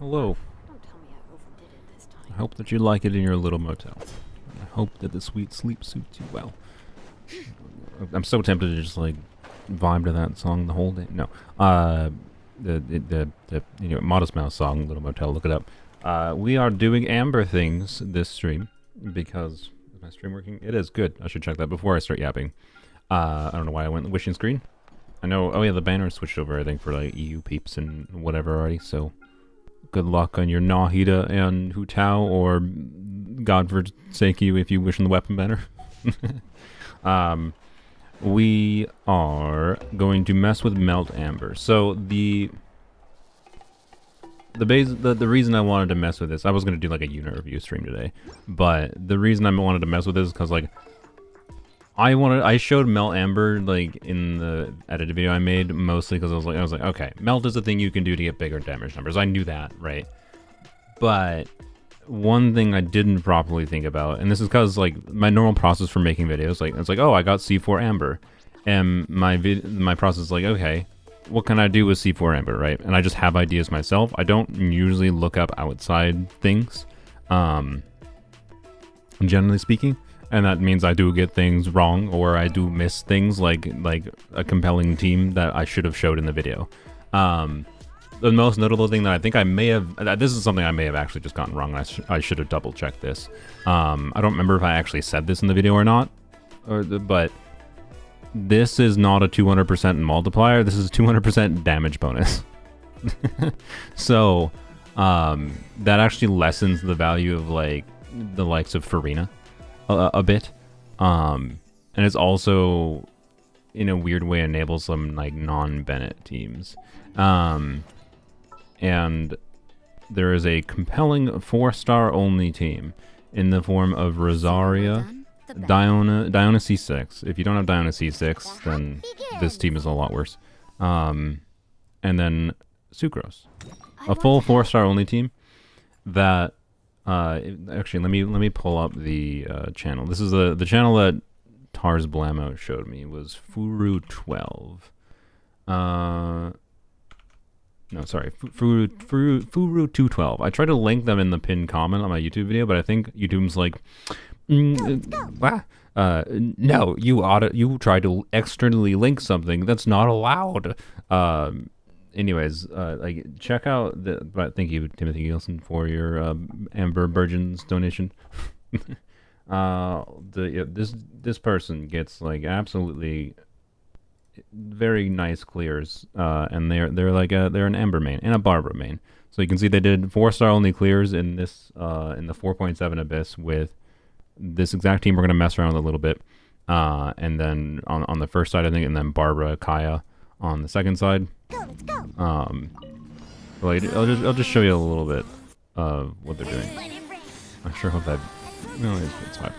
Hello. Don't tell me I overdid it this time. I hope that you like it in your little motel. I hope that the sweet sleep suits you well. I'm so tempted to just like vibe to that song the whole day. No, the Modest Mouse song, Little Motel. Look it up. We are doing Amber things this stream because is my stream working? It is good. I should check that before I start yapping. I don't know why I went wishing screen. I know. Oh yeah, the banner switched over. I think for like EU peeps and whatever already. So good luck on your Nahida and Hu Tao, or God forsake you if you wish on the weapon banner. We are going to mess with Melt Amber. So the reason I wanted to mess with this, I was going to do like a unit review stream today, but the reason I wanted to mess with this is because like I showed Melt Amber like in the edited video I made, mostly because I was like, okay, Melt is a thing you can do to get bigger damage numbers. I knew that, right? But one thing I didn't properly think about, and this is because like my normal process for making videos, like it's like, oh, I got C4 Amber, and my process is like, okay, what can I do with C4 Amber, right? And I just have ideas myself. I don't usually look up outside things, generally speaking, and that means I do get things wrong, or I do miss things like a compelling team that I should have showed in the video. The most notable thing that I think I may have, this is something I may have actually just gotten wrong. I should have double checked this. I don't remember if I actually said this in the video or not, but this is not a 200% multiplier. This is a 200% damage bonus. So that actually lessens the value of like the likes of Farina a bit, and it's also in a weird way enables some like non-Bennett teams. And there is a compelling 4-star only team in the form of Rosaria, Diona C6. If you don't have Diona C6, then this team is a lot worse. And then Sucrose, a full 4-star only team. That actually, let me pull up the channel. This is the channel that Tars Blamo showed me. Was Furu 12. No, sorry, Furu 212. I tried to link them in the pinned comment on my YouTube video, but I think YouTube's like, no, you tried to externally link something that's not allowed. Anyways, like check out but thank you, Timothy Gilson, for your Amber Burgeons donation. This person gets like absolutely very nice clears, and they're like they're an Ember main and a Barbara main. So you can see they did 4-star only clears in this in the 4.7 Abyss with this exact team. We're gonna mess around with a little bit, and then on the first side I think, and then Barbara Kaya on the second side. Let's go. Like I'll just show you a little bit of what they're doing. I sure hope that no, it's fine.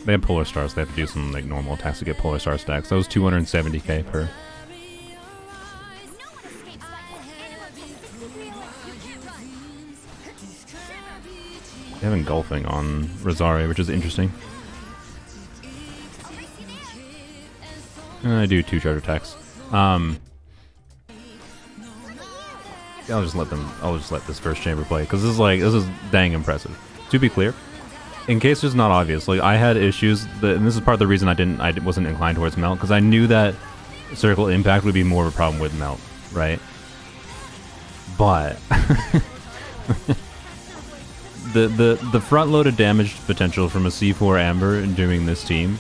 They have Polar Stars. They have to do some like normal attacks to get Polar Star stacks. That was 270k per. They have engulfing on Rosaria, which is interesting. And I do 2 charge attacks. Yeah, I'll just let this first chamber play because this is dang impressive. To be clear, in case it's not obvious, like I had issues, and this is part of the reason I wasn't inclined towards Melt, because I knew that Circle Impact would be more of a problem with Melt, right? But the front-loaded damage potential from a C4 Amber doing this team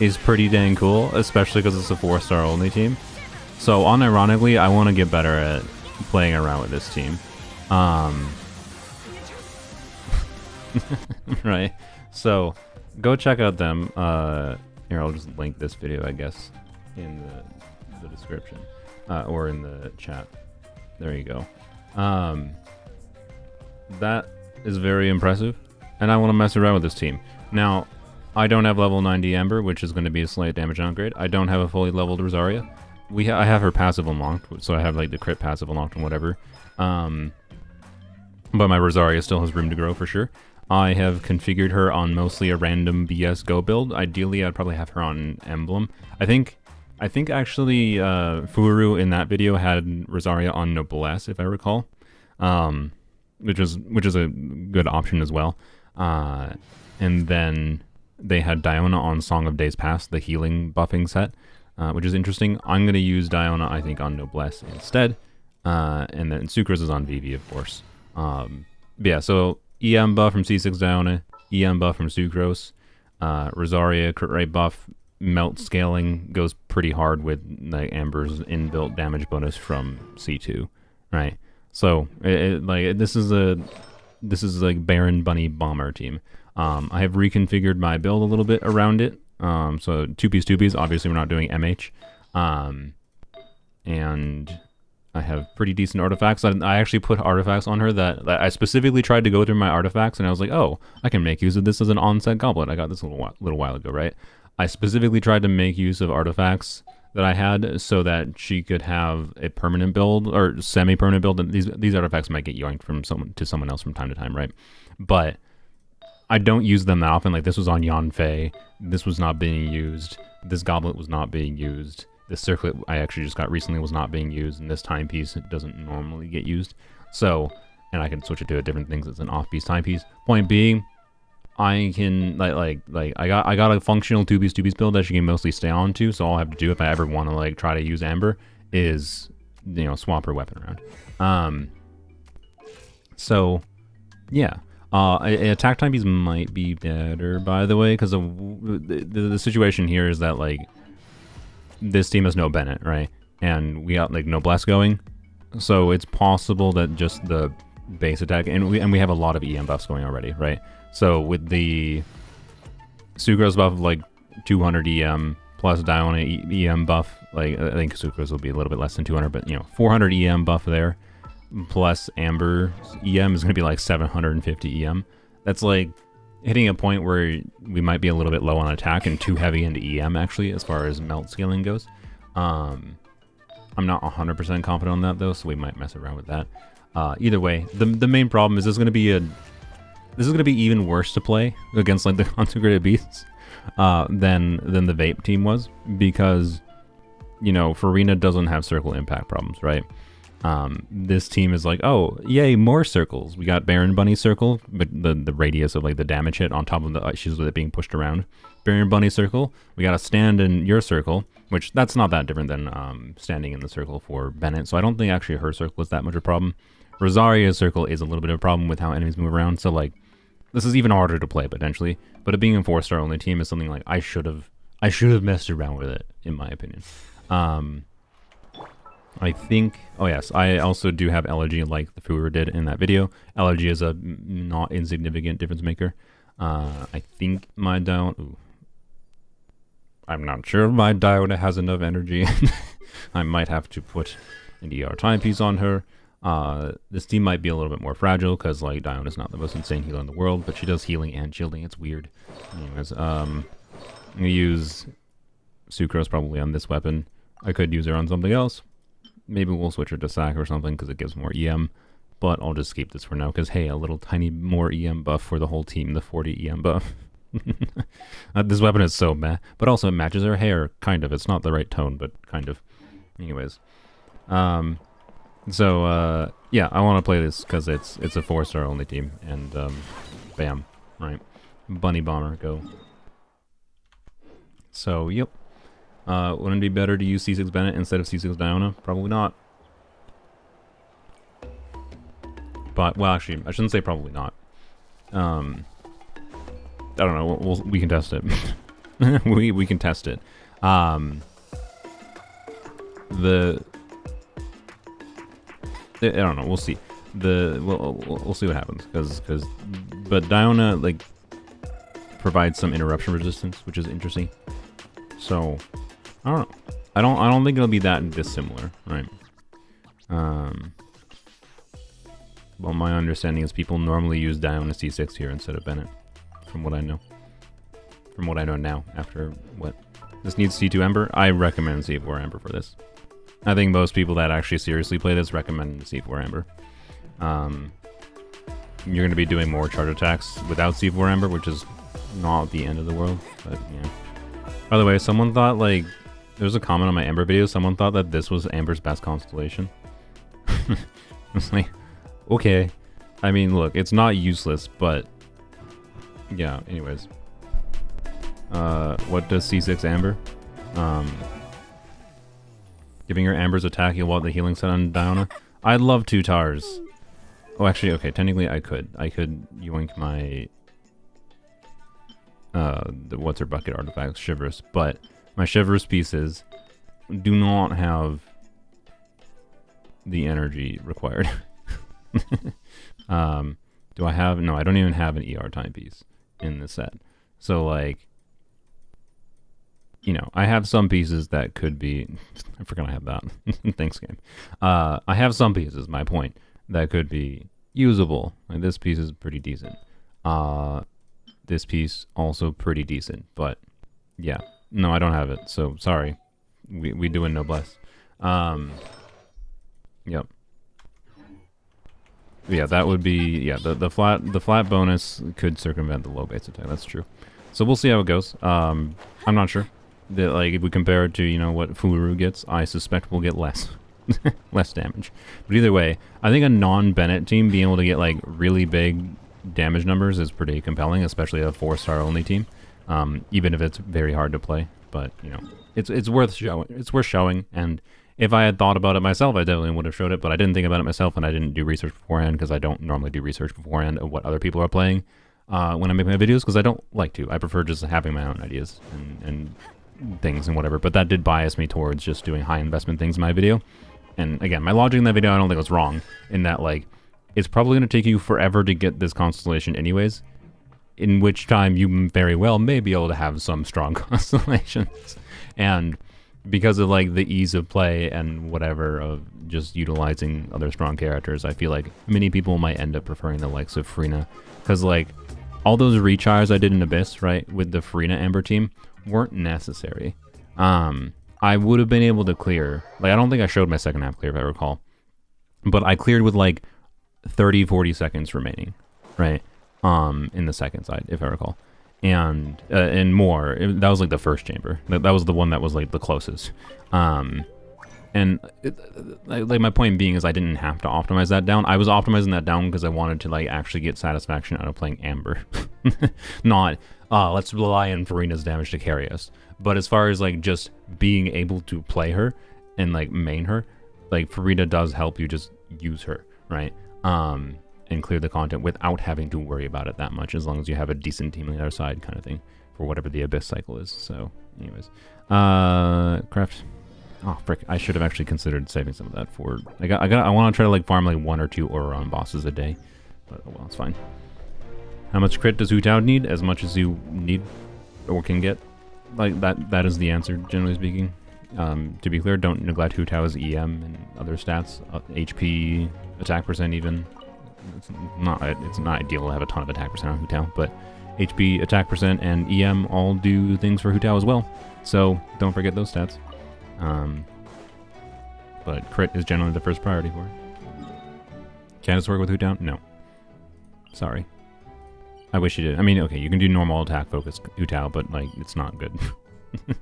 is pretty dang cool, especially because it's a 4-star only team. So unironically, I want to get better at playing around with this team. Right, so go check out them. Here, I'll just link this video, I guess, in the description, or in the chat. There you go. That is very impressive, and I want to mess around with this team. Now, I don't have level 90 Amber, which is going to be a slight damage downgrade. I don't have a fully leveled Rosaria. I have her passive unlocked, so I have like the crit passive unlocked and whatever. But my Rosaria still has room to grow for sure. I have configured her on mostly a random BS Go build. Ideally, I'd probably have her on Emblem. I think I think actually Furu in that video had Rosaria on Noblesse, if I recall, which is a good option as well. And then they had Diona on Song of Days Past, the healing buffing set, which is interesting. I'm going to use Diona, I think, on Noblesse instead. And then Sucrose is on Vivi, of course. Yeah, so EM buff from C6 Diona, EM buff from Sucrose, Rosaria crit rate buff, melt scaling goes pretty hard with like Amber's inbuilt damage bonus from C2, right? So this is like Baron Bunny Bomber team. I have reconfigured my build a little bit around it. So two piece. Obviously, we're not doing MH, and I have pretty decent artifacts. I actually put artifacts on her that I specifically tried to go through my artifacts, and I was like, oh, I can make use of this as an onset goblet. I got this a little while ago, right? I specifically tried to make use of artifacts that I had so that she could have a permanent build or semi-permanent build. And these artifacts might get yoinked from someone else from time to time, right? But I don't use them that often. Like this was on Yanfei. This was not being used. This goblet was not being used. This circlet I actually just got recently was not being used, and this timepiece it doesn't normally get used. So, and I can switch it to different things as an off-piece timepiece. Point being, I can I got a functional two piece build that she can mostly stay on to. So all I have to do if I ever want to like try to use Amber is swap her weapon around. So yeah. Attack timepiece might be better, by the way, because the situation here is that like this team has no Bennett, right? And we got like Noblesse going, so it's possible that just the base attack, and we have a lot of EM buffs going already, right? So with the Sucrose buff of like 200 EM plus Diona EM buff, like I think Sucrose will be a little bit less than 200, but 400 EM buff there, plus Amber's EM is going to be like 750 EM. That's like hitting a point where we might be a little bit low on attack and too heavy into EM actually as far as melt scaling goes. I'm not 100% confident on that though, so we might mess around with that. Either way, the main problem is this is going to be even worse to play against like the consecrated beasts than the vape team was, because Farina doesn't have circle impact problems, right? This team is like, oh yay, more circles. We got Baron Bunny circle, but the radius of like the damage hit on top of the issues with it being pushed around. Baron Bunny circle. We got a stand in your circle, which that's not that different than standing in the circle for Bennett. So I don't think actually her circle is that much of a problem. Rosaria's circle is a little bit of a problem with how enemies move around. So like this is even harder to play potentially. But it being a 4-star only team is something like I should have messed around with it, in my opinion. I think, oh yes, I also do have Elegy like the Furu did in that video. Elegy is a not insignificant difference maker. I think my down, I'm not sure if my Diona has enough energy. I might have to put an ER timepiece on her. This team might be a little bit more fragile because like Diona's not the most insane healer in the world, but she does healing and shielding. It's weird. Anyways, I'm gonna use Sucrose probably on this weapon. I could use her on something else. Maybe we'll switch her to Sack or something because it gives more EM, but I'll just keep this for now because hey, a little tiny more EM buff for the whole team, the 40 EM buff. This weapon is so meh, but also it matches her hair, kind of. It's not the right tone, but kind of. Anyways, yeah, I want to play this because it's a 4-star only team, and bam, right, Bunny Bomber, go. So yep. Wouldn't it be better to use C6 Bennett instead of C6 Diona? Probably not. But, well, actually, I shouldn't say probably not. I don't know. We can test it. we can test it. I don't know. We'll see. We'll see what happens. But Diona like provides some interruption resistance, which is interesting. So I don't know. I don't think it'll be that dissimilar, right? Well, my understanding is people normally use Diona C6 here instead of Bennett, from what I know. From what I know now, after what? This needs C2 Ember? I recommend C4 Ember for this. I think most people that actually seriously play this recommend C4 Ember. You're going to be doing more charge attacks without C4 Ember, which is not the end of the world, but yeah. By the way, someone thought like There's a comment on my Amber video. Someone thought that this was Amber's best constellation. It's like, okay. I mean, look, it's not useless, but yeah. Anyways, what does C6 Amber? Giving her Amber's attack, you'll want the healing set on Diana. I'd love 2 tars. Oh, actually, okay. Technically, I could yoink my what's her bucket artifact, Chivalrous, but my Chivalrous pieces do not have the energy required. Do I have? No, I don't even have an ER timepiece in this set. So like, you know, I have some pieces that could be. I forgot I have that. Thanks, game. I have some pieces. My point that could be usable. Like this piece is pretty decent. This piece also pretty decent, but yeah, no, I don't have it. So sorry. We doing noblesse. Yep. Yeah, that would be the flat bonus could circumvent the low base attack. That's true. So we'll see how it goes. I'm not sure. Like if we compare it to, you know, what Furu gets, I suspect we'll get less less damage. But either way, I think a non-Bennett team being able to get like really big damage numbers is pretty compelling, especially a 4-star only team. Even if it's very hard to play, but you know, it's worth showing. It's worth showing, and if I had thought about it myself, I definitely would have showed it, but I didn't think about it myself, and I didn't do research beforehand, because I don't normally do research beforehand of what other people are playing when I make my videos, because I don't like to. I prefer just having my own ideas and things and whatever, but that did bias me towards just doing high investment things in my video. And again, my logic in that video, I don't think was wrong, in that like, it's probably going to take you forever to get this constellation anyways, in which time you very well may be able to have some strong constellations. And because of like the ease of play and whatever of just utilizing other strong characters, I feel like many people might end up preferring the likes of Frina, because like all those retries I did in Abyss, right, with the Frina Amber team weren't necessary. I would have been able to clear, like I don't think I showed my second half clear if I recall, but I cleared with like 30-40 seconds remaining, right, in the second side if I recall. And more. That was like the first chamber. That was the one that was like the closest. And like my point being is I didn't have to optimize that down. I was optimizing that down because I wanted to like actually get satisfaction out of playing Amber, not let's rely on Farina's damage to carry us. But as far as like just being able to play her and like main her, like Farina does help you just use her, right? And clear the content without having to worry about it that much, as long as you have a decent team on the other side, kind of thing, for whatever the Abyss cycle is. So, anyways, craft. Oh frick! I should have actually considered saving some of that for. I want to try to like farm like 1 or 2 Auron bosses a day, but oh well, it's fine. How much crit does Hu Tao need? As much as you need or can get. Like that is the answer, generally speaking. To be clear, don't neglect Hu Tao's EM and other stats, HP, attack percent even. It's not ideal to have a ton of attack percent on Hu Tao, but HP, attack percent, and EM all do things for Hu Tao as well. So don't forget those stats. But crit is generally the first priority for it. Can this work with Hu Tao? No. Sorry. I wish you did. I mean, okay, you can do normal attack focus Hu Tao, but like it's not good.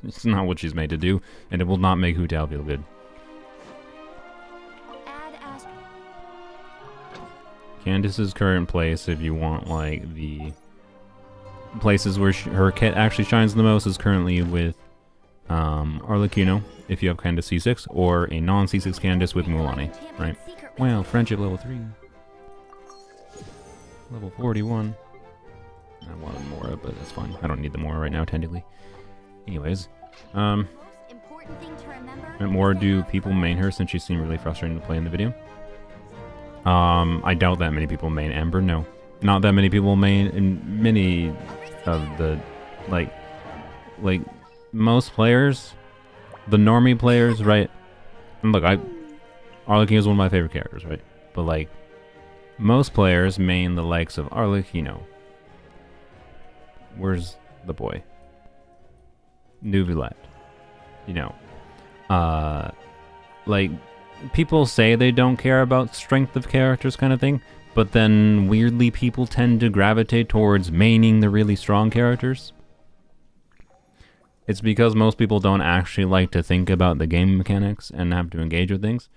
It's not what she's made to do, and it will not make Hu Tao feel good. Candace's current place, if you want like the places where her kit actually shines the most, is currently with Arlecchino, if you have Candace C6, or a non-C6 Candace with Mulan, right? Well, friendship level 3. Level 41. I wanted more, but that's fine. I don't need the more right now, technically. Anyways, more do people main her since she seemed really frustrating to play in the video? I doubt that many people main Amber. No, not that many people main in many of the like most players, the normie players, right? And look, Arlecchino is one of my favorite characters, right? But like most players main the likes of Arlecchino. Where's the boy? Nuke, you know, like. People say they don't care about strength of characters kind of thing, but then weirdly people tend to gravitate towards maining the really strong characters. it's because most people don't actually like to think about the game mechanics and have to engage with things.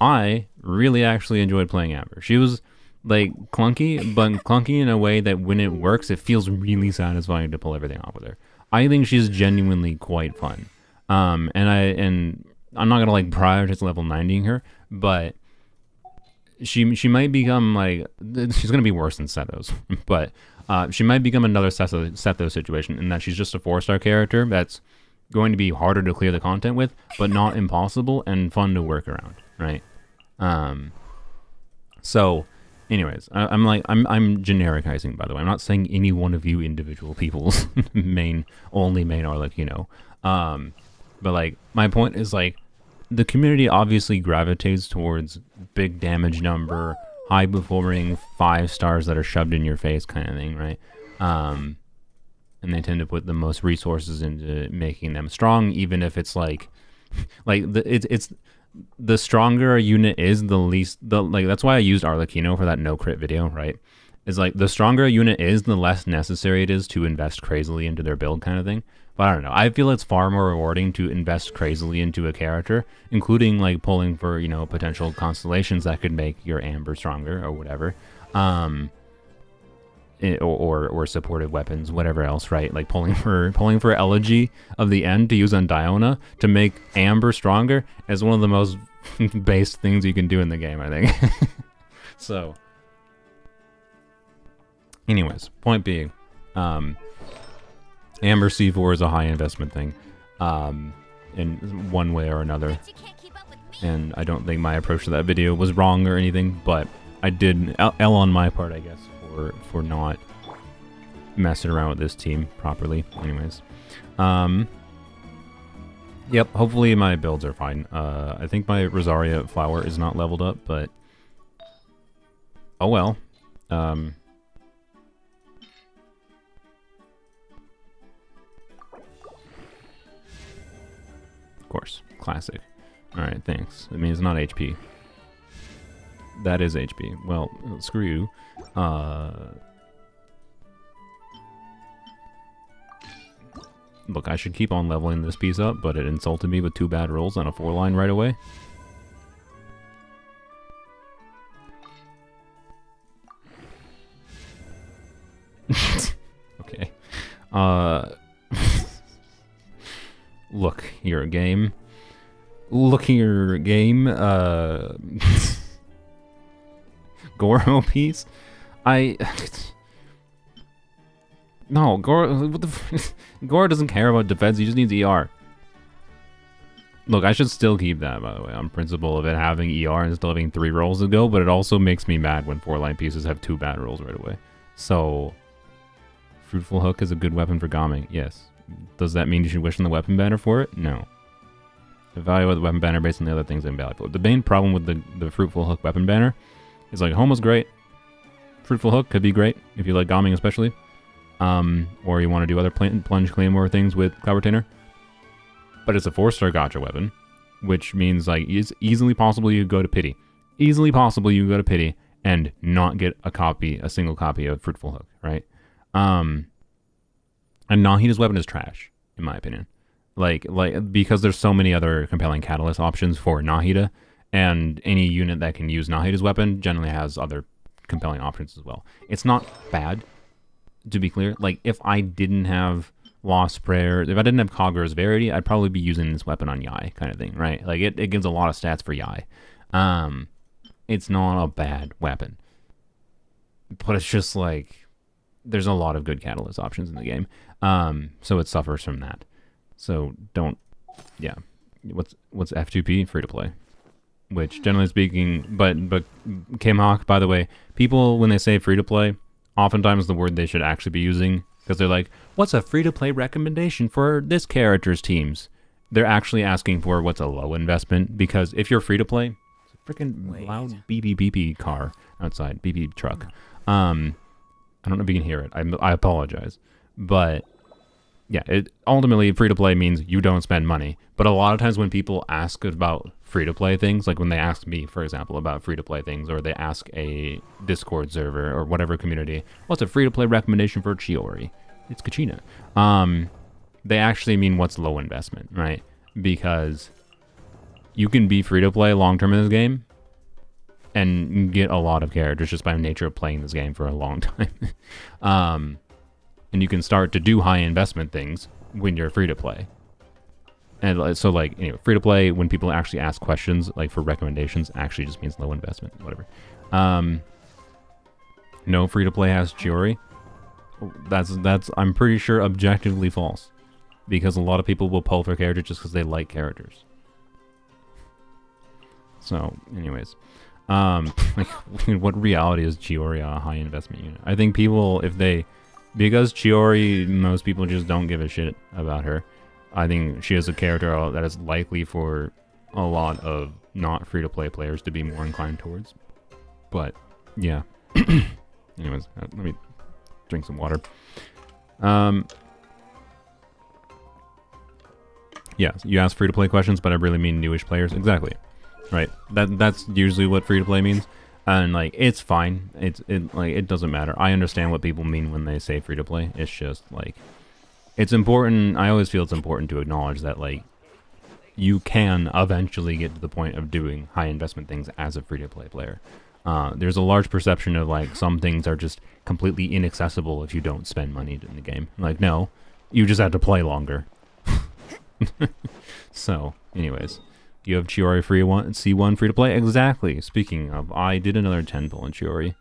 I really actually enjoyed playing Amber. She was like clunky, but clunky in a way that when it works, it feels really satisfying to pull everything off with her. I think she's genuinely quite fun. And I'm not gonna like prioritize level 90ing her, but she might become like, she's gonna be worse than Sethos, but she might become another Sethos situation in that she's just a 4-star character that's going to be harder to clear the content with, but not impossible and fun to work around, right? So anyways, I'm genericizing, by the way. I'm not saying any one of you individual people's only main Arlecchino. But like, my point is like, the community obviously gravitates towards big damage number, high performing 5 stars that are shoved in your face kind of thing, right? And they tend to put the most resources into making them strong, even if it's like, it's the stronger a unit is, the least, that's why I used Arlecchino for that no crit video, right? Is like, the stronger a unit is, the less necessary it is to invest crazily into their build kind of thing. But I don't know. I feel it's far more rewarding to invest crazily into a character, including like pulling for, you know, potential constellations that could make your Amber stronger or whatever. Or supportive weapons, whatever else, right? Like pulling for Elegy of the End to use on Diona to make Amber stronger is one of the most based things you can do in the game, I think. So, anyways, point being, Amber C4 is a high investment thing, in one way or another. And I don't think my approach to that video was wrong or anything, but I did L on my part, I guess, for not messing around with this team properly. Anyways, yep, hopefully my builds are fine. I think my Rosaria flower is not leveled up, but oh well. Of course, classic. Alright, thanks. It means not HP. That is HP. Well, screw you. Look, I should keep on leveling this piece up, but it insulted me with 2 bad rolls on a 4-line right away. Okay. Look, your game. Look here, game. Goro piece? No, Goro. What the? Goro doesn't care about defense. He just needs ER. Look, I should still keep that, by the way, on principle of it having ER and still having 3 rolls to go. But it also makes me mad when 4-line pieces have 2 bad rolls right away. So, Fruitful Hook is a good weapon for Gaming. Yes. Does that mean you should wish on the weapon banner for it? No. Evaluate the weapon banner based on the other things invaluable. The main problem with the Fruitful Hook weapon banner is like, Homa's great. Fruitful Hook could be great if you like Gaming especially. Or you want to do other plunge claymore things with Cloud Retainer. But it's a 4-star gotcha weapon, which means like it's easily possible you go to Pity. Easily possible you go to Pity and not get a single copy of Fruitful Hook, right? And Nahida's weapon is trash, in my opinion. Like because there's so many other compelling catalyst options for Nahida, and any unit that can use Nahida's weapon generally has other compelling options as well. It's not bad, to be clear. Like, if I didn't have Lost Prayer, if I didn't have Kagura's Verity, I'd probably be using this weapon on Yai, kind of thing, right? Like, it gives a lot of stats for Yai. It's not a bad weapon. But it's just like, there's a lot of good catalyst options in the game. So it suffers from that. So don't, yeah. What's F2P? Free to play. Which, generally speaking, but K-Hawk, by the way, people, when they say free to play, oftentimes the word they should actually be using, because they're like, what's a free-to-play recommendation for this character's teams? They're actually asking for what's a low investment, because if you're free-to-play, it's a freaking loud beep car outside, beep truck. I don't know if you can hear it. I apologize. But, yeah, ultimately, free-to-play means you don't spend money. But a lot of times when people ask about free-to-play things, like when they ask me, for example, about free-to-play things, or they ask a Discord server or whatever community, what's a free-to-play recommendation for Chiori? It's Kachina. they actually mean what's low investment, right? Because you can be free to play long term in this game and get a lot of characters just by nature of playing this game for a long time. And you can start to do high investment things when you're free to play. And so, like, anyway, free to play, when people actually ask questions, like for recommendations, actually just means low investment, whatever. No free to play has Chiori. That's I'm pretty sure objectively false, because a lot of people will pull for characters just because they like characters. So, anyways, like, what reality is Chiori a high investment unit? I think people, because Chiori, most people just don't give a shit about her. I think she is a character that is likely for a lot of not free-to-play players to be more inclined towards. But, yeah. Anyways, let me drink some water. Yeah, you ask free-to-play questions, but I really mean newish players. Exactly. Right. That's usually what free-to-play means. And, like, it's fine. It doesn't matter. I understand what people mean when they say free-to-play. It's just, like, it's important. I always feel it's important to acknowledge that, like, you can eventually get to the point of doing high investment things as a free-to-play player. There's a large perception of, like, some things are just completely inaccessible if you don't spend money in the game. Like, no, you just have to play longer. So, anyways, you have Chiori C1 free-to-play? Exactly. Speaking of, I did another 10 pull in Chiori,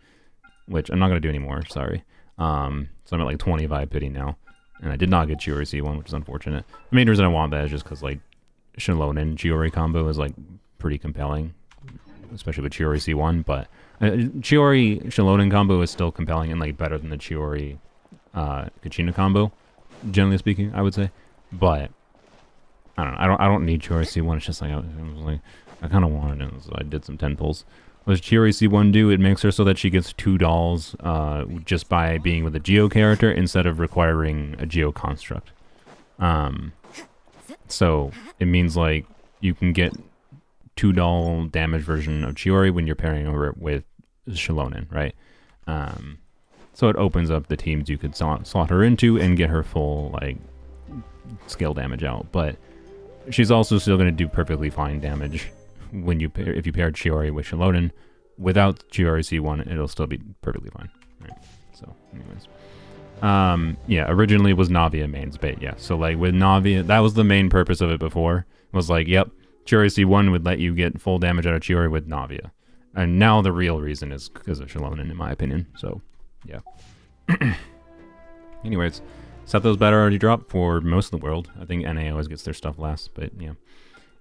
which I'm not going to do anymore, sorry. So I'm at, like, 25 pity now. And I did not get Chiori C1, which is unfortunate. The main reason I want that is just because, like, Shallonen Chiori combo is, like, pretty compelling, especially with Chiori C1, but Chiori Shallonen combo is still compelling and, like, better than the Chiori Kachina combo, generally speaking, I would say. But I don't know, I don't need Chiori C1. It's just like I kind of wanted it, so I did some 10 pulls. What does Chiori C1 do? It makes her so that she gets 2 dolls just by being with a Geo character instead of requiring a Geo construct. So it means, like, you can get 2 doll damage version of Chiori when you're pairing her with Shallonen, right? So it opens up the teams you could slot her into and get her full, like, scale damage out. But she's also still going to do perfectly fine damage when if you pair Chiori with Shallonen. Without Chiori C1, it'll still be perfectly fine. Right. So, anyways. Yeah, originally it was Navia mains bait, yeah. So, like, with Navia, that was the main purpose of it before. Was like, yep, Chiori C1 would let you get full damage out of Chiori with Navia. And now the real reason is because of Shallonen, in my opinion. So, yeah. Anyways, Setho's battle already dropped for most of the world. I think NA always gets their stuff last, but yeah.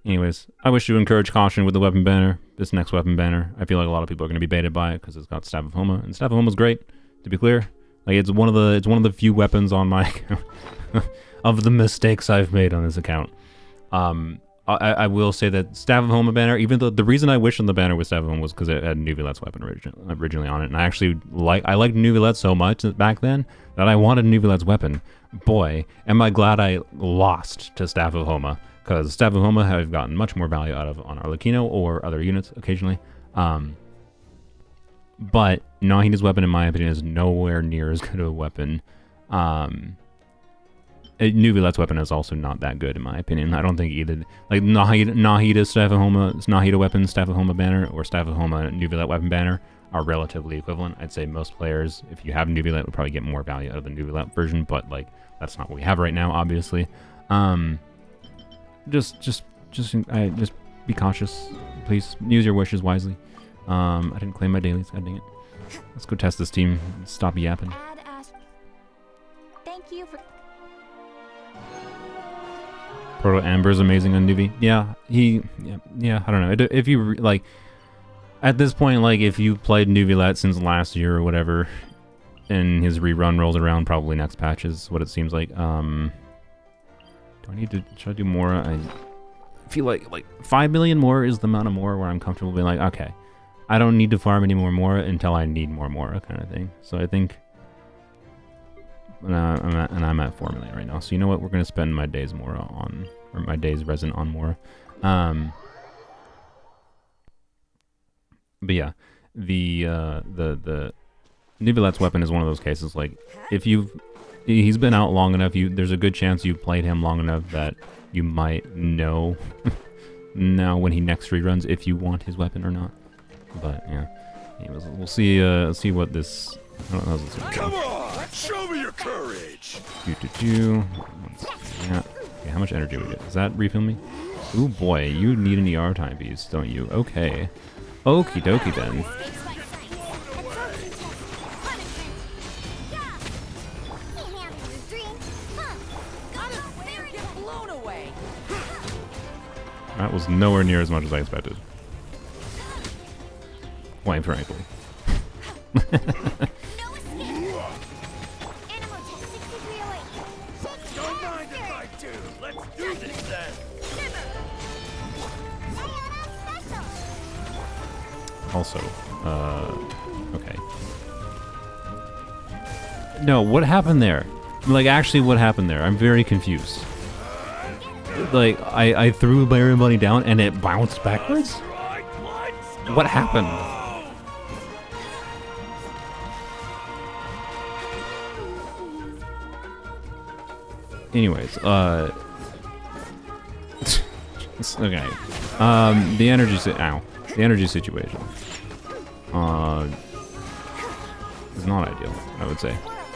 Anyways, I wish to encourage caution with the weapon banner. This next weapon banner, I feel like a lot of people are going to be baited by it because it's got Staff of Homa, and Staff of Homa is great. To be clear, like, it's one of the few weapons on my account of the mistakes I've made on this account. I will say that Staff of Homa banner, even though the reason I wished on the banner with Staff of Homa was because it had Nuvilet's weapon originally on it, and I actually liked Nuvilet so much back then that I wanted Nuvilet's weapon. Boy, am I glad I lost to Staff of Homa, because Staff of Homa have gotten much more value out of on Arlecchino or other units occasionally. But Nahida's weapon, in my opinion, is nowhere near as good of a weapon. Nuvilet's weapon is also not that good, in my opinion. I don't think either, like, Nahida Staff of Homa, Nahida weapon Staff of Homa banner, or Staff of Homa Nuvilet weapon banner are relatively equivalent. I'd say most players, if you have Nuvilet, would probably get more value out of the Nuvilet version, but, like, that's not what we have right now, obviously. Just be cautious, please. Use your wishes wisely. I didn't claim my dailies. God dang it. Let's go test this team. Stop yapping. Thank you for. Proto Amber's amazing on Nuvi. Yeah, I don't know. If you like, at this point, like, if you played Nuvilet since last year or whatever, and his rerun rolls around, probably next patch is what it seems like. Should I do more? I feel like 5 million more is the amount of more where I'm comfortable being like, okay, I don't need to farm any more until I need more kind of thing. So I think, I'm at 4 million right now. So you know what? We're gonna spend my days more on, or my days resin on more. But yeah, the Nuvilet's weapon is one of those cases, like, if you've He's been out long enough. There's a good chance you've played him long enough that you might know now when he next reruns if you want his weapon or not. But yeah, anyways, we'll see what this. I don't know how this is gonna go. Come on, show me your courage. Yeah. Okay, how much energy we get? Does that refill me? Ooh boy, you need an ER timepiece, don't you? Okay. Okie dokie then. That was nowhere near as much as I expected. Quite frankly. Don't mind if I do. Let's do this then. Also, okay. No, what happened there? Like, actually, what happened there? I'm very confused. Like, I threw Barry Money down and it bounced backwards? What happened? Anyways, okay. The energy situation is not ideal, I would say.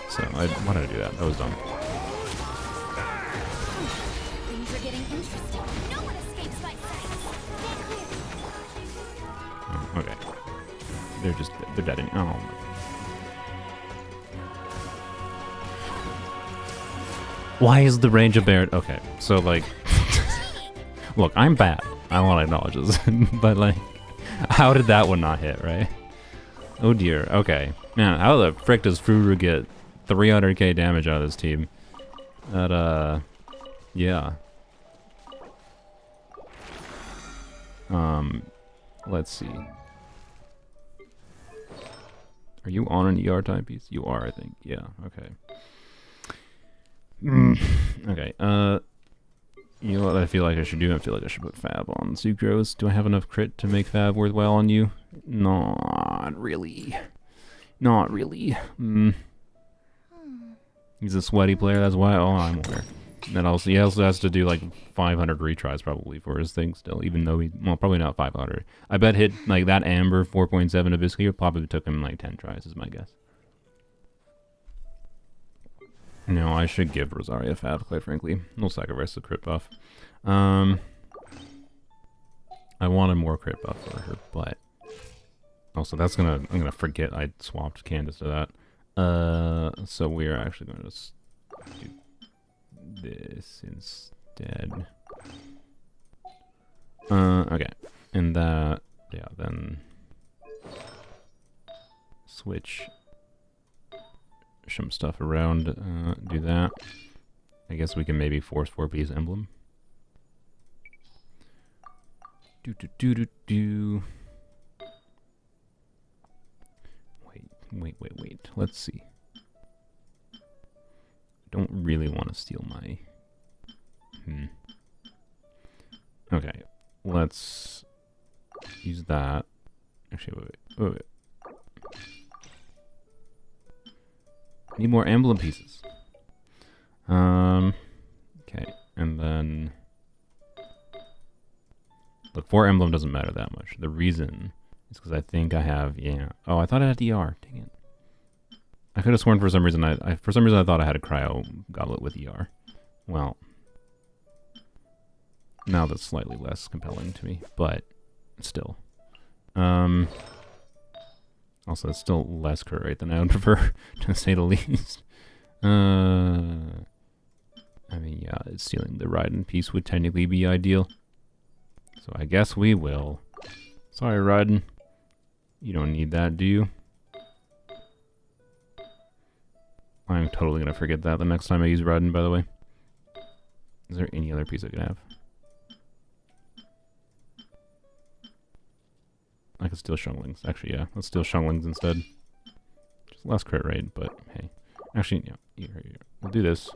So why did I do that? That was dumb. Things are getting interesting. No one escapes my sight. Oh, okay. They're dead. Oh my God. Why is the range of Barrett? Okay, so like, look, I'm bad. I want to acknowledge this, but like, how did that one not hit, right? Oh dear. Okay, man, how the frick does Fruru get 300k damage out of this team? That yeah. Let's see. Are you on an ER timepiece? You are, I think. Yeah. Okay. Okay, you know what I feel like I should do? I feel like I should put Fab on Sucrose. Do I have enough crit to make Fab worthwhile on you? Not really. Not really. He's a sweaty player, that's why. Oh, I'm aware. And also, he also has to do like 500 retries probably for his thing still, even though well, probably not 500. I bet hit like that Amber 4.7 Abisky probably took him like 10 tries is my guess. No, I should give Rosaria Fab, quite frankly. No sacrifice the crit buff. I wanted more crit buff for her, but also I'm gonna forget I swapped Candace to that. So we are actually going to do this instead. Okay, and that, yeah, then switch some stuff around, do that. I guess we can maybe force 4P's emblem. Wait. Let's see. I don't really want to steal my... Okay, let's use that. Actually, wait. Need more emblem pieces. Okay, and then... Look, 4 emblem doesn't matter that much. The reason is because I think I have, yeah. Oh, I thought I had ER. Dang it. I could have sworn for some reason I thought I had a cryo goblet with ER. Well, now that's slightly less compelling to me, but still. Also, it's still less crit rate than I would prefer, to say the least. I mean, yeah, stealing the Raiden piece would technically be ideal. So I guess we will. Sorry, Raiden. You don't need that, do you? I'm totally gonna forget that the next time I use Raiden, by the way. Is there any other piece I could have? I could steal Zhonglings. Actually, yeah. Let's steal Zhonglings instead. Just less crit rate, but hey. Actually, yeah. Here. We'll do this.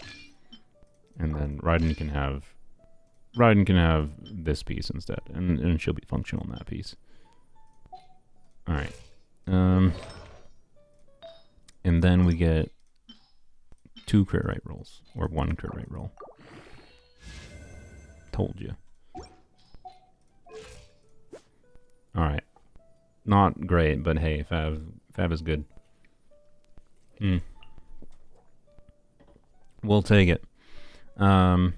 And then Raiden can have this piece instead. And she'll be functional in that piece. Alright. And then we get 2 crit rate rolls. Or 1 crit rate roll. Told you. Alright. Not great, but hey, Fab is good. We'll take it. Yeah,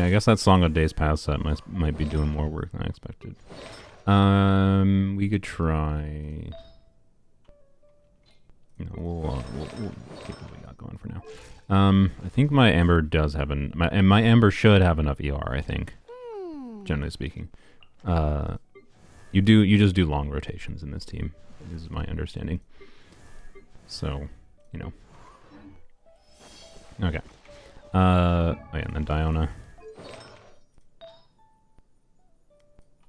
I guess that Song of Days Past set might be doing more work than I expected. We could try... You know, we'll keep what we got going for now. I think my Amber does have my Amber should have enough ER, I think. Generally speaking. You just do long rotations in this team. This is my understanding. So, you know. Okay. Oh yeah, and then Diona.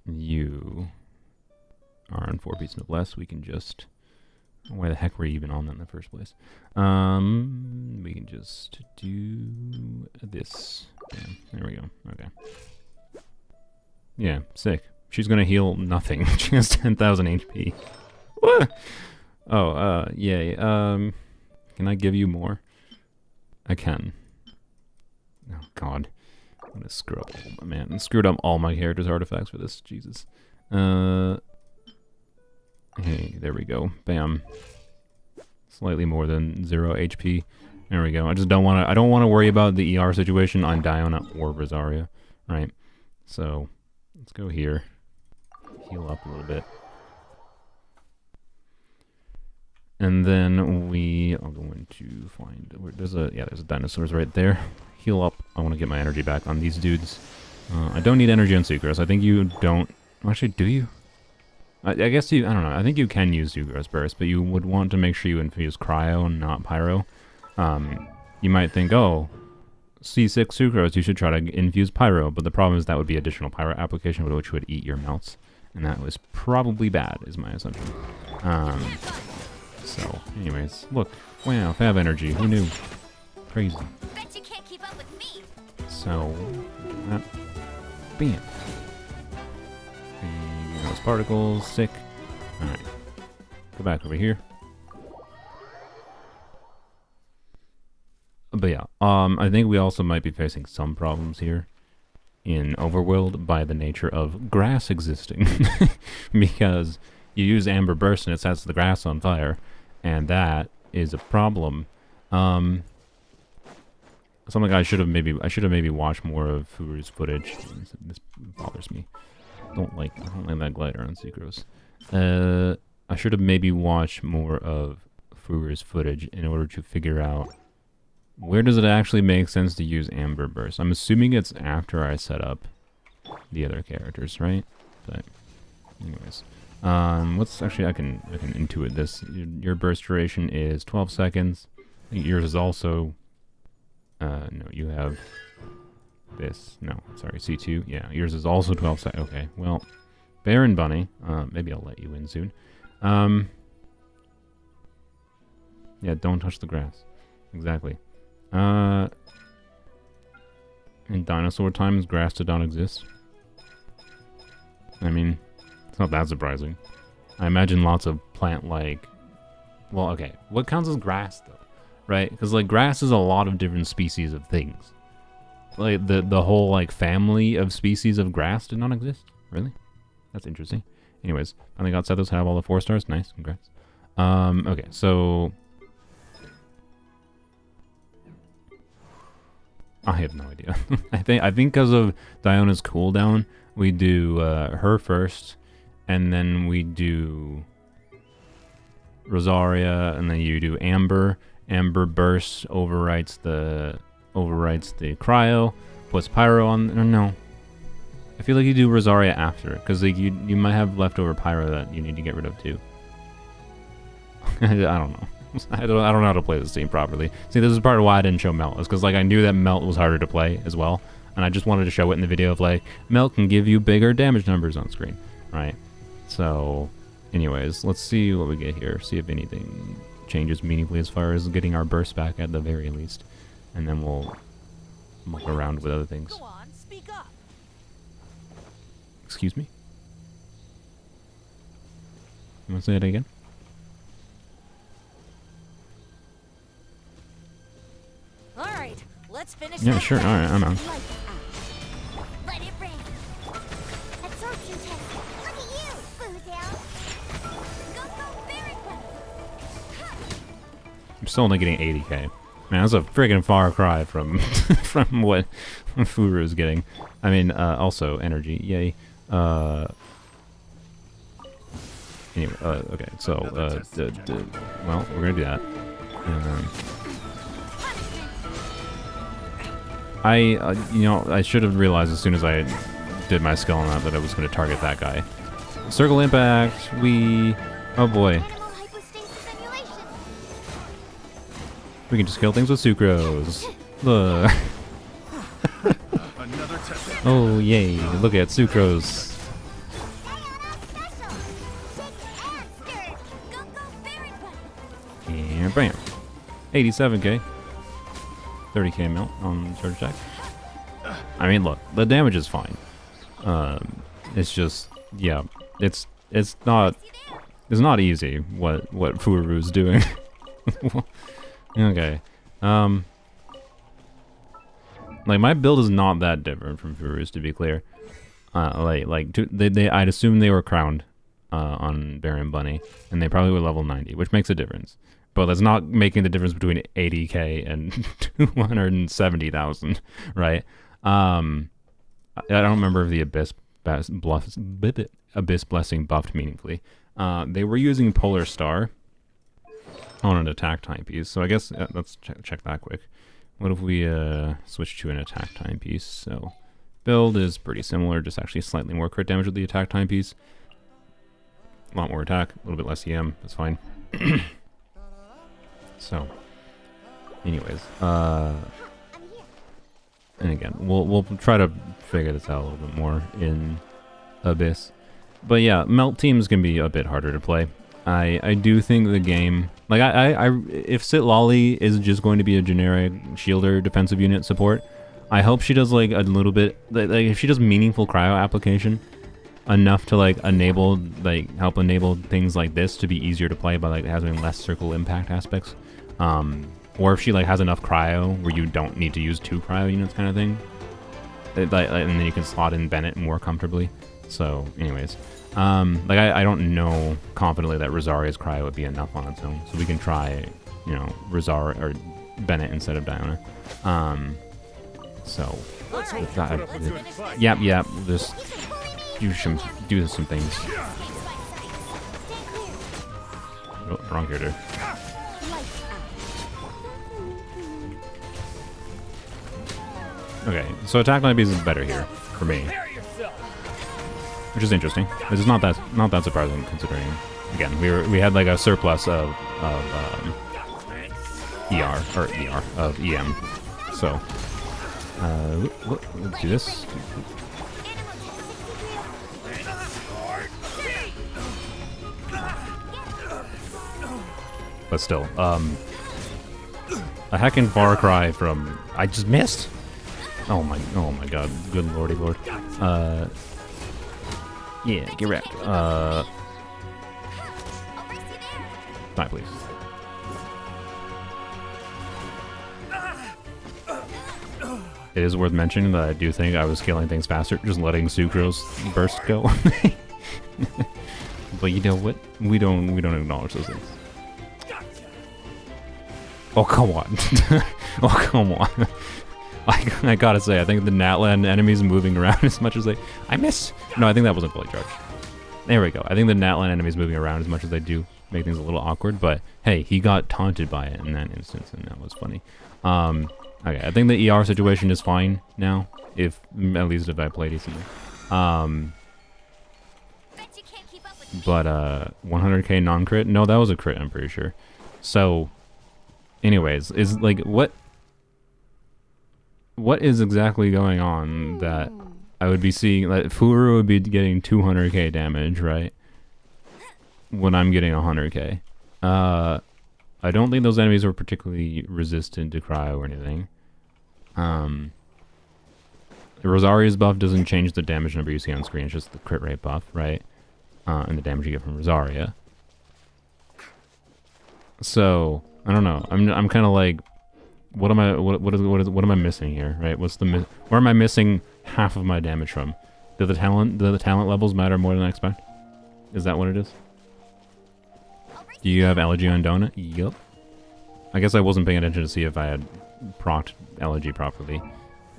You are on 4 beats noblesse. We can just... Why the heck were you even on that in the first place? We can just do this. Yeah, there we go. Okay. Yeah, sick. She's gonna heal nothing. She has 10,000 HP. What? Oh, yay. Can I give you more? I can. Oh, God. I'm gonna screw up all my man. I screwed up all my characters' artifacts for this. Jesus. Hey, there we go. Bam. Slightly more than 0 HP. There we go. I just don't want to. I don't want to worry about the ER situation on Diona or Rosaria, right? So let's go here. Heal up a little bit. And then I'll go into find where there's a dinosaurs right there. Heal up. I want to get my energy back on these dudes. I don't need energy on Sucrose. I think you don't. Actually, do you? I guess you. I don't know. I think you can use Sucrose Burst, but you would want to make sure you infuse Cryo and not Pyro. You might think, oh, C6 Sucrose, you should try to infuse Pyro, but the problem is that would be additional Pyro application, which would eat your melts, and that was probably bad, is my assumption. So, anyways, look. Wow, Fab energy. Who knew? Crazy. Bet you can't keep up with me. So, do that. Bam. Those particles. Sick. Alright. Go back over here. But yeah, I think we also might be facing some problems here in Overworld by the nature of grass existing. Because you use Amber Burst and it sets the grass on fire, and that is a problem. Something I should have maybe watched more of Furu's footage. This bothers me. I don't like that glider on Sucrose. I should have maybe watched more of Furu's footage in order to figure out where does it actually make sense to use Amber Burst. I'm assuming it's after I set up the other characters, right? But anyways, let's actually I can intuit this. Your burst duration is 12 seconds. I think yours is also no, you have this. No, sorry, C2. Yeah, yours is also 12 seconds. Okay, well, Baron Bunny. Maybe I'll let you in soon. Yeah, don't touch the grass. Exactly. In dinosaur times, grass did not exist. I mean, it's not that surprising. I imagine lots of plant-like... Well, okay, what counts as grass, though? Right? Because, like, grass is a lot of different species of things. Like, the whole, like, family of species of grass did not exist? Really? That's interesting. Anyways, I think got Sethos have all the 4 stars. Nice, congrats. Okay, so... I have no idea. I think because of Diona's cooldown, we do her first, and then we do Rosaria, and then you do Amber. Amber Burst overwrites the cryo, puts Pyro on. Or no, I feel like you do Rosaria after, because like you might have leftover Pyro that you need to get rid of too. I don't know. I don't know how to play this team properly. See, this is part of why I didn't show Melt, is because like I knew that Melt was harder to play as well, and I just wanted to show it in the video of like Melt can give you bigger damage numbers on screen, right? So, anyways, let's see what we get here. See if anything changes meaningfully as far as getting our burst back at the very least, and then we'll muck around with other things. Go on, speak up. Excuse me? You want to say it again? Yeah, sure. All right, I'm on. Lights out. Let it rain. Absorption test. Look at you, Boozle. Go very well. I'm still only getting 80k. Man, that's a friggin' far cry from from what Furu is getting. I mean, also energy. Yay. Anyway, okay, so, well, we're gonna do that. And then... you know, I should have realized as soon as I did my skill on that I was gonna target that guy. Circle impact, oh boy. Animal hypostasis simulation. We can just kill things with sucrose. Look. Another test. Oh, yay, look at sucrose. And bam. 87k. 30k melt on charge attack. I mean, look, the damage is fine. It's just, yeah, it's not easy what Furu's doing. Okay. Like my build is not that different from Furu's, to be clear. I'd assume they were crowned on Baron Bunny, and they probably were level 90, which makes a difference. But that's not making the difference between 80k and 270,000, right? I don't remember if the Abyss Blessing buffed meaningfully. They were using Polar Star on an attack timepiece, so I guess let's check that quick. What if we switch to an attack timepiece? So build is pretty similar, just actually slightly more crit damage with the attack timepiece. A lot more attack, a little bit less EM, that's fine. So, anyways, and again, we'll try to figure this out a little bit more in Abyss. But yeah, Melt teams can be a bit harder to play. I do think the game, like if Sitlolly is just going to be a generic shielder defensive unit support, I hope she does like a little bit, like if she does meaningful cryo application enough to like enable, like help enable things like this to be easier to play by like having less circle impact aspects. Or if she like has enough cryo where you don't need to use 2 cryo units kind of thing. And then you can slot in Bennett more comfortably. So anyways, like I don't know confidently that Rosaria's cryo would be enough on its own. So we can try, you know, Rosaria or Bennett instead of Diana. So yep, just do some things. Oh, wrong character. Okay, so attack line is better here for me, which is interesting. This is not that surprising considering, again, we had like a surplus of EM. So let's do this. But still, a heckin' far cry from I just missed. Oh my god, good lordy lord. Yeah, get wrecked. Die, please. It is worth mentioning that I do think I was scaling things faster, just letting Sucrose burst go. But you know what? We don't acknowledge those things. Oh come on! Oh come on! I gotta say, I think the Natlan enemies moving around as much as I missed. No, I think that wasn't fully charged. There we go. I think the Natlan enemies moving around as much as they do make things a little awkward. But hey, he got taunted by it in that instance, and that was funny. Okay, I think the ER situation is fine now, at least if I play decently. But 100k non-crit? No, that was a crit, I'm pretty sure. So, anyways, is like what is exactly going on that I would be seeing? Like Furu would be getting 200k damage, right? When I'm getting 100k. I don't think those enemies were particularly resistant to cryo or anything. The Rosaria's buff doesn't change the damage number you see on screen, it's just the crit rate buff, right? And the damage you get from Rosaria. So, I don't know. I'm kind of like, What am I? What am I missing here? Right? Where am I missing half of my damage from? Do the talent levels matter more than I expect? Is that what it is? Do you have Elegy on Donut? Yup. I guess I wasn't paying attention to see if I had procced Elegy properly.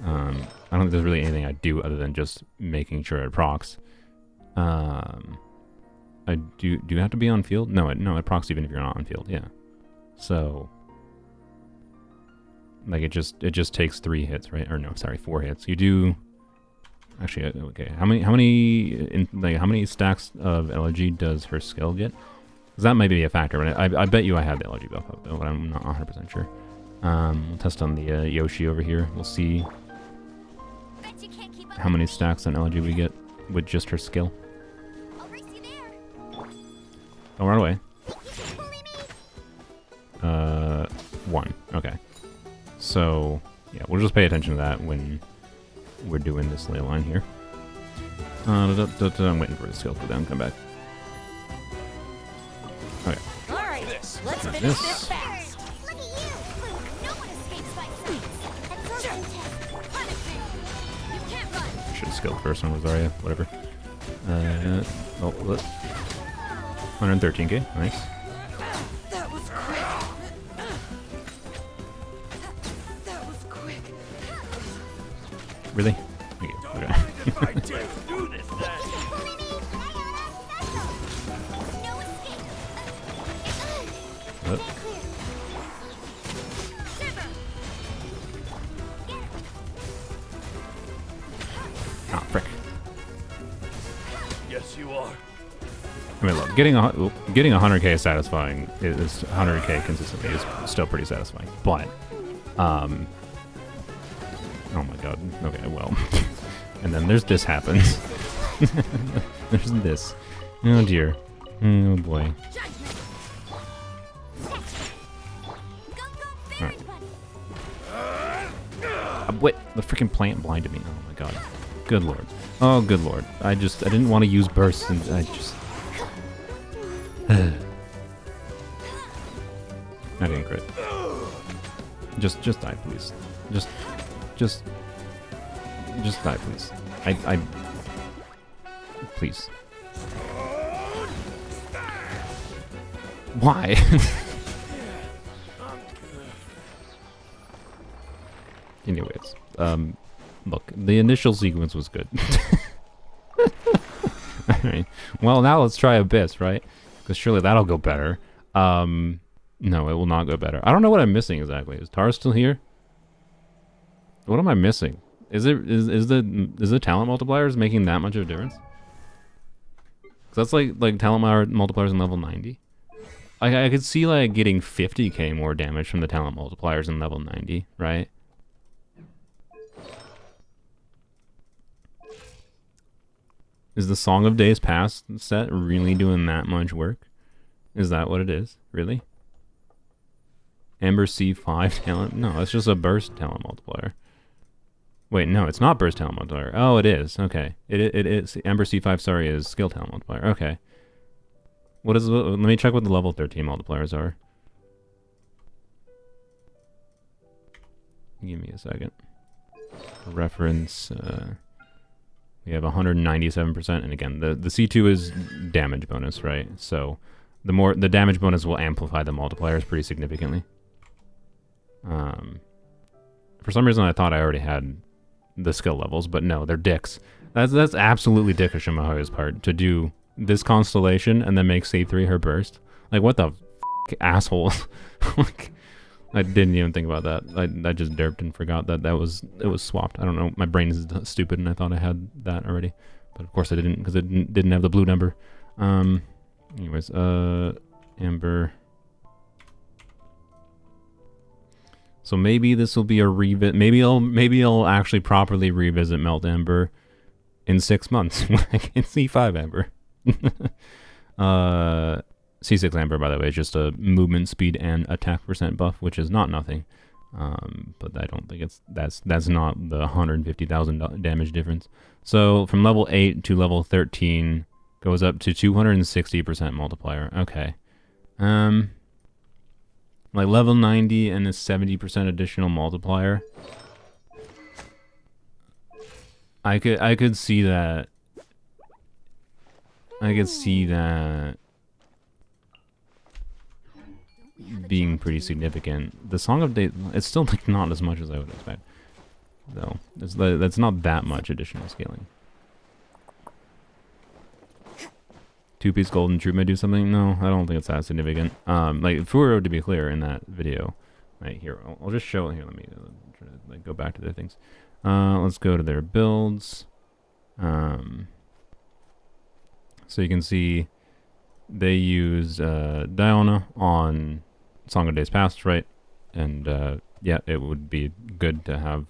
I don't think there's really anything I do other than just making sure it procs. I do you have to be on field? No, it procs even if you're not on field. Yeah. So, like it just takes 3 hits, right? Or no, sorry, 4 hits. You do. Actually, okay. How many stacks of Elegy does her skill get? Because that might be a factor. But I bet you I have the Elegy buff up though, but I'm not 100% sure. We'll test on the Yoshi over here. We'll see how many stacks on Elegy we get with just her skill. Don't run away. 1. Okay. So, yeah, we'll just pay attention to that when we're doing this ley line here. I'm waiting for the skill cooldown to come back. Okay. Alright, let's finish this fast. Look at you! No one escapes by sight. Absorption test. Punishment. You can't run. Should have skilled first on Rosaria. Whatever. Oh, what? 113k. Nice. That was quick. That was quick. Really? Okay. Let's do this then. No escape. Oh. Ah, frick. Yes, you are. I mean, look, getting 100k is satisfying. Is 100k consistently is still pretty satisfying. But, oh my god. Okay, well, and then this happens. There's this. Oh dear. Oh boy. Alright. Wait, the freaking plant blinded me. Oh my god. Good lord. Oh, good lord. I didn't want to use bursts, and I just. I didn't crit. Just die, please. Just die, please. I please. Why? Anyways, look, the initial sequence was good. Alright, well now let's try Abyss, right? Because surely that'll go better. No, it will not go better. I don't know what I'm missing exactly. Is Tara still here? What am I missing? Is the talent multipliers making that much of a difference? Because that's like talent multipliers in level 90. I could see like getting 50k more damage from the talent multipliers in level 90, right? Is the Song of Days Past set really doing that much work? Is that what it is? Really? Ember C5 talent? No, it's just a burst talent multiplier. Wait, no, it's not burst talent multiplier. Oh, it is. Okay. It is. Ember C5, sorry, is skill talent multiplier. Okay. Let me check what the level 13 multipliers are. Give me a second. For reference, we have 197%, and again, the C2 is damage bonus, right? So the damage bonus will amplify the multipliers pretty significantly. For some reason, I thought I already had the skill levels, but no, they're dicks. That's absolutely dickish on Mahoya's part to do this Constellation and then make C3 her burst. Like, what the asshole? Like, I didn't even think about that. I just derped and forgot that it was swapped. I don't know. My brain is stupid, and I thought I had that already, but of course I didn't because it didn't have the blue number. Anyways, Amber. So maybe this will be a revisit. Maybe I'll actually properly revisit Melt Amber in 6 months when I can C5 Amber. C6 Amber, by the way, is just a movement speed and attack percent buff, which is not nothing. But I don't think that's not the 150,000 damage difference. So from level 8 to level 13 goes up to 260% multiplier. Okay. Like level 90 and a 70% additional multiplier. I could see that. I could see that being pretty significant. The Song of Days, it's still like not as much as I would expect, though. That's not that much additional scaling. Two-piece golden troop may do something. No, I don't think it's that significant. Like Furo, to be clear, in that video, right here, I'll just show it here. Let me try to like go back to their things. Let's go to their builds. So you can see they use Diona on Song of Days Past, right? And yeah, it would be good to have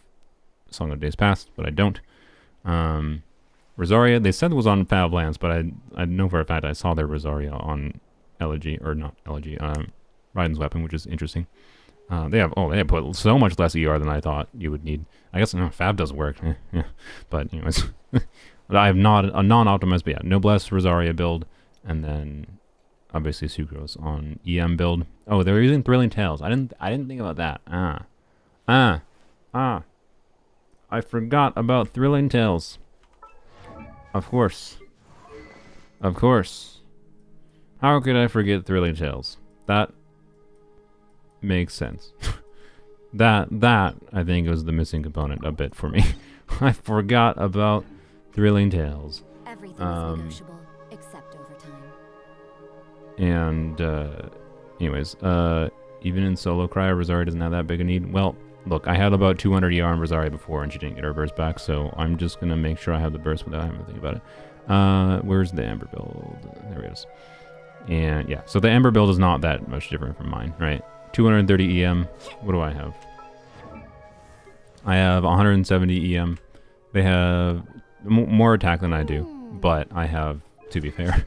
Song of Days Past, but I don't. Rosaria, they said it was on Fab Lands, but I know for a fact I saw their Rosaria on Elegy, or not Elegy, Raiden's Weapon, which is interesting. They have put so much less ER than I thought you would need. I guess no, Fab does work, yeah. But anyways, I have not a non-optimized, but yeah, Noblesse Rosaria build, and then obviously Sucrose on EM build. Oh, they're using Thrilling Tales. I didn't think about that. I forgot about Thrilling Tales. Of course. How could I forget Thrilling Tales? That makes sense. that I think was the missing component a bit for me. I forgot about Thrilling Tales. Everything is negotiable, except overtime. And anyways, even in solo cryo, Rosaria doesn't have that big a need. Well, look, I had about 200 ER on Rosaria before, and she didn't get her burst back, so I'm just gonna make sure I have the burst without having to think about it. Where's the Amber build? There it is. And yeah, so the Amber build is not that much different from mine, right? 230 EM. What do I have? I have 170 EM. They have more attack than I do, but I have, to be fair,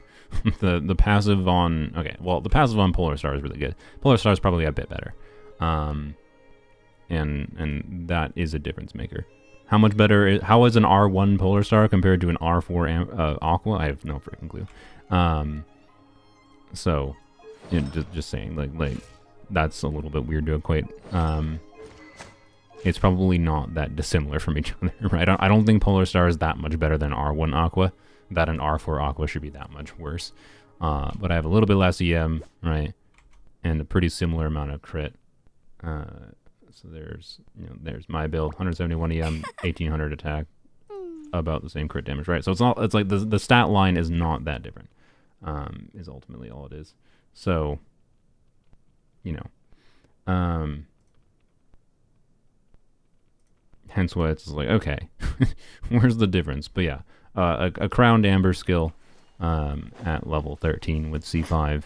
the passive on... Okay, well, the passive on Polar Star is really good. Polar Star is probably a bit better. And that is a difference maker. How much better how is an R1 Polar Star compared to an R4 Aqua? I have no freaking clue. So, you know, just saying, like that's a little bit weird to equate. It's probably not that dissimilar from each other, right? I don't think Polar Star is that much better than R1 Aqua. That an R4 Aqua should be that much worse. But I have a little bit less EM, right? And a pretty similar amount of crit. So there's my build, 171 EM, 1800 attack, about the same crit damage, right? So it's like the stat line is not that different, is ultimately all it is. So, you know, hence why it's like, okay, where's the difference? But yeah, a Crowned Amber skill at level 13 with C5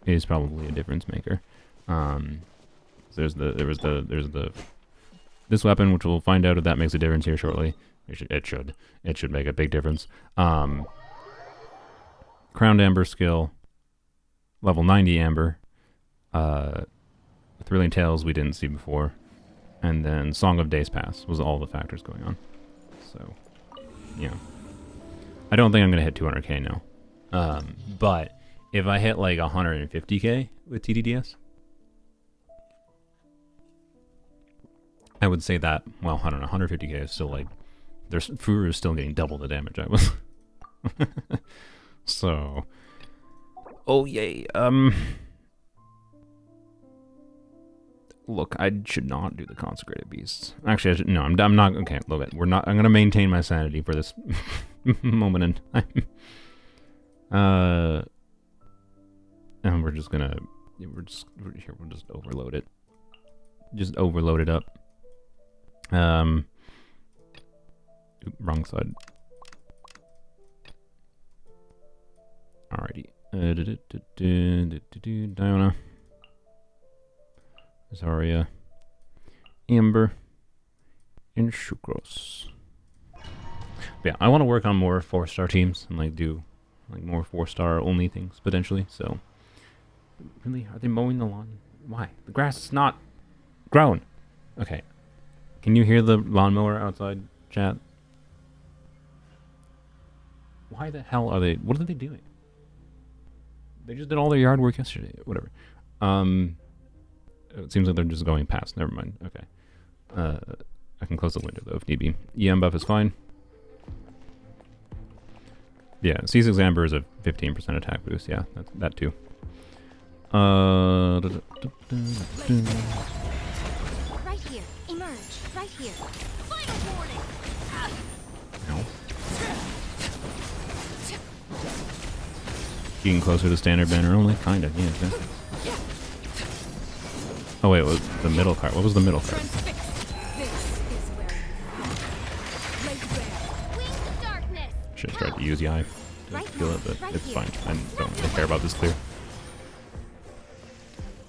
is probably a difference maker. There's this weapon, which we'll find out if that makes a difference here shortly. It should make a big difference. Crowned Amber skill, level 90 Amber. Thrilling Tales we didn't see before, and then Song of Days Pass was all the factors going on. So, yeah, I don't think I'm gonna hit 200k now. But if I hit like 150k with TDDS, I would say that, well, I don't know, 150k is still like, Furu is still getting double the damage I was. So, oh yay. Look, I should not do the Consecrated Beasts. Actually, I should, no, I'm not, okay, look, I'm gonna maintain my sanity for this moment in time. And we'll just overload it. Just overload it up. Wrong side. Alrighty. Diona. Zarya. Amber. And Sucrose. But yeah, I want to work on more 4-star teams and like do like more 4-star only things potentially. So really, are they mowing the lawn? Why? The grass is not grown. Okay. Can you hear the lawnmower outside, chat? Why the hell are they... What are they doing? They just did all their yard work yesterday. Whatever. It seems like they're just going past. Never mind. Okay. I can close the window though if need be. EM buff is fine. Yeah, C6 Amber is a 15% attack boost. Yeah, that too. Right here. Emerge. Right here. Final warning. Ow. Getting closer to standard banner only? Kinda, yeah. Okay. Oh wait, what was the middle card? What was the middle card? Should have tried to use the eye to kill it, but it's fine. I don't really care about this clear.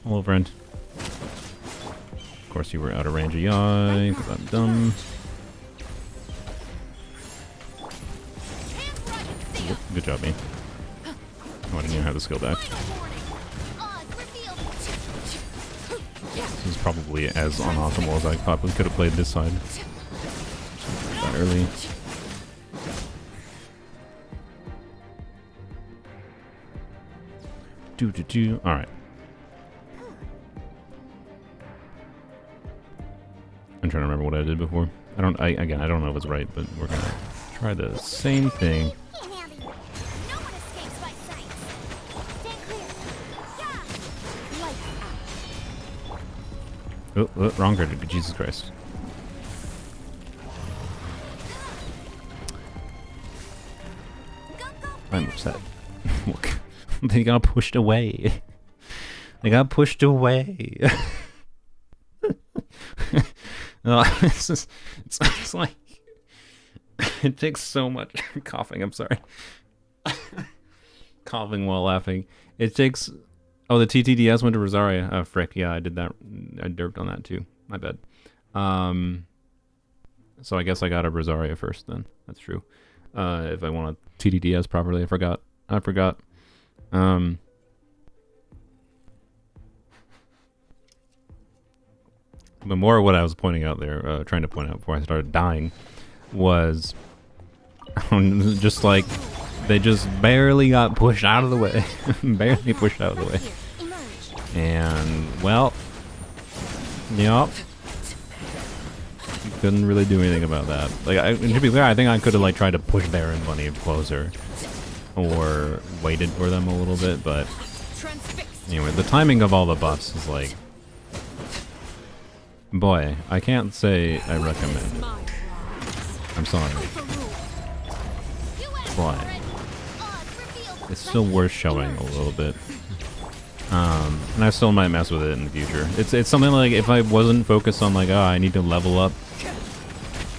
Hello, friend. Of course, you were out of range of Yai, because I'm dumb. Good job, me. Oh, I didn't even have the skill back. This is probably as unoptimal as I probably could have played this side. That early. Alright. I'm trying to remember what I did before. I don't know if it's right, but we're gonna try the same thing. Oh, wrong card. Jesus Christ. I'm upset. Look. They got pushed away. They got pushed away. It's like it takes so much. I'm coughing. I'm sorry. Coughing while laughing. It takes. Oh, the TTDS went to Rosaria. Oh, frick. Yeah, I did that. I derped on that too. My bad. So I guess I got a Rosaria first then. That's true. If I want to TTDS properly, I forgot. But more of what I was pointing out there, trying to point out before I started dying, was just like they just barely got pushed out of the way. Barely pushed out of the way. And, well, yep. Couldn't really do anything about that. Like, to be clear, I think I could have like tried to push Baron Bunny closer. Or waited for them a little bit, but anyway, the timing of all the buffs is like, boy, I can't say I recommend it. I'm sorry, but it's still worth showing a little bit. And I still might mess with it in the future. It's something like if I wasn't focused on like, oh, I need to level up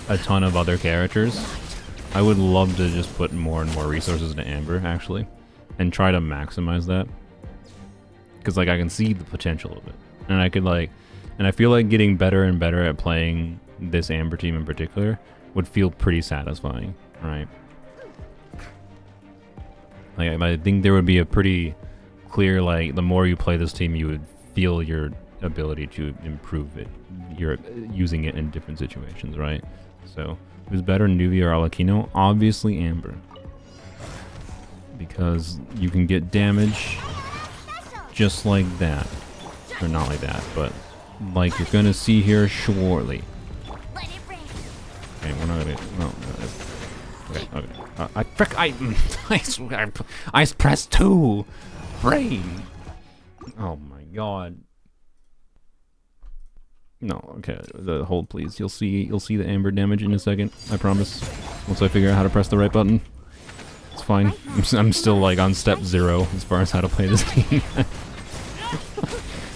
a ton of other characters, I would love to just put more and more resources into Amber, actually, and try to maximize that. Because, like, I can see the potential of it. And I could, like, and I feel like getting better and better at playing this Amber team in particular would feel pretty satisfying, right? Like, I think there would be a pretty clear, like, the more you play this team, you would feel your ability to improve it. You're using it in different situations, right? So, who's better, Nuke or Arlecchino? Obviously Amber. Because you can get damage just like that. Or not like that, but like you're gonna see here shortly. Okay, we're not gonna... No, okay. I pressed 2! Brain! Oh my god. No, okay, hold please. You'll see the Amber damage in a second, I promise. Once I figure out how to press the right button. It's fine. I'm still like on step 0 as far as how to play this game.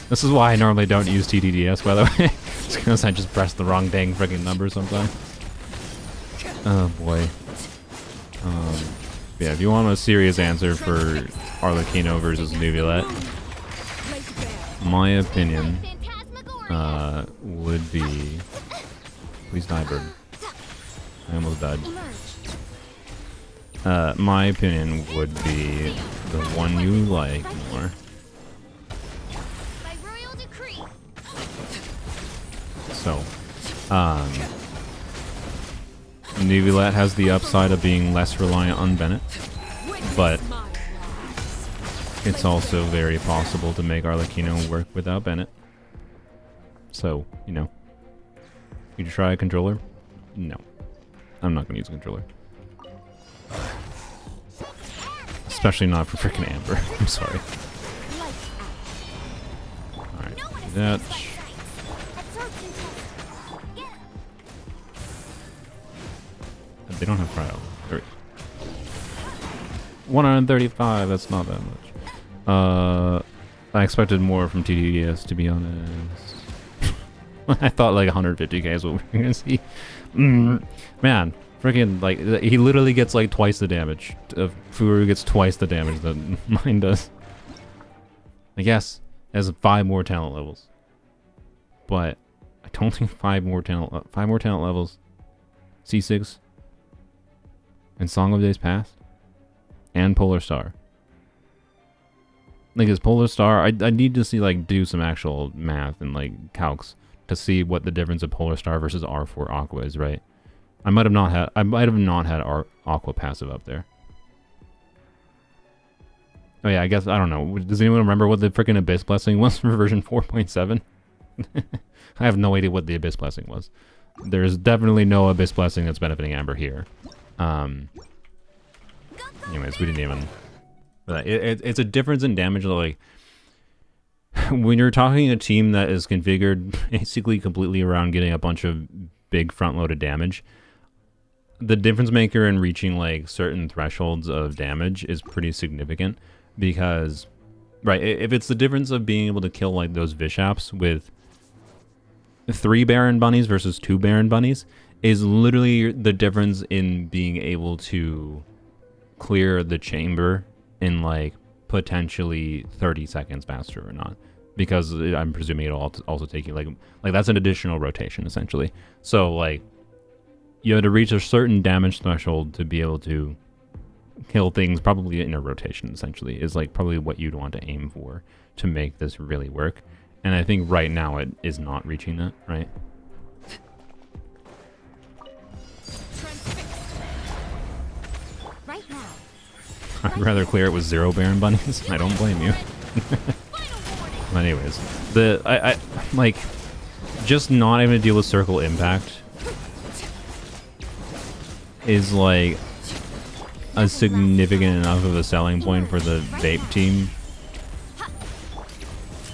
This is why I normally don't use TTDS, by the way. It's because I just press the wrong dang friggin' number sometimes. Oh boy. Yeah, if you want a serious answer for Arlecchino versus Nuke, my opinion would be... Please die, bird. I almost died. My opinion would be the one you like more. So, Nuke has the upside of being less reliant on Bennett, but it's also very possible to make Arlecchino work without Bennett. So, you know. You try a controller? No. I'm not going to use a controller. Especially not for freaking Amber. I'm sorry. Alright. That. They don't have cryo. 135, that's not that much. I expected more from TDS, to be honest. I thought like 150k is what we were gonna see. Man, freaking, like, he literally gets like twice the damage. Furu gets twice the damage that mine does. I guess it has 5 more talent levels. But I don't think 5 more talent levels. C6 and Song of Days Past and Polar Star. Like, is Polar Star, I need to see, like, do some actual math and like calcs to see what the difference of Polar Star versus R4 Aqua is, right? I might have not had Aqua passive up there. Oh yeah, I guess, I don't know. Does anyone remember what the freaking Abyss Blessing was for version 4.7? I have no idea what the Abyss Blessing was. There's definitely no Abyss Blessing that's benefiting Amber here. Anyways, we didn't even... It's a difference in damage, like... When you're talking a team that is configured basically completely around getting a bunch of big front-loaded damage, the difference maker in reaching, like, certain thresholds of damage is pretty significant. Because, right, if it's the difference of being able to kill, like, those Vishaps with 3 Baron Bunnies versus 2 Baron Bunnies, is literally the difference in being able to clear the chamber in, like, potentially 30 seconds faster or not. Because I'm presuming it'll also take you, like that's an additional rotation, essentially. So, like, you have to reach a certain damage threshold to be able to kill things, probably in a rotation, essentially, is, like, probably what you'd want to aim for to make this really work. And I think right now it is not reaching that, right? Right now. I'd rather clear it with 0 Baron Bunnies. I don't blame you. Anyways, I like, just not having to deal with circle impact is, like, a significant enough of a selling point for the vape team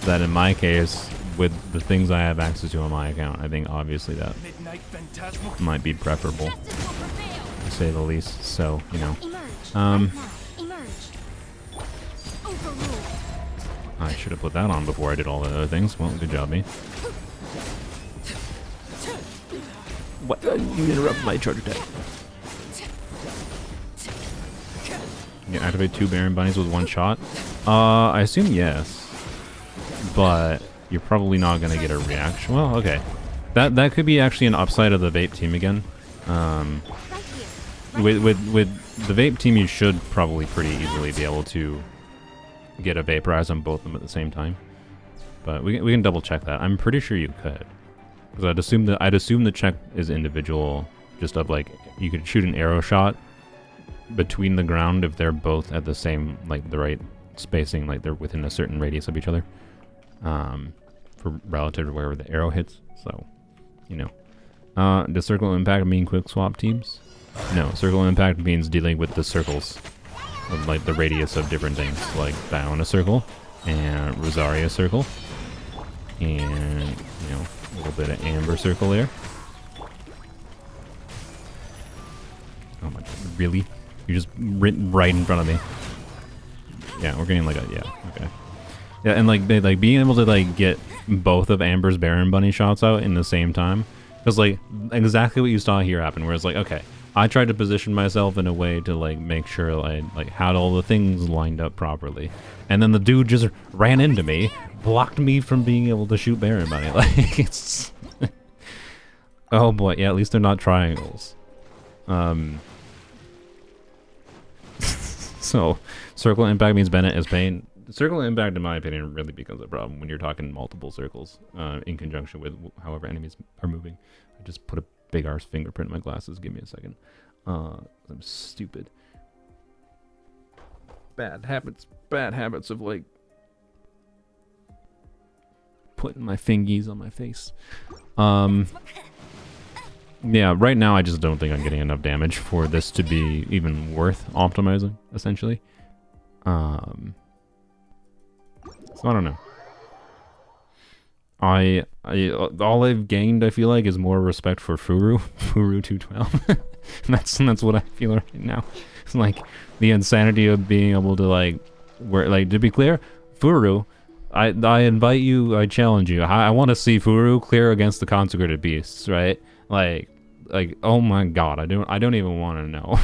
that in my case, with the things I have access to on my account, I think obviously that might be preferable, to say the least. So, you know, I should have put that on before I did all the other things. Well, good job, me. What? You interrupted my charge attack. You can activate 2 Baron Bunnies with 1 shot? I assume yes. But you're probably not going to get a reaction. Well, okay. That could be actually an upside of the vape team again. With the vape team, you should probably pretty easily be able to get a vaporize on both of them at the same time. But we can double check that. I'm pretty sure you could. Because I'd assume the check is individual, just of, like, you could shoot an arrow shot between the ground if they're both at the same, like, the right spacing, like they're within a certain radius of each other, for relative to wherever the arrow hits. So, you know, does circle impact mean quick swap teams? No, circle impact means dealing with the circles of, like, the radius of different things, like Diona circle and Rosaria circle, and, you know, a little bit of Amber circle there. Oh my god, really? You're just right in front of me. Yeah, we're getting like a, yeah, okay. Yeah, and, like, they, like, being able to, like, get both of Amber's Baron Bunny shots out in the same time, because, like, exactly what you saw here happen, where it's like, okay, I tried to position myself in a way to, like, make sure I, like, had all the things lined up properly, and then the dude just ran into me, blocked me from being able to shoot Baron Bunny. Like, it's oh boy, yeah, at least they're not triangles. So, circle impact means Bennett is pain. Circle impact, in my opinion, really becomes a problem when you're talking multiple circles, in conjunction with however enemies are moving. I just put a big arse fingerprint in my glasses. Give me a second. I'm stupid. Bad habits of, like, putting my fingies on my face. Yeah, right now I just don't think I'm getting enough damage for this to be even worth optimizing, essentially. So I don't know. All I've gained, I feel like, is more respect for Furu 212. that's what I feel right now. It's like the insanity of being able to to be clear, Furu, I invite you, I challenge you. I want to see Furu clear against the consecrated beasts, right? Like oh my god, I don't even want to know.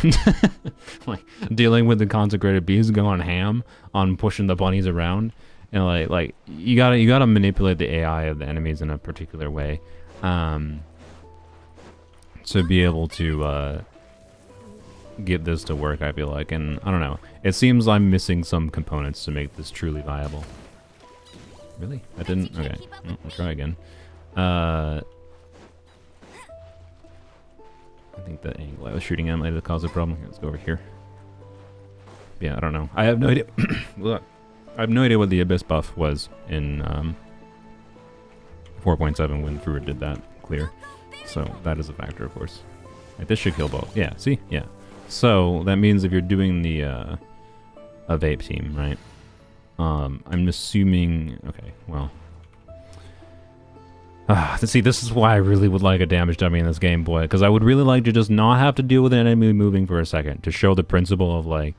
Like dealing with the consecrated beasts, going ham on pushing the bunnies around. And like you gotta manipulate the AI of the enemies in a particular way, to be able to get this to work. I feel like, and I don't know. It seems I'm missing some components to make this truly viable. Really? I didn't. Okay, well, I'll try again. I think the angle I was shooting at might have caused a problem. Let's go over here. Yeah, I don't know. I have no idea. Look. I have no idea what the Abyss buff was in 4.7 when Fruit did that clear. So that is a factor, of course. Like, this should kill both. Yeah, see? Yeah. So that means if you're doing the a vape team, right? I'm assuming... Okay, well... see, this is why I really would like a damage dummy in this game, boy. Because I would really like to just not have to deal with an enemy moving for a second. To show the principle of, like,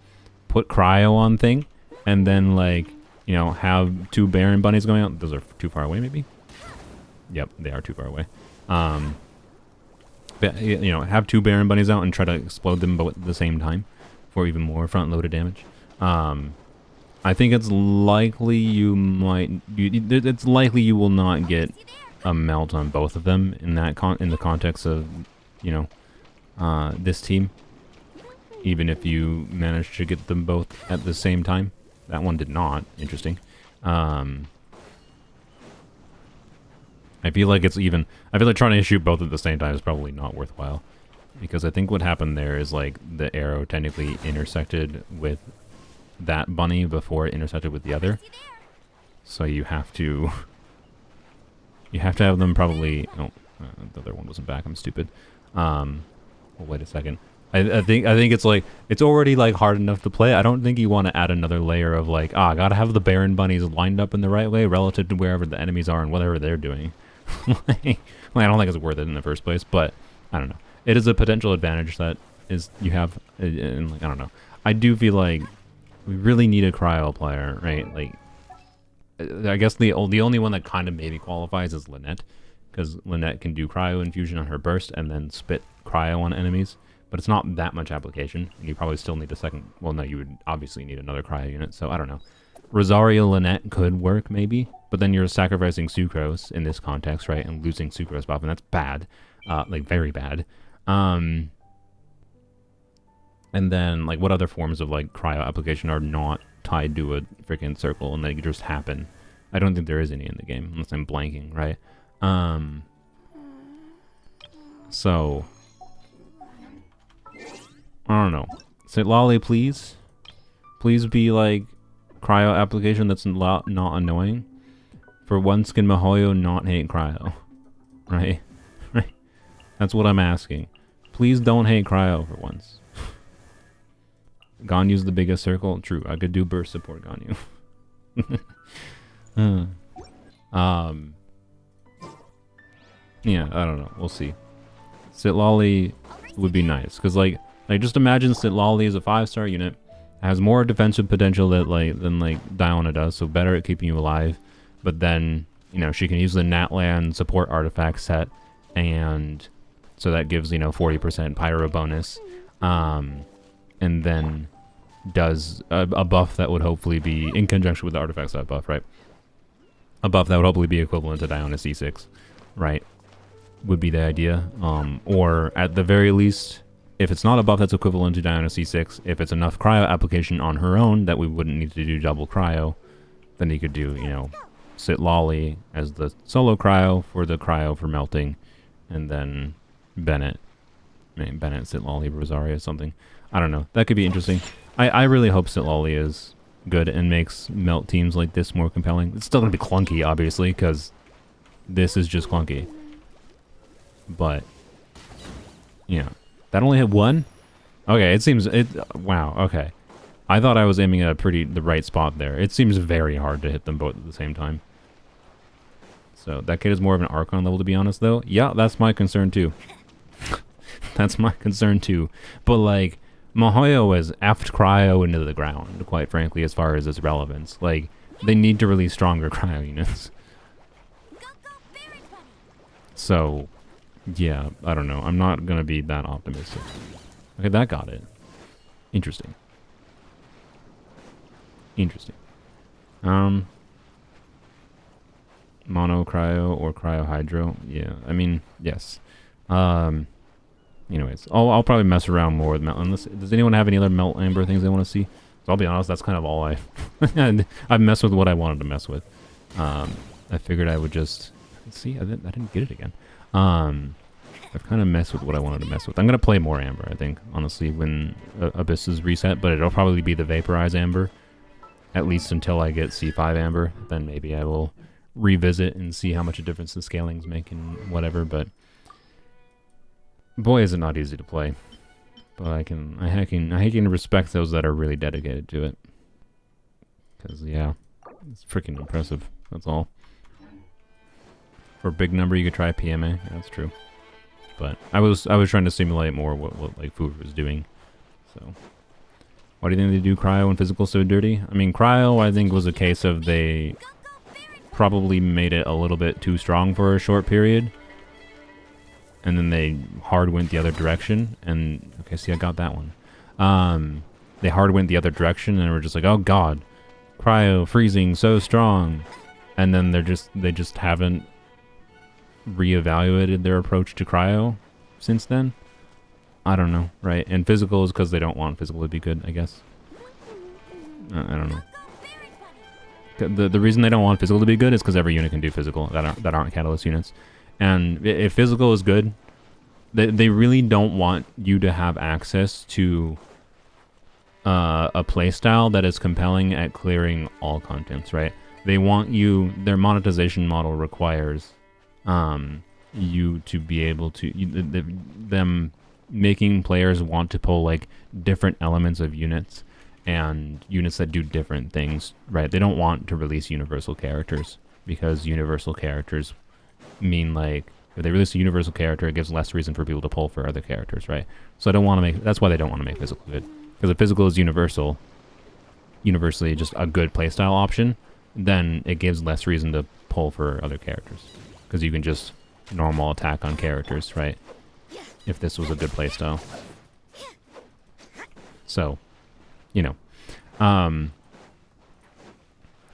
put cryo on thing. And then, like, you know, have two Baron bunnies going out. Those are too far away, maybe? Yep, they are too far away. But, you know, have two Baron bunnies out and try to explode them both at the same time for even more front-loaded damage. I think it's likely you might... it's likely you will not get a melt on both of them in that in the context of, you know, this team. Even if you manage to get them both at the same time. That one did not. Interesting. I feel like it's even... I feel like trying to shoot both at the same time is probably not worthwhile. Because I think what happened there is, like, the arrow technically intersected with that bunny before it intersected with the other. So you have to... You have to have them probably... Oh, the other one wasn't back. I'm stupid. Well, wait a second. I think it's like, it's already like hard enough to play. I don't think you want to add another layer of like, gotta have the Baron bunnies lined up in the right way relative to wherever the enemies are and whatever they're doing. I don't think it's worth it in the first place, but I don't know. It is a potential advantage that is you have, and like, I don't know. I do feel like we really need a cryo player, right? Like, I guess the only one that kind of maybe qualifies is Lynette, because Lynette can do cryo infusion on her burst and then spit cryo on enemies. But it's not that much application, and you probably still need a second... Well, no, you would obviously need another cryo unit, so I don't know. Rosario Lynette could work, maybe, but then you're sacrificing Sucrose in this context, right, and losing Sucrose buff, and that's bad. Like, very bad. And then, like, what other forms of, like, cryo application are not tied to a freaking circle, and they just happen? I don't think there is any in the game, unless I'm blanking, right? So... I don't know. Say Lolly, please. Please be like cryo application that's not annoying. For once, can Mihoyo not hate cryo? Right? Right? That's what I'm asking. Please don't hate cryo for once. Ganyu's the biggest circle. True, I could do burst support Ganyu. Yeah, I don't know. We'll see. Sitlolly would be nice, because like just imagine Sitlolly is a 5-star unit, has more defensive potential than Diona does, so better at keeping you alive. But then, you know, she can use the Natlan support artifact set, and so that gives, you know, 40% pyro bonus, and then does a buff that would hopefully be in conjunction with the artifact set buff, right? A buff that would hopefully be equivalent to Diona C6, right? Would be the idea, or at the very least, if it's not a buff that's equivalent to Diona C6, if it's enough cryo application on her own that we wouldn't need to do double cryo, then you could do, you know, Sitlolly as the solo cryo for melting, and then Bennett, Sitlolly, Rosario, or something. I don't know. That could be interesting. I really hope Sitlolly is good and makes melt teams like this more compelling. It's still going to be clunky, obviously, because this is just clunky. But, you know, that only hit one? Okay, it seems, wow, okay. I thought I was aiming at the right spot there. It seems very hard to hit them both at the same time. So, that kid is more of an Archon level, to be honest, though. Yeah, that's my concern, too. That's my concern, too. But, like, Mahoyo has effed cryo into the ground, quite frankly, as far as its relevance. Like, they need to release stronger cryo units. So, yeah, I don't know. I'm not going to be that optimistic. Okay, that got it. Interesting. Interesting. Mono cryo or cryo hydro. Yeah, I mean, yes. Anyways, I'll probably mess around more with melt. Unless, does anyone have any other melt amber things they want to see? So I'll be honest, that's kind of all I've messed with what I wanted to mess with. I figured I would just see. I didn't get it again. I've kind of messed with what I wanted to mess with. I'm gonna play more amber, I think, honestly, when Abyss is reset. But it'll probably be the vaporize amber, at least until I get C5 amber. Then maybe I will revisit and see how much a difference the scalings make and whatever. But boy, is it not easy to play. But I can respect those that are really dedicated to it. Because, yeah, it's freaking impressive. That's all. For a big number, you could try PMA. Yeah, that's true. But I was trying to simulate more what like Foover was doing. So, why do you think they do cryo and physical so dirty? I mean, cryo, I think, was a case of they probably made it a little bit too strong for a short period. And then they hard went the other direction, and okay, see, I got that one. They hard went the other direction, and were just like, oh god, cryo freezing so strong, and then they just haven't reevaluated their approach to cryo since then. I don't know, right? And physical is because they don't want physical to be good, I guess. I don't know. The reason they don't want physical to be good is because every unit can do physical that aren't catalyst units. And if physical is good, they really don't want you to have access to a playstyle that is compelling at clearing all contents, right? They want you, their monetization model requires you to be able to, them making players want to pull like different elements of units and units that do different things, right? They don't want to release universal characters because universal characters mean like if they release a universal character, it gives less reason for people to pull for other characters, right? So I don't want to make, that's why they don't want to make physical good. Because if physical is universally just a good playstyle option, then it gives less reason to pull for other characters. Because you can just normal attack on characters, right? If this was a good playstyle. So, you know.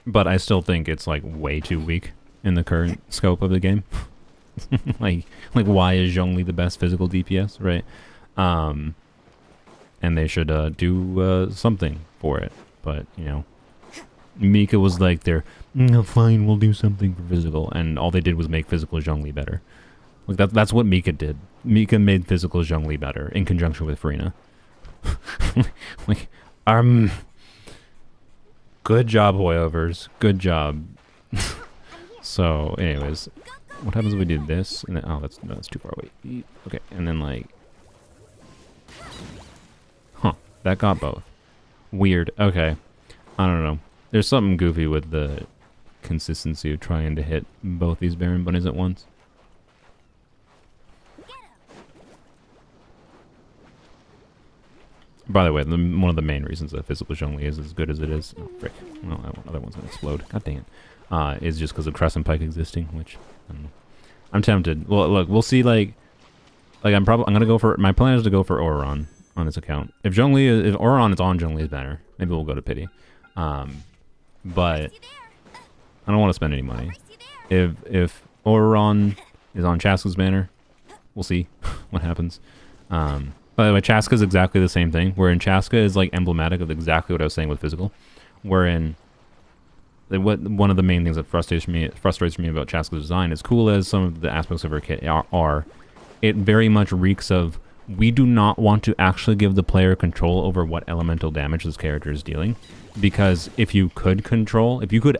But I still think it's like way too weak in the current scope of the game. like why is Zhongli the best physical DPS, right? And they should do something for it. But, you know, Mika was like fine, we'll do something for physical, and all they did was make physical Zhongli better. Like that's what Mika did. Mika made physical Zhongli better in conjunction with Farina. like, good job, Hoyovers. Good job. So, anyways, what happens if we do this? And then, oh, that's too far away. Okay, and then like, that got both. Weird. Okay, I don't know. There's something goofy with the consistency of trying to hit both these Baron bunnies at once. By the way, one of the main reasons that physical Zhongli is as good as it is, oh frick, well, that other one's gonna explode. God dang it. Is just because of Crescent Pike existing, which I don't know. I'm tempted. Well, look, we'll see. Like I'm gonna go for. My plan is to go for Auron on this account. If Auron is on, Zhongli is better. Maybe we'll go to Pity. But I don't want to spend any money. If Auron is on Chaska's banner, we'll see what happens. By the way, Chaska is exactly the same thing. Wherein Chaska is like emblematic of exactly what I was saying with physical. Wherein one of the main things that frustrates me about Chaska's design, as cool as some of the aspects of her kit are, it very much reeks of we do not want to actually give the player control over what elemental damage this character is dealing. Because if you could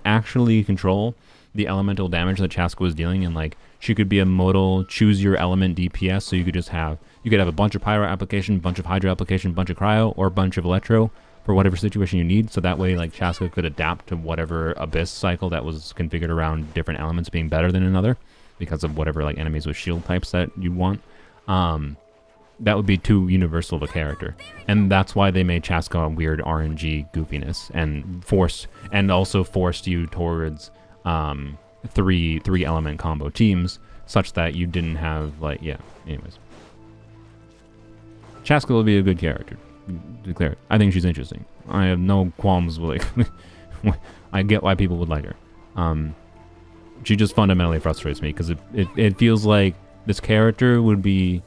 actually control the elemental damage that Chaska was dealing, and like she could be a modal choose your element DPS, so you could have a bunch of pyro application, bunch of hydro application, bunch of cryo, or a bunch of electro for whatever situation you need. So that way, like Chaska could adapt to whatever abyss cycle that was configured around different elements being better than another, because of whatever like enemies with shield types that you want. That would be too universal of a character, and that's why they made Chaska a weird RNG goofiness and also forced you towards three element combo teams, such that you didn't have like anyways. Chaska will be a good character, declare it. I think she's interesting. I have no qualms with like I get why people would like her. She just fundamentally frustrates me because it feels like this character would be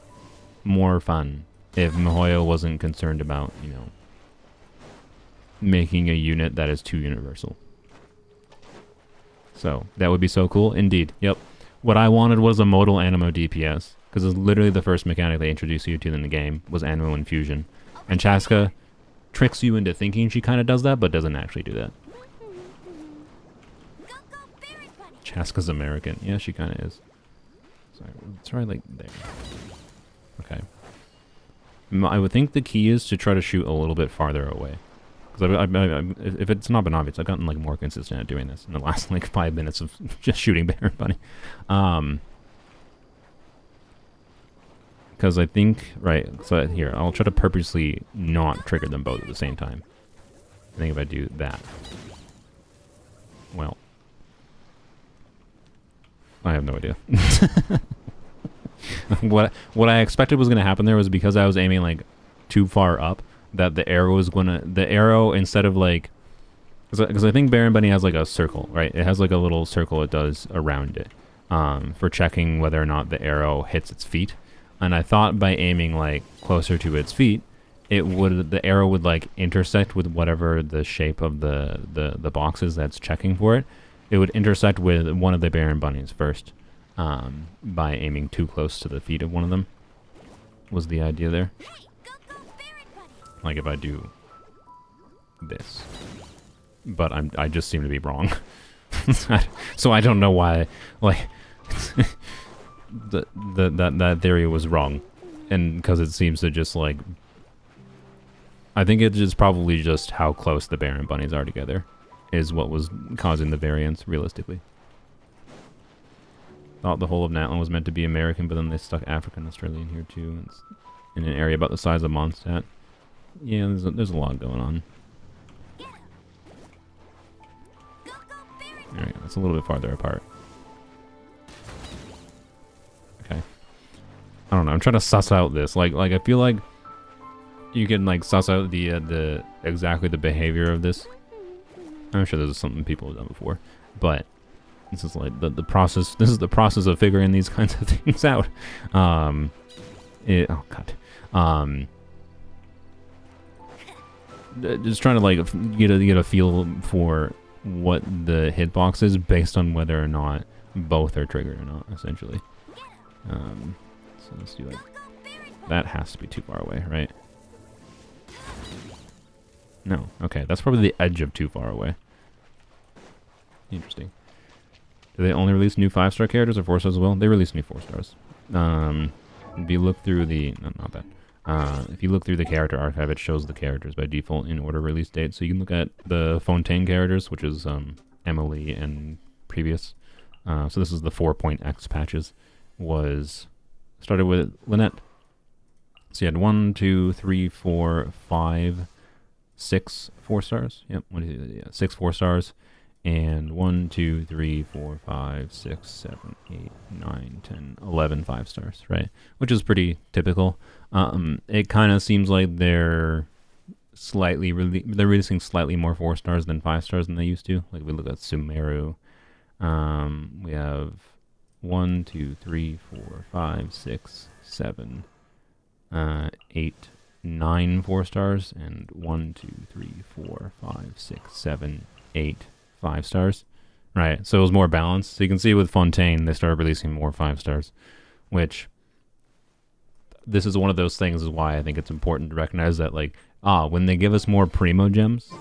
more fun if Mihoyo wasn't concerned about, making a unit that is too universal. So that would be so cool. Indeed. Yep. What I wanted was a modal Animo DPS, because it's literally the first mechanic they introduced you to in the game was Animo Infusion. And Chaska tricks you into thinking she kind of does that, but doesn't actually do that. Chaska's American. Yeah, she kind of is. Sorry, it's right like there. Okay. I would think the key is to try to shoot a little bit farther away. Because if it's not been obvious, I've gotten like more consistent at doing this in the last like 5 minutes of just shooting Baron Bunny. Because I think, right, so here, I'll try to purposely not trigger them both at the same time. I think if I do that, well, I have no idea. What I expected was going to happen there was because I was aiming like too far up, that the arrow was the arrow instead of like, because I think Baron Bunny has like a circle, right? It has like a little circle it does around it for checking whether or not the arrow hits its feet. And I thought by aiming like closer to its feet, the arrow would like intersect with whatever the shape of the box is that's checking for it. It would intersect with one of the Baron Bunnies first. By aiming too close to the feet of one of them was the idea there. Like if I do this, but I just seem to be wrong. So I don't know why, like that theory was wrong, and because it seems to just like, I think it is probably just how close the Baron Bunnies are together is what was causing the variance realistically. Thought the whole of Natlan was meant to be American, but then they stuck African and Australian here too. And it's in an area about the size of Mondstadt. Yeah, there's a lot going on. There we go. That's a little bit farther apart. Okay. I don't know. I'm trying to suss out this. Like I feel like you can like suss out the exactly the behavior of this. I'm sure this is something people have done before, but this is like the process. This is the process of figuring these kinds of things out. Oh god. Just trying to like get a feel for what the hitbox is based on whether or not both are triggered or not, essentially. So let's do it. That has to be too far away, right? No. Okay, that's probably the edge of too far away. Interesting. Do they only release new 5-star characters or 4 stars as well? They release new 4 stars. If you look through the... No, not that. If you look through the character archive, it shows the characters by default in order release date. So you can look at the Fontaine characters, which is Emily and previous. So this is the 4.x patches. Started with Lynette. So you had 1, 2, 3, 4, 5, 6 4 stars. Yep, 6 4 stars. And 1, 2, 3, 4, 5, 6, 7, 8, 9, 10, 11 5 stars, right? Which is pretty typical. It kind of seems like they're releasing slightly more 4 stars than 5 stars than they used to. Like we look at Sumeru. We have 1, 2, 3, 4, 5, 6, 7, 8, 9 4 stars, and 1, 2, 3, 4, 5, 6, 7, 8 5 stars. Right, so it was more balanced. So you can see with Fontaine, they started releasing more 5 stars, which this is one of those things is why I think it's important to recognize that, like, when they give us more Primo gems,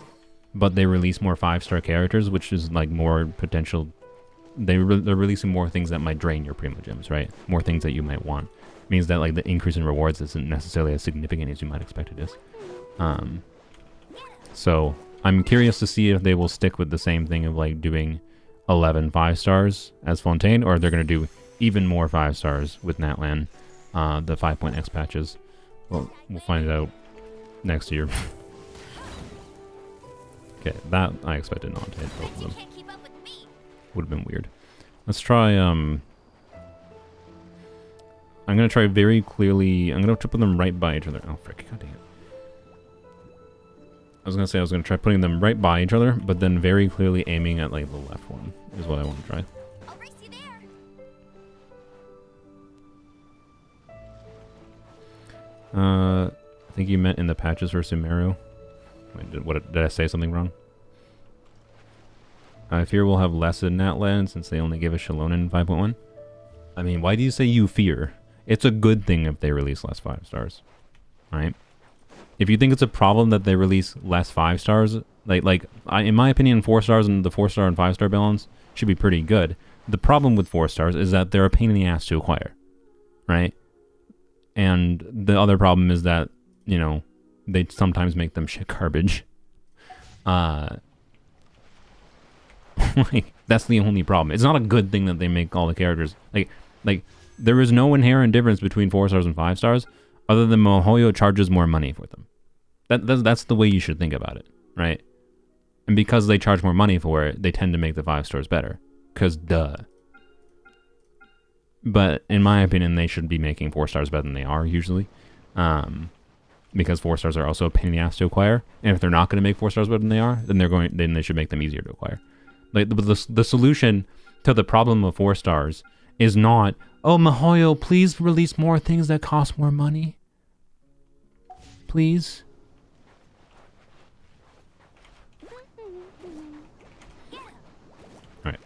but they release more 5-star characters, which is like more potential they're releasing more things that might drain your primo gems, right? More things that you might want. Means that like the increase in rewards isn't necessarily as significant as you might expect it is. So I'm curious to see if they will stick with the same thing of like doing 11 5-stars as Fontaine, or if they're going to do even more 5-stars with Natlan, the 5.x patches. Well, we'll find out next year. Okay, that I expected not to hit both of them. Can't keep up with me. Would have been weird. Let's try, I'm going to try very clearly, I'm going to put them right by each other. Oh, frick, god dang it. I was going to say I was going to try putting them right by each other, but then very clearly aiming at, like, the left one is what I want to try. I'll race you there. I think you meant in the patches for Sumeru. Wait, did I say something wrong? I fear we'll have less in Natlan since they only give us Shallonen in 5.1. I mean, why do you say you fear? It's a good thing if they release less 5-stars. Right? If you think it's a problem that they release less 5-stars, in my opinion, 4-stars and the 4-star and 5-star balance should be pretty good. The problem with 4-stars is that they're a pain in the ass to acquire. Right? And the other problem is that, you know, they sometimes make them shit garbage. Like, that's the only problem. It's not a good thing that they make all the characters like there is no inherent difference between 4-stars and 5-stars other than MiHoYo charges more money for them. That's the way you should think about it, right? And because they charge more money for it, they tend to make the 5-stars better. 'Cause duh. But in my opinion, they should be making 4-stars better than they are usually. Because 4-stars are also a pain in the ass to acquire. And if they're not going to make 4-stars better than they are, then they should make them easier to acquire. Like the solution to the problem of 4-stars is not, oh, MiHoYo, please release more things that cost more money. Please. Alright.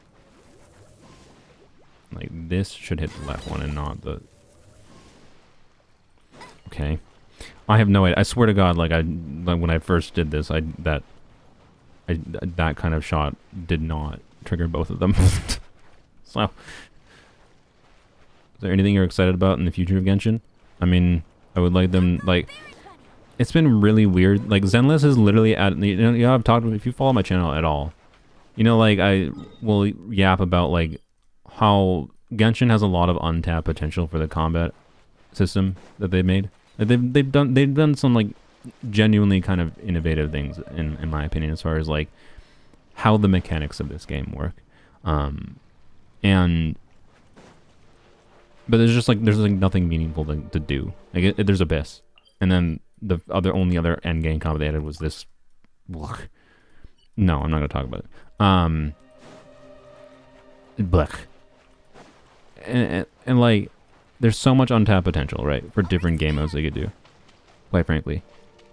Like, this should hit the left one and not the... Okay. I have no idea. I swear to God, like when I first did this, that kind of shot did not trigger both of them. So, is there anything you're excited about in the future of Genshin? I mean, I would like them, like, it's been really weird. Like, Zenless is literally at, you know, I've talked, if you follow my channel at all, you know, like, I will yap about, like, how Genshin has a lot of untapped potential for the combat system that they've made. They've done some, like, genuinely kind of innovative things in my opinion, as far as like how the mechanics of this game work. But there's nothing meaningful to do. Like there's Abyss, and then the only other end game combat they added was this. No, I'm not gonna talk about it. Blech. And like, there's so much untapped potential, right, for different game modes they could do, quite frankly.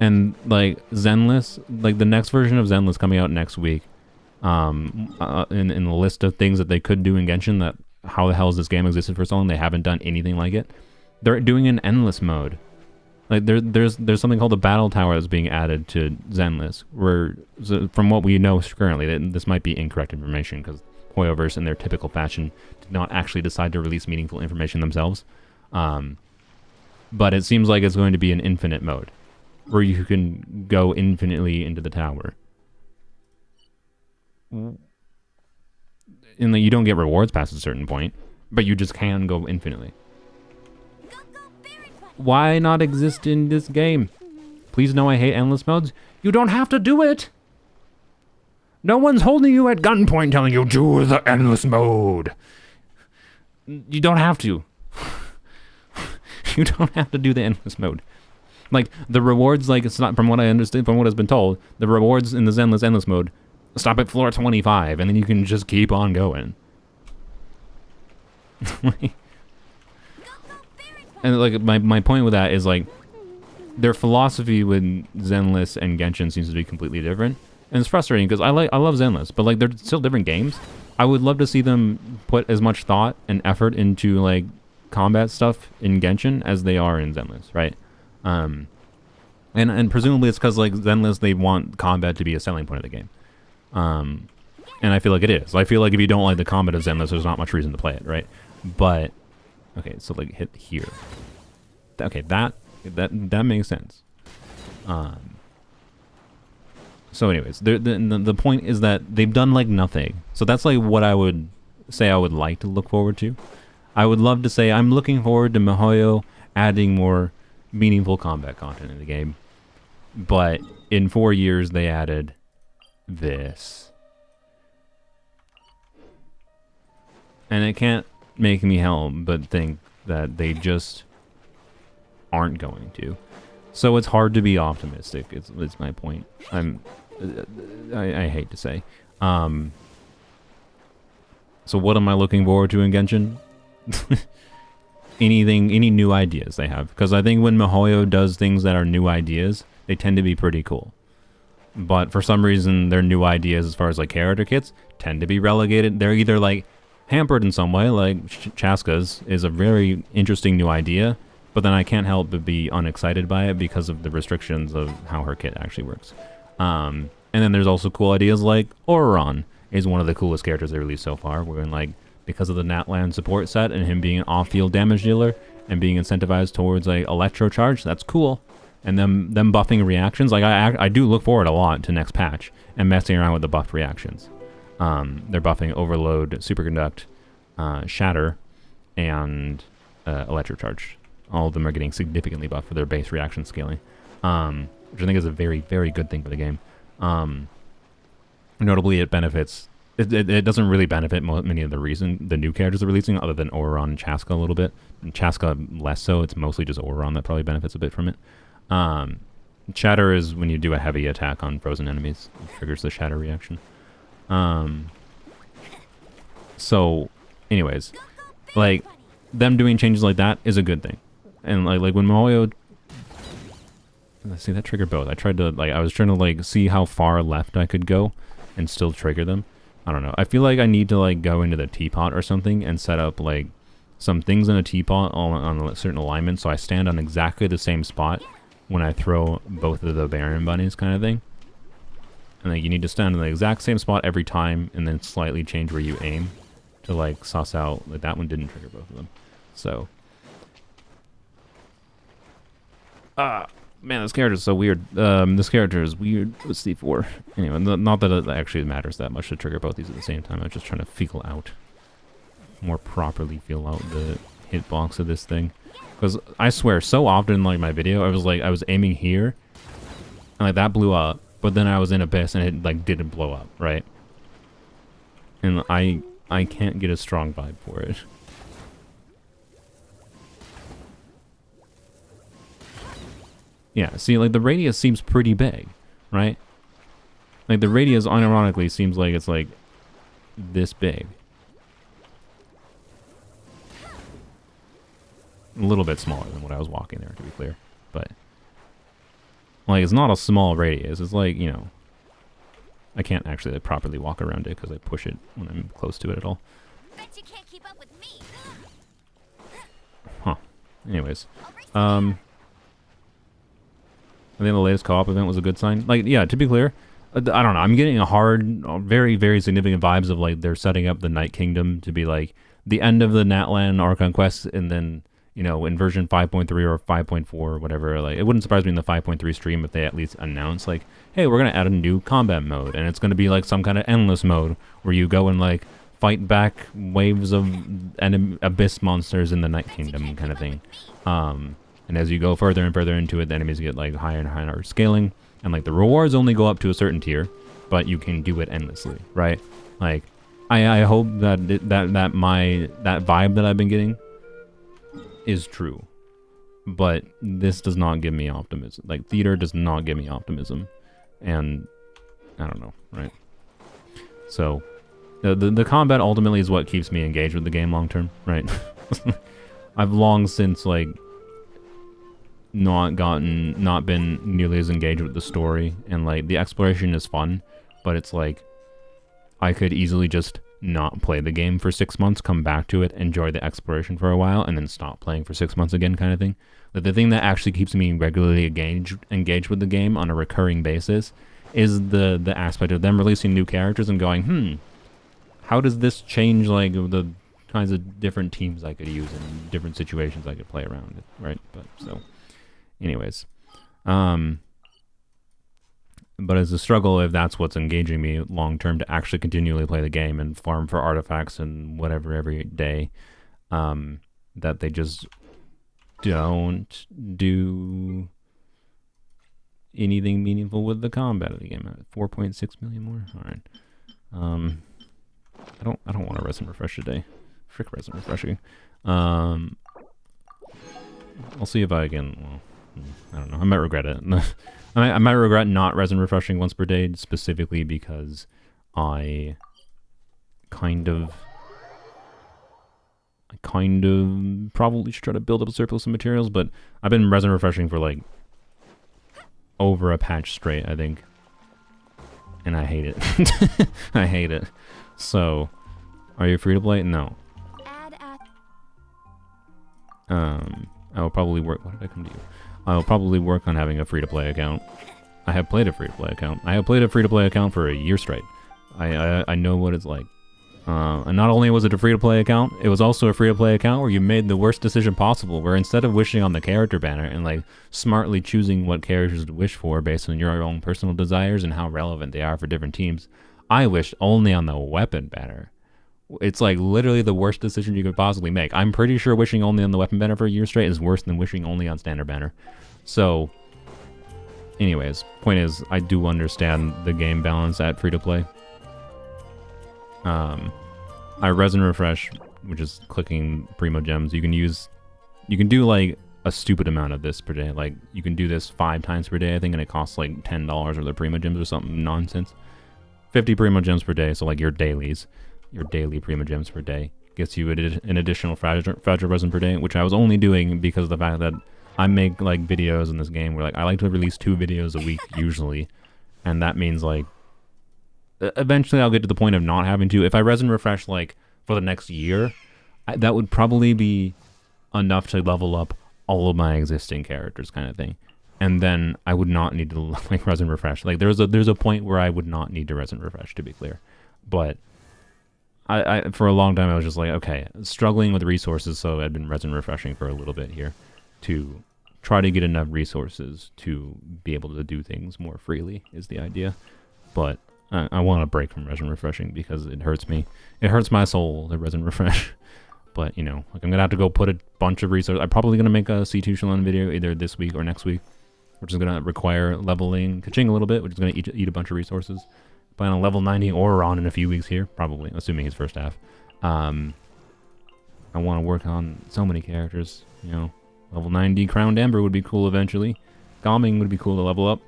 And like Zenless, like the next version of Zenless coming out next week, in the list of things that they could do in Genshin, that how the hell has this game existed for so long? They haven't done anything like it. They're doing an endless mode. Like there's something called the Battle Tower that's being added to Zenless, where from what we know currently, this might be incorrect information because Hoyoverse in their typical fashion did not actually decide to release meaningful information themselves. But it seems like it's going to be an infinite mode, where you can go infinitely into the tower. And like, you don't get rewards past a certain point, but you just can go infinitely. Why not exist in this game? Please know I hate endless modes. You don't have to do it! No one's holding you at gunpoint telling you, do the endless mode. You don't have to. You don't have to do the endless mode. Like, the rewards, like, it's not, from what I understand, from what has been told, the rewards in the Zenless endless mode stop at floor 25, and then you can just keep on going. And, like, my point with that is, like, their philosophy with Zenless and Genshin seems to be completely different. And it's frustrating, because I love Zenless, but, like, they're still different games. I would love to see them put as much thought and effort into, like, combat stuff in Genshin as they are in Zenless, right? And presumably it's because, like, Zenless, they want combat to be a selling point of the game. And I feel like it is. I feel like if you don't like the combat of Zenless, there's not much reason to play it, right? But okay, so like hit here. Okay, that makes sense. So anyways, the point is that they've done like nothing. So that's like what I would say I would like to look forward to. I would love to say I'm looking forward to MiHoYo adding more meaningful combat content in the game. But in 4 years they added this. And it can't make me help but think that they just aren't going to. So it's hard to be optimistic. It's my point. I hate to say. So what am I looking forward to in Genshin? Any new ideas they have. Because I think when MiHoYo does things that are new ideas, they tend to be pretty cool. But for some reason, their new ideas as far as like character kits tend to be relegated. They're either like hampered in some way, like Chaska's is a very interesting new idea, but then I can't help but be unexcited by it because of the restrictions of how her kit actually works. And then there's also cool ideas like Auron is one of the coolest characters they released so far. We're in like, because of the Natlan support set and him being an off-field damage dealer and being incentivized towards like electro charge, that's cool. And them buffing reactions, like I do look forward a lot to next patch and messing around with the buffed reactions. They're buffing Overload, Superconduct, Shatter, and Electro Charge. All of them are getting significantly buffed for their base reaction scaling, which I think is a very, very good thing for the game. Notably, it benefits. It doesn't really benefit many of the new characters they're releasing, other than Auron and Chaska a little bit. And Chaska less so. It's mostly just Auron that probably benefits a bit from it. Shatter is when you do a heavy attack on frozen enemies. It triggers the Shatter reaction. So, anyways, like, them doing changes like that is a good thing. And like when MiHoYo... Let's see, that triggered both. I was trying to like see how far left I could go and still trigger them. I don't know. I feel like I need to like go into the teapot or something and set up like some things in a teapot on a certain alignment so I stand on exactly the same spot when I throw both of the Baron bunnies kind of thing. And like you need to stand in the exact same spot every time and then slightly change where you aim to like suss out. Like that one didn't trigger both of them. So man, this character is so weird. This character is weird with C4. Anyway, not that it actually matters that much to trigger both these at the same time. I'm just trying to more properly feel out the hitbox of this thing. Because I swear, so often in like my video, I was aiming here, and like that blew up, but then I was in Abyss and it like didn't blow up, right? And I can't get a strong vibe for it. Yeah, see, like, the radius seems pretty big, right? Like, the radius, unironically, seems like it's, like, this big. A little bit smaller than what I was walking there, to be clear. But, like, it's not a small radius. It's, like, you know... I can't actually like, properly walk around it because I push it when I'm close to it at all. Bet you can't keep up with me. Huh. Anyways. I think the latest co-op event was a good sign. Like, yeah, to be clear, I don't know. I'm getting very, very significant vibes of, like, they're setting up the Night Kingdom to be, like, the end of the Natlan Archon quest, and then, you know, in version 5.3 or 5.4 or whatever, like, it wouldn't surprise me in the 5.3 stream if they at least announce, like, hey, we're going to add a new combat mode, and it's going to be, like, some kind of endless mode where you go and, like, fight back waves of abyss monsters in the Night Kingdom kind of thing. And as you go further and further into it, the enemies get like higher and higher scaling, and like the rewards only go up to a certain tier, but you can do it endlessly, right? Like, I hope that that vibe that I've been getting is true, but this does not give me optimism. Like, theater does not give me optimism, and I don't know, right? So, the combat ultimately is what keeps me engaged with the game long term, right? I've long since like not been nearly as engaged with the story, and like the exploration is fun, but it's like I could easily just not play the game for 6 months, come back to it, enjoy the exploration for a while, and then stop playing for 6 months again kind of thing. But the thing that actually keeps me regularly engaged with the game on a recurring basis is the aspect of them releasing new characters and going, how does this change like the kinds of different teams I could use and different situations I could play around it, right? But so, anyways, but it's a struggle if that's what's engaging me long term to actually continually play the game and farm for artifacts and whatever every day, that they just don't do anything meaningful with the combat of the game. 4.6 million more. All right. I don't want a resin refresh today. Frick resin refreshing. I'll see if I can. Well, I don't know. I might regret it. I might regret not resin refreshing once per day, specifically because I kind of probably should try to build up a surplus of materials, but I've been resin refreshing for like over a patch straight, I think, and I hate it. I hate it. So, are you free to play? No. I will probably work. Why did I come to you? I will probably work on having a free to play account. I have played a free to play account. I have played a free to play account for a year straight. I know what it's like. And not only was it a free to play account, it was also a free to play account where you made the worst decision possible. Where instead of wishing on the character banner and like smartly choosing what characters to wish for based on your own personal desires and how relevant they are for different teams, I wished only on the weapon banner. It's like literally the worst decision you could possibly make. I'm pretty sure wishing only on the weapon banner for a year straight is worse than wishing only on standard banner. So, anyways, point is, I do understand the game balance at free to play. I resin refresh, which is clicking primo gems. You can do like a stupid amount of this per day. Like you can do this 5 times per day, I think, and it costs like $10 worth of primo gems or something nonsense. 50 primo gems per day, so like your daily primo gems per day gets you an additional fragile resin per day, which I was only doing because of the fact that I make like videos in this game where like I like to release 2 videos a week usually, and that means like eventually I'll get to the point of not having to. If I resin refresh like for the next year, that would probably be enough to level up all of my existing characters, kind of thing. And then I would not need to like resin refresh. Like there's a point where I would not need to resin refresh, to be clear. But I for a long time I was just like, okay, struggling with resources, so I'd been resin refreshing for a little bit here to try to get enough resources to be able to do things more freely is the idea. But I want to break from resin refreshing because it hurts me. It hurts my soul to resin refresh. But, you know, like I'm going to have to go put a bunch of resources. I'm probably going to make a C2 Shalom video either this week or next week, which is going to require leveling Kaching a little bit, which is going to eat a bunch of resources. Plan on level 90 Oron in a few weeks here, probably, assuming his first half. I want to work on so many characters, you know. Level 90 Crowned Amber would be cool eventually. Gaming would be cool to level up.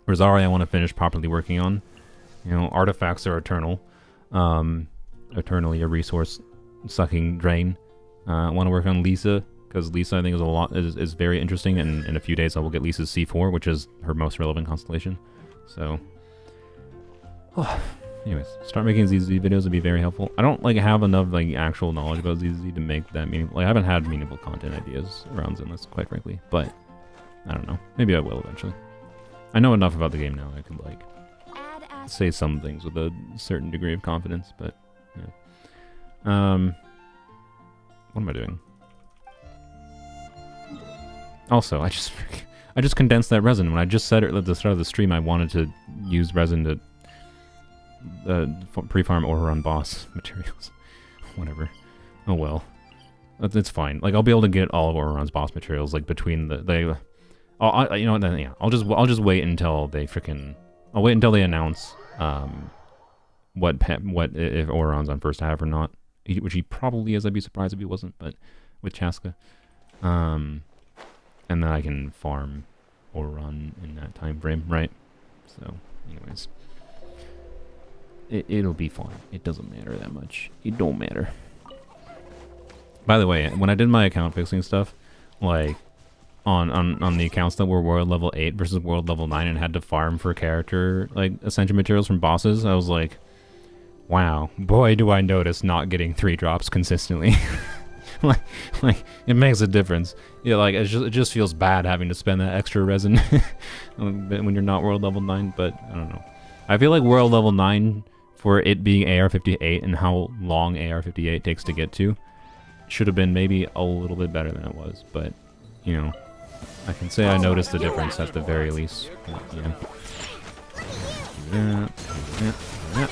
Rosari I want to finish properly working on. You know, artifacts are eternal. Eternally a resource sucking drain. I want to work on Lisa, because Lisa I think is very interesting, and in a few days I will get Lisa's C4, which is her most relevant constellation. So, anyways, start making ZZ videos would be very helpful. I don't like have enough like actual knowledge about ZZ to make that meaningful. Like I haven't had meaningful content ideas around Zenless, quite frankly, but I don't know. Maybe I will eventually. I know enough about the game now. I could like say some things with a certain degree of confidence, but yeah. What am I doing? Also, I just condensed that resin. When I just said it at the start of the stream, I wanted to use resin to pre-farm or run boss materials. Whatever. Oh well. It's fine. Like I'll be able to get all of Oron's boss materials like between you know what? Then yeah, I'll just wait until they I'll wait until they announce what if Oron's on first half or not, which he probably is. I'd be surprised if he wasn't, but with Chaska, and then I can farm Oron in that time frame, right? So, anyways, it'll be fine. It doesn't matter that much. It don't matter. By the way, when I did my account fixing stuff, like on the accounts that were world level 8 versus world level 9 and had to farm for character like ascension materials from bosses, I was like, wow, boy do I notice not getting 3 drops consistently. like it makes a difference. Yeah, like it just feels bad having to spend that extra resin when you're not world level 9. But I don't know. I feel like world level 9 for it being AR-58 and how long AR-58 takes to get to should have been maybe a little bit better than it was. But you know, I can say I noticed the difference at the very least. But, you know. Do that. Do that. Do that.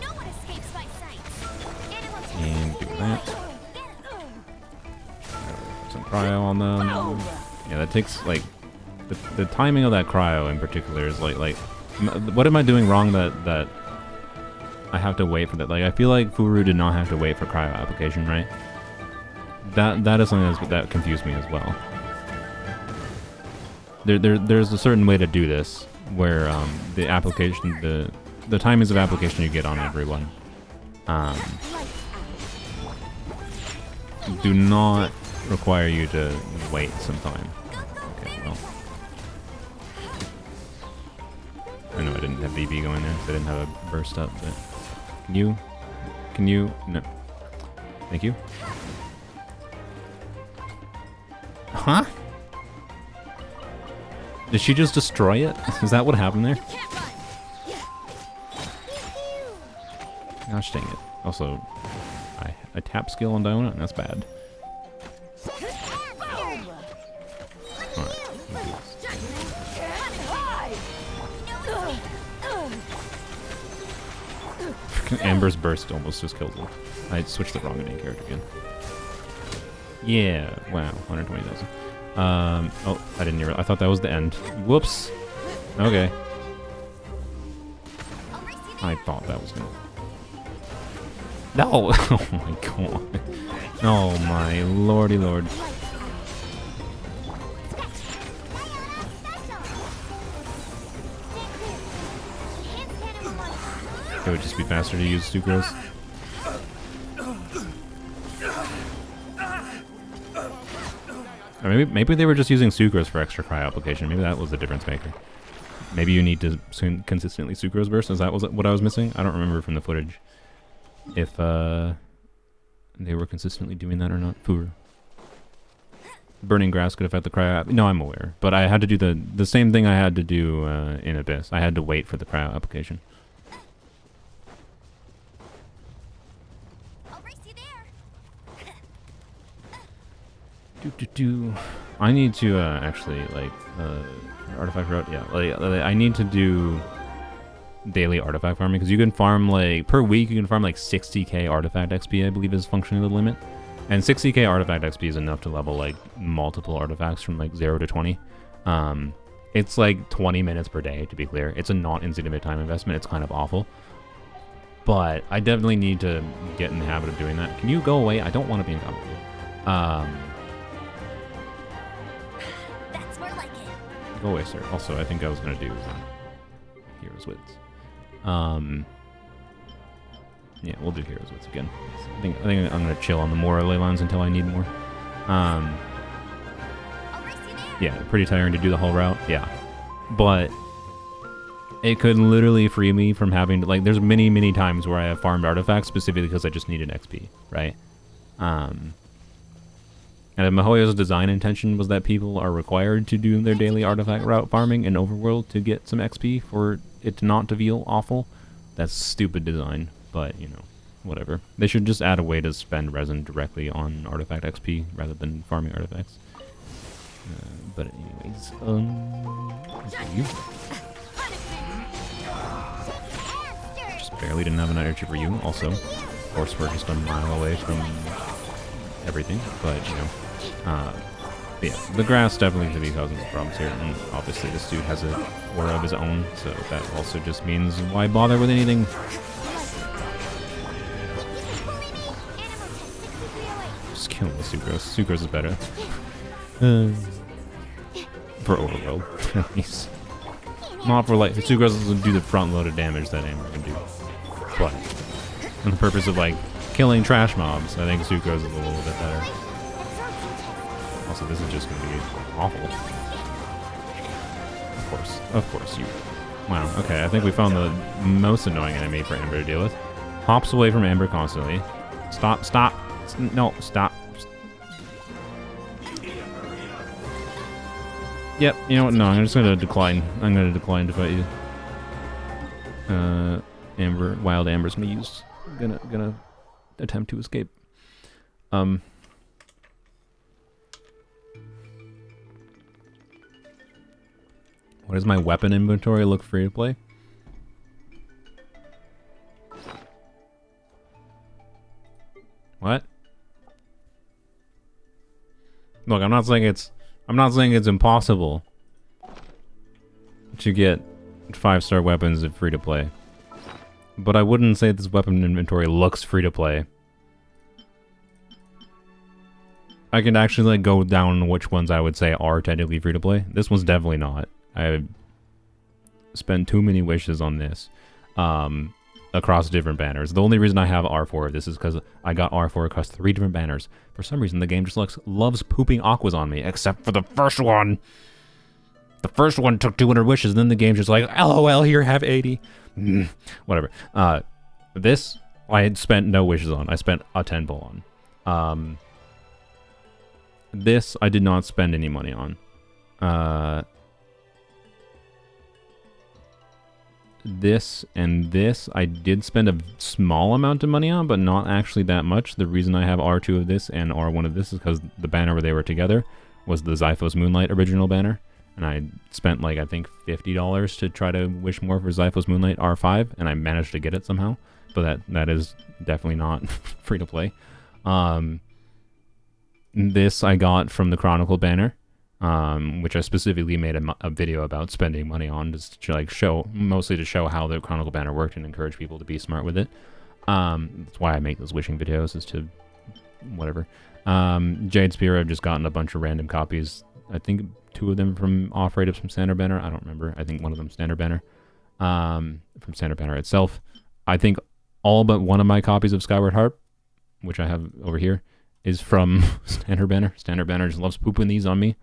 No one escapes my sight. And do that. Put some cryo on them. Yeah, that takes like the timing of that cryo in particular is like what am I doing wrong that I have to wait for that? Like I feel like Furu did not have to wait for cryo application, right? That is something that confused me as well. There's a certain way to do this where the application the timings of application you get on everyone do not require you to wait some time. Okay, well. I know I didn't have BB going there because I didn't have a burst up, but can you, no. Thank you. Huh? Did she just destroy it? Is that what happened there? Gosh dang it. Also, I tap skill on Diona, and that's bad. Alright, we'll do this. Amber's burst almost just killed her. I switched the wrong name character again. Yeah, wow, 120,000. Oh, I didn't hear. I thought that was the end. Whoops. Okay. I thought that was gonna. No! Oh my god. Oh my lordy lord. It would just be faster to use sucrose. Or maybe they were just using sucrose for extra cryo application. Maybe that was the difference maker. Maybe you need to consistently sucrose burst. Is that what I was missing? I don't remember from the footage if they were consistently doing that or not. Furu. Burning grass could affect the cryo. No, I'm aware, but I had to do the same thing I had to do in Abyss. I had to wait for the cryo application. I need to actually like artifact route. Yeah, like I need to do daily artifact farming because you can farm like per week. You can farm like 60k artifact XP. I believe is functionally the limit, and 60k artifact XP is enough to level like multiple artifacts from like 0 to 20. It's like 20 minutes per day to be clear. It's a not insignificant time investment. It's kind of awful, but I definitely need to get in the habit of doing that. Can you go away? I don't want to be in combat with you. Go away, sir. Also, I think I was gonna do Hero's Wits. Yeah, we'll do Hero's Wits again. I think I'm gonna chill on the more ley lines until I need more. Yeah, pretty tiring to do the whole route. Yeah, but it could literally free me from having to like. There's many times where I have farmed artifacts specifically because I just needed XP, right? And Mihoyo's design intention was that people are required to do their daily artifact route farming in Overworld to get some XP for it not to feel awful. That's stupid design, but you know, whatever. They should just add a way to spend resin directly on artifact XP rather than farming artifacts. But anyways, you. Just barely didn't have an energy for you. Also, of course, we're just a mile away from everything, but you know. Yeah, the grass definitely could be causing some problems here, and obviously this dude has a aura of his own, so that also just means why bother with anything? Just killing the sucrose. Sucrose is better. For Overworld, at least. Not for like, sucrose doesn't do the front-loaded damage that Amber can do. But, on the purpose of like, killing trash mobs, I think sucrose is a little bit better. Also, this is just going to be awful. Of course, you... Wow, okay, I think we found the most annoying enemy for Amber to deal with. Hops away from Amber constantly. Stop. No, stop. Yep, you know what? No, I'm just gonna decline. I'm gonna decline to fight you. Amber, wild amber's gonna use. Gonna attempt to escape. Why does my weapon inventory look free to play? What? Look, I'm not saying it's impossible to get 5-star weapons at free to play. But I wouldn't say this weapon inventory looks free to play. I can actually like go down which ones I would say are technically free to play. This one's definitely not. I spent too many wishes on this across different banners. The only reason I have R4 of this is because I got R4 across 3 different banners. For some reason, the game just loves pooping aquas on me, except for the first one. The first one took 200 wishes, and then the game's just like, LOL, here, have 80. Whatever. This, I had spent no wishes on. I spent a 10 pull on. This, I did not spend any money on. This and this, I did spend a small amount of money on, but not actually that much. The reason I have R2 of this and R1 of this is because the banner where they were together was the Zyphos Moonlight original banner. And I spent, like, I think $50 to try to wish more for Zyphos Moonlight R5, and I managed to get it somehow. But that is definitely not free to play. This I got from the Chronicle banner, which I specifically made a video about spending money on, just to like mostly to show how the Chronicle banner worked and encourage people to be smart with it. That's why I make those wishing videos, is to whatever. Jade Spear, I've just gotten a bunch of random copies. I think 2 of them from off-rated from Standard Banner. I don't remember. I think one of them Standard Banner. From Standard Banner itself. I think all but one of my copies of Skyward Harp, which I have over here, is from Standard Banner. Standard Banner just loves pooping these on me.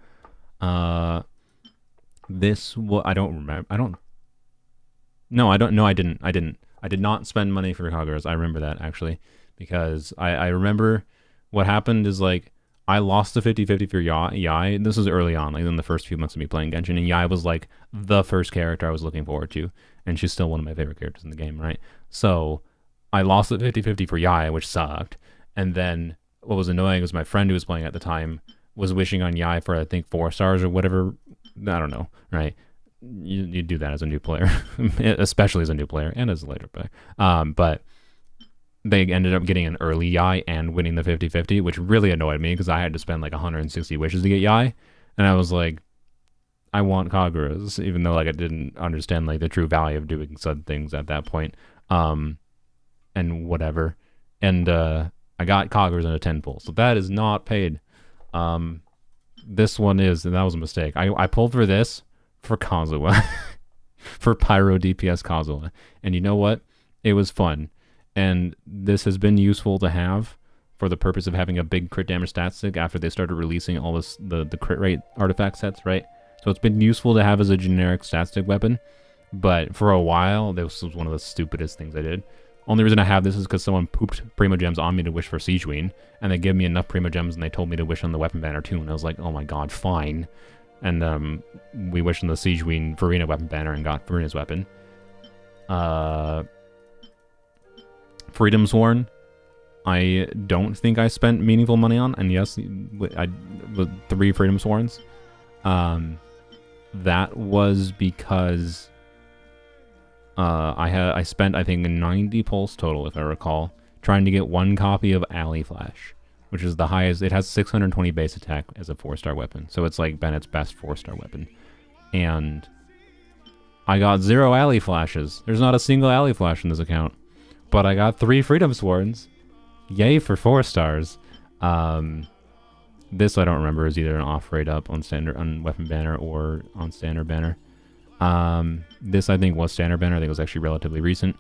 This, well, I don't remember. No, I didn't. I did not spend money for Kaguras. I remember that, actually, because I remember what happened is, like, I lost the 50-50 for Yai. This was early on, like in the first few months of me playing Genshin, and Yai was like the first character I was looking forward to, and she's still one of my favorite characters in the game, right? So I lost the 50-50 for Yai, which sucked, and then what was annoying was my friend who was playing at the time was wishing on Yai for, I think, 4 stars or whatever. I don't know, right? You do that as a new player, especially as a new player and as a later player. But they ended up getting an early Yai and winning the 50-50, which really annoyed me because I had to spend like 160 wishes to get Yai. And I was like, I want Kaguras, even though like I didn't understand like the true value of doing said things at that point. And whatever. And I got Kaguras in a 10 pull. So that is not paid. This one is, and that was a mistake. I pulled for this for Kazuha. For Pyro DPS Kazuha. And you know what? It was fun. And this has been useful to have for the purpose of having a big crit damage stat stick after they started releasing all this the crit rate artifact sets, right? So it's been useful to have as a generic stat stick weapon. But for a while, this was one of the stupidest things I did. Only reason I have this is because someone pooped Primo Gems on me to wish for Siege Queen, and they gave me enough Primo Gems and they told me to wish on the weapon banner too, and I was like, oh my god, fine. And we wished on the Siege Queen Farina weapon banner and got Farina's weapon. Freedom Sworn, I don't think I spent meaningful money on, and yes, I with 3 Freedom Sworns. That was because I spent, I think, 90 pulse total, if I recall, trying to get 1 copy of Alley Flash, which is the highest. It has 620 base attack as a 4-star weapon, so it's like Bennett's best 4-star weapon. And I got 0 Alley Flashes. There's not a single Alley Flash in this account, but I got 3 Freedom Swords. Yay for 4 stars. This I don't remember is either an off-rate up on standard on weapon banner or on standard banner. This I think was standard banner. I think it was actually relatively recent.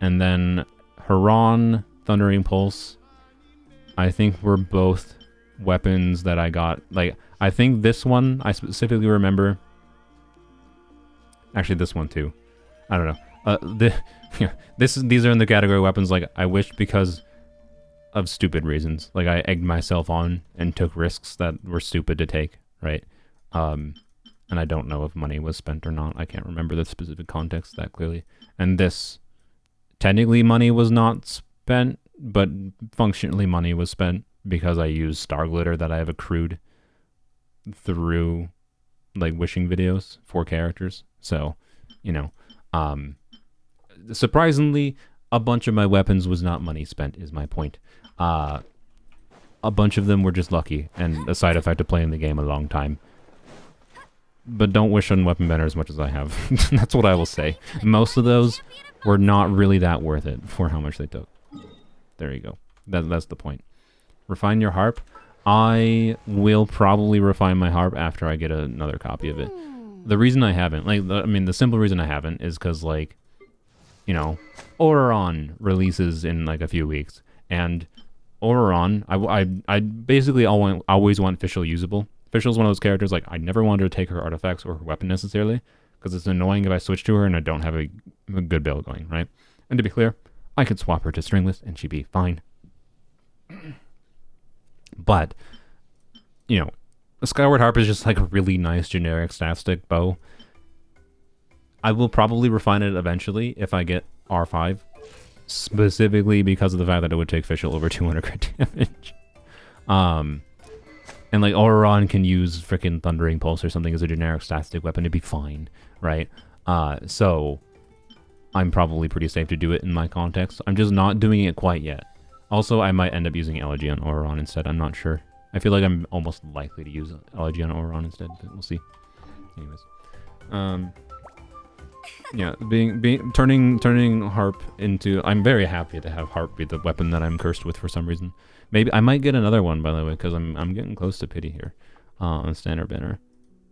And then Haran, Thundering Pulse, I think were both weapons that I got. Like, I think this one I specifically remember. Actually, this one too. I don't know. These are in the category of weapons like I wished because of stupid reasons. Like, I egged myself on and took risks that were stupid to take, right? And I don't know if money was spent or not. I can't remember the specific context that clearly. And this, technically money was not spent, but functionally money was spent because I used star glitter that I have accrued through, like, wishing videos for characters. So, you know, surprisingly, a bunch of my weapons was not money spent, is my point. A bunch of them were just lucky and a side effect of playing the game a long time. But don't wish on Weapon Banner as much as I have. That's what I will say. Most of those were not really that worth it for how much they took. There you go. That's the point. Refine your harp. I will probably refine my harp after I get another copy of it. The reason I haven't, like, I mean, the simple reason I haven't is because, like, you know, Auron releases in, like, a few weeks. And Auron, I basically always want Fischl usable. Fischl's one of those characters, like, I never wanted to take her artifacts or her weapon necessarily, because it's annoying if I switch to her and I don't have a good build going, right? And to be clear, I could swap her to Stringless and she'd be fine. But, you know, the Skyward Harp is just like a really nice generic staff stick bow. I will probably refine it eventually if I get R5, specifically because of the fact that it would take Fischl over 200 crit damage. And like Auron can use freaking Thundering Pulse or something as a generic stat stick weapon to be fine, right? So I'm probably pretty safe to do it in my context. I'm just not doing it quite yet. Also, I might end up using Elegy on Auron instead. I'm not sure. I feel like I'm almost likely to use Elegy on Auron instead, but we'll see. Anyways, yeah, turning Harp into. I'm very happy to have Harp be the weapon that I'm cursed with for some reason. Maybe I might get another one, by the way, because I'm getting close to pity here on Standard Banner.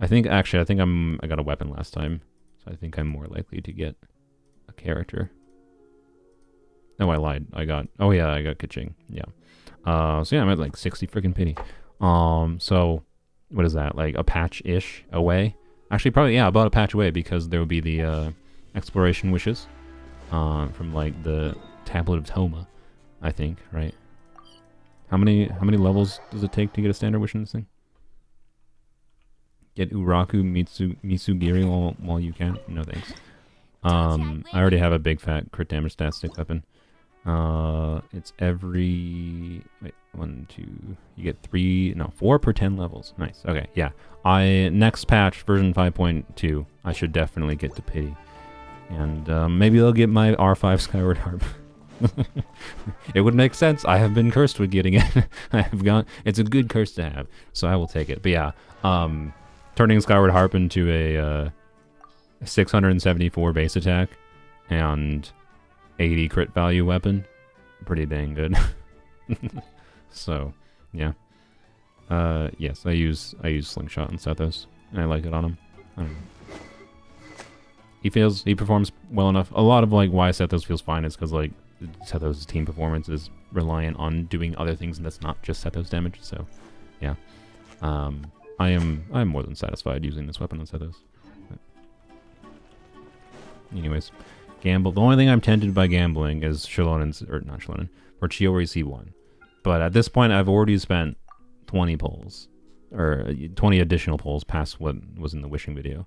I think I got a weapon last time, so I think I'm more likely to get a character. No, I lied. I got Kaching. Yeah. So yeah, I'm at like 60 freaking pity. So what is that? Like a patch-ish away? Actually, probably, yeah, about a patch away, because there will be the exploration wishes from like the Tablet of Toma, I think, right? How many levels does it take to get a standard wish in this thing? Get Uraku Misugiri while you can? No thanks. I already have a big fat crit damage stat stick weapon. It's every... Wait, 1, 2... You get 4 per 10 levels. Nice. Okay, yeah. Next patch, version 5.2, I should definitely get to pity. And maybe I'll get my R5 Skyward Harp. It would make sense. I have been cursed with getting it. It's a good curse to have, so I will take it. But yeah, turning Skyward Harp into a 674 base attack and 80 crit value weapon, pretty dang good. So yeah, yes, I use Slingshot and Sethos, and I like it on him. I don't know. He performs well enough. A lot of like why Sethos feels fine is because like Sethos' team performance is reliant on doing other things, and that's not just Sethos damage. So yeah, I'm more than satisfied using this weapon on Sethos. But anyways, gamble. The only thing I'm tempted by gambling is Shalonen's, or not Shalonen, or Chiori's C1. But at this point, I've already spent 20 pulls, or 20 additional pulls past what was in the wishing video.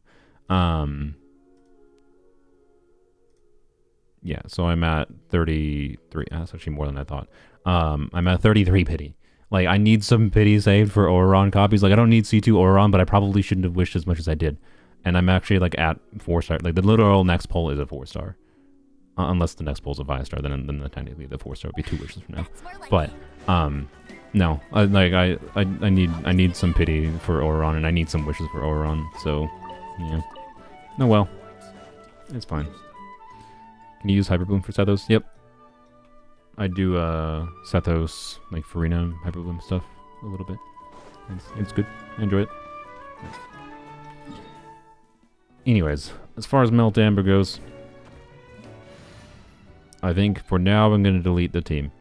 Yeah, so I'm at 33. That's actually more than I thought. I'm at 33 pity. Like, I need some pity saved for Auron copies. Like, I don't need C2 Auron, but I probably shouldn't have wished as much as I did. And I'm actually, like, at 4-star. Like, the literal next pull is a 4-star. Unless the next pull is a 5-star, then technically the 4-star would be 2 wishes from now. But, no. I need some pity for Auron, and I need some wishes for Auron. So, yeah. Oh, well. It's fine. Can you use Hyperbloom for Sethos? Yep. I do Sethos, like Farina Hyperbloom stuff a little bit. It's good. I enjoy it. Anyways, as far as Melt Amber goes, I think for now I'm going to delete the team.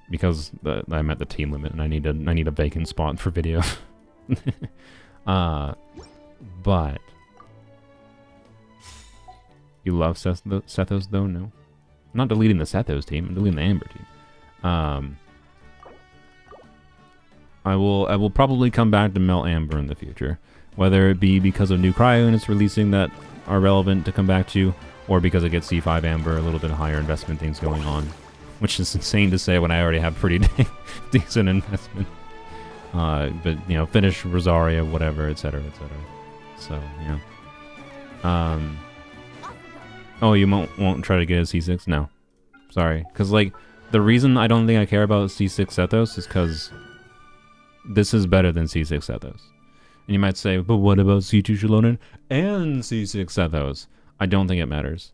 Because I'm at the team limit and I need a vacant spot for video. But... You love Sethos though? No. I'm not deleting the Sethos team, I'm deleting the Amber team. I will probably come back to Melt Amber in the future, whether it be because of new cryo units releasing that are relevant to come back to, or because I get C5 Amber, a little bit higher investment things going on, which is insane to say when I already have pretty decent investment. But you know, finish Rosaria, whatever, etc., etc. So yeah. Oh, you won't try to get a C6? No, sorry, because like the reason I don't think I care about C6 Sethos is because this is better than C6 Sethos. And you might say, but what about C2 Shalonen and C6 Sethos? I don't think it matters.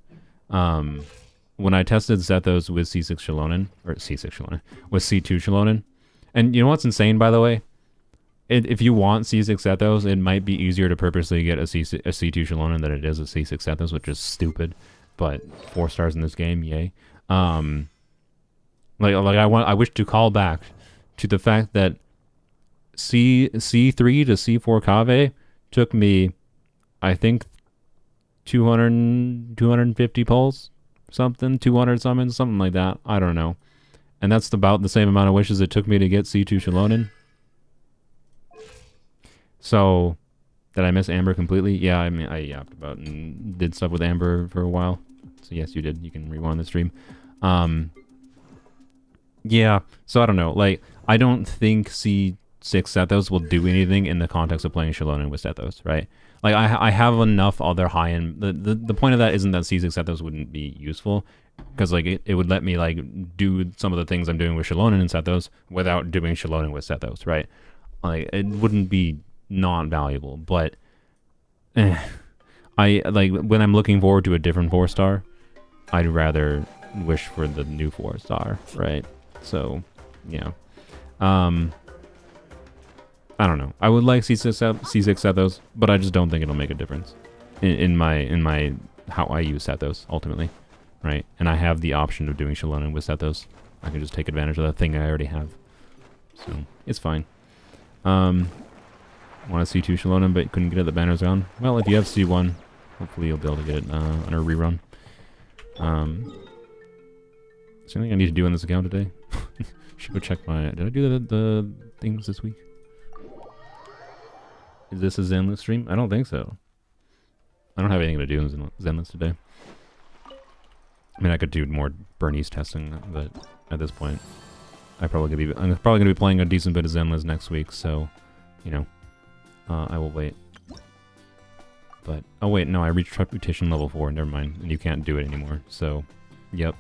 When I tested Sethos with C6 Shalonen, or C6 Shalonen, with C2 Shalonen, and you know what's insane, by the way? If you want C6 Sethos, it might be easier to purposely get a C2 Shalonen than it is a C6 Sethos, which is stupid. But 4 stars in this game, yay. I wish to call back to the fact that C3 to C4 Kave took me, I think, 250 pulls, something, 200 summons, something like that. I don't know. And that's about the same amount of wishes it took me to get C2 Shalonen. So, did I miss Amber completely? Yeah, I mean, I yapped about and did stuff with Amber for a while. So yes, you did. You can rewind the stream. Yeah, so I don't know. Like, I don't think C6 Sethos will do anything in the context of playing Shalonen with Sethos, right? Like, I have enough other high-end... The point of that isn't that C6 Sethos wouldn't be useful, because, like, it would let me, like, do some of the things I'm doing with Shalonen and Sethos without doing Shalonen with Sethos, right? Like, it wouldn't be non-valuable, but... I, like, when I'm looking forward to a different 4-star, I'd rather wish for the new 4-star, right? So, yeah. I don't know. I would like C6 Sethos, but I just don't think it'll make a difference in my how I use Sethos ultimately, right? And I have the option of doing Shalonen with Sethos. I can just take advantage of that thing I already have, so it's fine. Want to C2 Shalonen, but couldn't get it. The banner's gone. Well, if you have C1, hopefully you'll be able to get it on a rerun. Is there anything I need to do on this account today? Should go check my... Did I do the things this week? Is this a Zenless stream? I don't think so. I don't have anything to do in Zenless today. I mean, I could do more Bernese testing, but at this point, I'm probably gonna be playing a decent bit of Zenless next week, so, you know, I will wait. But, oh wait, no, I reached reputation level 4, never mind, and you can't do it anymore, so, yep.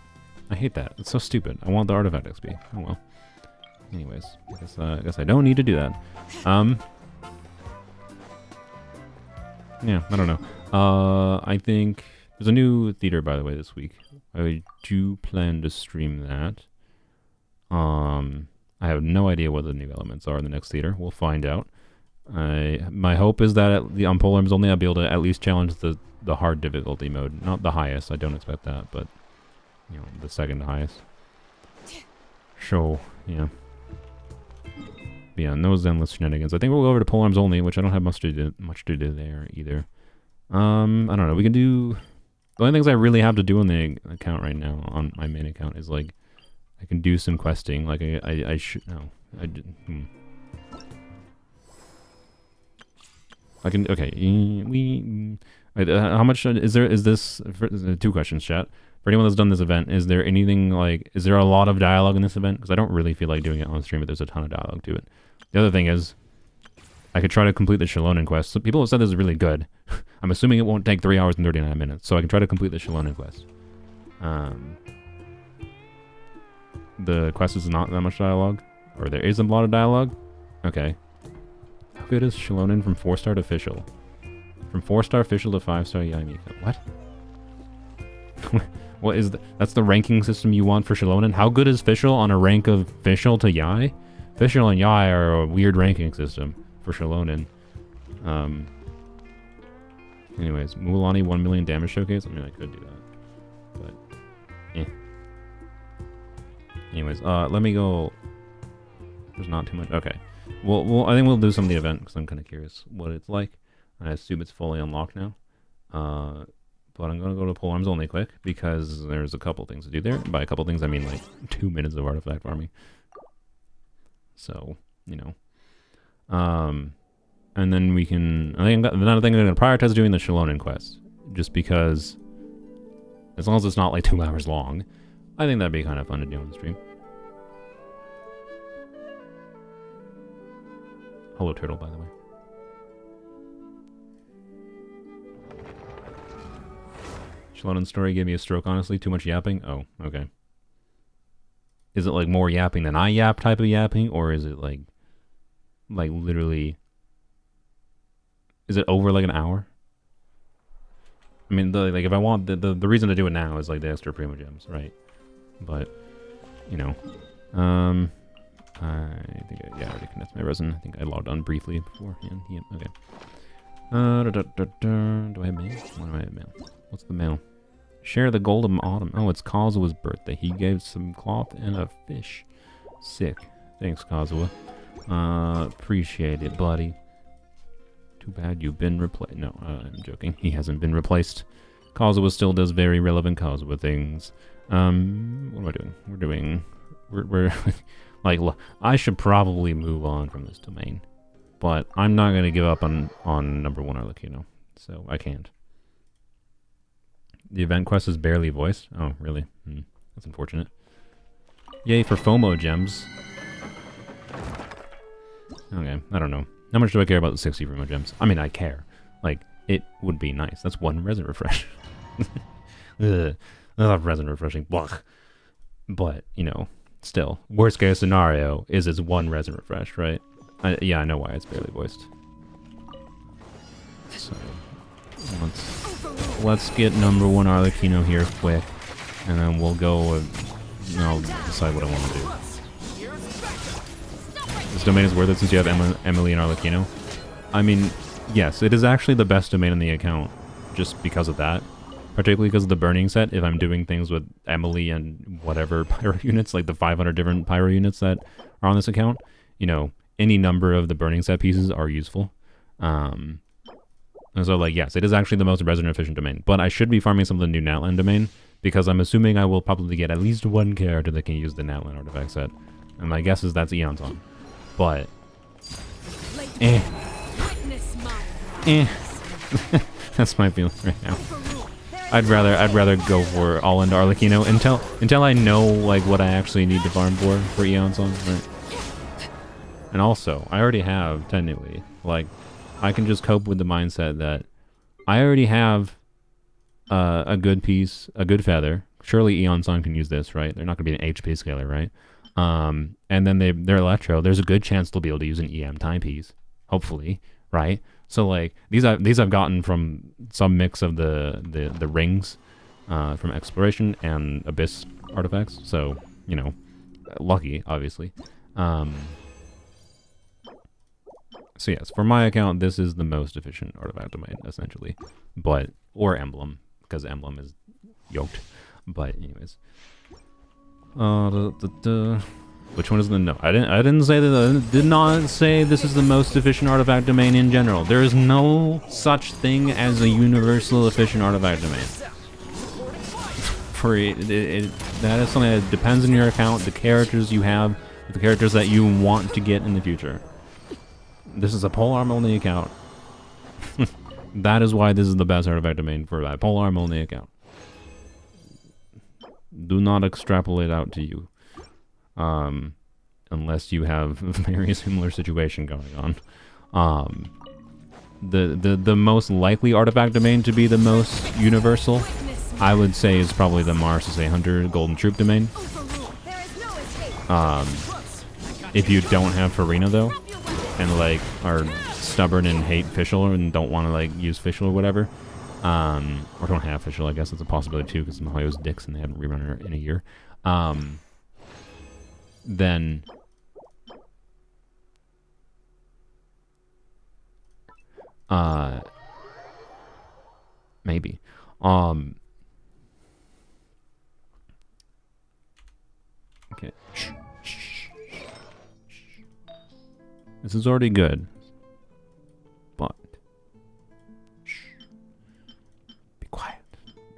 I hate that. It's so stupid. I want the artifact XP. Oh well. Anyways, I guess I don't need to do that. Yeah, I don't know. I think there's a new theater, by the way, this week. I do plan to stream that. I have no idea what the new elements are in the next theater. We'll find out. My hope is that on Polearms only I'll be able to at least challenge the hard difficulty mode. Not the highest, I don't expect that, but you know, the second highest. So, yeah. But yeah, no Zenless shenanigans. I think we'll go over to Polearms only, which I don't have much to do there either. I don't know. We can do... The only things I really have to do on the account right now, on my main account, is like, I can do some questing. Like, I should... No. I can... Okay. How much is this... 2 questions, chat. For anyone that's done this event, is there anything like... Is there a lot of dialogue in this event? Because I don't really feel like doing it on stream, but there's a ton of dialogue to it. The other thing is, I could try to complete the Shalonen quest. So people have said this is really good. I'm assuming it won't take 3 hours and 39 minutes, so I can try to complete the Shalonen quest. The quest is not that much dialogue? Or there is a lot of dialogue? Okay. How good is Shalonen from 4-star to official? From 4-star official to 5-star Yaimika. What? What is that's the ranking system you want for Shalonen? How good is Fischl on a rank of Fischl to Yai? Fischl and Yai are a weird ranking system for Shalonen. Anyways, Mulan 1 million damage showcase? I mean, I could do that. But, eh. Anyways, let me go... There's not too much... Okay. Well, I think we'll do some of the event, because I'm kind of curious what it's like. I assume it's fully unlocked now. But I'm going to go to Polearms only quick, because there's a couple things to do there. By a couple things, I mean like 2 minutes of artifact farming. So, you know. And then we can. Another thing I'm gonna prioritize doing the Shalonen quest, just because, as long as it's not like 2 hours long, I think that'd be kind of fun to do on the stream. Hello, turtle, by the way. Shalonen's story gave me a stroke, honestly. Too much yapping? Oh, okay. Is it like more yapping than I yap type of yapping? Or is it like literally... Is it over like an hour? I mean, like if I want... The reason to do it now is like the extra Primo Gems, right? But, you know. I think I already connected my resin. I think I logged on briefly beforehand. Yep, okay. Do I have mail? What do I have mail? What's the mail? Share the golden autumn. Oh, it's Kazua's birthday. He gave some cloth and a fish. Sick. Thanks, Kazua. Appreciate it, buddy. Too bad you've been replaced. No, I'm joking. He hasn't been replaced. Kazua still does very relevant Kazua things. What am I doing? We're like, look, I should probably move on from this domain. But I'm not going to give up on number 1 Arlecchino. So I can't. The event quest is barely voiced. Oh, really? That's unfortunate. Yay for FOMO gems. Okay, I don't know. How much do I care about the 60 FOMO gems? I mean, I care. Like, it would be nice. That's 1 resin refresh. Ugh. I love resin refreshing. Blah. But, you know, still. Worst case scenario is it's 1 resin refresh, right? Yeah, I know why it's barely voiced. So, let's get number 1 Arlecchino here quick, and then we'll go and I'll decide what I want to do. This domain is worth it since you have Emily and Arlecchino. I mean, yes, it is actually the best domain in the account, just because of that. Particularly because of the burning set. If I'm doing things with Emily and whatever pyro units, like the 500 different pyro units that are on this account, you know, any number of the burning set pieces are useful. And so, like, yes, it is actually the most resin efficient domain. But I should be farming some of the new Natlan domain, because I'm assuming I will probably get at least 1 character that can use the Natlan artifact set. And my guess is that's Eon's on. But, that's my feeling right now. I'd rather go for all into Arlecchino until I know like what I actually need to farm for Eon's on, right? And also, I already have technically, like, I can just cope with the mindset that I already have a good piece, a good feather. Surely Eon's on can use this, right? They're not gonna be an HP scaler, right? And then they're Electro. There's a good chance they'll be able to use an EM timepiece, hopefully, right? So like these I've gotten from some mix of the rings from Exploration and Abyss artifacts. So, you know, lucky, obviously. So yes, for my account, this is the most efficient artifact domain, essentially. But, or Emblem, because Emblem is yoked. But anyways. Which one is the no? I didn't say that. I did not say this is the most efficient artifact domain in general. There is no such thing as a universal efficient artifact domain. That is something that depends on your account, the characters you have, the characters that you want to get in the future. This is a Polearm only account. That is why this is the best artifact domain for that Polearm only account. Do not extrapolate out to you. Unless you have a very similar situation going on. The most likely artifact domain to be the most universal, I would say, is probably the Mars SA Hunter Golden Troop domain. If you don't have Farina though, and like are stubborn and hate Fischl and don't want to like use Fischl or whatever, or don't have Fischl, I guess it's a possibility too, because Mahoyo's dicks and they haven't rerun her in a year. Then maybe okay, this is already good, but be quiet.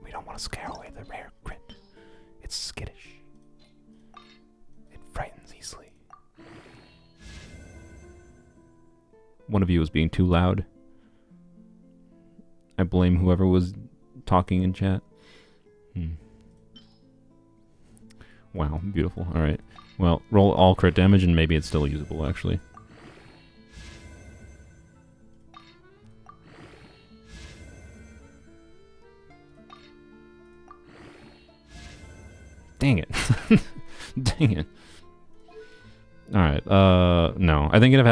We don't want to scare away the rare crit. It's skittish. Frightens easily. One of you was being too loud. I blame whoever was talking in chat. Wow, beautiful. Alright. Well, roll all crit damage and maybe it's still usable, actually. Dang it. Dang it. Alright, no. I think if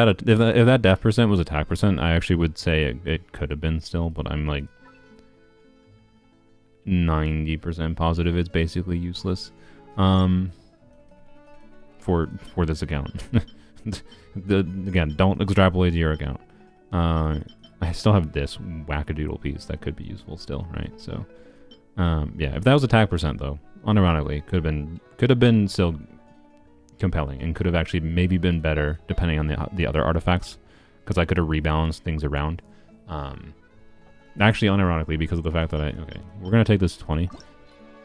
that death percent was attack percent, I actually would say it could have been still, but I'm like 90% positive it's basically useless. For this account. Again, don't extrapolate to your account. I still have this wackadoodle piece that could be useful still, right? So, yeah, if that was attack percent though, unironically, could have been still compelling and could have actually maybe been better depending on the other artifacts, because I could have rebalanced things around. Actually, unironically, because of the fact that okay, we're gonna take this 20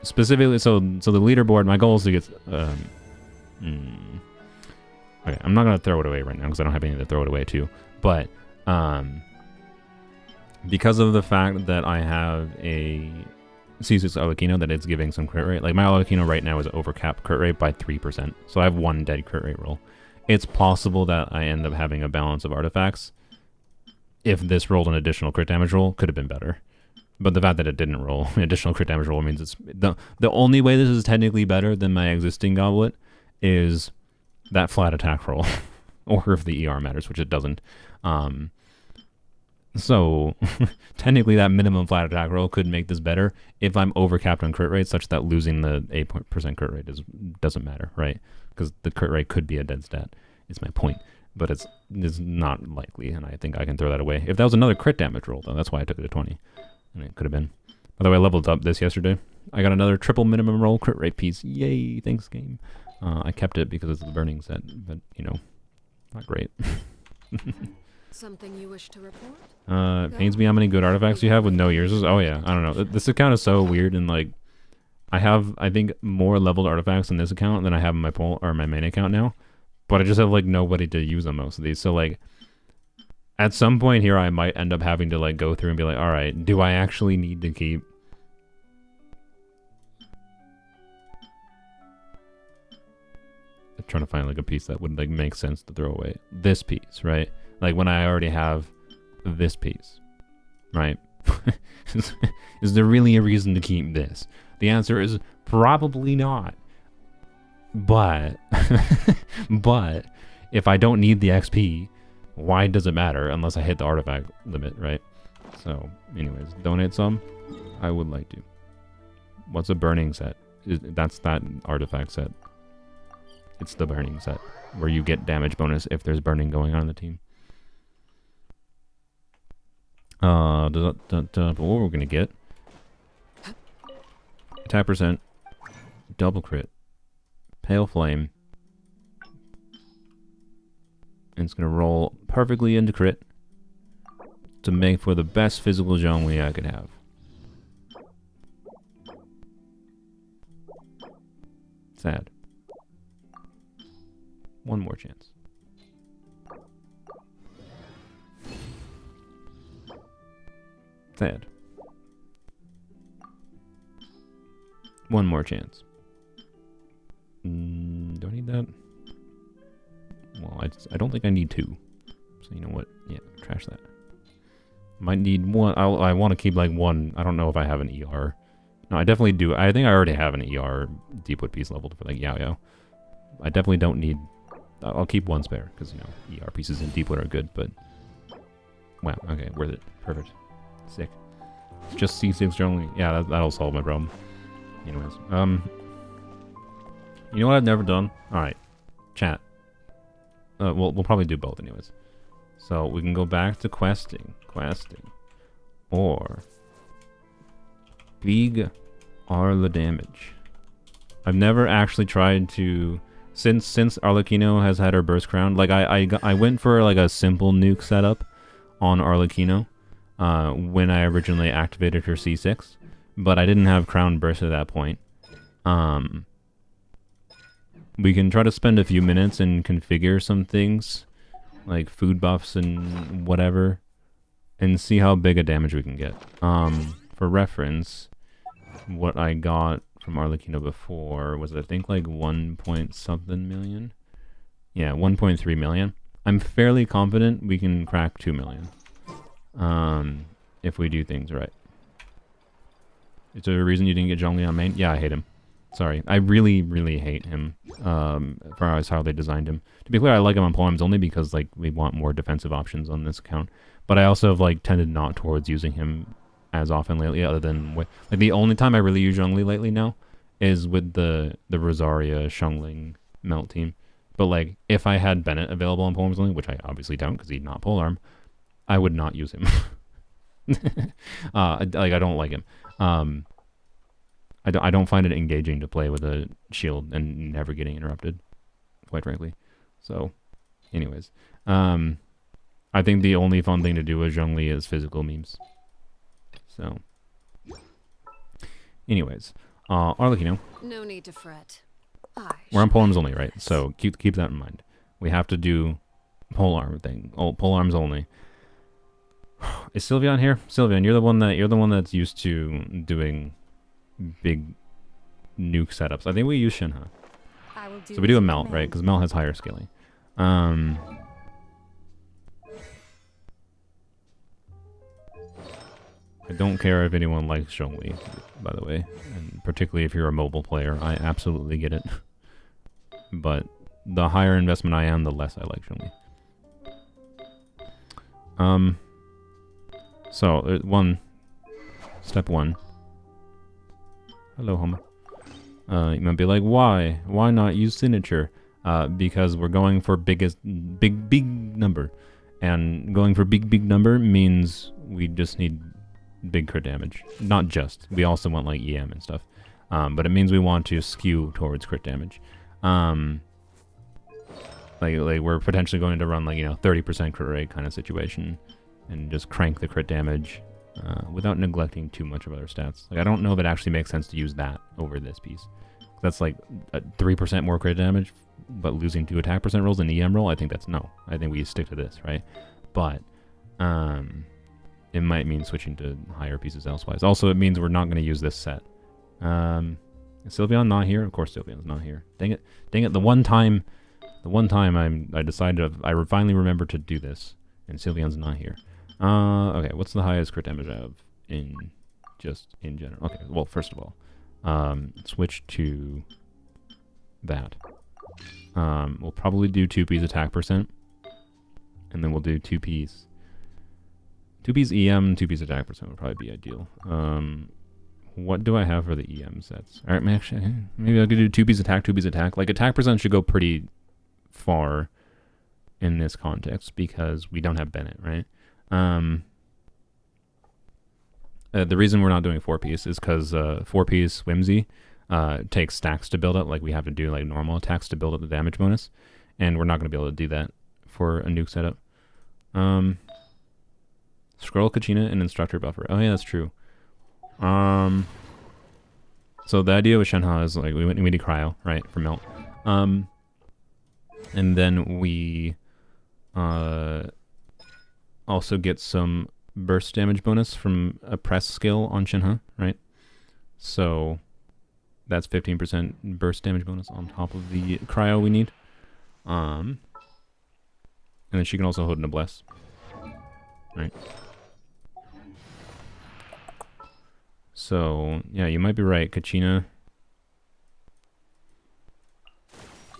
specifically. So the leaderboard, my goal is to get. Okay, I'm not gonna throw it away right now because I don't have anything to throw it away to. But because of the fact that I have a C6 Arlecchino that is giving some crit rate, like my Arlecchino right now is overcapped crit rate by 3%. So I have one dead crit rate roll. It's possible that I end up having a balance of artifacts. If this rolled an additional crit damage roll, could have been better. But the fact that it didn't roll an additional crit damage roll means it's the only way this is technically better than my existing goblet is that flat attack roll, or if the ER matters, which it doesn't. So technically that minimum flat attack roll could make this better if I'm overcapped on crit rate, such that losing the 8% crit rate doesn't matter, right? Because the crit rate could be a dead stat, is my point. But it's not likely, and I think I can throw that away. If that was another crit damage roll, though, that's why I took it to 20. And it could have been. By the way, I leveled up this yesterday. I got another triple minimum roll crit rate piece. Yay, thanks game. I kept it because it's the burning set, but, you know, not great. Something you wish to report? It pains me how many good artifacts you have with no yours. Oh yeah, I don't know. This account is so weird, and like, I have, I think, more leveled artifacts in this account than I have in my main account now. But I just have like nobody to use on most of these. So like, at some point here, I might end up having to like go through and be like, all right, do I actually need to keep? I'm trying to find like a piece that would like make sense to throw away. This piece, right? Like when I already have this piece, right? Is there really a reason to keep this? The answer is probably not. But, but if I don't need the XP, why does it matter unless I hit the artifact limit, right? So, anyways, donate some. I would like to. What's a burning set? That's that artifact set. It's the burning set where you get damage bonus if there's burning going on in the team. But what we're gonna get? Attack percent, double crit, pale flame, and it's gonna roll perfectly into crit to make for the best physical Zhongli I could have. Sad. One more chance. Sad. One more chance. Do I need that? Well, I don't think I need two. So you know what? Yeah, trash that. Might need one. I want to keep like one. I don't know if I have an ER. No, I definitely do. I think I already have an ER Deepwood piece leveled for like Yao Yao. I definitely don't need. I'll keep one spare because, you know, ER pieces in Deepwood are good, but wow, okay, worth it. Perfect. Sick. Just C6 Zhongli. Yeah, that'll solve my problem. Anyways, you know what I've never done? Alright, chat. We'll probably do both anyways. So we can go back to questing, or big Arla damage. I've never actually tried to, since Arlecchino has had her burst crown, like I went for like a simple nuke setup on Arlecchino when I originally activated her C6, but I didn't have crown burst at that point. We can try to spend a few minutes and configure some things like food buffs and whatever, and see how big a damage we can get. For reference, what I got from Arlecchino before was, I think, like 1 point something million. Yeah, 1.3 million. I'm fairly confident we can crack 2 million. If we do things right. Is there a reason you didn't get Zhongli on main? Yeah, I hate him. Sorry. I really, really hate him. For how they designed him. To be clear, I like him on Polearms only because, like, we want more defensive options on this account. But I also have, like, tended not towards using him as often lately, other than with, like, the only time I really use Zhongli lately now is with the Rosaria Xiongling melt team. But, like, if I had Bennett available on Polearms only, which I obviously don't because he's not Polearm, I would not use him. I don't like him. I don't find it engaging to play with a shield and never getting interrupted, quite frankly. So, anyways. I think the only fun thing to do with Zhongli is physical memes. So, anyways. Arlecchino. No need to fret. We're on Polearms only, right? So, keep that in mind. We have to do Polearm thing. Oh, Polearms only. Is Sylveon here? Sylveon, you're the one that's used to doing big nuke setups. I think we use Shinha. So we do a melt, right? Because melt has higher scaling. I don't care if anyone likes Zhongli, by the way, and particularly if you're a mobile player. I absolutely get it. But the higher investment I am, the less I like Zhongli. So, step one. Hello, Homer. You might be like, why? Why not use signature? Because we're going for big number. And going for big number means we just need big crit damage. Not just. We also want, like, EM and stuff. But it means we want to skew towards crit damage. Like we're potentially going to run, like, 30% crit rate kind of situation. And just crank the crit damage without neglecting too much of other stats. Like, I don't know if it actually makes sense to use that over this piece. That's like 3% more crit damage, but losing 2 attack percent rolls and EM roll. I think that's no. I think we stick to this, right? But it might mean switching to higher pieces elsewise. Also, it means we're not going to use this set. Is Sylveon not here? Of course, Sylveon's not here. Dang it! Dang it! The one time I decided I finally remembered to do this, and Sylveon's not here. Okay, what's the highest crit damage I have in general? Okay, well, first of all, switch to that. We'll probably do 2P's attack percent, and then we'll do 2P's EM, 2P's attack percent would probably be ideal. What do I have for the EM sets? All right, actually, maybe I could do 2P's attack. Like, attack percent should go pretty far in this context because we don't have Bennett, right? The reason we're not doing 4-piece is because 4-piece Whimsy takes stacks to build up. Like, we have to do, like, normal attacks to build up the damage bonus, and we're not going to be able to do that for a nuke setup. Scroll Kachina and Instructor Buffer. Oh yeah, that's true. So the idea with Shenhe is, like, we need cryo, right, for melt. And then we also get some burst damage bonus from a press skill on Shenhe, right? So that's 15% burst damage bonus on top of the cryo we need. And then she can also hold Noblesse, right? So, yeah, you might be right, Kachina.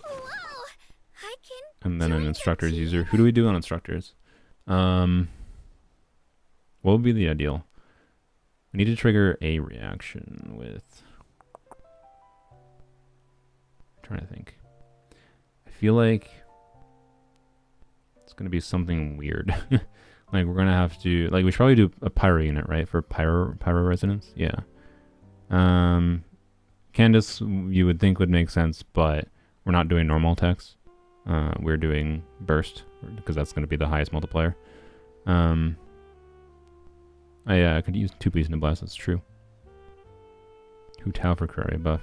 Whoa! I can. And then an instructor's user. Who do we do on instructors? What would be the ideal? We need to trigger a reaction with... I'm trying to think. I feel like it's going to be something weird. Like, we're going to have to... Like, we should probably do a pyro unit, right? For pyro resonance? Yeah. Candace, you would think would make sense, but we're not doing normal attacks. We're doing burst, because that's going to be the highest multiplier. Yeah, I could use 2-piece Noblesse, that's true. Hu Tao for Curry buff.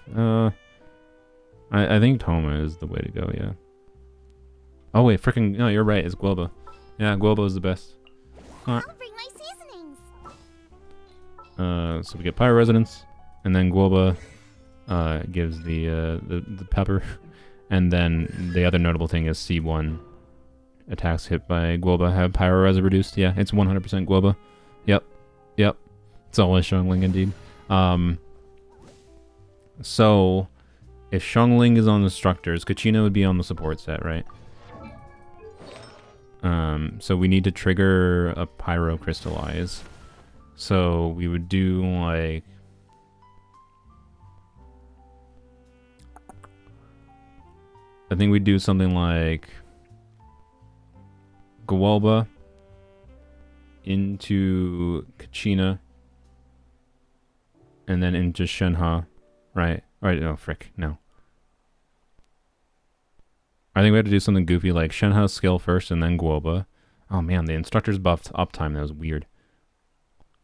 I think Toma is the way to go, yeah. Oh wait, freaking no, you're right. It's Guoba. Yeah, Guoba is the best. I'll bring my seasonings. So we get Pyro Resonance, and then Guoba gives the pepper, and then the other notable thing is C1 attacks hit by Guoba have Pyro Res reduced. Yeah, it's 100% Guoba. Yep. It's always Zhongli indeed. So if Zhongli is on the Instructors, Kachina would be on the support set, right? So we need to trigger a Pyro Crystallize. So we would do like... I think we'd do something like Guoba into Kachina and then into Shenhe, right? Right, no, frick, no. I think we have to do something goofy like Shenhe's skill first and then Guoba. Oh man, the Instructors buffed uptime, that was weird.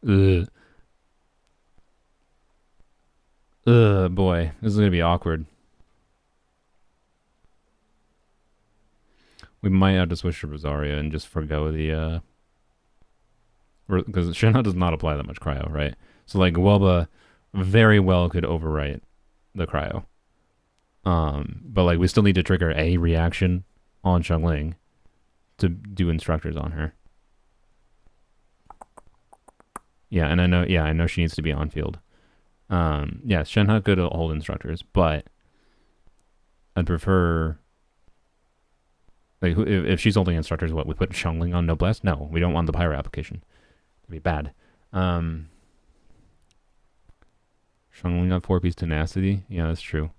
Ugh. Ugh, boy, this is gonna be awkward. We might have to switch to Rosaria and just forgo the, because Shenhe does not apply that much cryo, right? So like Guoba very well could overwrite the cryo. But like we still need to trigger a reaction on Zhongli to do Instructors on her. Yeah, and I know she needs to be on field. Yeah, Shenhe could hold Instructors, but I'd prefer... Like, if she's holding Instructors, what, we put Zhongli on Noblesse? No, we don't want the Pyro application. It'd be bad. Zhongli on 4-piece Tenacity? Yeah, that's true.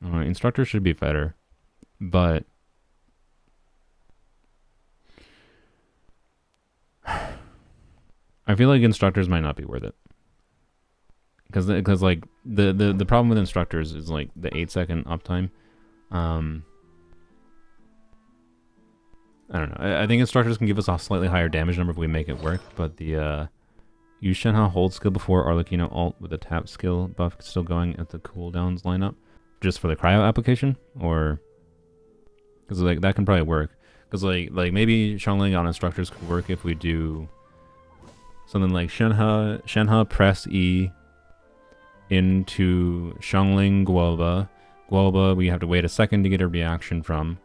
Instructors should be better, but... I feel like Instructors might not be worth it. Because like, the problem with Instructors is, like, the 8-second uptime. I don't know. I think Instructors can give us a slightly higher damage number if we make it work, but the use Shenhe hold skill before Arlecchino alt with the tap skill buff still going at the cooldowns lineup, just for the cryo application, or because like that can probably work. Because like maybe Zhongli on Instructors could work if we do something like Shenhe press E into Zhongli Guoba. Guoba, we have to wait a second to get a reaction from.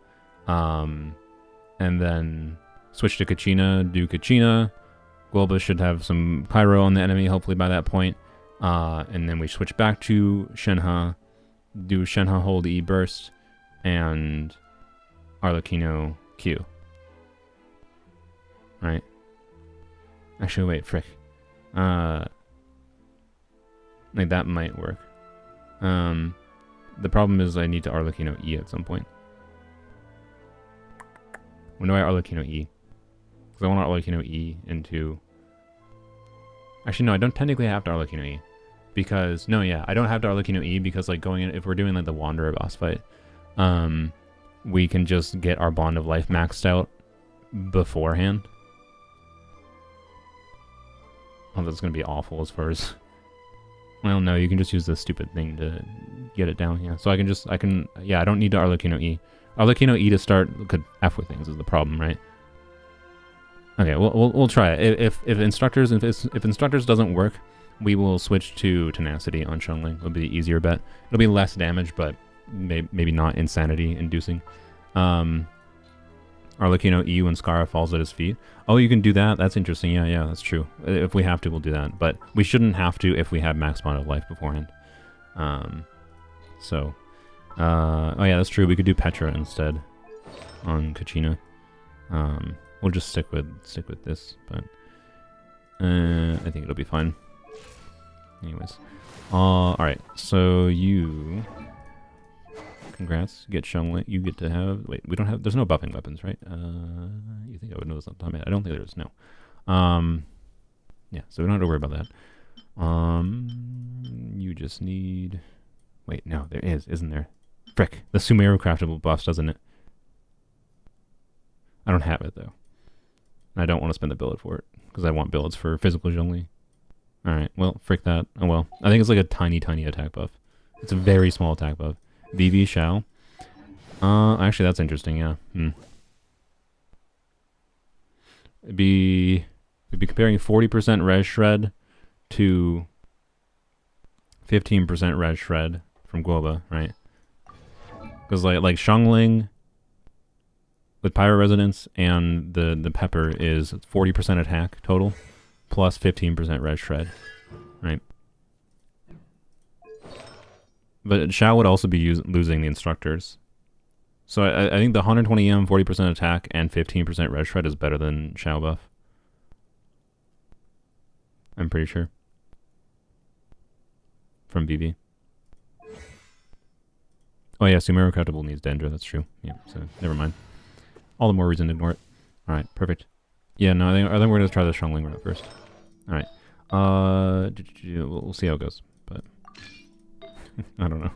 And then switch to Kachina, do Kachina. Guoba should have some Pyro on the enemy, hopefully by that point. And then we switch back to Shenhe, do Shenhe hold E burst, and Arlecchino Q. Right? Actually, wait, frick. Like, that might work. The problem is I need to Arlecchino E at some point. When do I Arlecchino E? Because I want to Arlecchino E into... Actually, no, I don't technically have to Arlecchino E. Because, no, yeah, I don't have to Arlecchino E because, like, going in, if we're doing, like, the Wanderer boss fight, we can just get our Bond of Life maxed out beforehand. Oh, that's going to be awful as far as... Well, no, you can just use this stupid thing to get it down, yeah. So I don't need to Arlecchino E. Arlecchino E to start could F with things is the problem, right? Okay, we'll try it. If Instructors doesn't work, we will switch to Tenacity on Zhongli. It'll be the easier bet. It'll be less damage, but maybe not insanity inducing. Arlecchino E when Skara falls at his feet. Oh, you can do that? That's interesting. Yeah, that's true. If we have to, we'll do that. But we shouldn't have to if we have max Bond of Life beforehand. Oh yeah, that's true. We could do Petra instead on Kachina. We'll just stick with this, but I think it'll be fine. Anyways, all right. So you, congrats, get Zhongli. You get to have. Wait, we don't have. There's no buffing weapons, right? You think I would know this on top of my head? I don't think there is. No. Yeah. So we don't have to worry about that. You just need. Wait, no, there is, isn't there? Frick, the Sumeru craftable buffs, doesn't it? I don't have it, though. And I don't want to spend the billet for it, because I want billets for physical Zhongli. Alright, well, frick that. Oh well. I think it's like a tiny, tiny attack buff. It's a very small attack buff. VV Shao. Actually, that's interesting, yeah. We'd be comparing 40% res shred to 15% res shred from Guoba, right? Because like Zhongli with Pyro Resonance and the Pepper is 40% attack total, plus 15% res shred, right? But Shao would also be losing the instructors. So I think the 120 EM, 40% attack, and 15% res shred is better than Shao buff. I'm pretty sure. From BB. Oh yeah, Sumeru Craftable needs Dendra, that's true. Yeah, so never mind. All the more reason to ignore it. Alright, perfect. Yeah, no, I think we're gonna try the Zhongli run first. Alright. We'll see how it goes, but I don't know.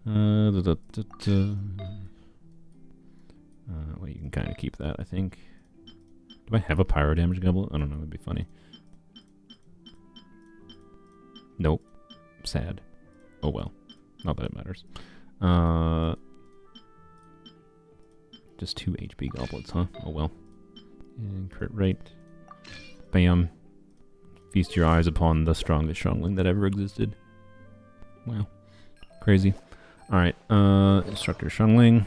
Well, you can kind of keep that, I think. Do I have a pyro damage goblet? I don't know, it'd be funny. Nope. Sad. Oh well. Not that it matters. Just 2 HP goblets, huh? Oh well. And crit rate. Bam. Feast your eyes upon the strongest Zhongli that ever existed. Wow. Crazy. Alright, Instructor Zhongli.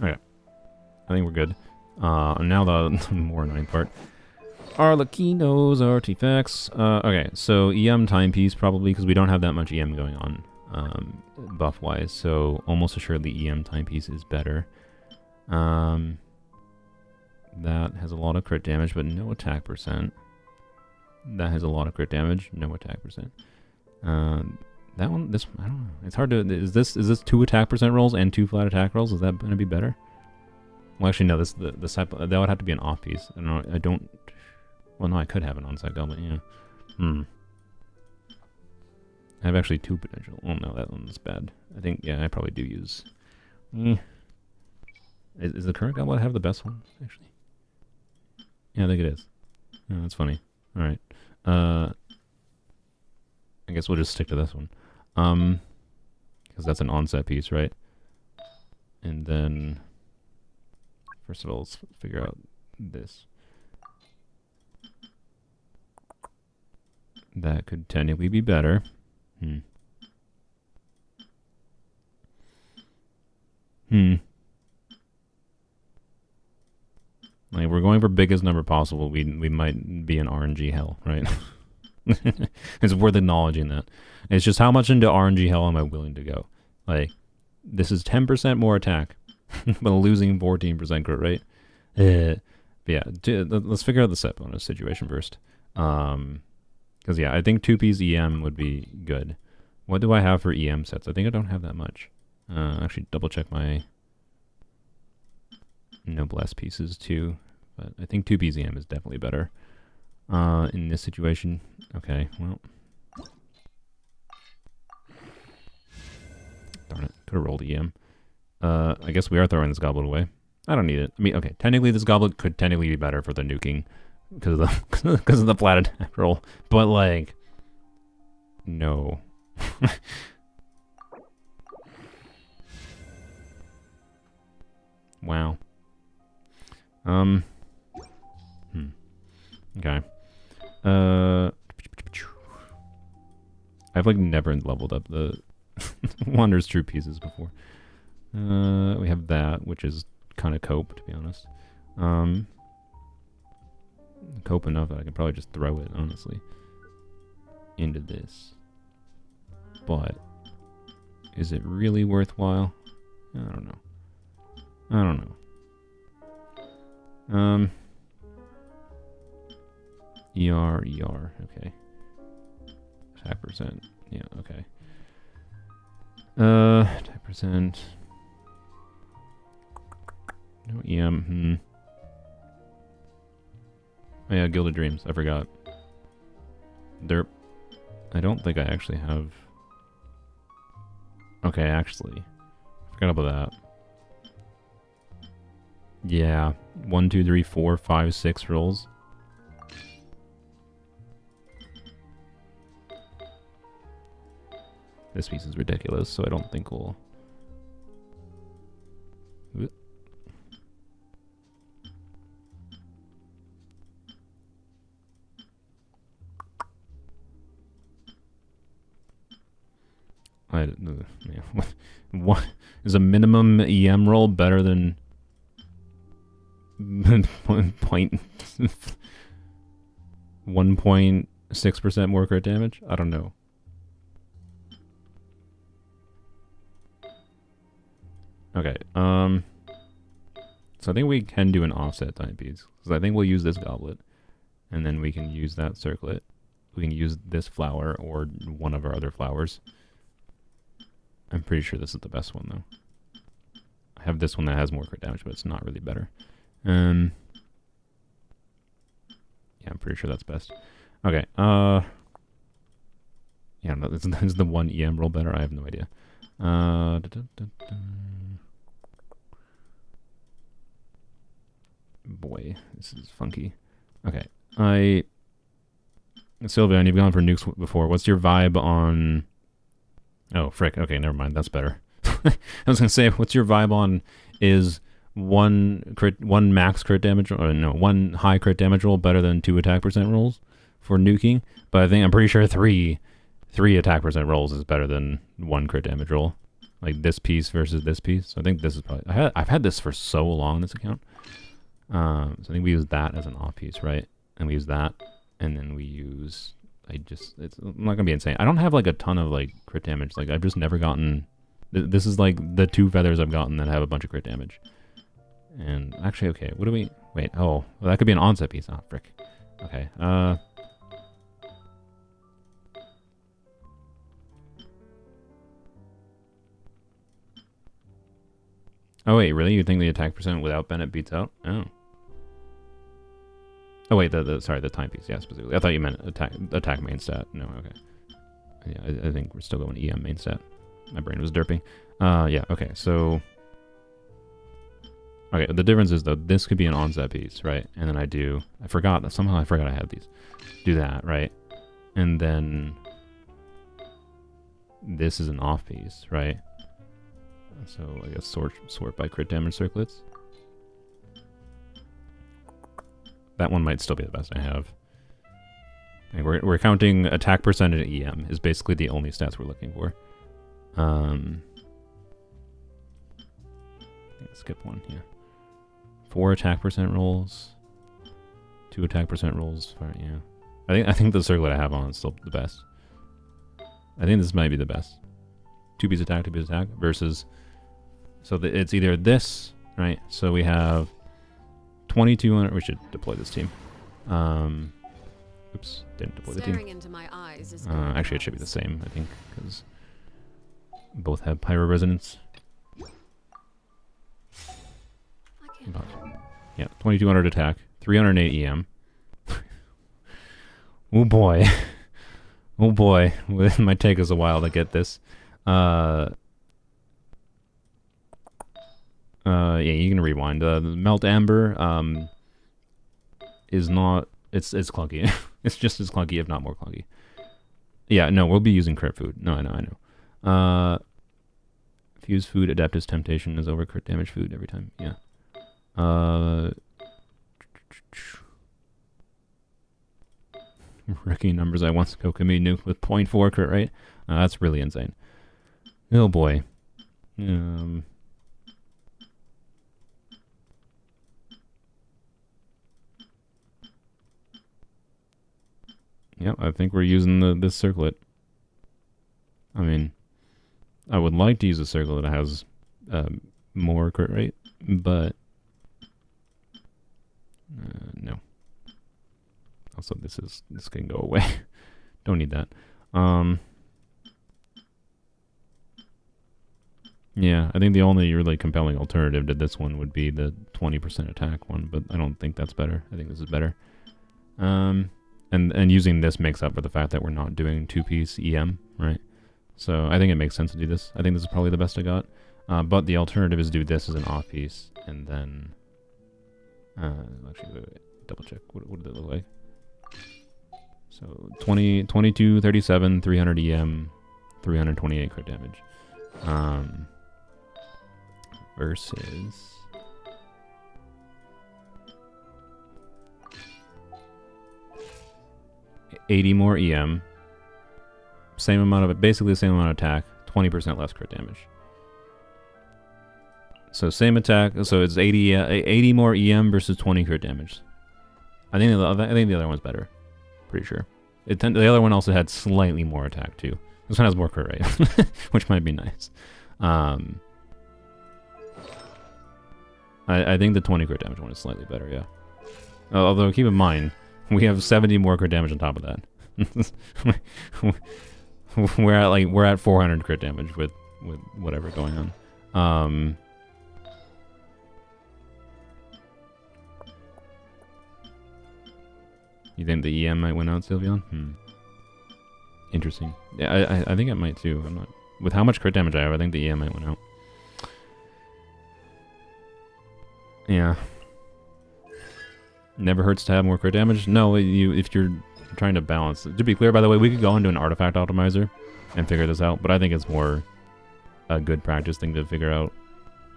Okay. I think we're good. Now the more annoying part. Arlecchino's artifacts. Okay, so EM timepiece probably, because we don't have that much EM going on, buff-wise, so almost assuredly EM timepiece is better. That has a lot of crit damage, but no attack percent. That has a lot of crit damage, no attack percent. That one, this, I don't know. It's hard to, is this 2 attack percent rolls and 2 flat attack rolls? Is that going to be better? Well, actually, no, that would have to be an off piece. I don't, well, no, I could have an on-site goblet, yeah. I have actually 2 potential. Oh, no, that one's bad. I think, yeah, I probably do use, Is the current goblet have the best one, actually? Yeah, I think it is. Oh, that's funny. Alright. I guess we'll just stick to this one. Because that's an onset piece, right? And then, first of all, let's figure out this. That could technically be better. Like, we're going for biggest number possible. We might be in RNG hell, right? It's worth acknowledging that. It's just how much into RNG hell am I willing to go? Like, this is 10% more attack, but losing 14% crit rate. But yeah, let's figure out the set bonus situation first. Because yeah, I think 2P's EM would be good. What do I have for EM sets? I think I don't have that much. Actually, double check my Noblesse pieces too. But I think 2P's EM is definitely better. In this situation. Okay, well. Darn it, could have rolled EM. I guess we are throwing this goblet away. I don't need it. I mean, okay, technically this goblet could technically be better for the nuking because of the flat attack roll. But like, no. Wow. Okay. I've like never leveled up the Wander's True pieces before. We have that, which is kind of cope, to be honest. Cope enough that I could probably just throw it, honestly, into this. But is it really worthwhile? I don't know. I don't know. ER, okay. Attack percent, yeah, okay. Attack percent. No EM, Oh yeah, Gilded Dreams, I forgot. Derp. I don't think I actually have... Okay, actually. I forgot about that. Yeah, 1, 2, 3, 4, 5, 6 rolls. This piece is ridiculous, so I don't think we'll... Oop. Yeah, what is a minimum EM roll better than 1.6% more crit damage? I don't know. Okay, so I think we can do an offset timepiece, because I think we'll use this goblet, and then we can use that circlet. We can use this flower or one of our other flowers. I'm pretty sure this is the best one, though. I have this one that has more crit damage, but it's not really better. Yeah, I'm pretty sure that's best. Okay, yeah, no, this is the one EM roll better? I have no idea. Boy, this is funky. Okay, Sylvian, you've gone for nukes before. What's your vibe on... Oh, frick. Okay, never mind. That's better. I was going to say, what's your vibe on is one max crit damage, or no, one high crit damage roll better than 2 attack percent rolls for nuking? But I'm pretty sure three attack percent rolls is better than 1 crit damage roll. Like this piece versus this piece. So I think this is probably... I've had this for so long, this account. So I think we use that as an off piece, right? And we use that, and then we use... I'm not gonna be insane. I don't have like a ton of like crit damage. Like I've just never gotten... This is like the 2 feathers I've gotten that have a bunch of crit damage. And actually, okay, what do we... Wait, oh, well, that could be an onset piece. Oh, frick. Okay, oh wait, really? You think the attack percent without Bennett beats out? Oh. Oh wait, sorry, the timepiece, yeah, specifically. I thought you meant attack main stat. No, okay. Yeah, I think we're still going EM main stat. My brain was derping. Yeah, okay, so... Okay, the difference is, though, this could be an onset piece, right? And then somehow I forgot I had these. Do that, right? And then... This is an off piece, right? So, I guess sort by crit damage circlets. That one might still be the best I have. Okay, we're counting attack percentage EM is basically the only stats we're looking for. Skip one, yeah. 4 attack percent rolls. 2 attack percent rolls. Yeah. I think the circlet I have on is still the best. I think this might be the best. 2-piece attack, 2-piece attack versus... So it's either this, right? So we have 2200. We should deploy this team. Oops, didn't deploy the team. Into my eyes is actually, it should be the same, I think, because both have pyro resonance. Yeah, 2200 attack, 308 EM. Oh boy, oh boy, it might take us a while to get this. Yeah, you can rewind. The Melt Amber is not... It's clunky. It's just as clunky, if not more clunky. Yeah, no, we'll be using crit food. No, I know. Fuse food, Adeptus Temptation is over crit damage food every time. Yeah. Rookie numbers I once Kokumi nuked with 0.4 crit rate. That's really insane. Oh boy. Yep, I think we're using this circlet. I mean, I would like to use a circlet that has more crit rate, but no. Also, this can go away. Don't need that. Yeah, I think the only really compelling alternative to this one would be the 20% attack one, but I don't think that's better. I think this is better. And using this makes up for the fact that we're not doing 2-piece EM, right? So I think it makes sense to do this. I think this is probably the best I got. But the alternative is do this as an off piece, and then... actually, wait, double check. What did it look like? So 22, 37, 300 EM, 328 crit damage. Versus 80 more EM. Same amount of, basically the same amount of attack, 20% less crit damage. So same attack, so it's 80 more EM versus 20 crit damage. I think the other one's better. Pretty sure. The other one also had slightly more attack too. This one has more crit rate, which might be nice. I think the 20 crit damage one is slightly better, yeah. Although keep in mind, we have 70 more crit damage on top of that. we're at 400 crit damage with whatever going on. You think the EM might win out, Sylveon? Interesting. Yeah, I think it might too. I'm not, with how much crit damage I have, I think the EM might win out. Yeah. Never hurts to have more crit damage. No, if you're trying to balance. To be clear, by the way, we could go into an artifact optimizer and figure this out, but I think it's more a good practice thing to figure out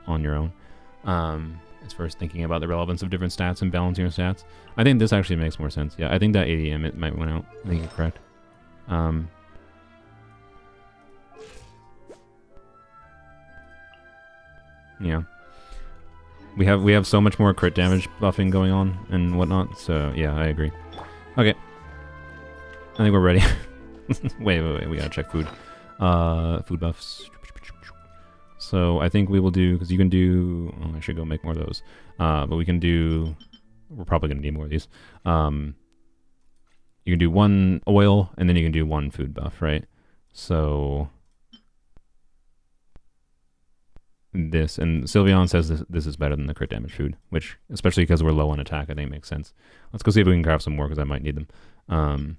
on your own. As far as thinking about the relevance of different stats and balancing your stats. I think this actually makes more sense. Yeah, I think that 80M it might win out. I think you're correct. Yeah. We have so much more crit damage buffing going on and whatnot, so yeah, I agree. Okay. I think we're ready. wait, we gotta check food. Food buffs. So I think we will do, because you can do, I should go make more of those. But we can do, we're probably gonna need more of these. You can do one oil, and then you can do one food buff, right? So this, and Sylveon says this is better than the crit damage food, which, especially because we're low on attack, I think makes sense. Let's go see if we can craft some more, because I might need them.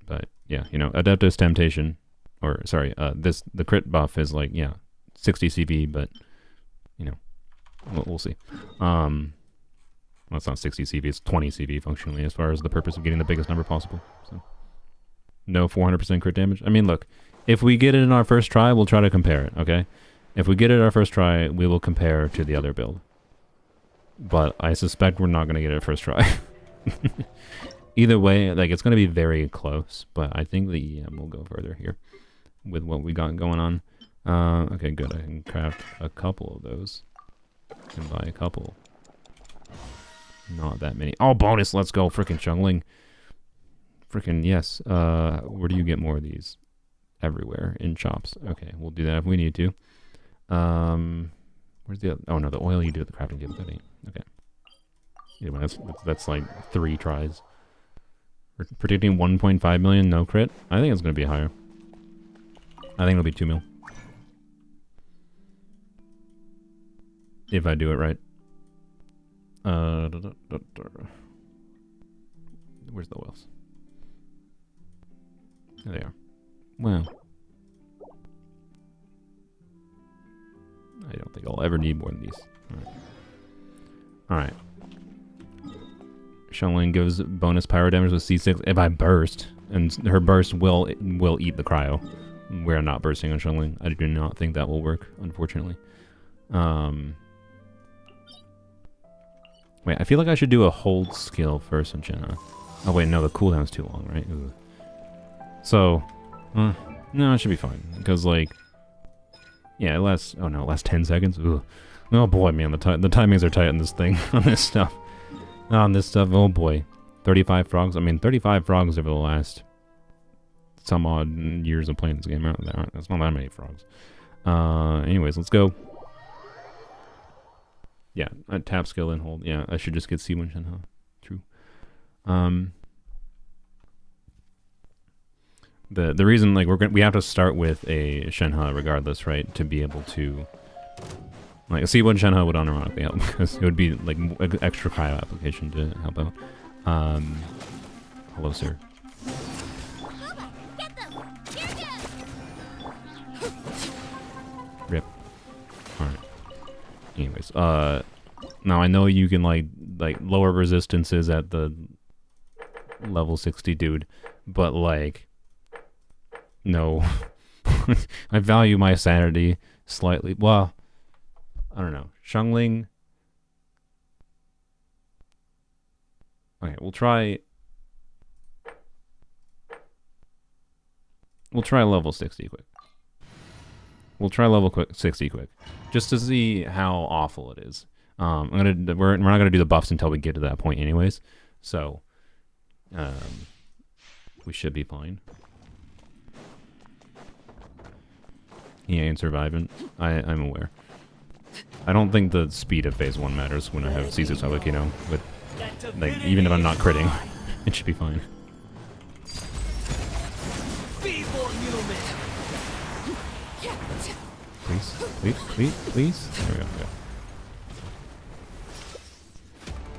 But yeah, you know, Adeptus Temptation, or sorry, the crit buff is like, yeah, 60 CV, but you know, we'll see. Well, it's not 60 CV, it's 20 CV functionally, as far as the purpose of getting the biggest number possible. So no 400% crit damage. I mean, look, if we get it in our first try, we'll try to compare it, okay? If we get it our first try, we will compare to the other build. But I suspect we're not going to get it first try. Either way, like, it's going to be very close, but I think the EM will go further here with what we got going on. Okay, good. I can craft a couple of those. I can buy a couple. Not that many. Oh, bonus! Let's go! Frickin' Zhongli. Frickin' yes. Where do you get more of these? Everywhere. In shops. Okay, we'll do that if we need to. Where's the other? Oh no, the oil you do at the crafting table. That ain't. Okay. Yeah, well, that's like 3 tries. We're predicting 1.5 million, no crit. I think it's going to be higher. I think it'll be 2 mil. If I do it right. Where's the oils? There they are. Wow. I don't think I'll ever need more than these. Alright. Zhongli gives bonus pyro damage with C6 if I burst, and her burst will eat the cryo. We're not bursting on Zhongli. I do not think that will work, unfortunately. Wait, I feel like I should do a hold skill first on Jenna. Oh wait, no, the cooldown's too long, right? Ugh. So, no, it should be fine, because like, yeah, it lasts. Oh no, it lasts 10 seconds. Ugh. Oh boy, man, the timings are tight on this thing, on this stuff. On this stuff, oh boy. 35 frogs. I mean, 35 frogs over the last some odd years of playing this game. That's not that many frogs. Anyways, let's go. Yeah, tap skill and hold. Yeah, I should just get C1 Shenhe. True. The reason, like, we have to start with a Shenhe regardless, right? To be able to, like, a C1 Shenhe would unironically help, because it would be like an extra cryo application to help out. Hello, sir. Rip. Alright. Anyways, now I know you can like lower resistances at the level 60 dude, but like No. I value my sanity slightly. Well, I don't know. Zhongli. Okay, we'll try level 60 quick. We'll try level 60 quick, just to see how awful it is. we're not gonna do the buffs until we get to that point, anyways. So, we should be fine. He ain't surviving. I'm aware. I don't think the speed of phase 1 matters when I have Caesar's Arlecchino. With like, even if I'm not critting, it should be fine. Please. There we go.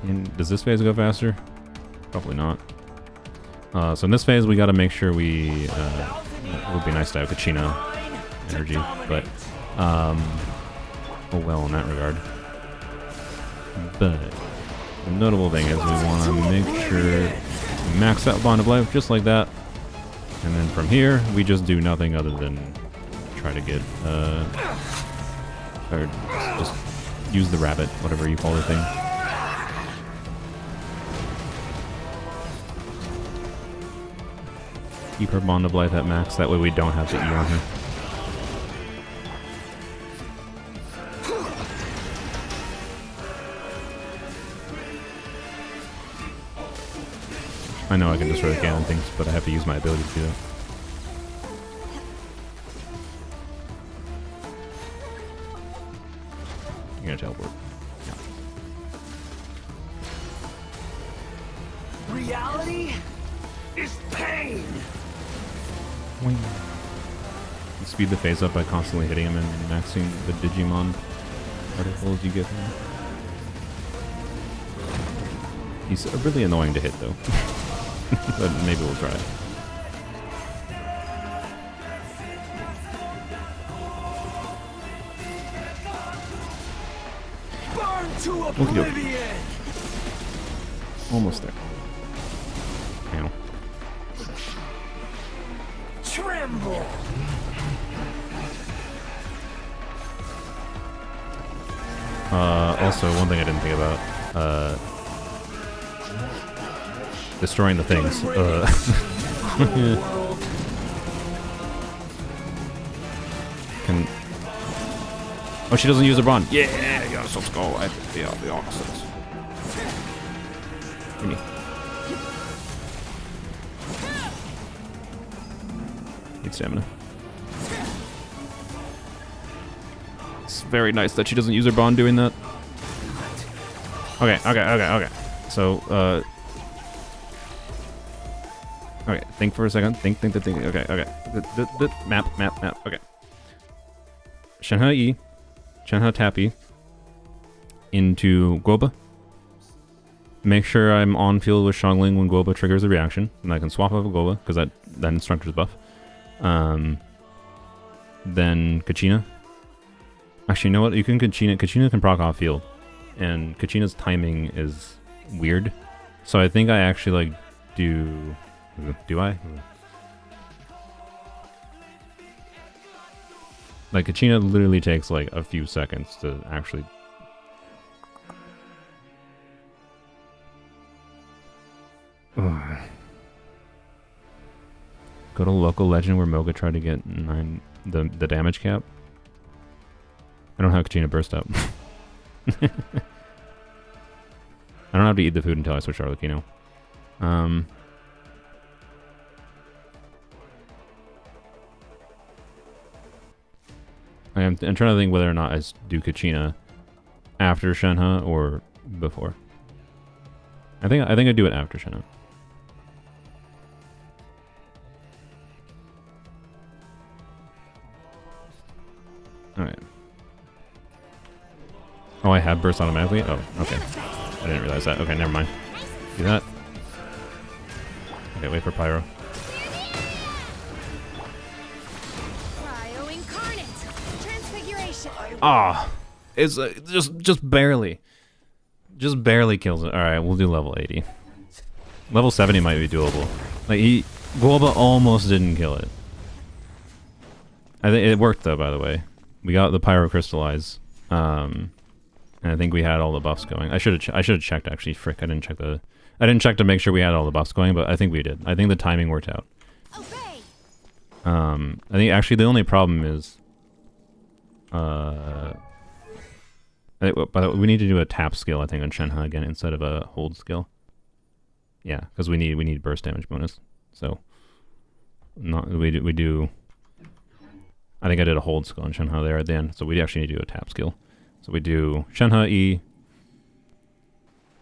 And does this phase go faster? Probably not. So in this phase, we got to make sure we. It would be nice to have Kachina energy, but oh well in that regard. But the notable thing is we want to make sure we max out Bond of Life just like that, and then from here we just do nothing other than try to get or just use the rabbit, whatever you call the thing. Keep her Bond of Life at max, that way we don't have to E on her. I know I can destroy the cannon things, but I have to use my ability to do that. You're gonna teleport. Yeah. Reality is pain. Wing. Speed the phase up by constantly hitting him and maxing the Digimon particles you get from him. He's really annoying to hit though. But maybe we'll try it. Burn to oblivion. Almost there. Ow. Tremble. Also, one thing I didn't think about, destroying the things. Can... Oh, she doesn't use her bond. Yeah, yes, let's go. I think the opposites. Give me. Need stamina. It's very nice that she doesn't use her bond doing that. Okay. So, okay, think for a second. Think. Okay. Map. Okay. Shenhe E. Shenhe Tappy. Into Guoba. Make sure I'm on field with Zhongli when Guoba triggers a reaction. And I can swap over Guoba, because that instructor's buff. Then Kachina. Actually, you know what? You can Kachina. Kachina can proc off field. And Kachina's timing is weird. So I think I actually, like, do I? Like, Kachina literally takes, like, a few seconds to actually... Ugh. Go to local legend where Moga tried to get the damage cap. I don't have Kachina burst up. I don't have to eat the food until I switch to Arlecchino. I'm trying to think whether or not I do Kachina after Shenhe or before. I think I do it after Shenhe. Alright. Oh, I have burst automatically? Oh, okay. I didn't realize that. Okay, never mind. Do that. Okay, wait for Pyro. Cryo incarnate. Transfiguration. Ah! It's just barely. Just barely kills it. Alright, we'll do level 80. Level 70 might be doable. Like, Guoba almost didn't kill it. I think it worked though. By the way, we got the pyro crystallize, and I think we had all the buffs going. I should have checked actually. Frick, I didn't check to make sure we had all the buffs going, but I think we did. I think the timing worked out. Obey. I think actually the only problem is, but we need to do a tap skill I think on Shenhe again instead of a hold skill. Yeah, because we need burst damage bonus. So, we do. I think I did a hold skill on Shenhe there at the end, so we actually need to do a tap skill. So we do Shenhe E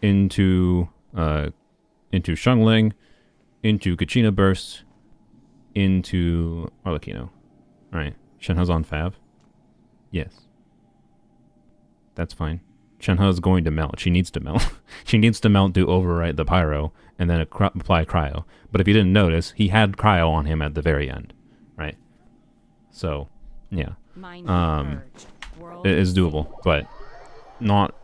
into Zhongli, into Kachina burst, into Arlecchino. Alright, Shenhe's on Fav. Yes. That's fine. Shenhe is going to melt. She needs to melt. She needs to melt to overwrite the pyro and then apply cryo. But if you didn't notice, he had cryo on him at the very end. Right? So, yeah. It is doable, but not...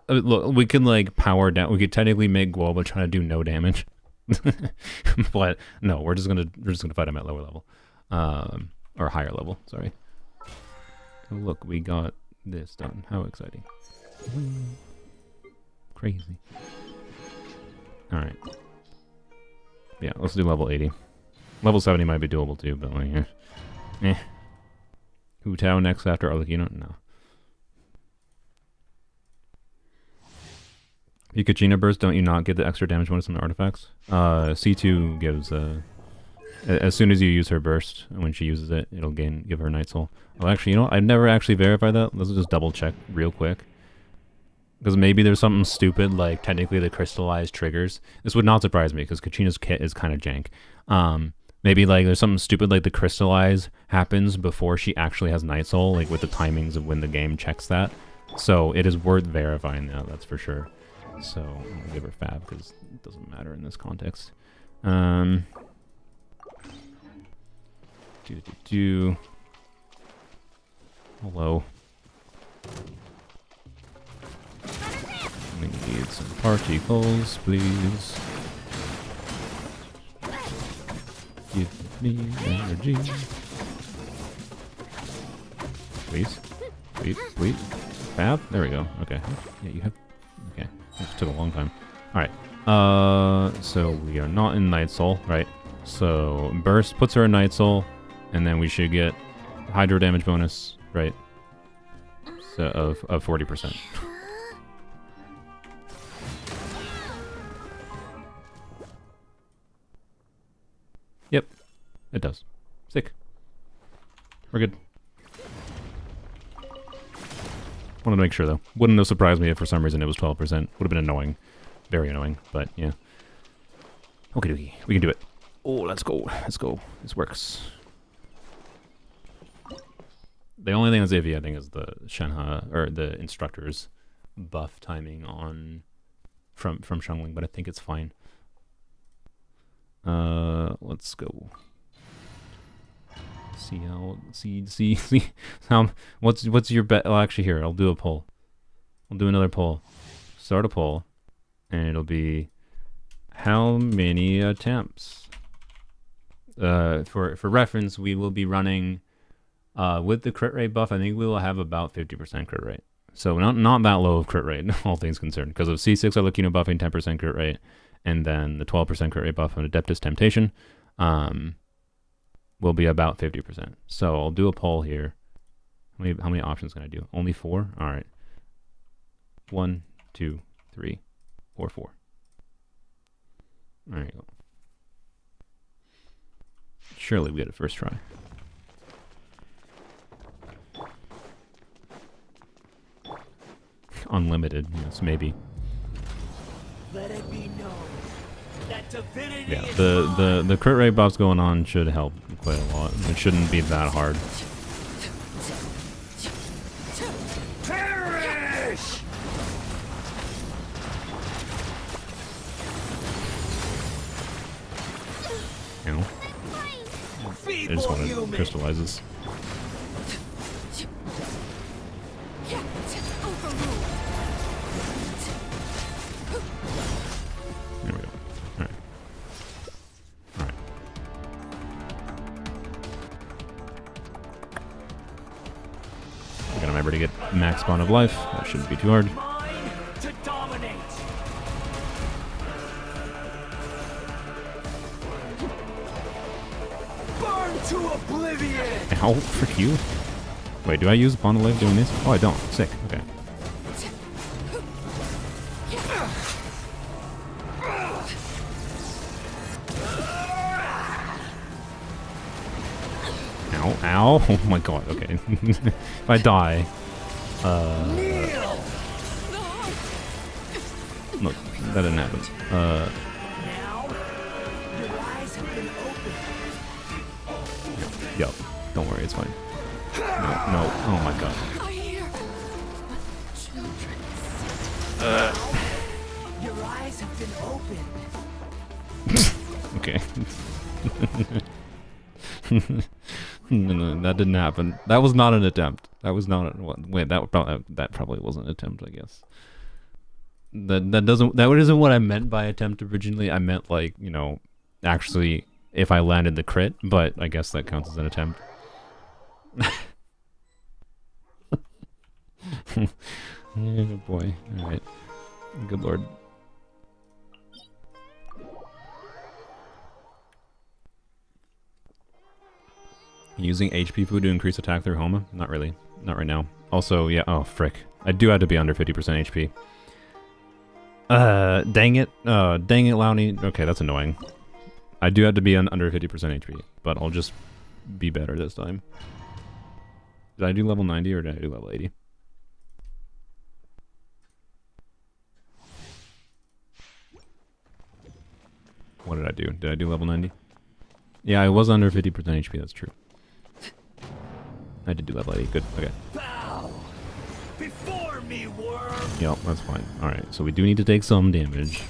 look, we could like power down. We could technically make Guoba try to do no damage. But no, we're just gonna fight him at lower level. Or higher level, sorry. Oh, look, we got this done. How exciting. Crazy. Alright. Yeah, let's do level 80. Level 70 might be doable too, but like, Hu Tao next after Arlecchino? No. Kachina burst, don't you not get the extra damage bonus on the artifacts? C2 gives, as soon as you use her burst, when she uses it, it'll give her Night Soul. Oh, actually, you know what? I've never actually verified that. Let's just double check real quick. Because maybe there's something stupid, like technically the crystallized triggers. This would not surprise me, because Kachina's kit is kind of jank. Maybe like there's something stupid like the crystallize happens before she actually has Night Soul, like with the timings of when the game checks that. So it is worth verifying that, that's for sure. So I'm gonna give her Fab because it doesn't matter in this context. Hello. We need some particles, please. Give me energy. Please. Please. Fab? There we go. Okay. Yeah, you have... Okay. It took a long time. Alright. So we are not in Night Soul, right? So Burst puts her in Night Soul, and then we should get Hydro damage bonus, right? So of 40%. Yep. It does. Sick. We're good. Wanted to make sure, though. Wouldn't have surprised me if for some reason it was 12%. Would have been annoying. Very annoying, but yeah. Okie dokie. We can do it. Oh, let's go. Let's go. This works. The only thing that's iffy, I think, is the Shenhe, or the instructor's buff timing on... from Zhongli, but I think it's fine. Let's go. See how what's your bet? Oh, actually, here I'll do a poll. I'll do another poll. Start a poll, and it'll be how many attempts. For reference, we will be running with the crit rate buff. I think we will have about 50% crit rate. So not that low of crit rate, all things considered, because of C6 Arlecchino buffing 10% crit rate, and then the 12% crit rate buff on Adeptus Temptation. Will be about 50%. So I'll do a poll here. How many options can I do? Only 4? Alright. 1, 2, 3, or 4. There you go. Surely we get it first try. Unlimited, yes, maybe. Let it be known that divinity yeah, the crit rate buffs going on should help quite a lot. It shouldn't be that hard. perish. You know? I just want to crystallize this. There we go. Alright. Alright. Remember to get max spawn of life. That shouldn't be too hard. Mine to dominate. Burn to oblivion. Ow, frick you. Wait, do I use Bond of Life doing this? Oh, I don't. Sick. Okay. Ow, ow. Oh my god, okay. If I die... Look, that didn't happen. Now, your eyes have been opened. Yup. Don't worry, it's fine. No, no. Oh my god. I hear Your eyes have been opened. Okay. No, that didn't happen. That was not an attempt. That was not a... Wait, that probably wasn't an attempt, I guess. That isn't what I meant by attempt originally. I meant, like, you know, actually if I landed the crit, but I guess that counts as an attempt. Yeah, good boy. Alright. Good lord. Using HP food to increase attack through Homa? Not really. Not right now. Also, yeah, oh frick. I do have to be under 50% HP. Dang it. Dang it, Lowney. Okay, that's annoying. I do have to be on under 50% HP, but I'll just be better this time. Did I do level 90 or did I do level 80? What did I do? Did I do level 90? Yeah, I was under 50% HP, that's true. I did do level 80, good, okay. Bow before me, worm. Yep, that's fine. Alright, so we do need to take some damage.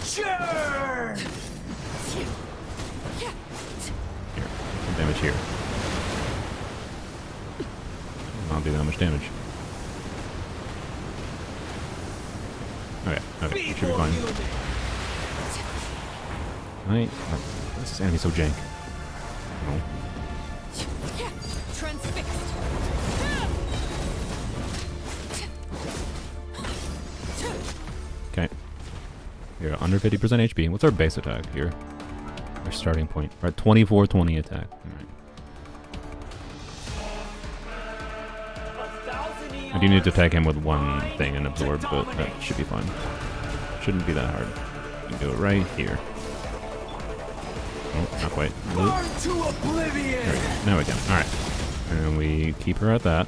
Churn. Here, some damage here. Not do that much damage. Okay, okay, it should be fine. Right, this is enemy so jank. No. transfixed. Okay. We're under 50% HP. What's our base attack here? Our starting point. We're at 2420 attack. Alright. I do need to attack him with one thing and absorb, but that should be fine. Shouldn't be that hard. You can do it right here. Oh, not quite. Burn to oblivion. There we go. Now we can. Alright. And we keep her at that.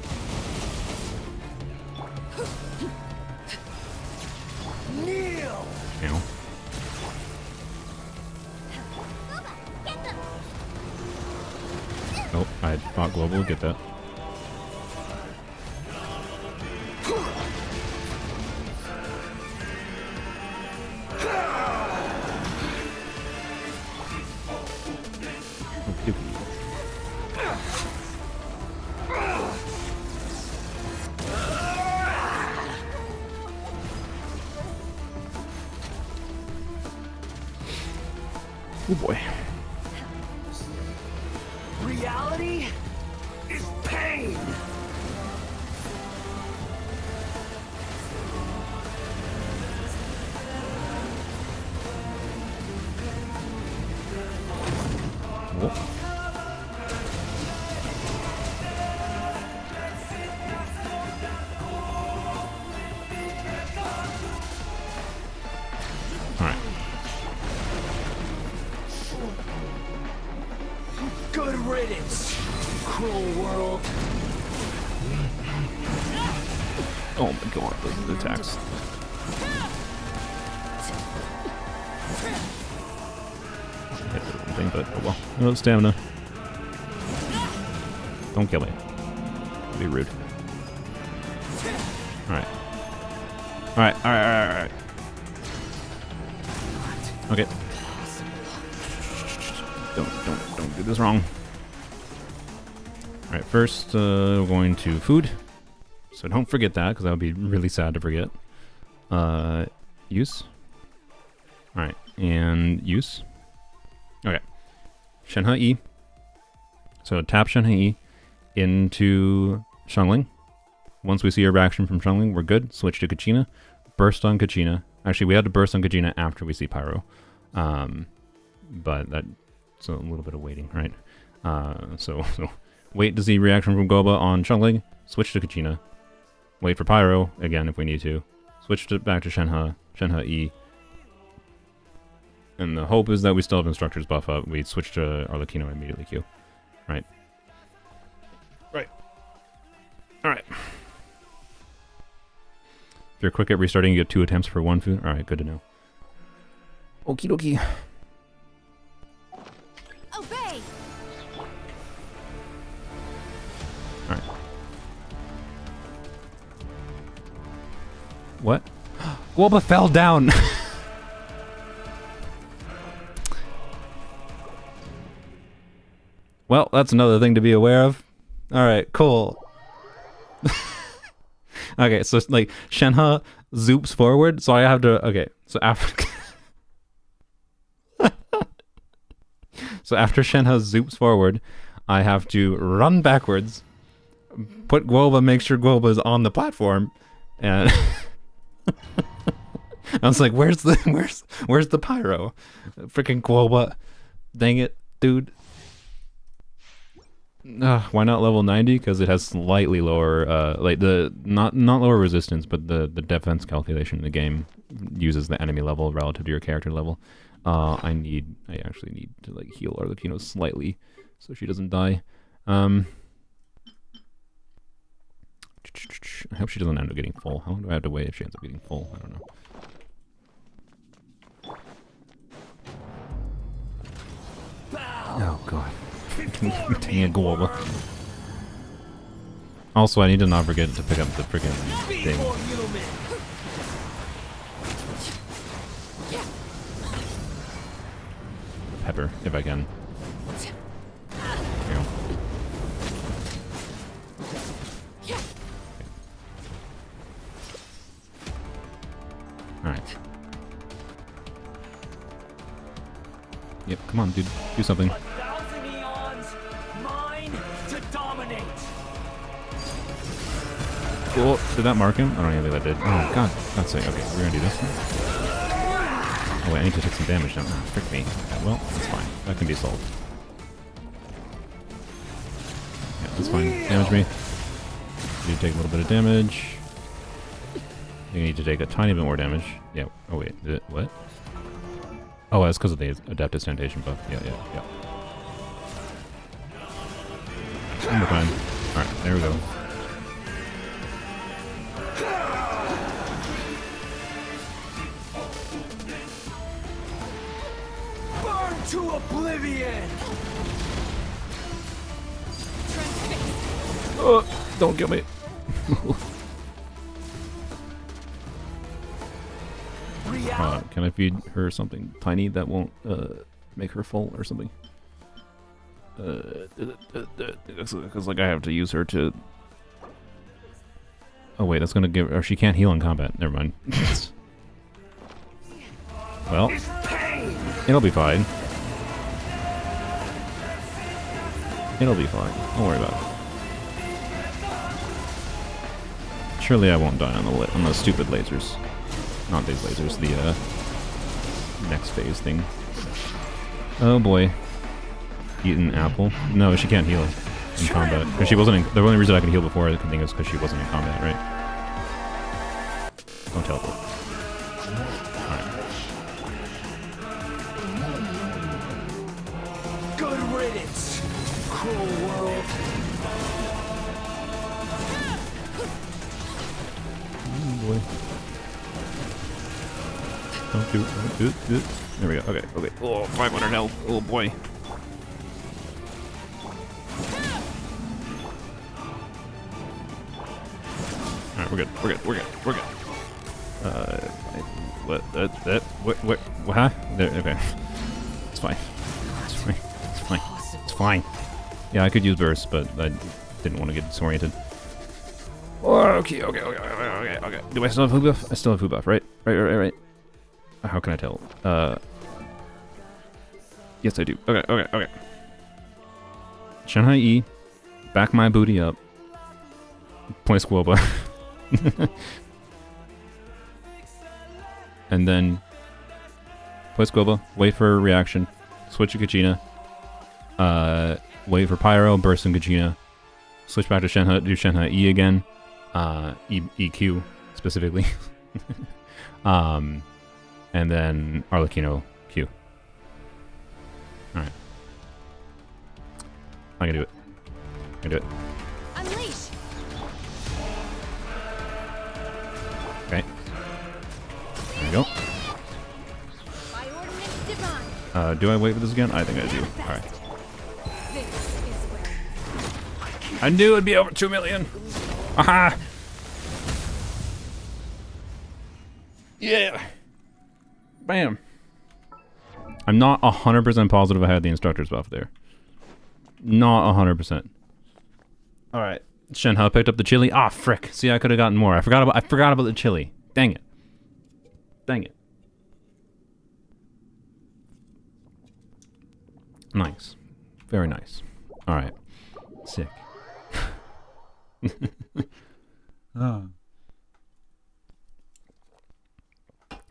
Kneel. Ow. Oh, I fought global. Get that. Oh boy. Reality is pain. Whoa. Alright. Good riddance, cruel world. Oh my god, the attacks. Hit the one thing, but oh well. No stamina. Don't kill me. Be rude. Alright. Alright. Okay. Don't do this wrong. Alright, first we're going to food. So don't forget that, because that would be really sad to forget. Use. Alright, and use. Okay. Shenhe E. So tap Shenhe E, into Zhongli. Once we see a reaction from Zhongli, we're good. Switch to Kachina. Burst on Kachina. Actually, we had to burst on Kachina after we see Pyro. But that's a little bit of waiting, right? So wait to see reaction from Goba on Zhongli. Switch to Kachina. Wait for Pyro, again, if we need to. Switch back to Shenhe. Shenhe E. And the hope is that we still have Instructor's buff up. We switch to Arlecchino and immediately Q. Right. Right. Alright. If you're quick at restarting, you get 2 attempts for 1 food. Alright, good to know. Okie dokie. Obey. Alright. What? Guoba fell down! Well, that's another thing to be aware of. Alright, cool. Okay, so like Shenhe zoops forward, so I have to so after so after Shenhe zoops forward, I have to run backwards, put Guoba, make sure Guoba is on the platform, and I was like, where's the pyro? Freaking Guoba. Dang it, dude. Why not level 90? Because it has slightly lower, like the not lower resistance, but the defense calculation in the game uses the enemy level relative to your character level. I actually need to like heal Arlecchino slightly so she doesn't die. I hope she doesn't end up getting full. How long do I have to wait if she ends up getting full? I don't know. Oh god. Dang it, Guoba. Also, I need to not forget to pick up the freaking thing. Pepper, if I can. There you go. Alright. Yep, come on, dude. Do something. Cool. Did that mark him? I don't even think that did. Oh, god. That's it. Okay, we're gonna do this. Oh, wait, I need to take some damage now. Oh, frick me. Okay, well, that's fine. That can be solved. Yeah, that's fine. Damage me. You need to take a little bit of damage. You need to take a tiny bit more damage. Yeah. Oh, wait. Did it, what? Oh, that's because of the Adaptive Sanitation buff. Yeah. One more time. Alright, there we go. To oblivion! Oh, don't kill me. Can I feed her something tiny that won't make her full or something? Because like I have to use her to... Oh wait, that's gonna give... Or she can't heal in combat. Never mind. Well, it'll be fine. It'll be fine. Don't worry about it. Surely I won't die on the stupid lasers. Not these lasers, the next phase thing. Oh boy. Eat an apple. No, she can't heal in combat. Because she wasn't in, the only reason I could heal before I think is because she wasn't in combat, right? Don't teleport. Alright. Good riddance, cruel world. Oh boy. Don't do it. There we go. Okay. Oh, 500 health. Oh boy. Alright, we're good. What, huh? There, okay. It's fine. Yeah, I could use burst, but I didn't want to get disoriented. Okay. Do I still have food buff? I still have food buff, right? Right. How can I tell? Yes, I do. Okay. Shanghai E. Back my booty up. Point Squoba. And then Point Squoba, wait for a reaction. Switch to Kachina. Wait for Pyro, burst in Kachina. Switch back to Shenhe, do Shenhe E again. EQ specifically. And then Arlecchino Q. Alright. I can do it. I can do it. Unleash. Okay. There we go. By ordinance divine. Do I wait for this again? I think I do. Alright. This is where I knew it'd be over 2 million. Aha! Yeah. Bam. I'm not 100% positive I had the instructor's buff there. Not 100%. Alright. Shenhe picked up the chili. Ah, frick. See, I could have gotten more. I forgot about the chili. Dang it. Dang it. Nice. Very nice. Alright. Sick.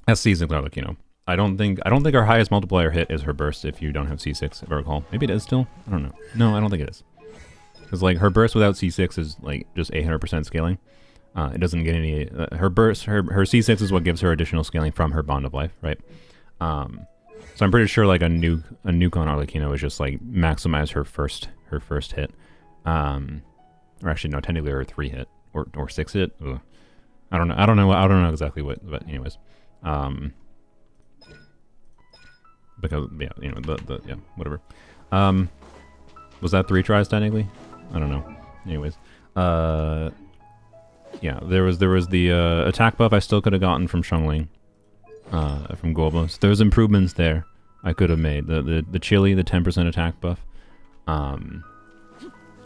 That's C6 Arlecchino. I don't think our highest multiplier hit is her burst if you don't have C6, if I recall. Maybe it is still? I don't know. No, I don't think it is. Because like her burst without C6 is like just 800% scaling. It doesn't get any her burst, her C6 is what gives her additional scaling from her bond of life, right? So I'm pretty sure like a nuke on Arlecchino is just like maximize her first hit. Or actually no, technically her 3 hit or 6 hit. Ugh. I don't know exactly what, but anyways. Because yeah, you know, yeah, whatever. Was that 3 tries technically? I don't know. Anyways. Yeah, there was the attack buff I still could have gotten from Zhongli. From Guoba. So there's improvements there I could have made. The chili, the 10% attack buff. I'm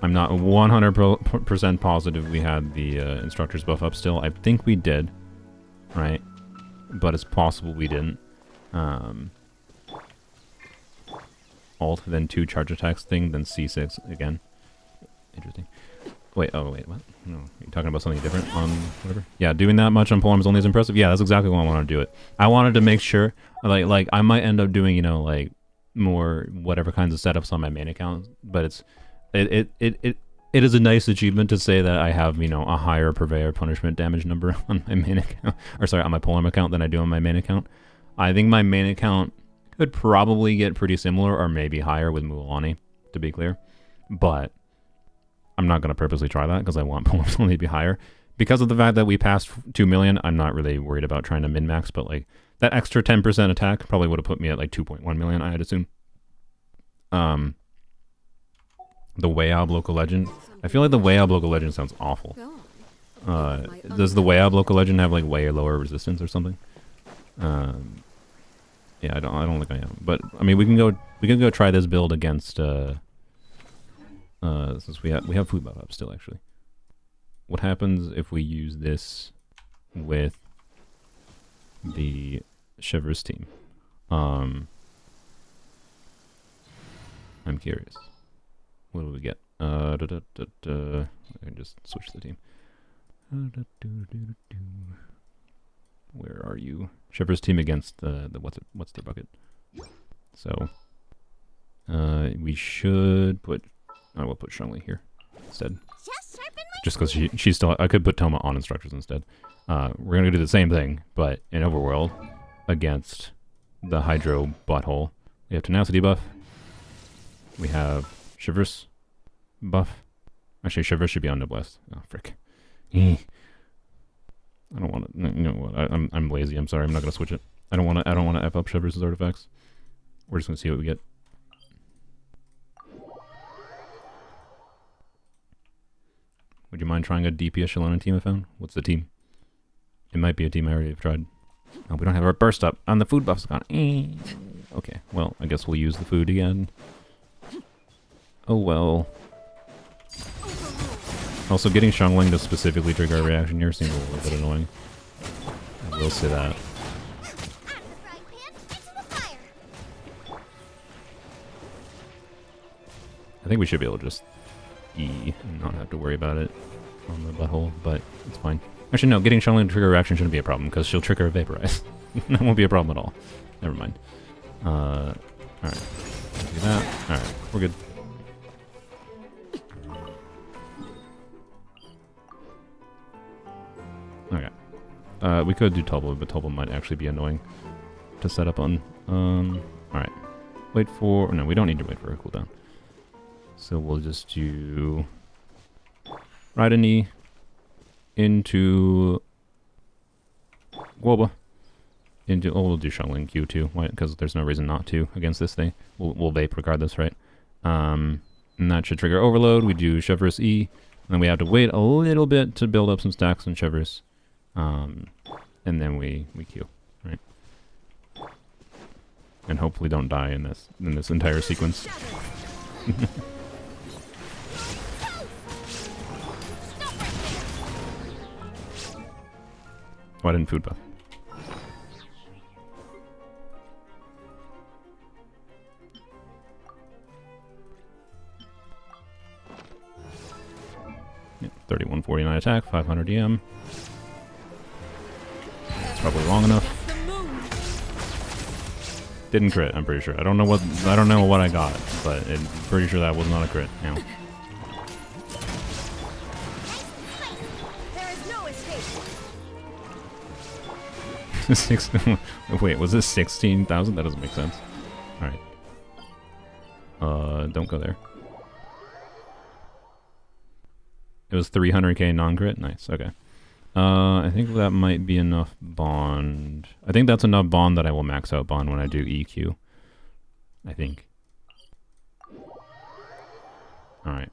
not 100% positive we had the instructor's buff up still. I think we did, right? But it's possible we didn't. Alt, then 2 charge attacks thing, then C6 again. Interesting. Wait, oh wait, what? No, you're talking about something different on whatever? Yeah, doing that much on Polearm is only as impressive. Yeah, that's exactly why I want to do it. I wanted to make sure, like I might end up doing, you know, like more whatever kinds of setups on my main account, but it is a nice achievement to say that I have, you know, a higher purveyor punishment damage number on my main account, or sorry, on my Polearm account than I do on my main account. I think my main account could probably get pretty similar or maybe higher with Mualani, to be clear, but I'm not going to purposely try that because I want Polearm to only be higher. Because of the fact that we passed 2 million, I'm not really worried about trying to min-max, but like that extra 10% attack probably would have put me at like 2.1 million, I'd assume. The Wayab local legend. I feel like the Wayab local legend sounds awful. Does the Wayab local legend have like way lower resistance or something? Yeah, I don't think I am. But I mean, we can go try this build against since we have food buff up still actually. What happens if we use this with the Shivers team? I'm curious. What do we get? I can just switch the team. Where are you? Shivers team against the what's their bucket? So we should put we'll put Zhongli here instead. Just because she's still, I could put Toma on instructors instead. We're gonna do the same thing, but in Overworld against the Hydro butthole. We have tenacity buff. We have Shivers buff. Actually, Shivers should be on Noblesse. Oh frick. I don't want to. You know what? I'm lazy. I'm sorry. I'm not gonna switch it. I don't want to f up Shivers' artifacts. We're just gonna see what we get. Would you mind trying a DPS Shalana team I found? What's the team? It might be a team I already have tried. Oh, we don't have our burst up. And the food buff's gone. Okay, well, I guess we'll use the food again. Oh well. Also, getting Zhongli to specifically trigger a reaction here seems a little bit annoying. I will say that. I think we should be able to just E and not have to worry about it on the butthole, but it's fine. Actually, no, getting Zhongli to trigger a reaction shouldn't be a problem, because she'll trigger a Vaporize. That won't be a problem at all. Never mind. Alright. Do that. Alright, we're good. Okay. We could do Tubble, but Tubble might actually be annoying to set up on. Alright. Wait for... No, we don't need to wait for a cooldown. So we'll just do... Ride a knee into... Guoba. Into... Oh, we'll do Zhongli Q too. Why? Because there's no reason not to against this thing. We'll vape regardless, right? And that should trigger Overload. We do Chevreuse E. And then we have to wait a little bit to build up some stacks on Chevreuse. And then we Q, right? And hopefully don't die in this entire sequence. Why didn't food buff? Yep, 3149 attack, 500 EM. That's probably long enough. Didn't crit, I'm pretty sure. I don't know what I got, but I'm pretty sure that was not a crit. Yeah. There is no escape. Wait, was this 16,000? That doesn't make sense. Alright. Don't go there. It was 300k non-crit? Nice, okay. I think that might be enough bond. I think that's enough bond that I will max out bond when I do EQ. I think. Alright.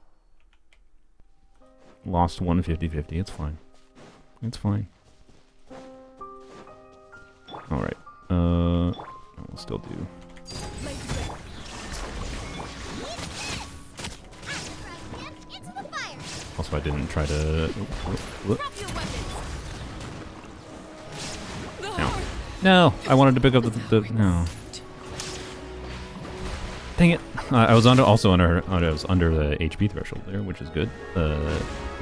Lost one 50-50. It's fine. It's fine. Alright. We'll still do. Also, I didn't try to... No. No! I wanted to pick up the no. Dang it! I was under the HP threshold there, which is good.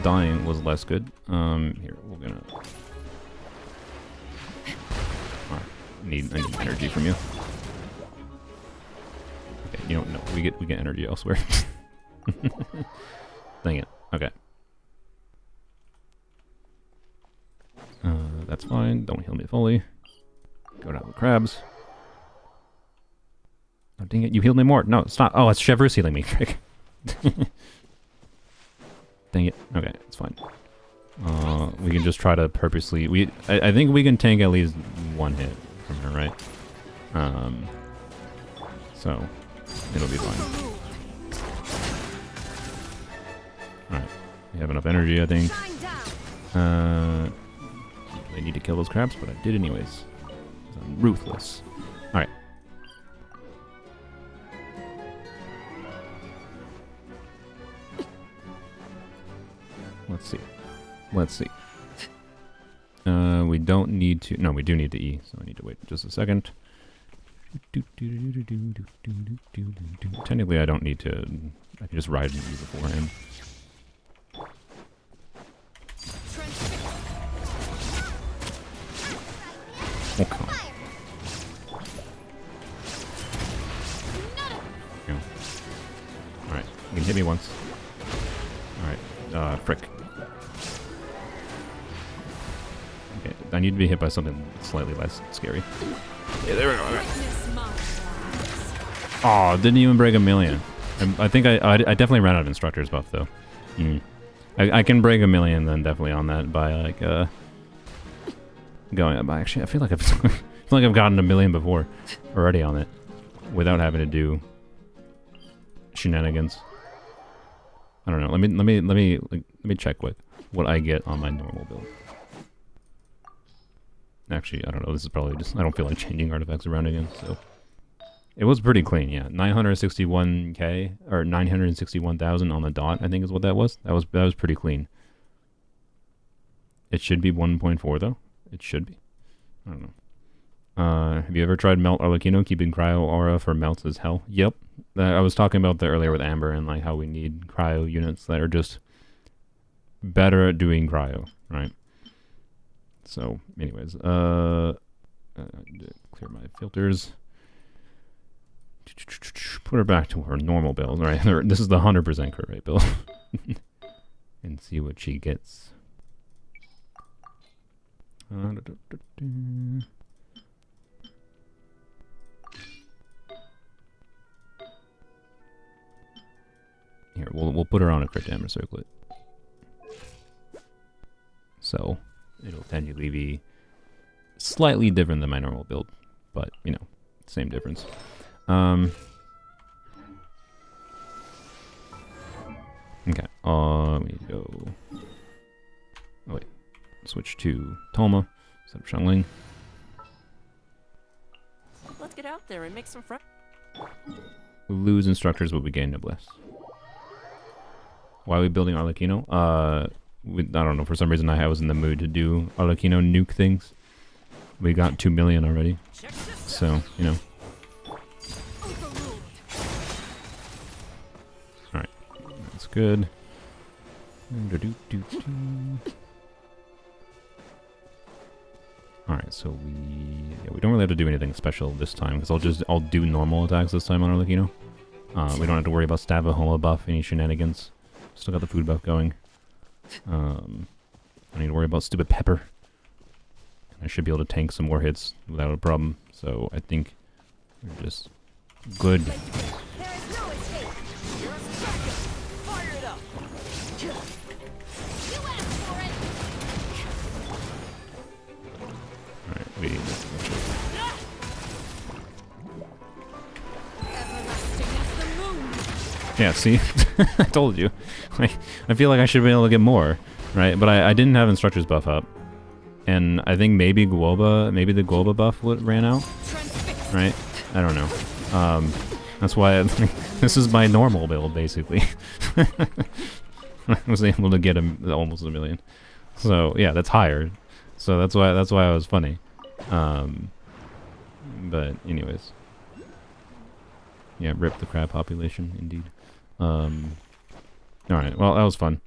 Dying was less good. Here, we're gonna... Alright, I need energy from you. Okay, you don't know. We get energy elsewhere. Dang it. Okay. That's fine. Don't heal me fully. Go down with crabs. Oh, dang it. You healed me more. No, stop. Oh, it's Chevreuse healing me. Frick. Dang it. Okay, it's fine. We can just try to purposely... I think we can tank at least one hit from her, right? So, it'll be fine. Alright. We have enough energy, I think. I need to kill those crabs, but I did anyways. I'm ruthless. Alright. Let's see. Let's see. We don't need to... No, we do need to E, so I need to wait just a second. Technically, I don't need to... I can just ride and E before him. Oh, come on. Yeah. Alright, you can hit me once. Alright, frick. Okay, I need to be hit by something slightly less scary. Yeah, there we go. Okay. Oh, didn't even break a million. I think I definitely ran out of instructor's buff, though. I can break a million then definitely on that by, like, going up. Actually, I feel like I've gotten a million before already on it without having to do shenanigans. I don't know. Let me check what I get on my normal build. Actually, I don't know. This is probably just... I don't feel like changing artifacts around again, so... It was pretty clean, yeah. 961k, or 961,000 on the dot, I think is what that was. That was pretty clean. It should be 1.4, though. It should be. I don't know. Have you ever tried Melt Arlecchino, keeping cryo aura for melts as hell? Yep. I was talking about that earlier with Amber and like how we need cryo units that are just better at doing cryo, right? So, anyways, clear my filters. Put her back to her normal build, right? This is the 100% crit rate build. And see what she gets. Here, we'll put her on a crit damage circlet. So, it'll technically be slightly different than my normal build, but, you know, same difference. Okay, we need to go... Oh, wait. Switch to Tolma instead of Zhongli. Let's get out there and make some friends. We lose instructors, but we gain noblesse. Why are we building Arlecchino? I don't know, for some reason I was in the mood to do Arlecchino nuke things. We got 2 million already. So, you know. Alright, that's good. Alright, so we don't really have to do anything special this time, because I'll do normal attacks this time on Arlecchino. We don't have to worry about stab a homa buff, any shenanigans. Still got the food buff going. I don't need to worry about stupid pepper. I should be able to tank some more hits without a problem. So I think we're just good. There is no escape. You're a sucker. Fire it up. You asked for it. Alright, we Everlasting as the moon. yeah, see? I told you. I feel like I should be able to get more, right? But I didn't have instructors buff up. And I think maybe the Guoba buff ran out, right? I don't know. That's why this is my normal build, basically. I was able to get almost 1 million. So yeah, that's higher. So that's why I was funny. But anyways, yeah, rip the crab population, indeed. All right, well that was fun.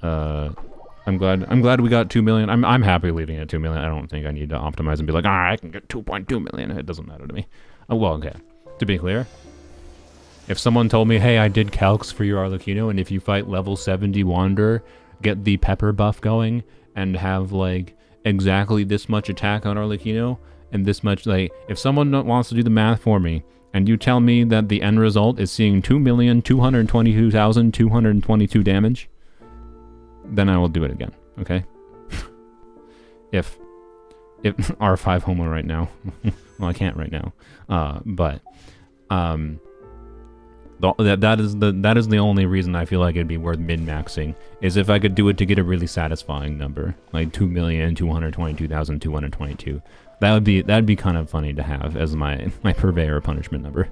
I'm glad we got 2 million. I'm happy leaving it at 2 million. I don't think I need to optimize and be like, I can get 2.2 million. It doesn't matter to me. Well, okay. To be clear, if someone told me, hey, I did calcs for your Arlecchino, and if you fight level 70 Wanderer, get the pepper buff going, and have like exactly this much attack on Arlecchino, and this much, like, if someone wants to do the math for me, and you tell me that the end result is seeing 2,222,222 damage, then I will do it again, okay? if R5 Homo right now. Well, I can't right now. But that is the only reason I feel like it'd be worth min-maxing, is if I could do it to get a really satisfying number, like 2,222,222. That'd be kind of funny to have as my purveyor punishment number.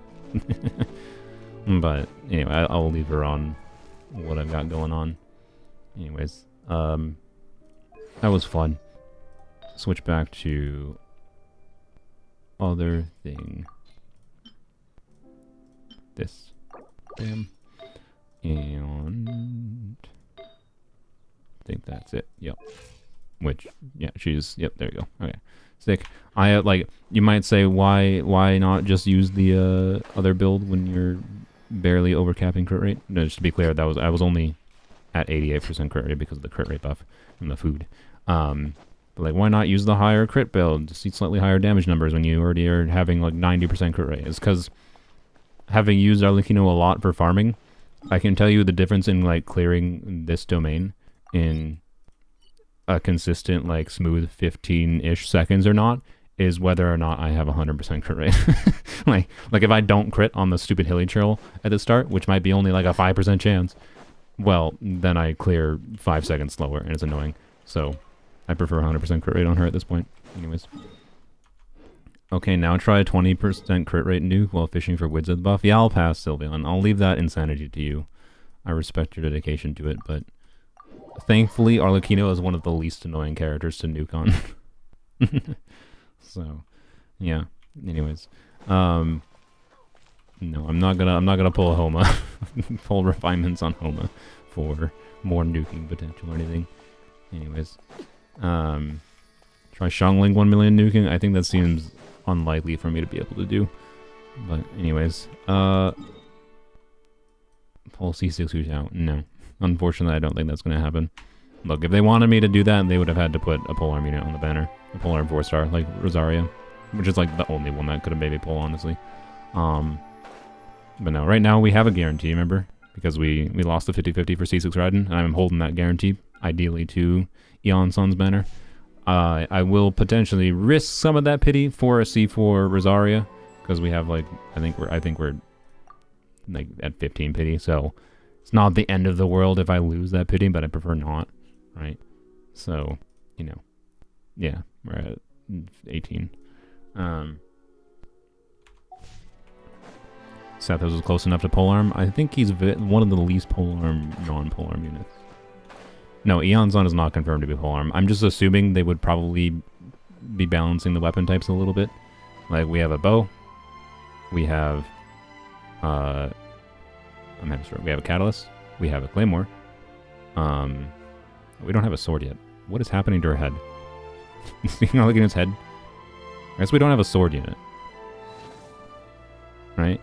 But anyway, I'll leave her on what I've got going on. Anyways, that was fun. Switch back to other thing. This. Bam. And I think that's it. Yep. Which, yeah, yep, there you go. Okay. Sick. You might say, why not just use the other build when you're barely overcapping crit rate? No, just to be clear, I was only at 88% crit rate because of the crit rate buff and the food. But like, why not use the higher crit build to see slightly higher damage numbers when you already are having like 90% crit rate? It's because having used Arlecchino a lot for farming, I can tell you the difference in like clearing this domain in a consistent, like, smooth 15-ish seconds or not is whether or not I have 100% crit rate. like if I don't crit on the stupid hilly trail at the start, which might be only like a 5% chance, well, then I clear 5 seconds slower, and it's annoying. So I prefer 100% crit rate on her at this point. Anyways. Okay, now try a 20% crit rate nuke while fishing for Wizard buff. Yeah, I'll pass, Sylveon. I'll leave that insanity to you. I respect your dedication to it, but thankfully, Arlecchino is one of the least annoying characters to nuke on. So, yeah. Anyways. No, I'm not gonna pull Homa, pull refinements on Homa for more nuking potential or anything. Anyways, try Zhongli 1 million nuking. I think that seems unlikely for me to be able to do. But anyways, pull C6 out. No, unfortunately, I don't think that's gonna happen. Look, if they wanted me to do that, they would have had to put a Polearm unit on the banner, a Polearm 4-star like Rosaria, which is like the only one that could have maybe pulled, honestly. But no, right now we have a guarantee, remember? Because we lost the 50-50 for C6 Raiden, and I'm holding that guarantee, ideally to Eon Sun's banner. I will potentially risk some of that pity for a C4 Rosaria, because we have like, I think we're like at 15 pity, so it's not the end of the world if I lose that pity, but I prefer not, right? So, you know, yeah, we're at 18. Seth was close enough to Polearm. I think he's one of the least Polearm, non-Polearm units. No, Eonzon is not confirmed to be Polearm. I'm just assuming they would probably be balancing the weapon types a little bit. Like, we have a bow. We have, we have a catalyst. We have a claymore. We don't have a sword yet. What is happening to her head? See how looking at its head? I guess we don't have a sword unit. Right?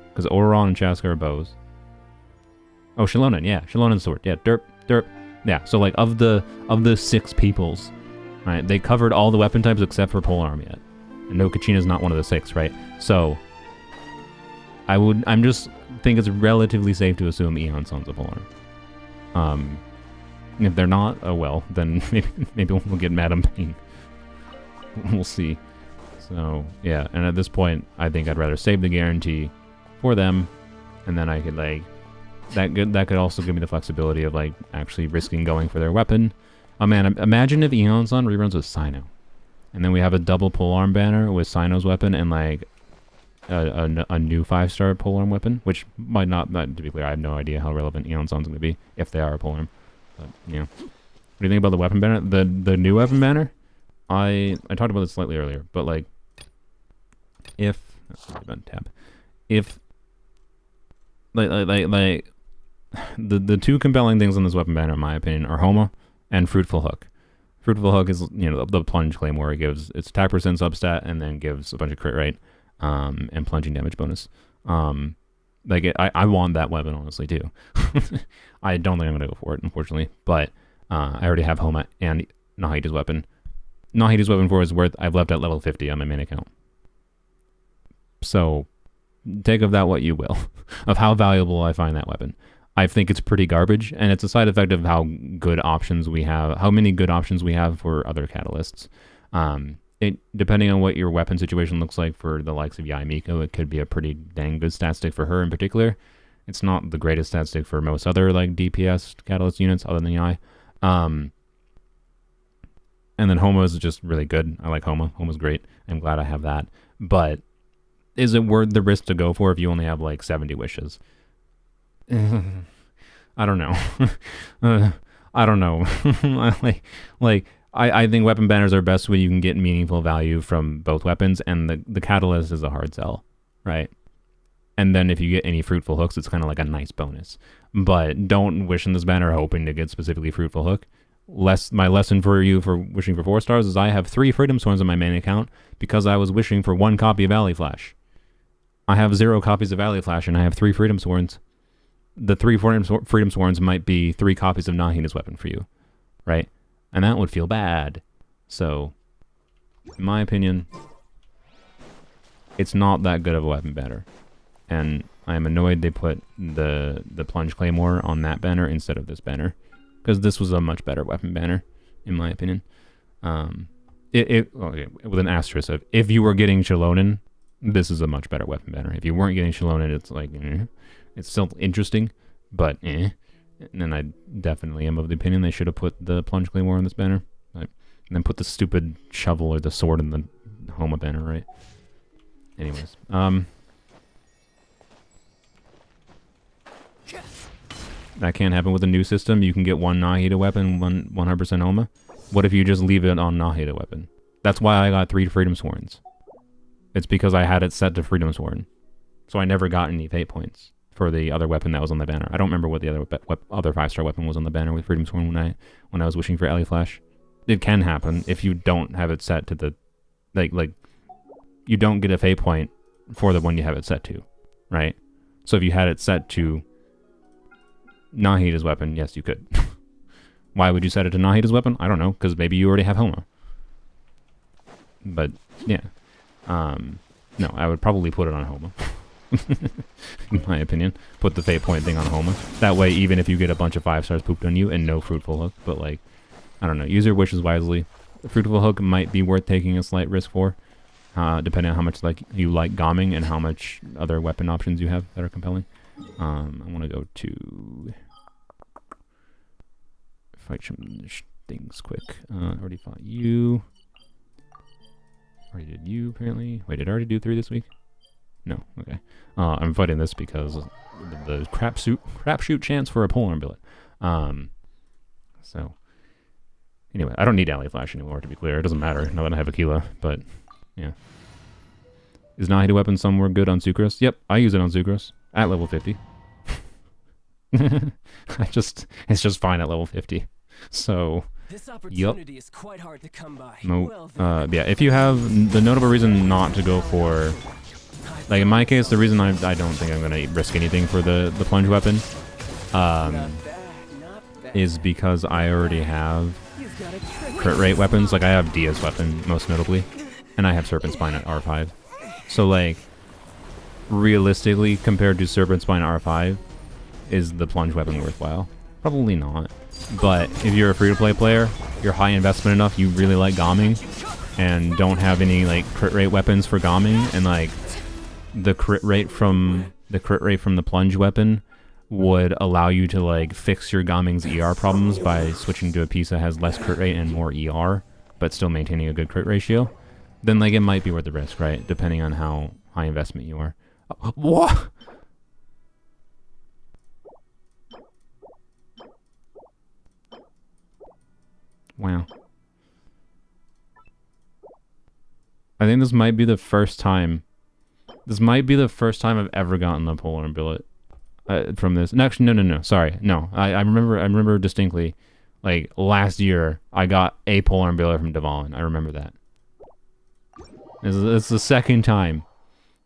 Because Oron and Chaska are bows. Oh, Shilonen, yeah. Shilonen's sword. Yeah, derp, derp. Yeah, so like of the 6 peoples, right, they covered all the weapon types except for Polearm yet. And no, Kachina's not one of the 6, right? So I'm just think it's relatively safe to assume Eon Sun's a Polearm. If they're not, oh well, then maybe we'll get Madam Pain. We'll see. So yeah, and at this point, I think I'd rather save the guarantee for them, and then I could like that could also give me the flexibility of like actually risking going for their weapon. Oh man, imagine if Eon Sun reruns with Sino, and then we have a double Polearm banner with Sino's weapon and like a new 5-star Polearm weapon, which might not, to be clear, I have no idea how relevant Eon Sun's going to be if they are a Polearm. But you know, what do you think about the weapon banner? The new weapon banner? I talked about this slightly earlier, but like if like the two compelling things on this weapon banner, in my opinion, are Homa and Fruitful Hook. Fruitful Hook is, you know, the plunge claymore. It gives its attack percent substat and then gives a bunch of crit rate and plunging damage bonus. I want that weapon honestly too. I don't think I'm gonna go for it, unfortunately, but I already have Homa and Nahida's weapon. Nahida's weapon 4 is worth, I've left at level 50 on my main account. So take of that what you will, of how valuable I find that weapon. I think it's pretty garbage, and it's a side effect of how good options we have, how many good options we have for other catalysts. Depending on what your weapon situation looks like for the likes of Yai Miko, it could be a pretty dang good stat stick for her in particular. It's not the greatest stat stick for most other like DPS catalyst units other than Yai. And then Homa is just really good. I like Homa. Homa's great. I'm glad I have that. But is it worth the risk to go for if you only have like 70 wishes? I don't know. I don't know. I think weapon banners are best when you can get meaningful value from both weapons, and the catalyst is a hard sell, right? And then if you get any fruitful hooks, it's kind of like a nice bonus. But don't wish in this banner hoping to get specifically fruitful hook. My lesson for you for wishing for 4 stars is I have 3 Freedom Sworns on my main account because I was wishing for 1 copy of Alley Flash. I have 0 copies of Alley Flash and I have 3 Freedom Sworns. The 3 Freedom Sworns might be 3 copies of Nahida's weapon for you, right? And that would feel bad. So, in my opinion, it's not that good of a weapon banner. And I'm annoyed they put the Plunge Claymore on that banner instead of this banner. Because this was a much better weapon banner, in my opinion. Okay, with an asterisk of, if you were getting Shilonen, this is a much better weapon banner. If you weren't getting Shilonen, it's like, it's still interesting, but And then I definitely am of the opinion they should have put the Plunge Claymore on this banner. And then put the stupid shovel or the sword in the Homa banner, right? Anyways, that can't happen with a new system. You can get 1 Nahida weapon, 100% Homa. What if you just leave it on Nahida weapon? That's why I got 3 Freedom Sworns. It's because I had it set to Freedom Sworn. So I never got any fate points for the other weapon that was on the banner. I don't remember what the other 5-star weapon was on the banner with Freedom Sworn when I was wishing for Ellie Flash. It can happen if you don't have it set to the like you don't get a fate point for the one you have it set to, right? So if you had it set to Nahida's weapon, yes, you could. Why would you set it to Nahida's weapon? I don't know, because maybe you already have Homa. But yeah, no, I would probably put it on Homa. In my opinion, put the fate point thing on Homa. That way, even if you get a bunch of 5-stars pooped on you and no fruitful hook, but like, I don't know, use your wishes wisely. The fruitful hook might be worth taking a slight risk for, depending on how much like you like gomming and how much other weapon options you have that are compelling. I want to go to fight some things quick. Already fought you. Already did you apparently. Wait, did I already do 3 this week? No, okay. I'm fighting this because of the crapshoot chance for a polearm billet. So anyway, I don't need Alley Flash anymore, to be clear. It doesn't matter now that I have Aquila, but yeah. Is Nahida weapon somewhere good on Sucrose? Yep, I use it on Sucrose at level 50. It's just fine at level 50. So This opportunity is quite hard to come by. yeah, if you have the notable reason not to go for, like in my case, the reason I don't think I'm gonna risk anything for the plunge weapon, is because I already have crit rate weapons. Like I have Dia's weapon most notably, and I have Serpent Spine at R5. So like, realistically, compared to Serpent Spine R5, is the plunge weapon worthwhile? Probably not. But if you're a free-to-play player, you're high investment enough, you really like gomming, and don't have any like crit rate weapons for gomming, and like the crit rate from the plunge weapon would allow you to like fix your gomming's ER problems by switching to a piece that has less crit rate and more ER, but still maintaining a good crit ratio, then like it might be worth the risk, right? Depending on how high investment you are. What? Wow. I think this might be the first time. This might be the first time I've ever gotten a Polearm billet from this. No, actually, no. Sorry, no. I remember distinctly. Like last year, I got a Polearm billet from Devon. I remember that. It's the second time.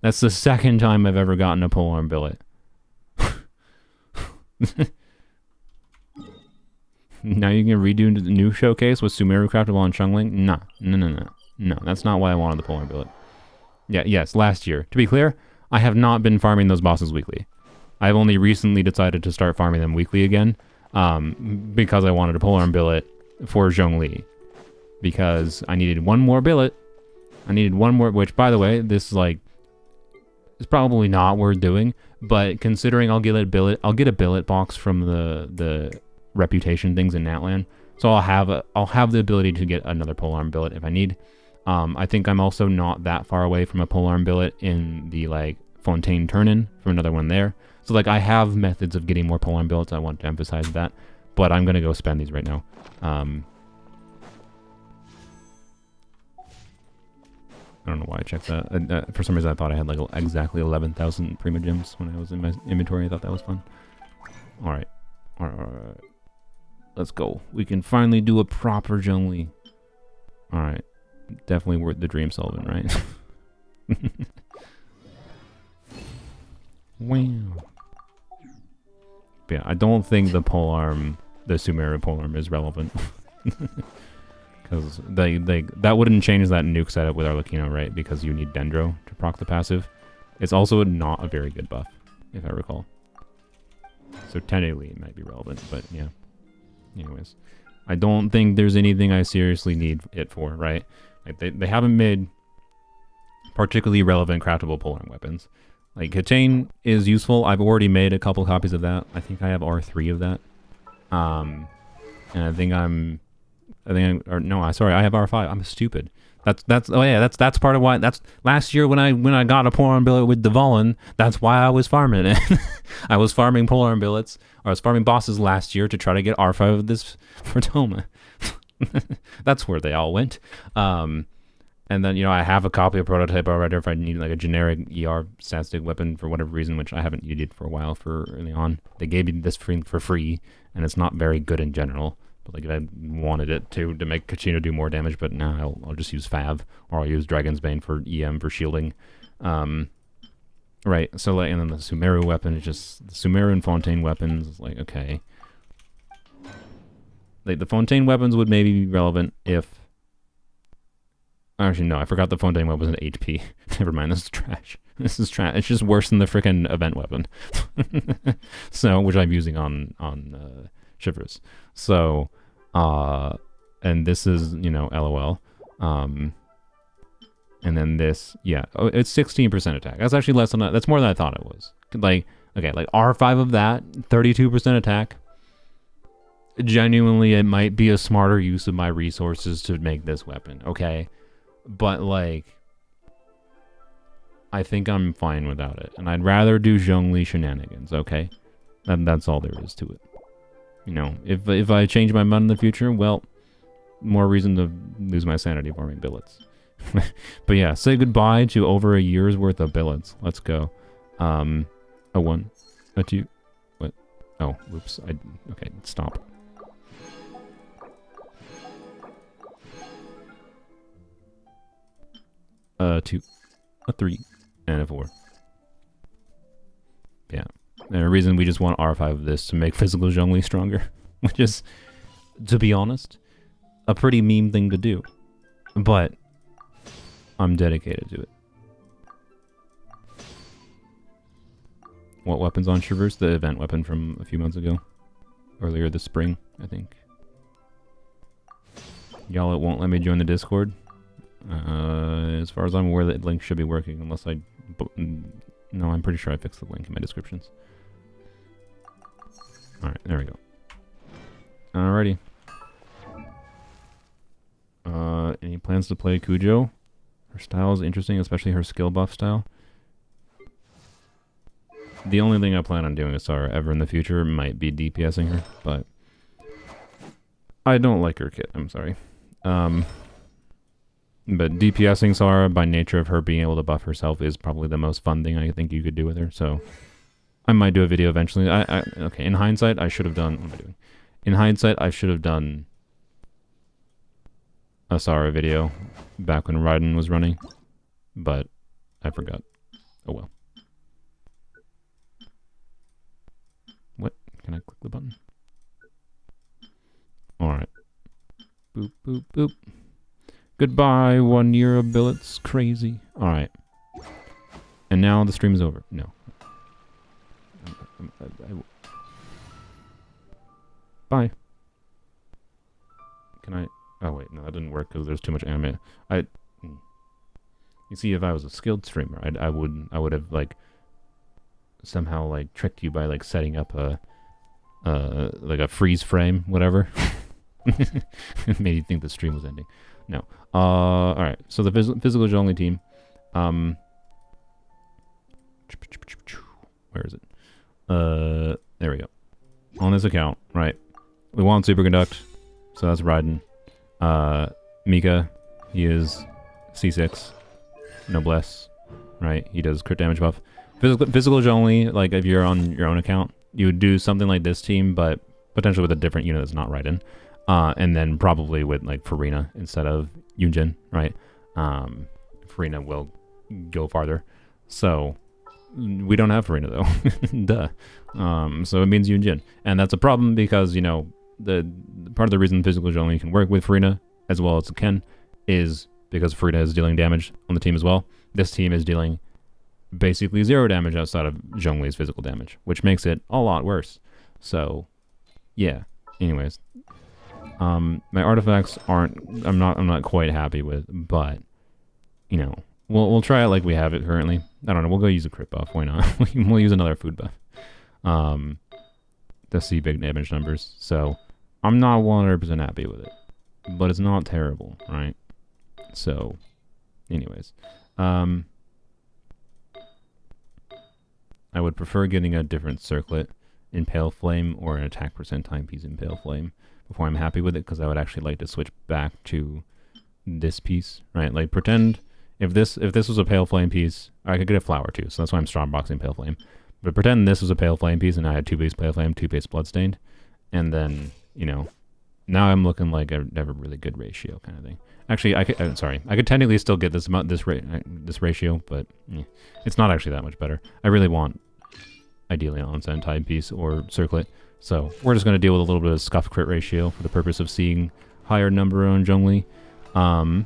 That's the second time I've ever gotten a Polearm billet. Now you can redo the new showcase with Sumeru Craftable and Zhongli? No, that's not why I wanted the Polearm billet. Yeah, yes, last year. To be clear, I have not been farming those bosses weekly. I've only recently decided to start farming them weekly again, because I wanted a Polearm billet for Zhongli. Because I needed one more billet. I needed one more, which, by the way, this is like, it's probably not worth doing, but considering I'll get a billet box from the reputation things in Natlan, so I'll have the ability to get another polearm billet if I need. I think I'm also not that far away from a polearm billet in the like Fontaine turn-in from another one there. So like I have methods of getting more polearm billets. I want to emphasize that, but I'm gonna go spend these right now. I don't know why I checked that. For some reason I thought I had like exactly 11,000 Prima Gems when I was in my inventory. I thought that was fun. Alright. Let's go. We can finally do a proper Zhongli. Alright. Definitely worth the dream solving, right? Wow. But yeah, I don't think the Sumeru polearm is relevant. Because that wouldn't change that nuke setup with Arlecchino, right? Because you need Dendro to proc the passive. It's also not a very good buff, if I recall. So technically it might be relevant, but yeah. Anyways, I don't think there's anything I seriously need it for, right? Like they haven't made particularly relevant craftable polearm weapons. Like Katane is useful. I've already made a couple copies of that. I think I have R3 of that. And I have R5. I'm stupid. That's part of why. That's last year when I got a polearm billet with Devon. That's why I was farming it. I was farming polearm billets, or I was farming bosses last year to try to get R5 of this for Toma. That's where they all went. And then, you know, I have a copy of Prototype already if I need like a generic ER stat-stick weapon for whatever reason, which I haven't needed for a while for early on. They gave me this for free, and it's not very good in general. But like if I wanted it to make Kachino do more damage, but now I'll just use Fav, or I'll use Dragon's Bane for EM for shielding. Right, so like, and then the Sumeru weapon is just, the Sumeru and Fontaine weapons is like, okay. Like the Fontaine weapons would maybe be relevant if... Actually, no, I forgot the Fontaine weapon was an HP. Never mind, this is trash. This is trash. It's just worse than the frickin' event weapon. So, which I'm using on Shivers. So, and this is, you know, LOL. And then this, yeah, oh, it's 16% attack. That's actually less than, that's more than I thought it was. Like, okay, like R5 of that, 32% attack. Genuinely, it might be a smarter use of my resources to make this weapon, okay? But, like, I think I'm fine without it. And I'd rather do Zhongli shenanigans, okay? That's all there is to it. You know, if I change my mind in the future, well, more reason to lose my sanity farming billets. But yeah, say goodbye to over a year's worth of billets. Let's go. A 1, a 2, what? Oh, whoops. Okay, stop. A 2, a 3, and a 4. Yeah. And the reason we just want R5 of this to make physical Zhongli stronger, which is, to be honest, a pretty meme thing to do. But I'm dedicated to it. What weapon's on Traverse? The event weapon from a few months ago. Earlier this spring, I think. Y'all, it won't let me join the Discord. As far as I'm aware, that link should be working, unless I... No, I'm pretty sure I fixed the link in my descriptions. Alright, there we go. Alrighty. Any plans to play Kujo? Her style is interesting, especially her skill buff style. The only thing I plan on doing with Sara ever in the future might be DPSing her, but I don't like her kit, I'm sorry. But DPSing Sara, by nature of her being able to buff herself, is probably the most fun thing I think you could do with her, so I might do a video eventually. Okay, in hindsight, I should have done... What am I doing? In hindsight, I should have done a Sara video back when Raiden was running, but I forgot. Oh well. What? Can I click the button? Alright. Boop, boop, boop. Goodbye, 1 year of billets. Crazy. Alright. And now the stream is over. No. Bye. Can I... Oh wait, no, that didn't work because there's too much anime. You see, if I was a skilled streamer, I would have like somehow like tricked you by like setting up a like a freeze frame, whatever. Made you think the stream was ending. No. All right. So the physical Zhongli team. Where is it? There we go. On this account, right? We want Superconduct, so that's Raiden. Mika, he is C6, Noblesse, right? He does crit damage buff. Physical Zhongli, like if you're on your own account, you would do something like this team, but potentially with a different unit that's not Raiden. And then probably with like Farina instead of Yunjin, right? Farina will go farther. So we don't have Farina though. Duh. So it means Yunjin. And that's a problem because, you know, the part of the reason physical Zhongli can work with Farina as well as it can is because Farina is dealing damage on the team as well. This team is dealing basically 0 damage outside of Zhongli's physical damage, which makes it a lot worse. So, yeah. Anyways, my artifacts aren't. I'm not quite happy with, but you know, we'll try it like we have it currently. I don't know. We'll go use a crit buff. Why not? We'll use another food buff. To see big damage numbers. So I'm not 100% happy with it, but it's not terrible, right? So, anyways, I would prefer getting a different circlet in Pale Flame or an attack % timepiece in Pale Flame before I'm happy with it, because I would actually like to switch back to this piece, right? Like pretend if this was a pale flame piece, I could get a flower too, so that's why I'm strong boxing pale flame. But pretend this was a pale flame piece and I had 2 base pale flame, 2 base bloodstained, and then, you know, now I'm looking like I have a really good ratio kind of thing. Actually, I could, I could technically still get this ratio, but it's not actually that much better. I really want, ideally, an onsen type piece or circlet. So we're just going to deal with a little bit of scuff crit ratio for the purpose of seeing higher number on Zhongli. And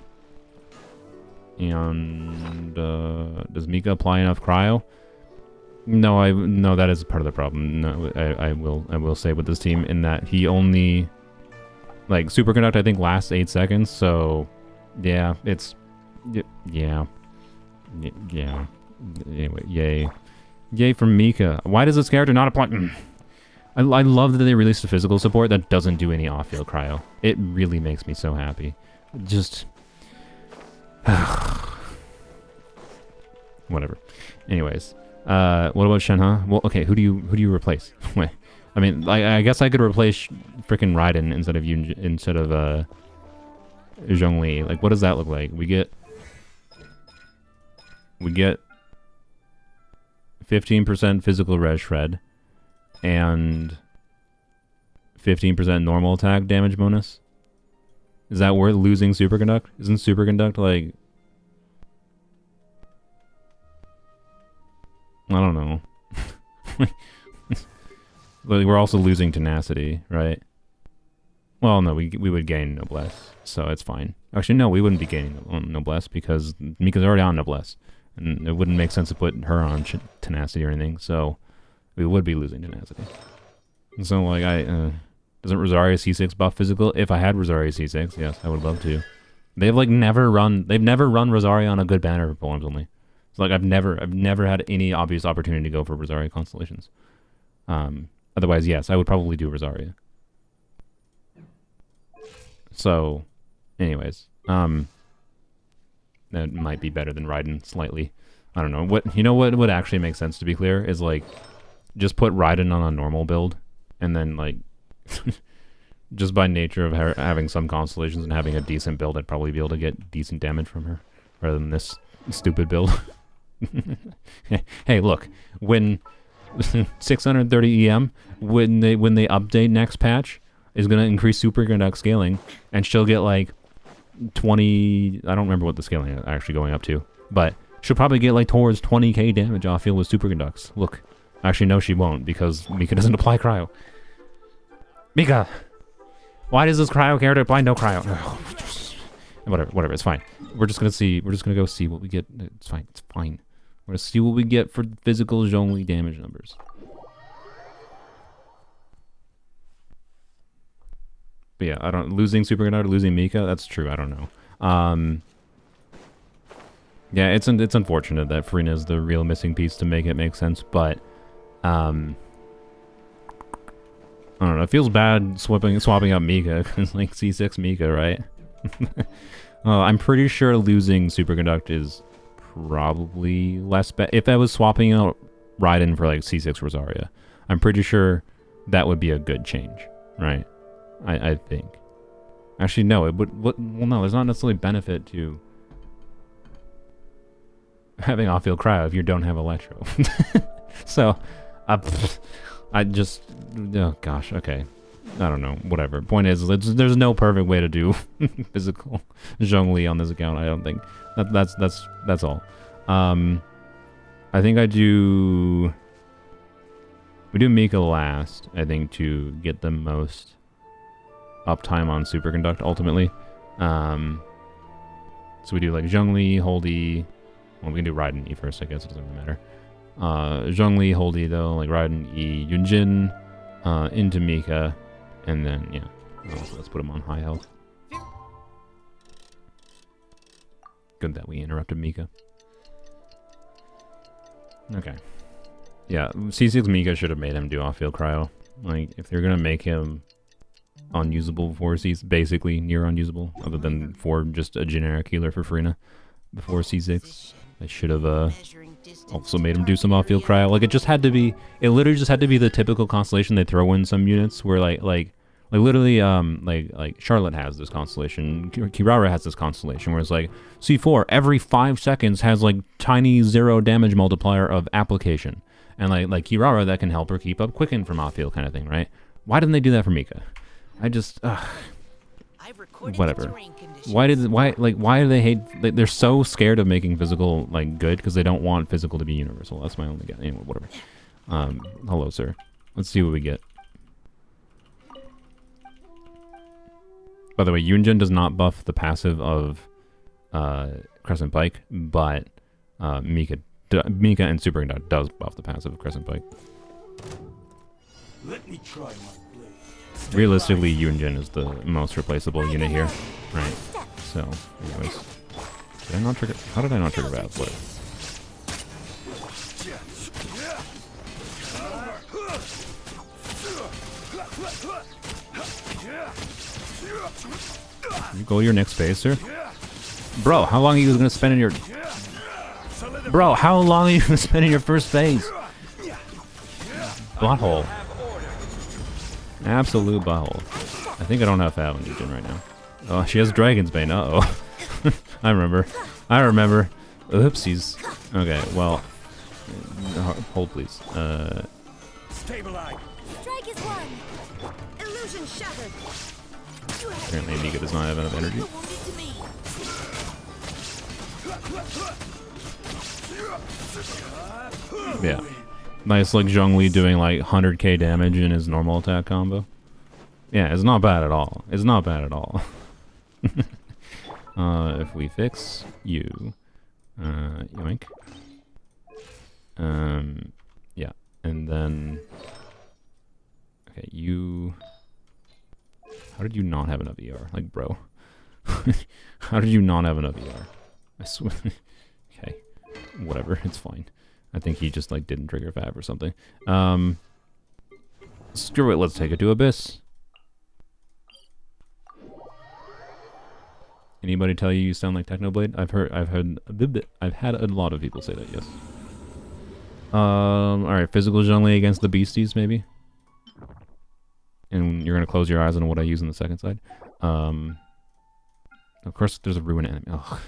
does Mika apply enough cryo? No, that is part of the problem. No, I will say with this team in that he only, like, superconduct I think lasts 8 seconds. So yeah, it's yeah. Anyway, yay from Mika. Why does this character not apply? I love that they released a physical support that doesn't do any off-field cryo. It really makes me so happy. Just whatever. Anyways, what about Shenhe? Well, okay, who do you replace? Wait, I mean, I guess I could replace frickin' Raiden instead of Zhongli. Like, what does that look like? We get 15% physical res shred and 15% normal attack damage bonus. Is that worth losing superconduct? Isn't superconduct like, I don't know. But we're also losing tenacity, right? Well, no, we would gain noblesse, so it's fine. Actually, no, we wouldn't be gaining noblesse because Mika's already on noblesse, and it wouldn't make sense to put her on tenacity or anything. So we would be losing tenacity. And so, like, doesn't Rosaria C6 buff physical? If I had Rosaria C6, yes, I would love to. They've never run Rosaria on a good banner for Polearms only. It's like I've never had any obvious opportunity to go for Rosaria Constellations. Otherwise, yes, I would probably do Rosaria. So, anyways, that might be better than Raiden slightly. I don't know. What would actually make sense, to be clear, is like just put Raiden on a normal build, and then like just by nature of having some constellations and having a decent build, I'd probably be able to get decent damage from her rather than this stupid build. Hey, look, when 630 EM, when they update next patch, is going to increase superconduct scaling, and she'll get like 20, I don't remember what the scaling is actually going up to, but she'll probably get like towards 20k damage off field with superconducts. Look, actually no, she won't, because Mika doesn't apply cryo. Mika, why does this cryo character apply no cryo? Whatever, it's fine. We're just gonna go see what we get. It's fine. We're gonna see what we get for physical Zhongli damage numbers. But yeah, losing superconduct or losing Mika, that's true. I don't know. Yeah, it's unfortunate that Furina is the real missing piece to make it make sense, but I don't know. It feels bad swapping out Mika, because like C6 Mika, right? I'm pretty sure losing superconduct is probably less bad. If I was swapping out Raiden for like C6 Rosaria, I'm pretty sure that would be a good change, right? I think. Actually, no. It would. Well, no. There's not necessarily benefit to having off-field cryo if you don't have electro. So, I just. Oh gosh. Okay. I don't know. Whatever. Point is, there's no perfect way to do physical Zhongli on this account. I don't think. That's all. I think we do Mika last, I think, to get the most uptime on superconduct ultimately. So we do like Zhongli, Holdy. Well, we can do Raiden E first, I guess. It doesn't really matter. Zhongli, Holdy though, like Raiden E, Yunjin, into Mika, and then yeah. Let's put him on high health. Good that we interrupted Mika. Okay. Yeah, C6 Mika should have made him do off-field cryo. Like, if they're gonna make him unusable before basically near unusable, other than for just a generic healer for Furina before C6, they should have also made him do some off-field cryo. Like, it literally just had to be the typical constellation they throw in some units where like Like literally, like Charlotte has this constellation, Kirara has this constellation, where it's like C4 every 5 seconds has like tiny 0 damage multiplier of application, and like Kirara that can help her keep up quicken from off field kind of thing, right? Why didn't they do that for Mika? I just whatever. Why do they hate? They're so scared of making physical like good because they don't want physical to be universal. That's my only guess. Anyway, whatever. Hello, sir. Let's see what we get. By the way, Yunjin does not buff the passive of Crescent Pike, but Mika and Super Indot does buff the passive of Crescent Pike. Let me try my blade. Realistically, Yunjin is the most replaceable unit here, right? So, anyways, did I not trigger? How did I not trigger Bath? What? You go your next phase, sir. Bro, how long are you gonna spend in your? Bro, how long are you gonna spend in your first phase? Butthole. Absolute butthole. I think I don't have Fab on Yujin right now. Oh, she has Dragon's Bane. Uh-oh. I remember. Oopsies. Okay, well. Hold, please. Stabilize. Strike is one. Illusion shattered. Apparently Mika does not have enough energy. Yeah. Nice, like Zhongli doing like 100k damage in his normal attack combo. Yeah, it's not bad at all. It's not bad at all. If we fix you, yoink. Yeah, and then okay, you. How did you not have enough ER? Like, bro, how did you not have enough ER? I swear. Okay, whatever, it's fine. I think he just like didn't trigger Fab or something. Screw it. Let's take it to Abyss. Anybody tell you sound like Technoblade? I've had a lot of people say that. Yes. All right. Physical Zhongli against the beasties, maybe. And you're gonna close your eyes on what I use on the second side. Of course, there's a ruin enemy. Ugh.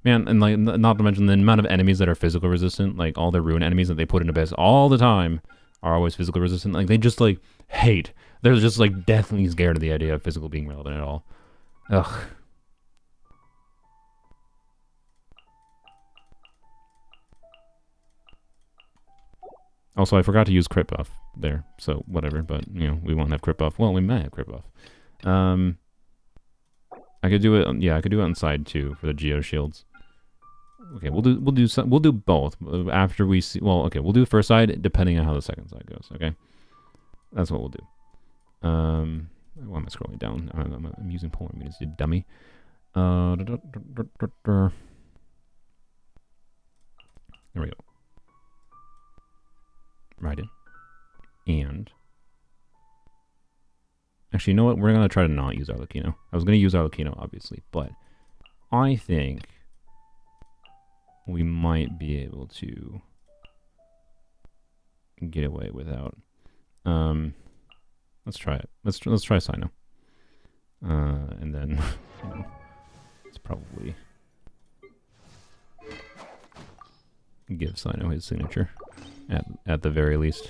Man, and like, not to mention the amount of enemies that are physical resistant, like all the ruin enemies that they put in Abyss all the time are always physical resistant. Like, they just like hate. They're just like deathly scared of the idea of physical being relevant at all. Ugh. Also, I forgot to use crit buff there, so whatever, but, you know, we won't have crit buff. Well, we might have crit buff. I could do it, yeah, I could do it on side 2 for the Geo Shields. Okay, we'll do both after we see, well, okay, we'll do the first side depending on how the second side goes, okay? That's what we'll do. Why am I scrolling down? I'm using Polearm, you dummy. There we go. Right in. And actually, you know what? We're going to try to not use Arlecchino. I was going to use Arlecchino, obviously, but I think we might be able to get away without. Let's try it. Let's try Sino. And then you know, it's probably give Sino his signature at the very least.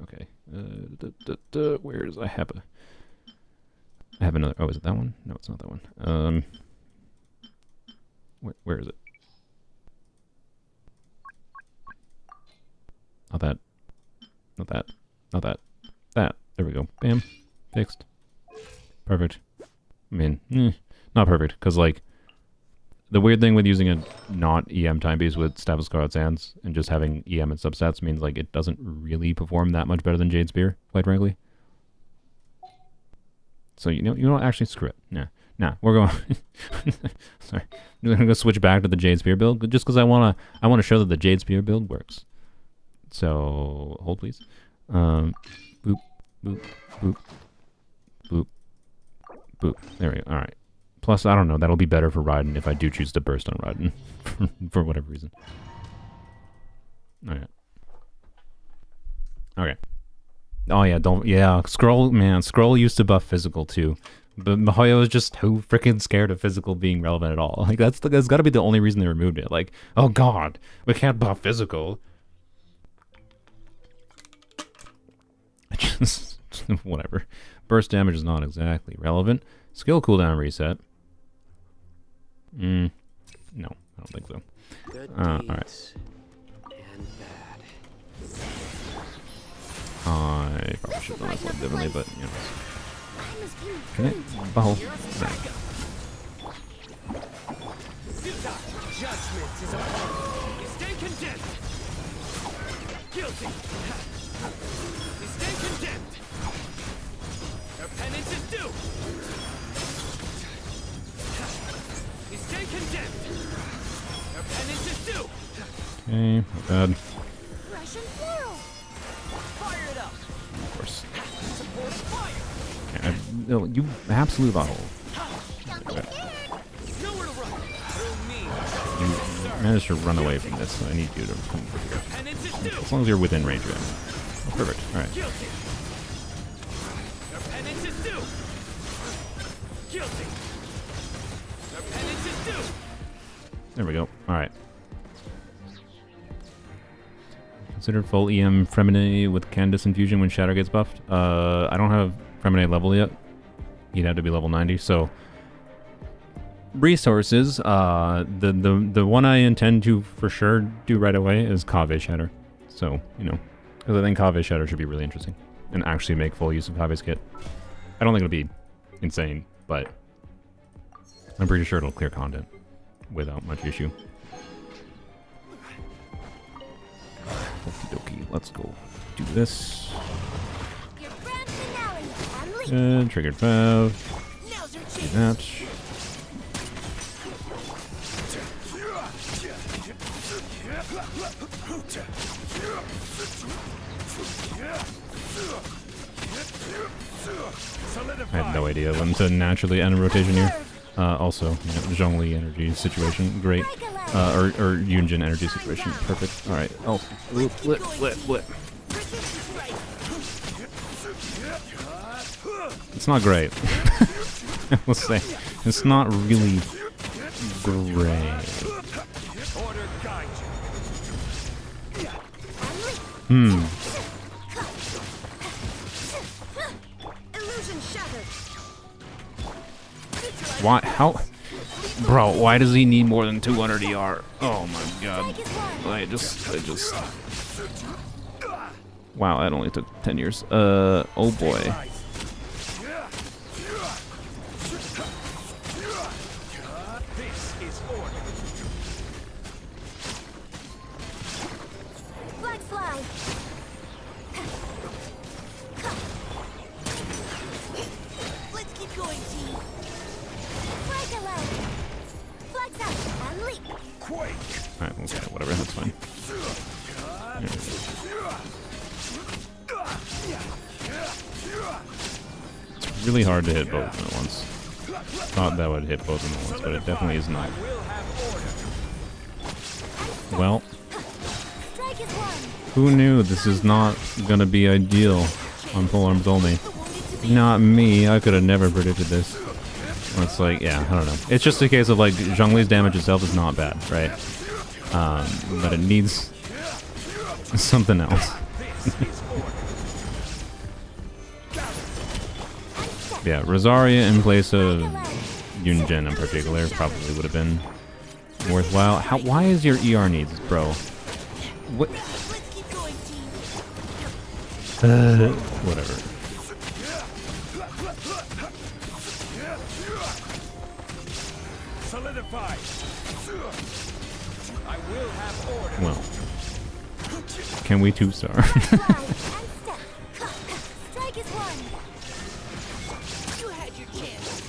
Okay. Where is I have another. Oh, is it that one? No, it's not that one. Where is it? Not that. Not that. Not that. That. There we go. Bam. Fixed. Perfect. I mean, not perfect, because, like, the weird thing with using a not EM timepiece with Staff of Scarlet Sands and just having EM and substats means, like, it doesn't really perform that much better than Jade Spear, quite frankly. So, you know, actually, screw it. Nah, we're going... Sorry. I'm going to switch back to the Jade Spear build, just because I want to show that the Jade Spear build works. So, hold, please. Boop, boop, boop, boop, boop. There we go. All right. Plus, I don't know, that'll be better for Raiden if I do choose to burst on Raiden. For whatever reason. Okay. Okay. Oh yeah, Skrull, man, Skrull used to buff physical too. But Mihoyo is just too freaking scared of physical being relevant at all. Like, that's got to be the only reason they removed it. Like, oh god, we can't buff physical. Just, whatever. Burst damage is not exactly relevant. Skill cooldown reset. No, I don't think so. Alright. I probably should have done this one differently, but, you know. Can it? Oh, Judgment is upon you. You stay condemned. Guilty. You stay condemned. Your penance is due. You stay condemned. Your penance is due. okay, not bad. Russian plural. Fire it up. Of course. Support fire. Okay, no, you absolute bottle. Don't be Okay. scared. Nowhere to run. Through me. You managed to run away from this, so I need you to come over here. Penance is due. As long as you're within range of it. Oh, perfect. Alright. Guilty. Your penance is due. Guilty. Your penance is due. There we go. Alright. Considered full EM Fremine with Candace infusion when Shatter gets buffed. I don't have Fremine level yet. He'd have to be level 90, so resources. The one I intend to for sure do right away is Kave Shatter. So, you know, because I think Kave Shatter should be really interesting and actually make full use of Kave's kit. I don't think it'll be insane, but I'm pretty sure it'll clear content without much issue. Okie dokie, let's go do this. Your grand finale. Unleash. Triggered Fav. Now's your Do chance. that. I have no idea when to naturally end a rotation here. Also, you know, Zhongli energy situation, great. Or Yunjin energy situation, perfect. Alright, oh, blip. It's not great. I will say, it's not really great. Order guide you. Illusion shattered. Why? How? Bro, why does he need more than 200 ER? Oh my god. I just... Wow, that only took 10 years. Oh boy. This is order. Flag fly. Let's keep going, team. Flag alert. Flags out. Unleash. Quake. Alright, okay, whatever, that's fine. It's really hard to hit both of them at once. Thought that would hit both of them at once, but it definitely is not. We'll have order. Well, Strike is one. who knew this is not gonna be ideal on Polearms only? Not me, I could have never predicted this. It's like, yeah, I don't know. It's just a case of like, Zhongli's damage itself is not bad, right? But it needs something else. Yeah, Rosaria in place of Yunjin in particular probably would have been worthwhile. Why is your ER needs, bro? What? Let's keep going, team. Whatever. Solidify. I will have order. Well, can we two-star? Fly and step. Strike is one. You had your chance.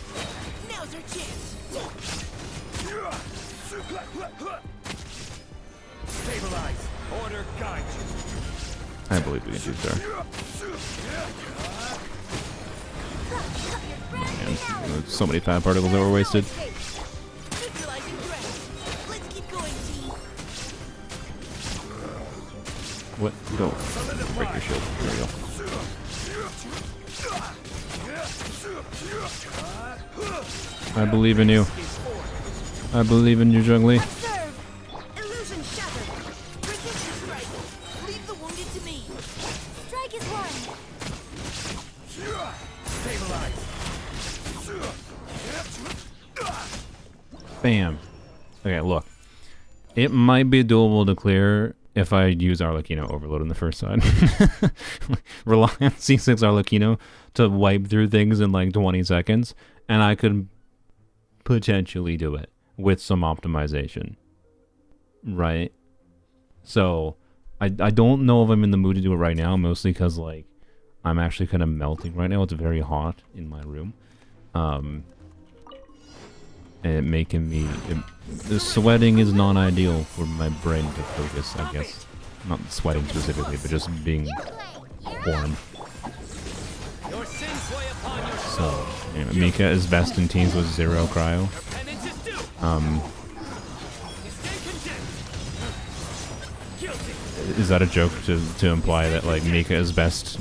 Now's your chance. Stabilize. Order guide you. I believe we can two-star. Oh, man. So many fat particles that were wasted. Neutralizing threat. Let's keep going, team. What? Go. Break your shield. There we go. I believe in you. I believe in you, Zhongli. Observe. Illusion shattered. Resist the strike. Leave the wounded to me. Strike is one. Bam. Okay, look. It might be doable to clear if I use Arlecchino overload on the first side. Rely on C6 Arlecchino to wipe through things in like 20 seconds, and I could potentially do it with some optimization. Right? So, I don't know if I'm in the mood to do it right now, mostly because like I'm actually kind of melting right now. It's very hot in my room. And making me... the sweating is not ideal for my brain to focus, I guess. Not sweating specifically, but just being warm. Your sins weigh upon your So, anyway, Mika is best in teams with 0 cryo. penance is due. You stay condemned. Guilty. Is that a joke to imply that, like, Mika is best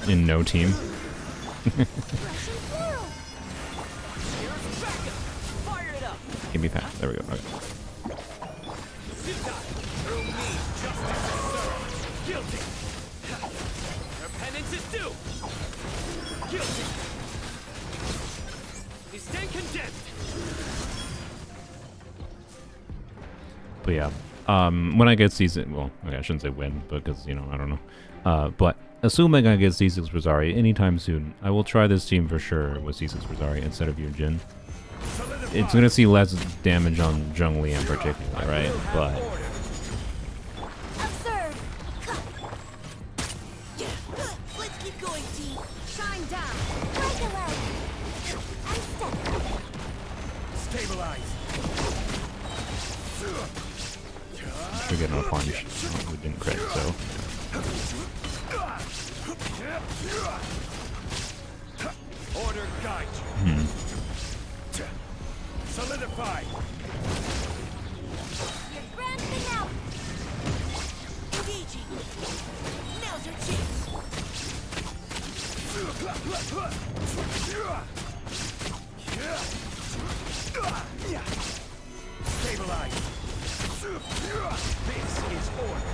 in no team? Russian through. Fire it up. Give me that. There we go. Okay. You die. Through me, justice is served. Guilty. Your penance is due. Guilty. You stay condemned. But yeah, when I get C6, well, okay, I shouldn't say when, because, you know, I don't know. But assuming I get C6 Rosari anytime soon, I will try this team for sure with C6 Rosari instead of your Jin. It's going to see less damage on Zhongli in particular, right? But Observe. Let's keep going, team. Shine down. Break a leg. Unstuck. Stabilize. we're getting a punch. Oh, we didn't crit, so... Order guide you. Solidify. You're ramping out. Engaging. Now's your chance. Stabilize. This is order.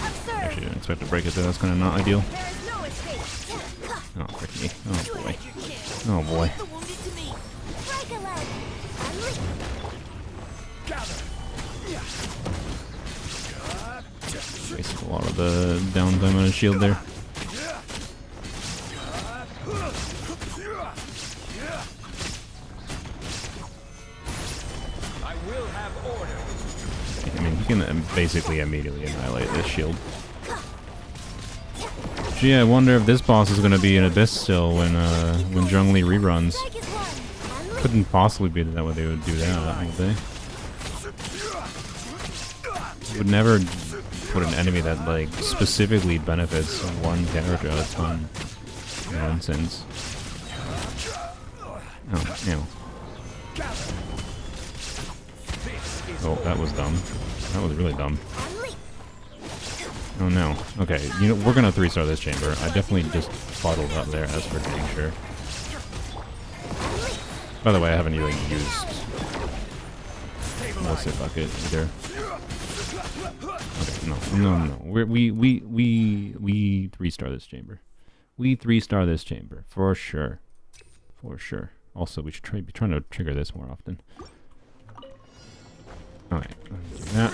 Observe. Actually, didn't expect to break it there. That's kind of not ideal. There is no escape. Oh, frick me. Oh, You boy. had your chance. Oh, boy. The wounded to me. Break a leg. Unleash. Gather. Wasted a lot of the downtime on his shield there. I will have order. I mean, he can basically immediately annihilate this shield. Gee, I wonder if this boss is going to be an Abyss still when Zhongli reruns. Strike is one. Unleash. Couldn't possibly be that way they would do that, would they? Would never put an enemy that, like, specifically benefits one character a ton. Nonsense. Oh, ew. Oh, that was dumb. That was really dumb. Unleash. Oh no. Okay, you know, we're gonna 3-star this chamber. I definitely just fuddled up there as for being sure. By the way, I haven't even used what's it bucket either. Okay, no. We 3-star this chamber. We 3-star this chamber for sure. For sure. Also, we should be trying to trigger this more often. Alright, do that.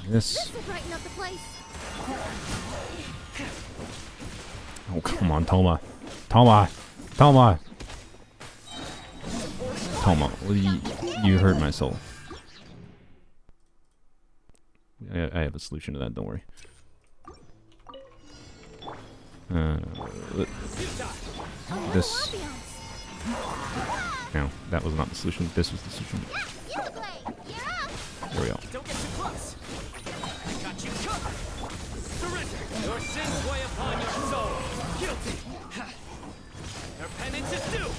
This. This will brighten up the place. Oh, come on, Toma. Toma! Toma! Toma, you hurt my soul. I have a solution to that, don't worry. This. No, that was not the solution. This was the solution. You play. You're up. There we go. Don't get too close. I got you covered. Surrender. Your sins weigh upon your soul. Guilty. Your penance is due.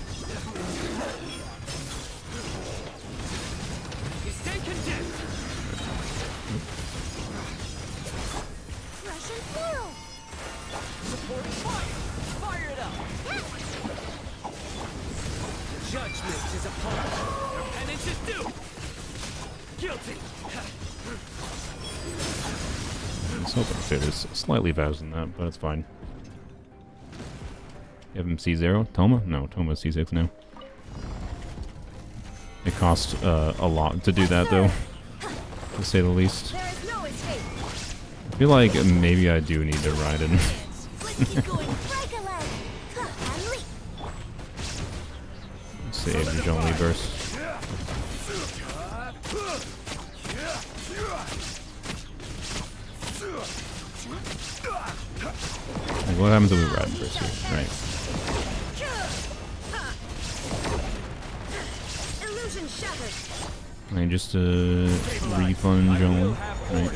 is upon us. Their penance is due. Guilty. I was hoping to say this slightly faster than that, but it's fine. You have him C0? Toma? No, Toma's C6 now. It costs a lot to do that, though, to say the least. There is no escape. I feel like maybe I do need to ride in. Let's keep going. Break a leg. And leap. Save the Zhongli burst. Like, what happens if we ride in burst here? Right. Illusion shattered. Right, just to refund Zhongli. Right.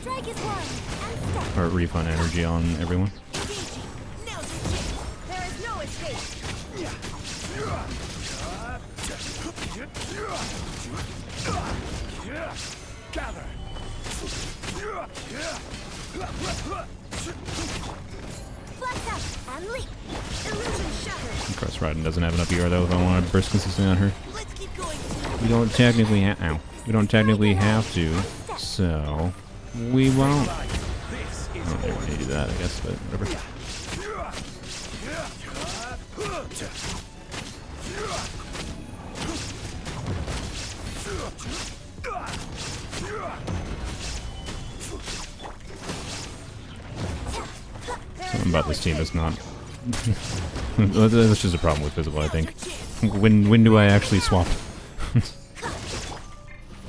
Strike is one. And step. Or refund energy on everyone. Engaging. Now's your chance. There is no escape. Gather. Flex up and leap. Illusion shattered. Cross riding doesn't have enough ER though if I want to burst consistently on her. Let's keep going. We don't technically we don't technically have to, so we won't. I don't ever need to do that, I guess, but whatever. Something about this team is not. That's just a problem with Visible, I think. When do I actually swap?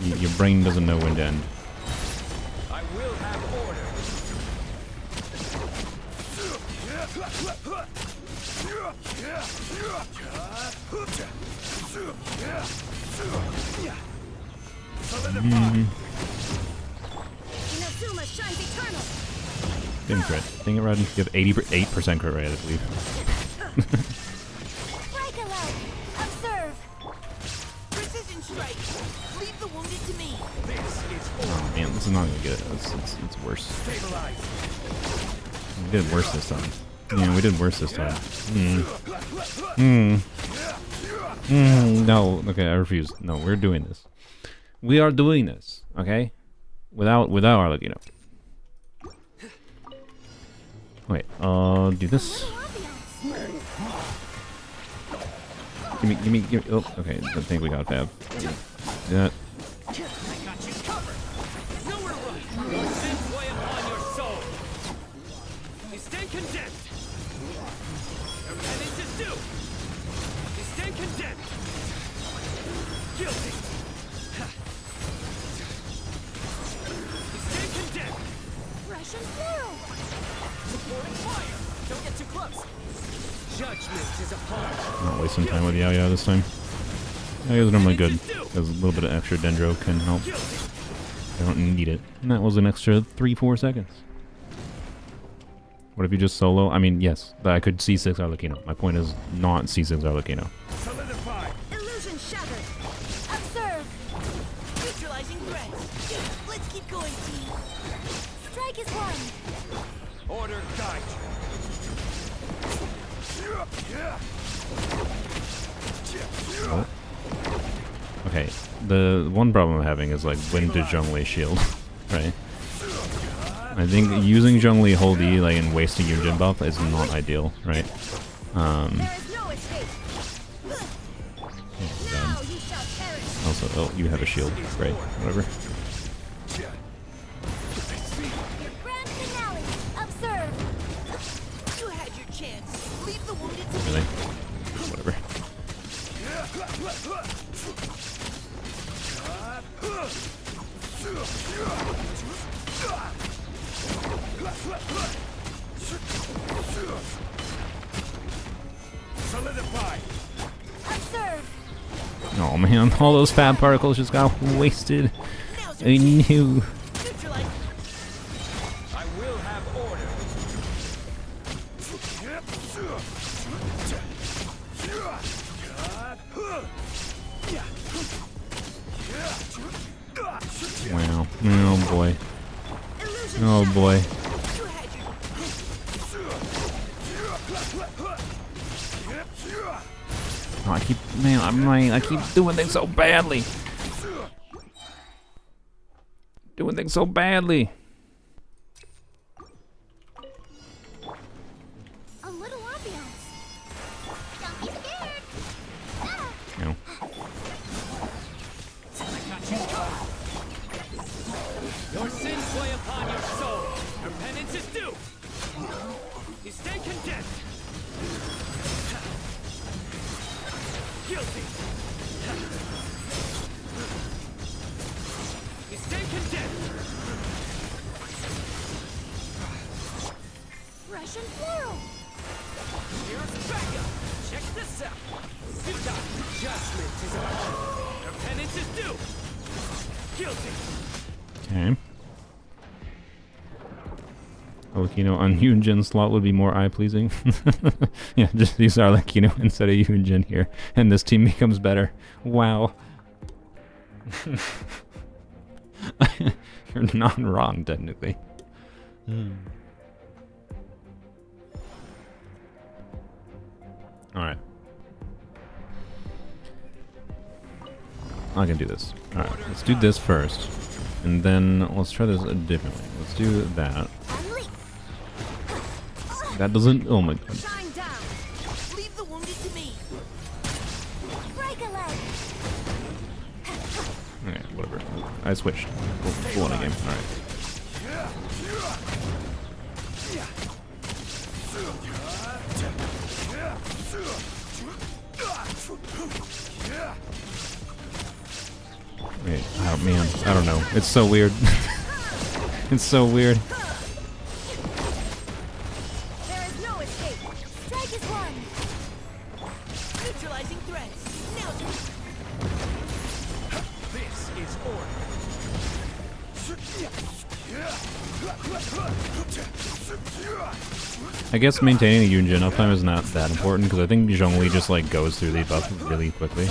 Your brain doesn't know when to end. I will have order. Inazuma shines eternal. Didn't crit. Dang it, Rodden. You have 88% crit rate, I believe. Break a leg. Observe. Precision strike. Leave the wounded to me. This is Oh man, this is not gonna get it. It's worse. stabilized. We did worse this time. Yeah, we did worse this time. No, okay, I refuse. No, we're doing this. We are doing this, okay? Without Arlecchino. Wait, do this. Give me. Oh, okay. I think we got Fab. Yeah. I got you covered. Nowhere to run. Your sins weigh upon your soul. You stand condemned. Your penance is due. You stand condemned. Guilty. You stand condemned. Russian through. Supporting fire. Don't get too close. Judgment is upon us. Not wasting time with Yao this time. Yao's normally good. Because a little bit of extra Dendro can help. I don't need it. And that was an extra 3-4 seconds. What if you just solo? I mean, yes, but I could C6 Arlecchino. My point is not C6 Arlecchino. Solidify. Illusion shattered. Observe. Neutralizing threats. Let's keep going, team. Strike is one. Order guide Oh. Okay, the one problem I'm having is like when to Zhongli shield, right? I think using Zhongli hold E like and wasting your Jin buff is not ideal, right? There is no escape. Now you shall perish. Also, oh, you have a shield, great, whatever. Your grand finale. Observe. You had your chance. Leave the wounded to me. Really? Whatever. Solidify. Observe. Oh man, all those fab particles just got wasted. Now's your I chance. knew. Neutralize. I will have order. Wow. Oh boy. Illusion Oh shattered. boy. You had your Oh, I keep doing things so badly. Doing things so badly. A little ambiance. Don't be scared. Ah. No. Your sins weigh upon your soul. Your penance is due. You stand condemned. Guilty. You stand condemned. Russian floral. Here's backup. Check this out. Judgment is upon you. Your penance is due. Guilty. Okay. Arlecchino on Yunjin slot would be more eye-pleasing. Yeah, just use Arlecchino instead of Yunjin here, and this team becomes better. Wow. You're not wrong, technically. Alright. I can do this. Alright, let's do this first. And then let's try this differently. Let's do that. Unleash. That doesn't... Oh my god. Shine down. Leave the wounded to me. Break a leg. Okay, whatever. I switched. We'll win a game. Alright. Wait, oh man, I don't know. It's so weird. It's so weird. There is no escape. Strike is one. Neutralizing threats. Nailed it. This is order. I guess maintaining the Yunjin uptime is not that important because I think Zhongli just like goes through the buff really quickly.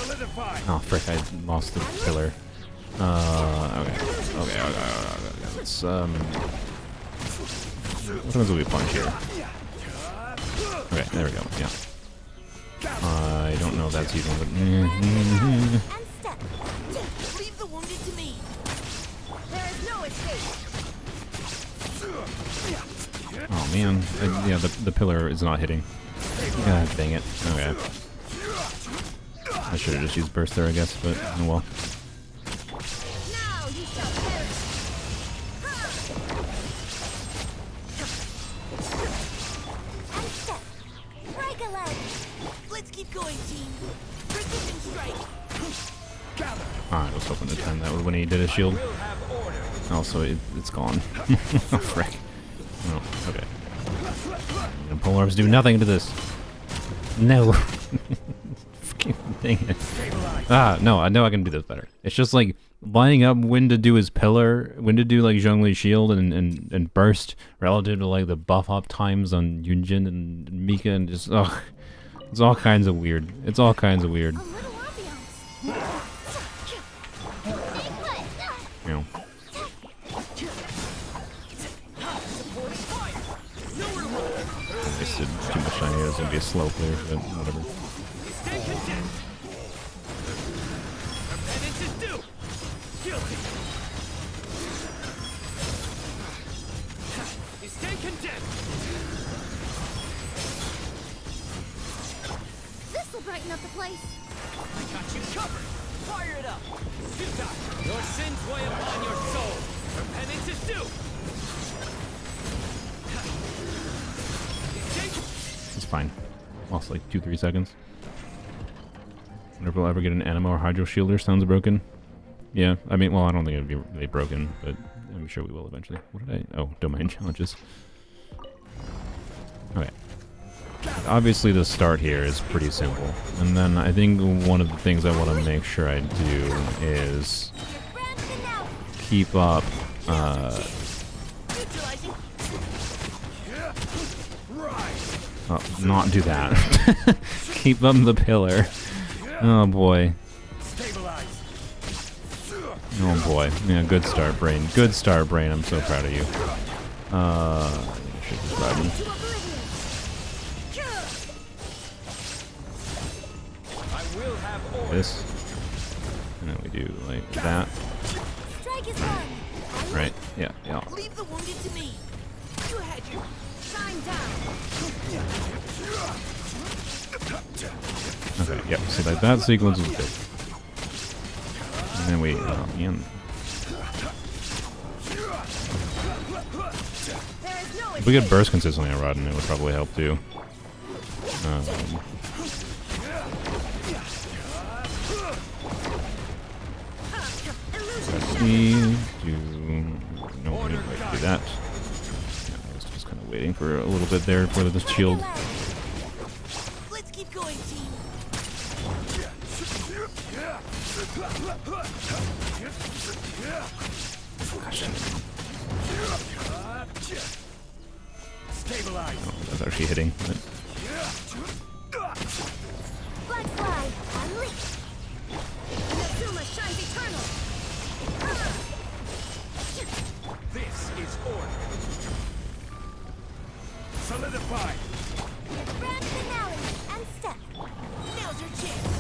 Oh frick, I lost the pillar. Okay. Let's what happens if we punch here? Okay, there we go, yeah. I don't know if that's even, but... And step. Leave the wounded to me. There is no escape. Oh man, yeah, the pillar is not hitting. God dang it. Okay. I should have just used burst there, I guess, but oh well. Now you shall perish. And step. Break a leg. Let's keep going, team. Precision strike. I was hoping to time that when he did his shield. Also, it's gone. Oh, frick. Oh, okay. And Polearms do nothing to this. No. Fucking dang it. Ah, no, I know I can do this better. It's just like lining up when to do his pillar, when to do like Zhongli's shield and burst relative to like the buff up times on Yunjin and Mika and just, ugh. It's all kinds of weird. It's all kinds of weird. A little ambiance. You know. Wasted too much time here. It's gonna be a slow clear, but whatever. Stay condemned. Your penance is due. Guilty. You stay condemned. This will brighten up the place. I got you covered. Fire it up. Your sins weigh upon your soul. Your penance is due. It's fine. Lost like 2-3 seconds. Wonder if we'll ever get an Anima or Hydro Shielder. Sounds broken. Yeah, I mean, well, I don't think it would be really broken, but I'm sure we will eventually. What did I... Oh, domain challenges. Okay. Obviously, the start here is pretty simple. And then I think one of the things I want to make sure I do is keep up... Neutralizing. not do that. Keep up the pillar. Oh boy. Oh boy. Yeah, good start, Brain. Good start, Brain. I'm so proud of you. You should just ride me. I will have order. this. And then we do like that. Strike is one. Right. Yeah. Yeah. Leave the wounded to me. You had your shine down. Okay. Yep. See, like that sequence is good. And then we. Man. There is no If we could burst consistently on Rodden, it would probably help too. Let's see. No, we need to do that. Yeah, I was just kind of waiting for a little bit there for the shield. Let's keep going, team. Stabilize. Oh, that's actually hitting. But Black fly. Unleash. Nazuma shines eternal. This is order. Solidify. Grand finale and step. Now's your chance.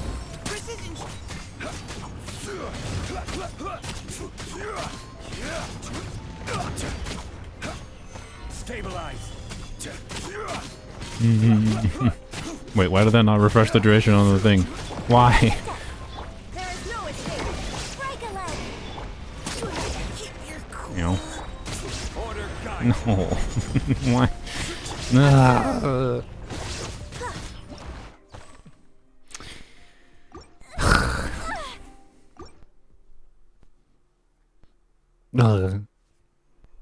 Precision. Stabilize. wait, why did that not refresh the duration on the thing? Why? There is no escape. Break a leg. Keep your cool. You know? Order guide. No. Why? Ah,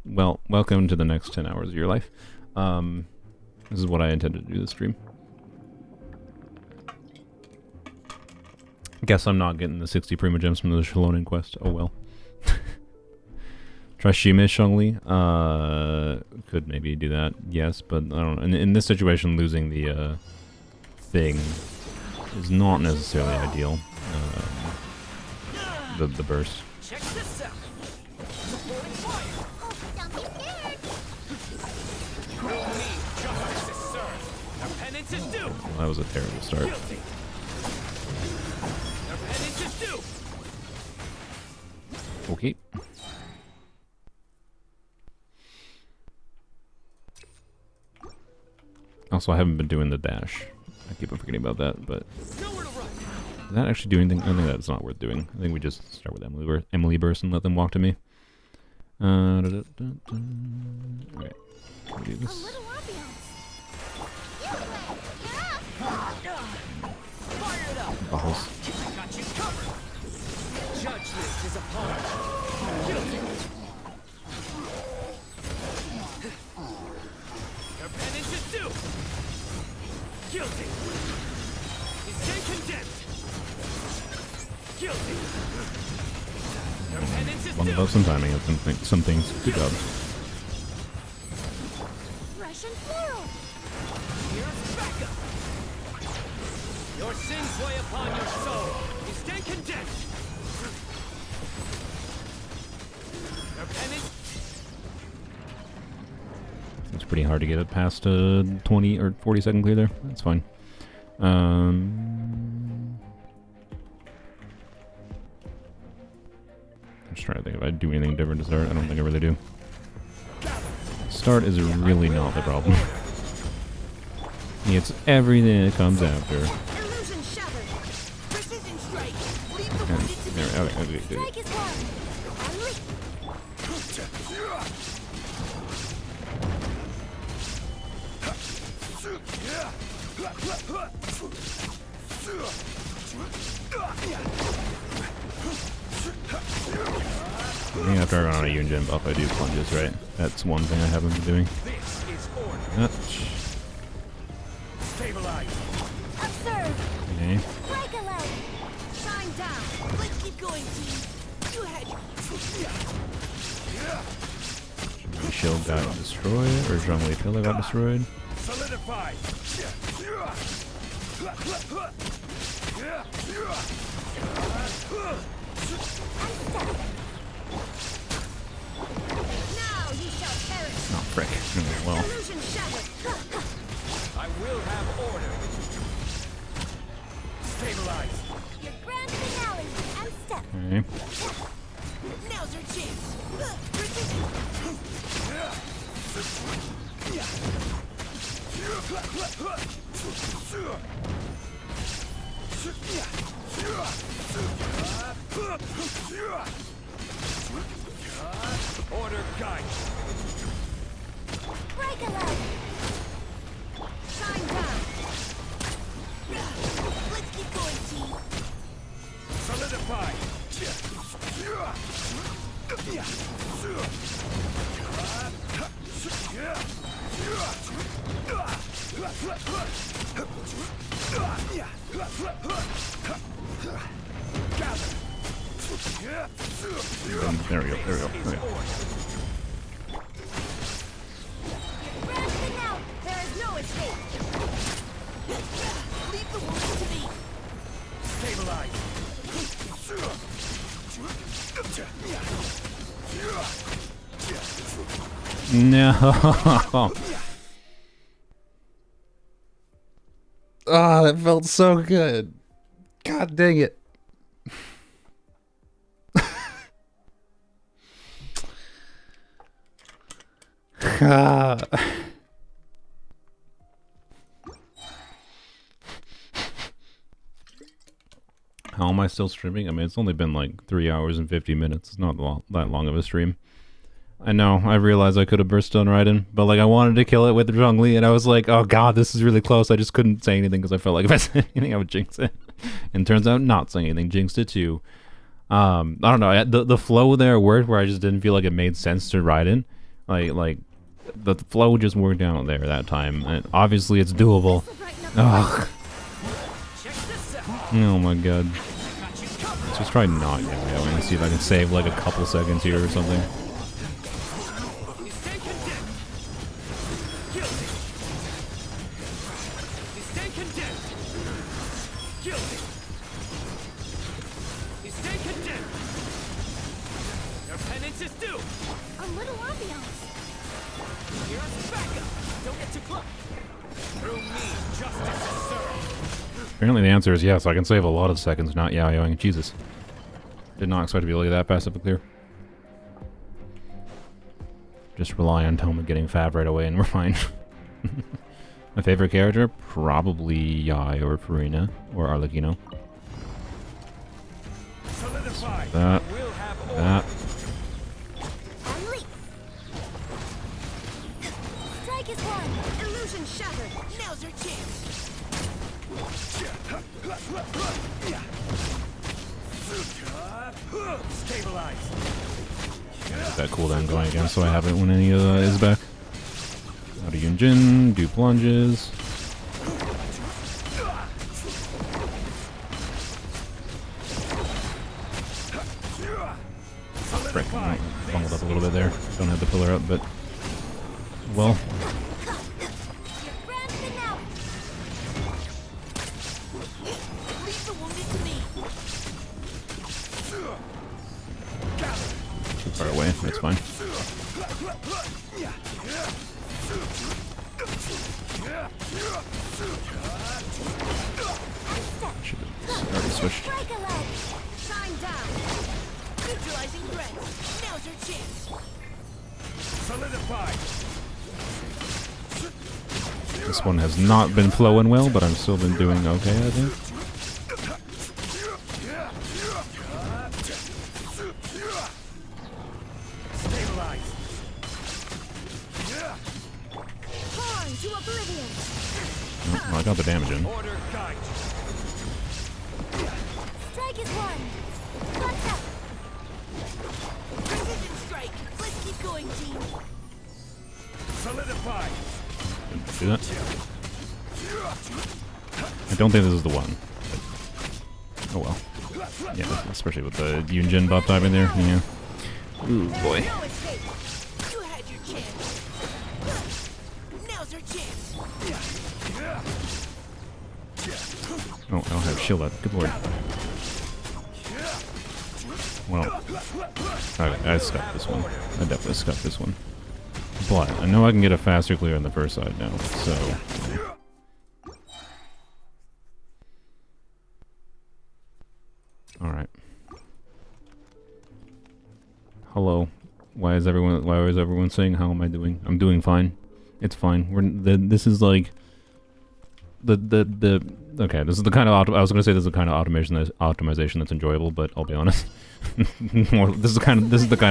Well, welcome to the next 10 hours of your life. This is what I intended to do this stream. Guess I'm not getting the 60 Prima Gems from the Shalonin quest. Oh well. Try Shime Zhongli. Could maybe do that. Yes, but I don't know. In this situation, losing the thing is not necessarily ideal. The burst. Check this out. Deploying fire. Oh, don't be scared. No need justice is served. Our penance is due. Well, that was a terrible start. Guilty. Our penance is due. Okay. Also, I haven't been doing the dash. I keep on forgetting about that, but Nowhere to run. does that actually do anything? I think that's not worth doing. I think we just start with Emily Burst and let them walk to me. Okay, can we do A this? little ambiance. You play. You're up. Fire it up. Balls. I got you covered. Judgment is upon us. Guilty. Our penance is due. Guilty. Instant condemned. Guilty. Our penance is Long due. about some timing of some things. Good job. Russian floral. Here's backup. Your sins weigh upon your soul. Instant condemned. Our penance. It's pretty hard to get it past 20 or 40 second clear there. That's fine. I'm just trying to think if I do anything different to start. I don't think I really do. Start is really not the problem. It's everything that comes after. Illusion shattered. Precision strike. Leave the And wounded to me. there, okay. Strike is one. Unleash. I think after I run on a Yunjin buff, I do plunges, right? That's one thing I haven't been doing. This is order. Ouch. Stabilize. Observe. Okay. Break a leg. Shine down. Let's keep going, team. You had your... The shield got destroyed, or Zhongli pillar got destroyed. Solidify. Now you shall perish. Oh, frick. Well, Illusion shattered. I will have order. Stabilize. Okay. Now's our chance. Precision. Order guide. Break a leg. Shine down. Let's keep going, team. Solidify. There we go. There we go. Okay. Ramping out. There is no escape. Leave the wounded to me. Stabilize. No. Oh, that felt so good. God dang it. How am I still streaming? I mean, it's only been like 3 hours and 50 minutes. It's not that long of a stream. I know, I realized I could have burst on Raiden, but like I wanted to kill it with Zhongli, and I was like, oh god, this is really close. I just couldn't say anything because I felt like if I said anything, I would jinx it. And turns out not saying anything jinxed it too. I don't know, the flow there worked where I just didn't feel like it made sense to Raiden. Like the flow just worked out there that time. And obviously it's doable. Ugh. Oh my god. Let's just try not getting going and see if I can save like a couple seconds here or something. Apparently the answer is yes, I can save a lot of seconds not yaoing. Jesus. Did not expect to be able to get that fast up and clear. Just rely on Toma getting Fab right away and we're fine. My favorite character? Probably Yai or Farina or Arlecchino. That. That. Strike is one. Illusion shattered. Now's our chance. Stabilize. Get that cooldown going again so I have it when any is back. Out of Yunjin, do plunges. Frick, I bungled up a little bit there. Don't have the pillar up, but well. Too far away, that's fine. Should have already switched. Shine down. Neutralizing threat. Now's your chance. Solidify. This one has not been flowing well, but I've still been doing okay, I think. Oh, I got the damage in. Order guide. Strike is one. Butt up. Precision strike. Let's keep going, team. Solidify. Didn't do that. I don't think this is the one. But, oh well. Yeah, especially with the Yunjin buff type in there. Yeah. Ooh boy. No escape. You had your chance. Now's our chance. Oh, I don't have shield up. Good lord. Well, okay, I scuffed this one. I definitely scuffed this one. But I know I can get a faster clear on the first side now, so. Alright. Hello. Why is everyone saying how am I doing? I'm doing fine. It's fine. This is like okay, this is the kind of I was going to say this is the kind of optimization that's enjoyable, but I'll be honest. This is the kind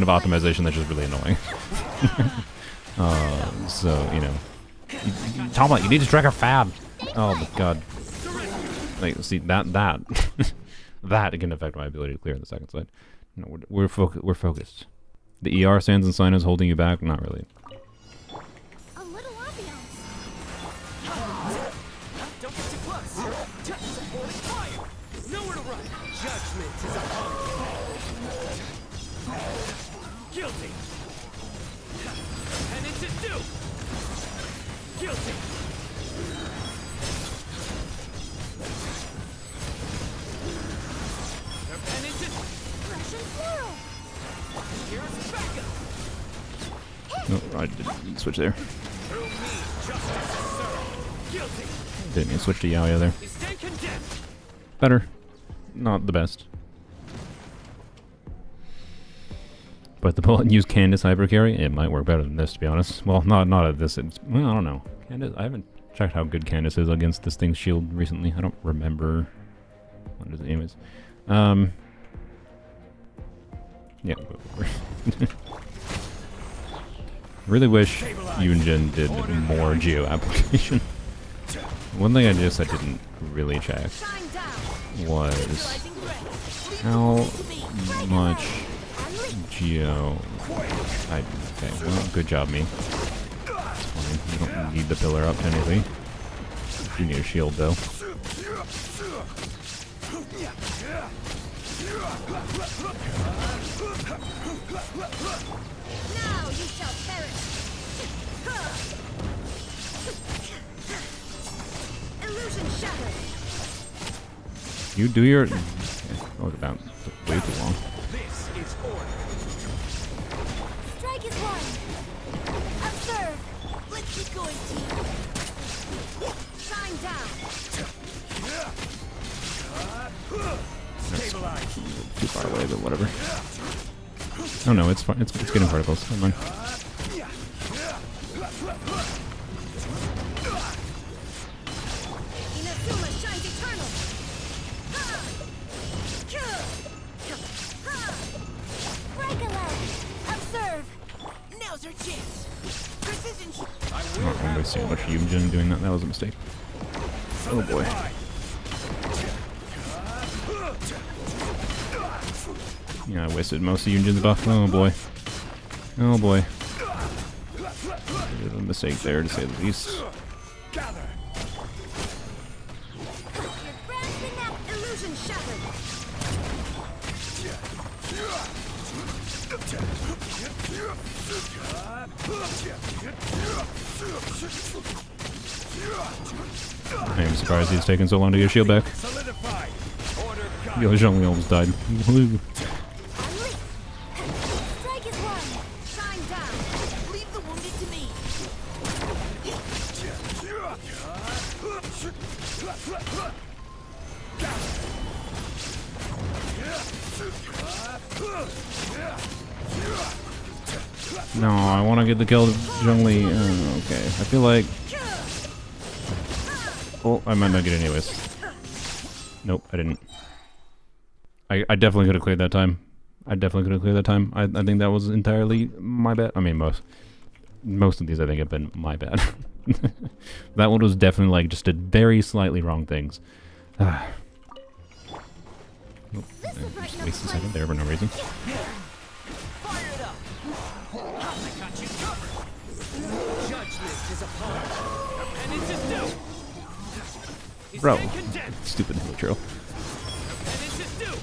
of optimization that's just really annoying. So, you know. Talma, you need to track a fab. Oh my god. Like, see, that that can affect my ability to clear the second side. No, we're focused. The ER stands and sign is holding you back? Not really. A little ambiance. Don't get too close. Touch supporting fire. Nowhere to run. Judgment is upon you. Guilty. Penance is due. Guilty. Your penance is Russian floral. here's backup. No, I didn't switch there. Through me, justice is served. Guilty. Didn't mean to switch to Yaoya there. You stand condemned. Better. Not the best. But the bullet use Candace hyper carry, it might work better than this, to be honest. Well, not at this. Well, I don't know. Candace, I haven't checked how good Candace is against this thing's shield recently. I don't remember what his name is. Yeah. Really wish Yunjin did more geo application. One thing I didn't really check Shine down. was Utilizing red. how To me. much geo. Okay, well, good job, me. It's fine. You don't need the pillar up technically. You need a shield though. Now you shall perish. Illusion shattered. You do your. Okay. Oh, that took way too long. This is order. Strike is one. Observe. Let's keep going, team. Shine down. Stabilize. Too far away, but whatever. Oh no, it's fine. It's getting particles. Never mind. Inazuma shines eternal. Break a leg. Observe. Now's our chance. Precision sh- I'm not wasting too much Yunjin doing that. That was a mistake. Oh boy. Yeah, I wasted most of Yunjin's buff. Oh boy. Oh boy. Bit of a mistake there, to say the least. Gather. You're grasping that illusion shattered. I am surprised he's taken so long to get his shield back. Solidified. Order got. Yo, Zhongli almost died. Woohoo. unleash. Strike is one. Shine down. Leave the wounded to me. No, I want to get the kill of Zhongli. Okay, I feel like. Oh, I might not get it anyways. Nope, I didn't. I definitely could have cleared that time. I think that was entirely my bad. I mean, most of these I think have been my bad. That one was definitely like just did very slightly wrong things. Oh, just waste a second there for no reason. Fire it up. I got you covered. Judgment is upon you. Your penance is due. You Bro, stand condemned. stupid neutral. Your penance is due.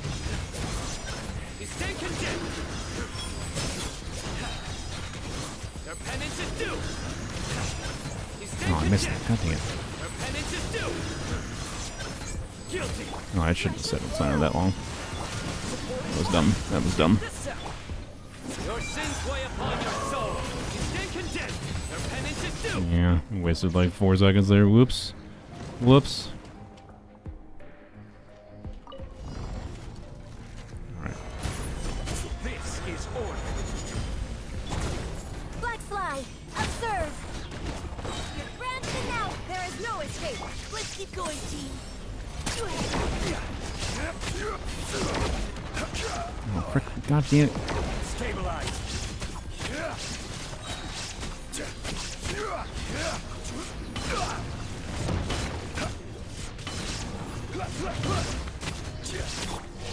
You stand condemned. Your penance is due. You stand Oh, I missed condemned. that. God dang it. Your penance is due. Guilty. No, I shouldn't have said it silent that long. That was dumb. That was dumb. This out. Your sins weigh upon your soul. You stand condemned. Your penance is due. Yeah, wasted like 4 seconds there. Whoops. Whoops. Alright. This is order. keep going, team. Oh, frick. God damn it. Stabilize.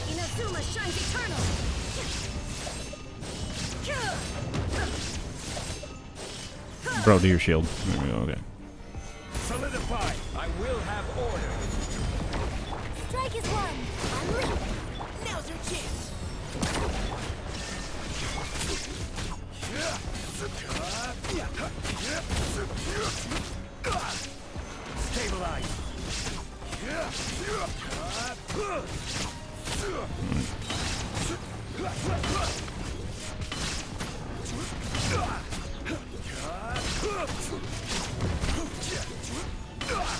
Inazuma shines eternal. Bro, do your shield. There we go, okay. Solidify. I will have order. Strike is one. Unleash. Now's your chance. Stabilize.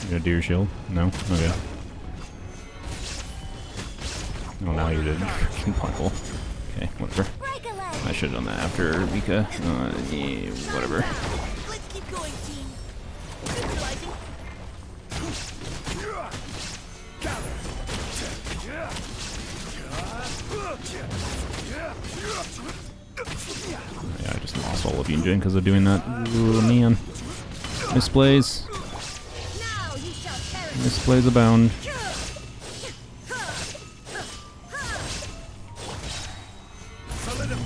You gonna do your shield? No? Okay. Oh, now you did. Freaking bundle. Okay, whatever. Break a leg. I should have done that after Rika. Yeah, whatever. Let's keep going, team. Neutralizing. Yeah, I just lost all of Yunjin because of doing that. Ooh, man. Misplays. Now you shall perish. Misplays abound.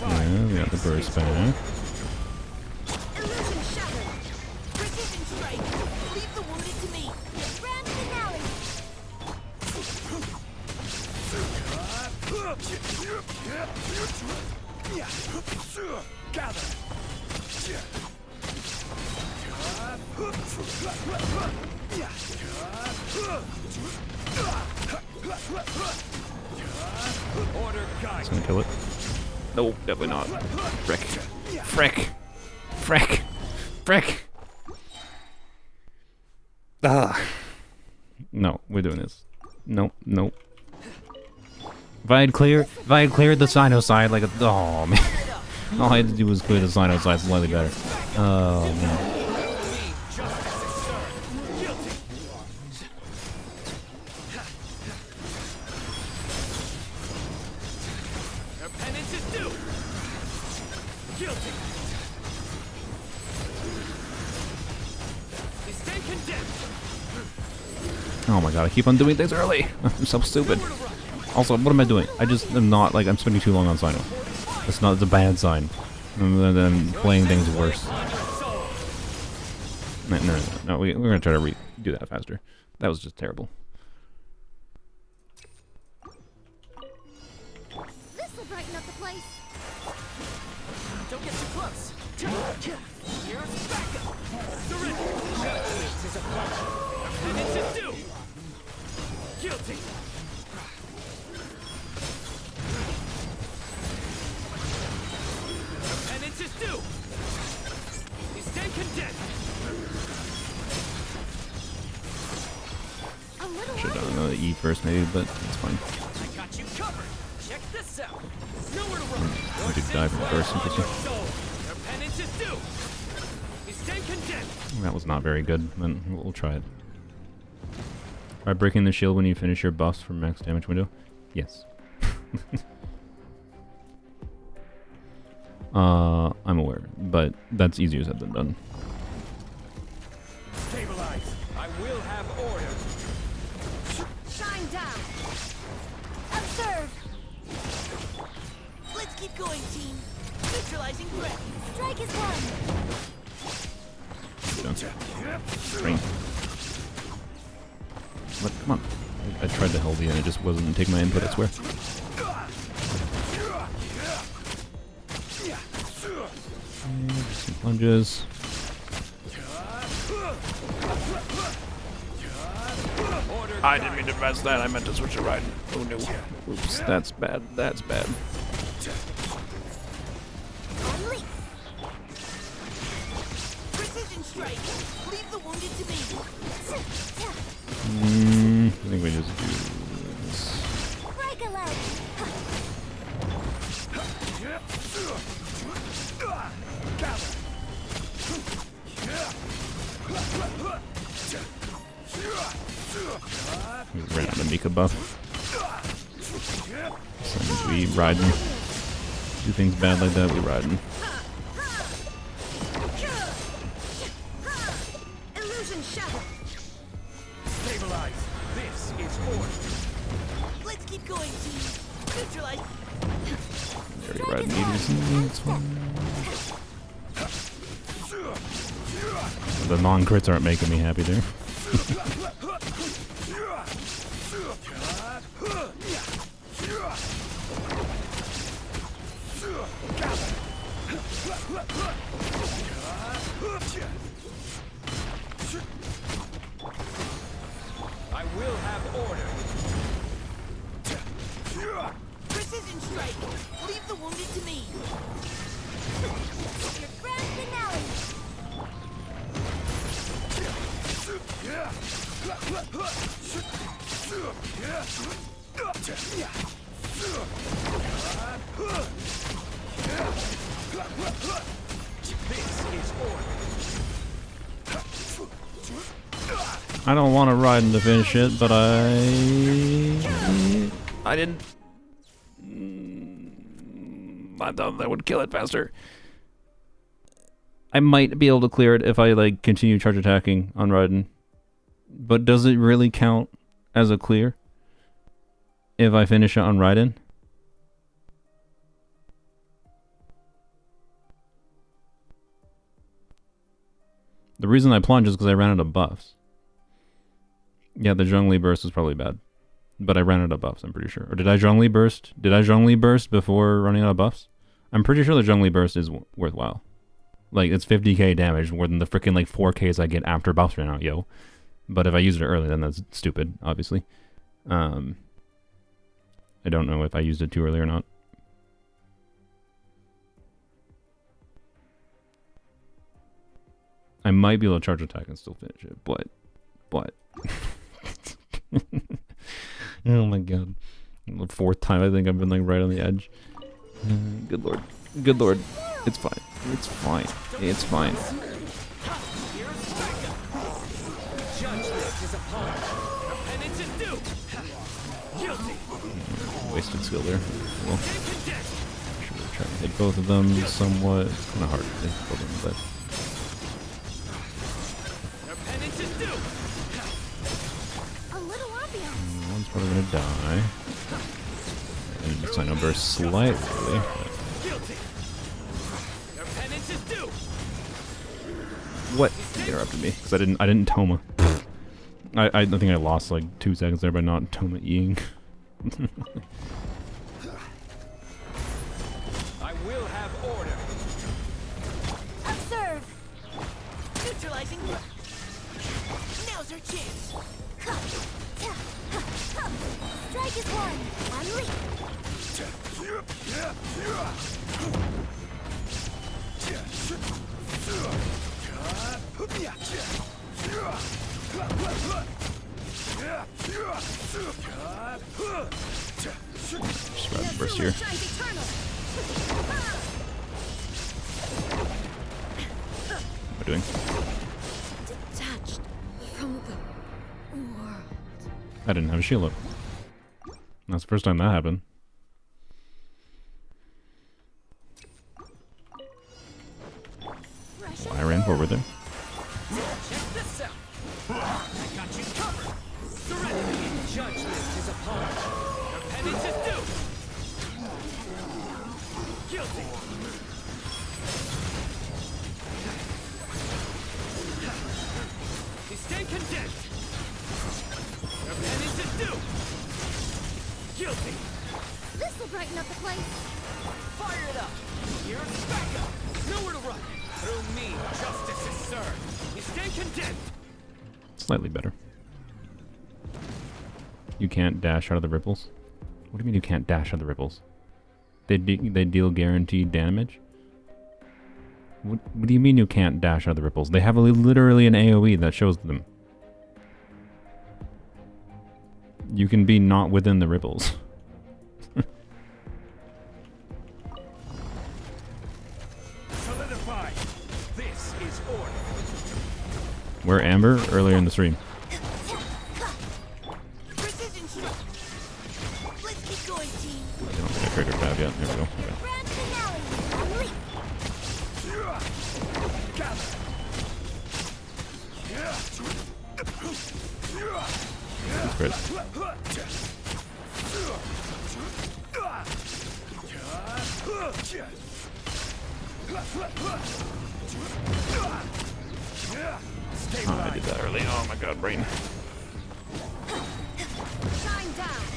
Yeah, we got the burst back. Illusion shattered. Precision strike. Leave the wounded to me. Grand finale. Order guide. It's gonna kill it. No, definitely not. Frick. Frick. Frick. Frick. Ah. No, we're doing this. Nope, nope. If I had cleared the Sino side like a, oh man. All I had to do was clear the Sino side slightly better. Oh man. Your penance is due. Guilty. You stay condemned. Oh my god, I keep on doing things early. I'm so stupid. Also, what am I doing? I just am not, like, I'm spending too long on Sino. It's not, it's a bad sign. And then playing things worse. No, we're gonna try to do that faster. That was just terrible. This will brighten up the place. Don't get too close. Here's backup. Surrender. This is a punch. Your penance is due. Guilty. Your penance is due. You stay condemned. A little Should have light. done another E first maybe, but it's fine. I got you covered. Check this out. Nowhere to run. I did die from first, interesting. Soul. Your penance is due. You stay condemned. That was not very good, but we'll try it. By breaking the shield when you finish your buffs from max damage window? Yes. I'm aware, but that's easier said than done. Stabilize. I will have order. Shine down. Observe. Let's keep going, team. Neutralizing threat. Strike is one. Train. What? Come on. I tried to hold you and it just wasn't take my input, I swear. Some lunges. I didn't mean to press that, I meant to switch to right. Oh no. Oops, that's bad, that's bad. Unleash. Precision strike. Leave the wounded to me. I think we just do this. Break a leg. the Mika buff. So we riding. Do things bad like that, we riding. Illusion shattered. Stabilize. This is order. Let's keep going, team. Neutralize. Very riding meters. The non-crits aren't making me happy there. I will have order. Precision strike. Leave the wounded to me. Your grand finale. This is order. I don't want to ride to finish it, but I didn't. I thought that would kill it faster. I might be able to clear it if I like continue charge attacking on Raiden. But does it really count as a clear if I finish it on Raiden? The reason I plunge is because I ran out of buffs. Yeah, the Zhongli burst was probably bad. But I ran out of buffs, I'm pretty sure. Or did I Zhongli burst? Did I Zhongli burst before running out of buffs? I'm pretty sure the Zhongli burst is worthwhile. Like, it's 50k damage, more than the freaking, like, 4ks I get after buffs ran out, yo. But if I used it early, then that's stupid, obviously. I don't know if I used it too early or not. I might be able to charge attack and still finish it, but... Oh my god. The 4th time I think I've been, like, right on the edge. Good lord. Good lord. It's fine. It's fine. It's fine. Wasted skill there. Well, should have tried to hit both of them somewhat. It's kind of hard to hit both of them, but... One's probably gonna die. And Sino burst slightly. What interrupted me? Because I didn't Toma. I think I lost like 2 seconds there by not Toma Eing. I will have order. Observe. Neutralizing. Now's our chance. Strike is one. Unleash. Just grab the burst here. What am I doing? Detached from the world. I didn't have a shield up. That's the first time that happened. Well, I ran forward there. Check this out. I got you covered. Serenity. Judgment is upon you. Your penance is due. Guilty. You stand condemned. Your penance is due. Guilty. This will brighten up the place. Fire it up. Here's backup. Nowhere to run. Through me, justice is served. You stand condemned. Slightly better. You can't dash out of the ripples? What do you mean you can't dash out of the ripples? They deal guaranteed damage? What do you mean you can't dash out of the ripples? They have literally an AoE that shows them. You can be not within the ripples. Solidify. This is order. Where Amber? Earlier in the stream. Precision Let's keep going, team. I don't get a trigger tab yet. There we go. Okay. Grand finale. Unleash. That's great. Oh, I did that early. Oh my god, brain.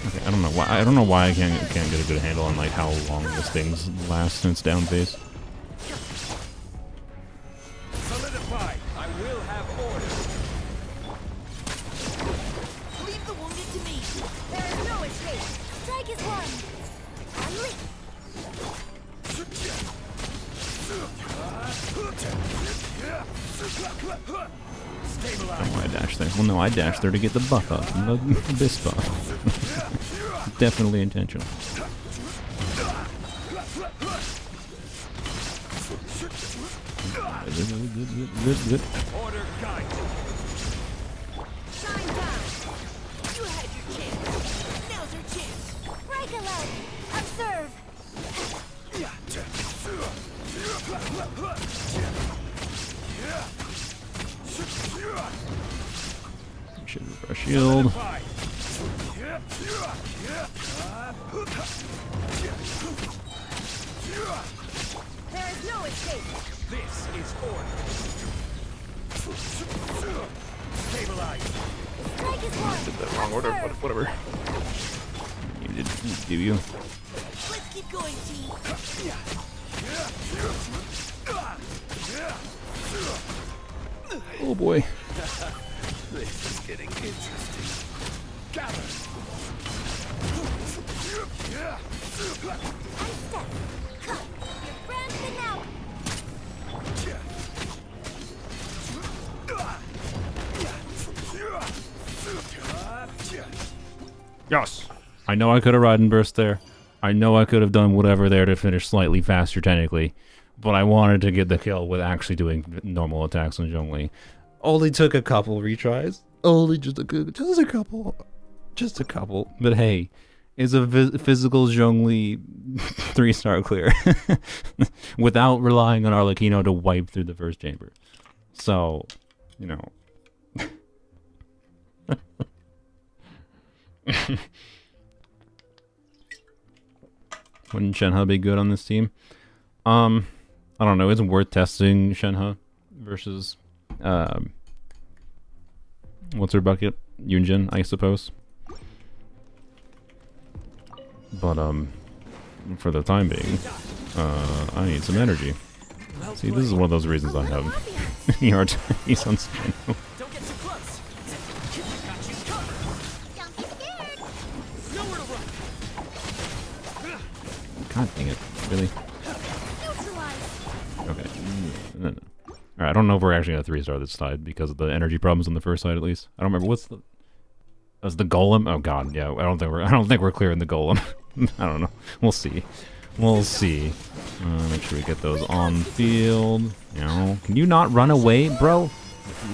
Okay, I don't know why. I don't know why I can't get a good handle on like how long this thing's last in its down phase. Solidify. I will have order. Leave the wounded to me. There is no escape. Strike is one. Unleash. I don't know why I dashed there. Well, no, I dashed there to get the buff up, the this buff. Definitely intentional. Good. Order guide. Shine down. You had your chance. Now's your chance. Break alert. Observe. Should refresh shield. Solidify. There is no escape. This is order. Stabilize. Strike is one. Did that wrong order, but whatever. You did, do you? Let's keep going, team. Oh boy. This is getting interesting. Gather. Unstep. Cut. Your grand finale. Yes. I know I could have ridden burst there. I know I could have done whatever there to finish slightly faster technically, but I wanted to get the kill with actually doing normal attacks on Zhongli. Only took a couple retries. Only just a couple. Just a couple. But hey, it's a physical Zhongli 3-star clear without relying on Arlecchino to wipe through the first chamber. So, you know. Wouldn't Shenhe be good on this team? I don't know. It's worth testing Shenhe versus what's her bucket? Yunjin, I suppose. But for the time being, I need some energy. See, this is one of those reasons I have ERTs on Span. Don't get too close. Got you covered. Don't be scared. Nowhere to run. God dang it. Really? Neutralize. Okay. No. Alright, I don't know if we're actually going to 3-star this side because of the energy problems on the first side at least. I don't remember what's the... That's the golem? Oh god, yeah. I don't think we're clearing the golem. I don't know. We'll see. We'll see. Make sure we get those on field. You know, can you not run away, bro?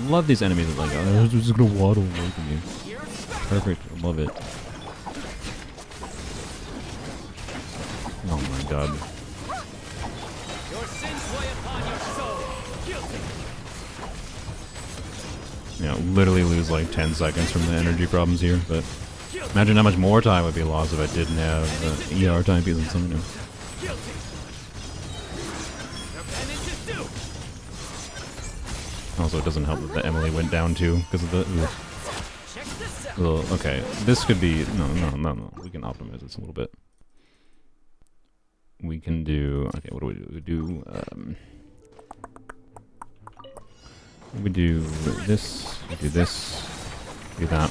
Love these enemies that like, oh, they're just gonna waddle away from you. Perfect. Love it. Oh my god. Your sins weigh upon your soul. Guilty. You know, literally lose like 10 seconds from the energy problems here, but imagine how much more time would be lost if I didn't have ER time pieces and something new. Guilty. Your penance is due. Also, it doesn't help that the Emily went down too because of the. Check this out. Well, okay, this could be no. We can optimize this a little bit. We can do okay. What do we do? We do this. We do this. Do that.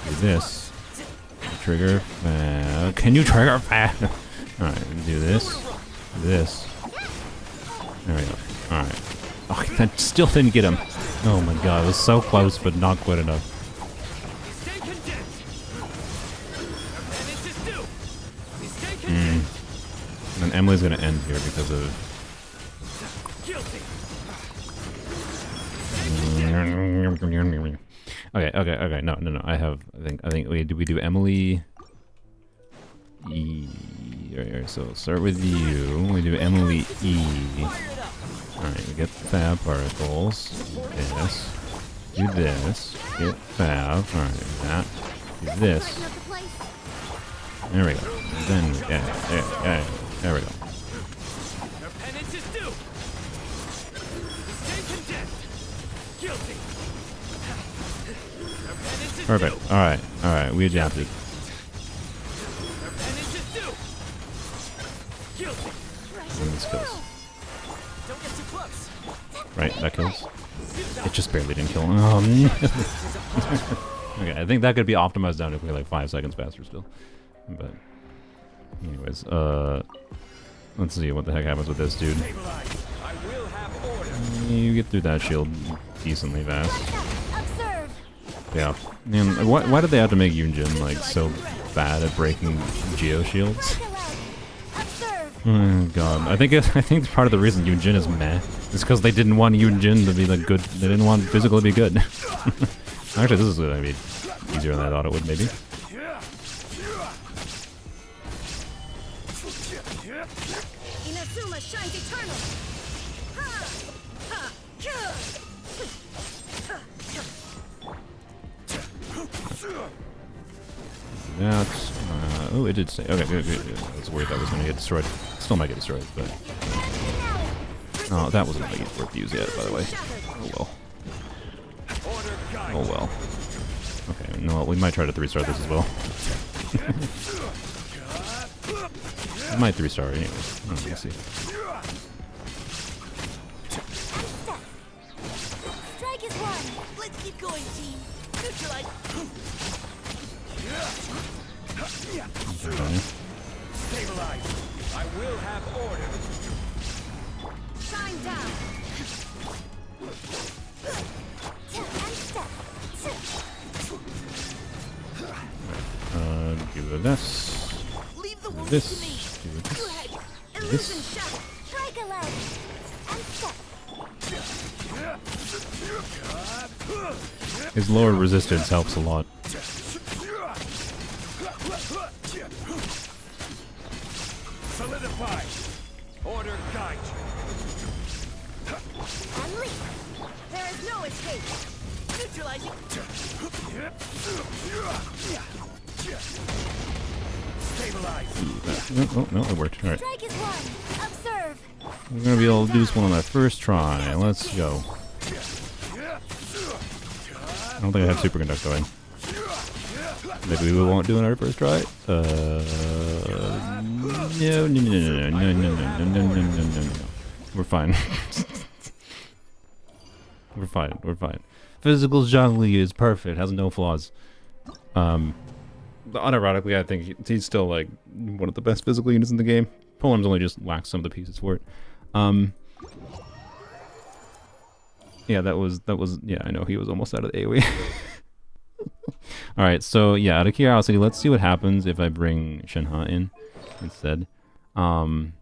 Do this. Trigger. Can you trigger fast? All right. We do this. Do this. There we go. All right. Oh, that still didn't get him. Oh my god, it was so close, but not quite enough. Stay condensed. Your penance is due. Stay condensed. And then Emily's gonna end here because of. Guilty. Okay. No. I think we do Emily. E. Right, so start with you. We do Emily E. Alright, we get fab particles. This. Do this. Get fab. Alright, that. Do this. Brighten up the place. There we go. And then, there we go. Your penance is due. Stay condemned. Guilty. Your penance is Perfect. due. Alright, we adapted. Your penance is due. Guilty. And this kills. Don't get too close. Right, that kills. It just barely didn't kill. Oh, no. Okay, I think that could be optimized down to like 5 seconds faster still. But, anyways, let's see what the heck happens with this dude. Stabilize. I will have order. You get through that shield decently fast. Observe. Yeah. Man, why did they have to make Yunjin like so bad at breaking geo shields? Strike a leg. Observe. Oh god, I think part of the reason Yunjin is meh is because they didn't want Yunjin to be like good. They didn't want physical to be good. Actually, this is gonna be easier than I thought it would, maybe. Inazuma shines eternal. Ha! Ha! That's oh, it did say. Okay, good. I was worried that was gonna get destroyed. Still might get destroyed, but oh, that wasn't like worth the use yet, by the way. Oh well. Order guide. Oh well. Okay, no, we might try to 3-star this as well. I might 3-star it anyways. We'll see. Strike is one. Let's keep going, team. Neutralize. Okay. Stabilize. I will have order. Shine down. Do this. Leave the Do wounded this. to me. Do Go this. ahead. This. Illusion shadow. Strike a leg. And step. His lower resistance helps a lot. Solidify. Order guide. And leap. There is no escape. Neutralizing. Stabilize. Oh, no, it worked. Alright. Strike is one. Observe. We're gonna be able to do this one on our first try. Let's go. I don't think I have superconduct going. Maybe we won't do it on our first try. No. We're fine. We're fine. Physical Zhongli is perfect, has no flaws. Unironically, I think he's still like one of the best physical units in the game. Polearm's only just lacks some of the pieces for it. Yeah, that was yeah, I know he was almost out of the AoE. Alright, so yeah, out of curiosity, let's see what happens if I bring Shenhe in instead. We're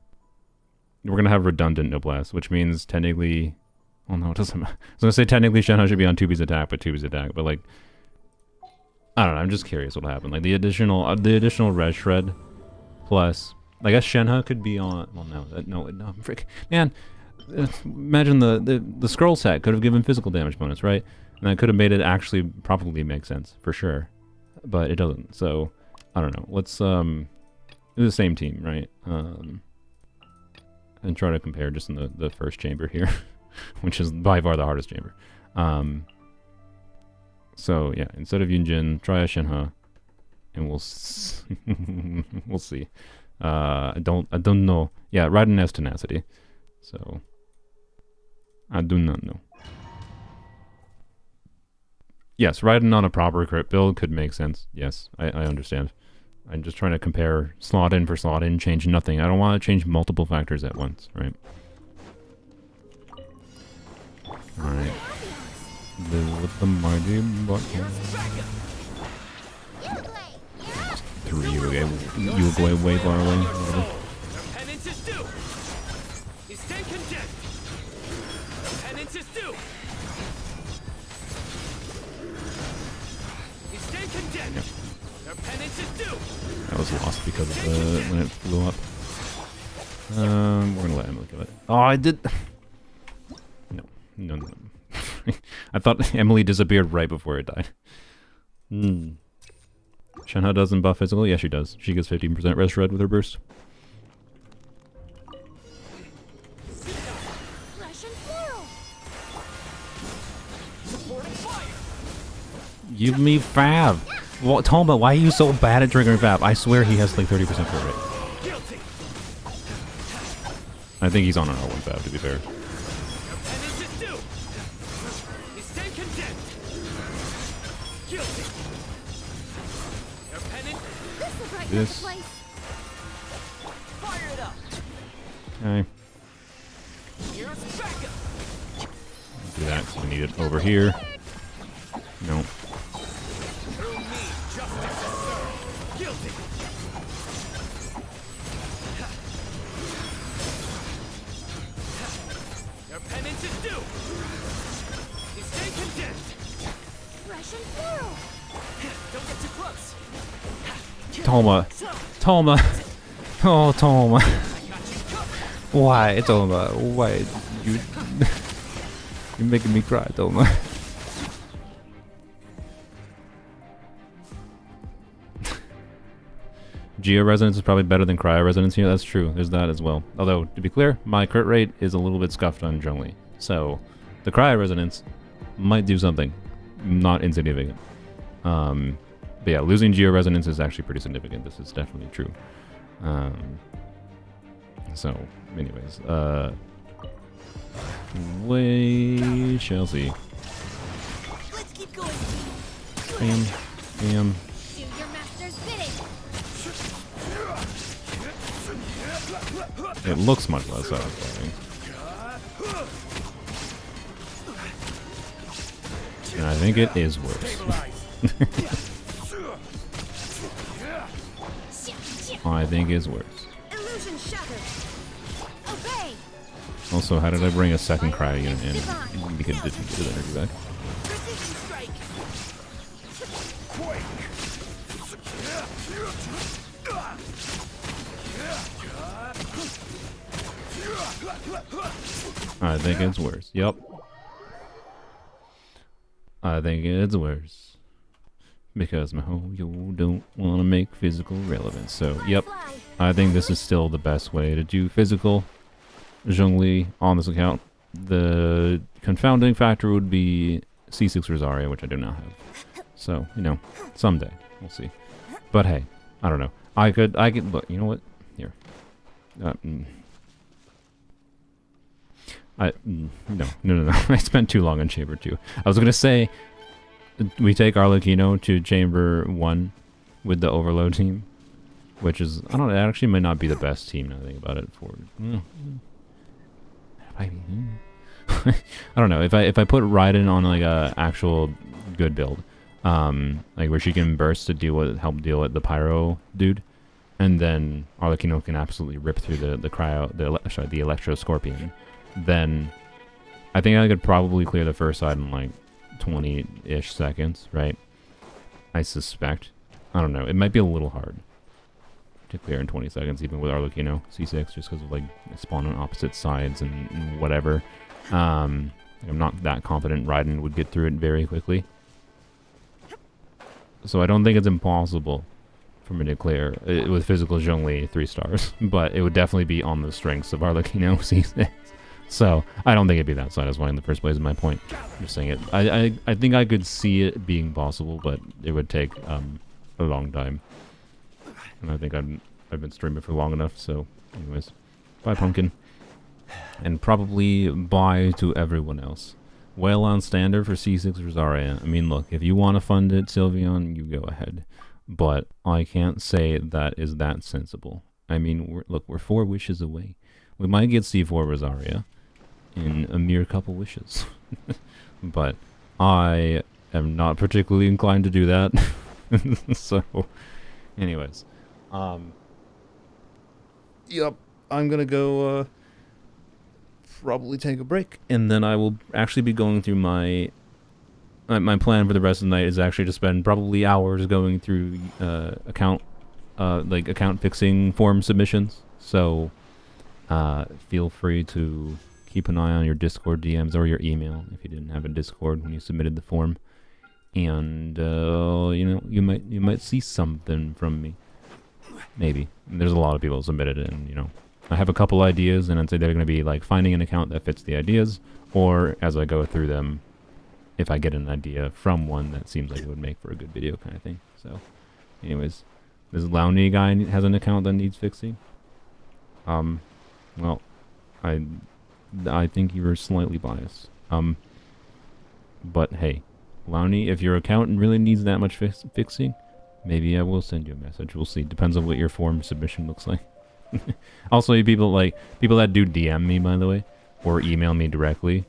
gonna have redundant Noblesse, which means technically, well, no, it doesn't matter. I was gonna say technically Shenhe should be on 2B's attack, but like, I don't know, I'm just curious what'll happen. Like the additional res shred plus, I guess Shenhe could be on, well no, frick. Man, imagine the scroll set could have given physical damage bonus, right? And that could have made it actually probably make sense, for sure. But it doesn't, so, I don't know. Let's, do the same team, right? And try to compare just in the first chamber here, which is by far the hardest chamber. So, yeah, instead of Yunjin, try a Shenhe, and we'll we'll see. I don't know. Yeah, Raiden has tenacity, so I do not know. Yes, Raiden on a proper crit build could make sense. Yes, I understand. I'm just trying to compare slot in for slot in, change nothing. I don't want to change multiple factors at once, right? Alright. Live with the mighty button. Through you again. You go way far away. Your penance is due. You stand condemned. Your penance is due. was lost because of the when it flew up. We're gonna let Emily kill it. Oh, I did. No. I thought Emily disappeared right before it died. Shenhe doesn't buff physical? Yeah, she does. She gets 15% res shred with her burst. Russian floral. Supporting fire. Give me Fab! Well, Toma, why are you so bad at triggering Fab? I swear he has like 30% crit rate. Guilty. I think he's on an R1 Fab, to be fair. Your penance is due. You stand condemned. Guilty. Your penance. This will brighten up This. the place. Fire it up. Okay. Here's backup. Do that, so we need it over here. No. Through me, justice is served. Guilty. Your penance is due. You stand condemned. Russian floral. Don't get too close. Toma. Toma. Oh, Toma. I got you covered. Why, Toma? Why? You... You're making me cry, Toma. Geo Resonance is probably better than Cryo Resonance here. That's true. There's that as well. Although, to be clear, my crit rate is a little bit scuffed on Zhongli. So, the Cryo Resonance might do something. Not insignificant. But yeah, losing Geo Resonance is actually pretty significant. This is definitely true. So, anyways. We shall see. Let's keep going. Bam. Bam. Do your master's bidding. It looks much less satisfying. And I think it is worse. I think it's worse. Illusion shattered. Obey. Also, how did I bring a second cryo unit in? We could get the energy back. Precision strike. I think it's worse. Yep. I think it's worse. Because Mahoyo don't want to make physical relevant. So, yep. I think this is still the best way to do physical Zhongli on this account. The confounding factor would be C6 Rosaria, which I do not have. So, you know, someday. We'll see. But hey, I don't know. I could, look, you know what? Here. No. I spent too long on Chamber 2. I was going to say, we take Arlecchino to Chamber 1 with the Overload team. Which is, I don't know, it actually might not be the best team now that I think about it. I don't know, if I put Raiden on like a actual good build, like where she can burst to help deal with the Pyro dude, and then Arlecchino can absolutely rip through the Electro Scorpion, then I think I could probably clear the first side in like 20-ish seconds, right? I suspect. I don't know, it might be a little hard to clear in 20 seconds, even with Arlecchino C6, just because of like spawn on opposite sides and whatever. I'm not that confident Raiden would get through it very quickly. So I don't think it's impossible for me to clear it with physical Zhongli 3 stars, but it would definitely be on the strengths of Arlecchino C6. So I don't think it'd be that satisfying in the first place, is my point. I'm just saying it. I think I could see it being possible, but it would take a long time. And I think I've been streaming for long enough, so anyways. Bye, Pumpkin. And probably bye to everyone else. Well on standard for C6 Rosaria. I mean, look, if you want to fund it, Sylveon, you go ahead. But I can't say that is that sensible. I mean, we're 4 wishes away. We might get C4 Rosaria in a mere couple wishes. But I am not particularly inclined to do that. So, anyways. Yep, I'm gonna go probably take a break, and then I will actually be going through my plan for the rest of the night is actually to spend probably hours going through account like account fixing form submissions. So feel free to keep an eye on your Discord DMs or your email if you didn't have a Discord when you submitted the form, and you know, you might see something from me. Maybe. And there's a lot of people who submitted it, and you know, I have a couple ideas, and I'd say they're going to be like finding an account that fits the ideas, or as I go through them, if I get an idea from one that seems like it would make for a good video kind of thing. So, anyways, this Lowney guy has an account that needs fixing. Well, I think you were slightly biased. But hey, Lowney, if your account really needs that much fixing, maybe I will send you a message. We'll see. Depends on what your form submission looks like. Also, you people that do DM me, by the way, or email me directly,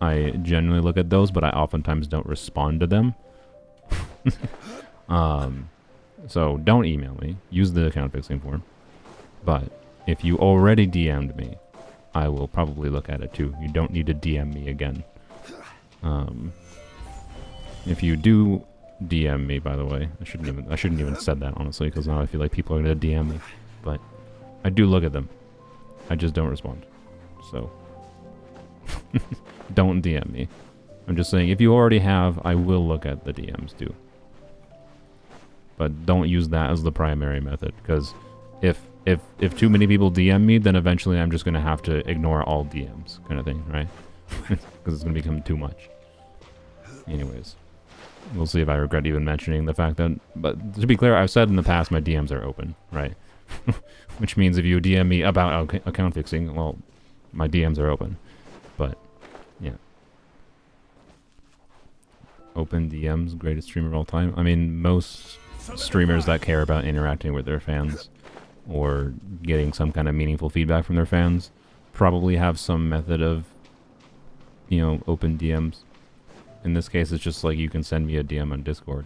I generally look at those, but I oftentimes don't respond to them. So don't email me. Use the account fixing form. But if you already DM'd me, I will probably look at it too. You don't need to DM me again. If you do DM me, by the way, I shouldn't even said that, honestly, because now I feel like people are gonna DM me. But I do look at them. I just don't respond. So don't DM me. I'm just saying, if you already have, I will look at the DMs too. But don't use that as the primary method, because if too many people DM me, then eventually I'm just gonna have to ignore all DMs, kind of thing, right? Because it's gonna become too much. Anyways, we'll see if I regret even mentioning the fact that. But to be clear, I've said in the past my DMs are open, right? Which means if you DM me about account fixing, well, my DMs are open. But yeah, open DMs, greatest streamer of all time. I mean, most streamers that care about interacting with their fans or getting some kind of meaningful feedback from their fans probably have some method of, you know, open DMs. In this case, it's just like you can send me a DM on Discord.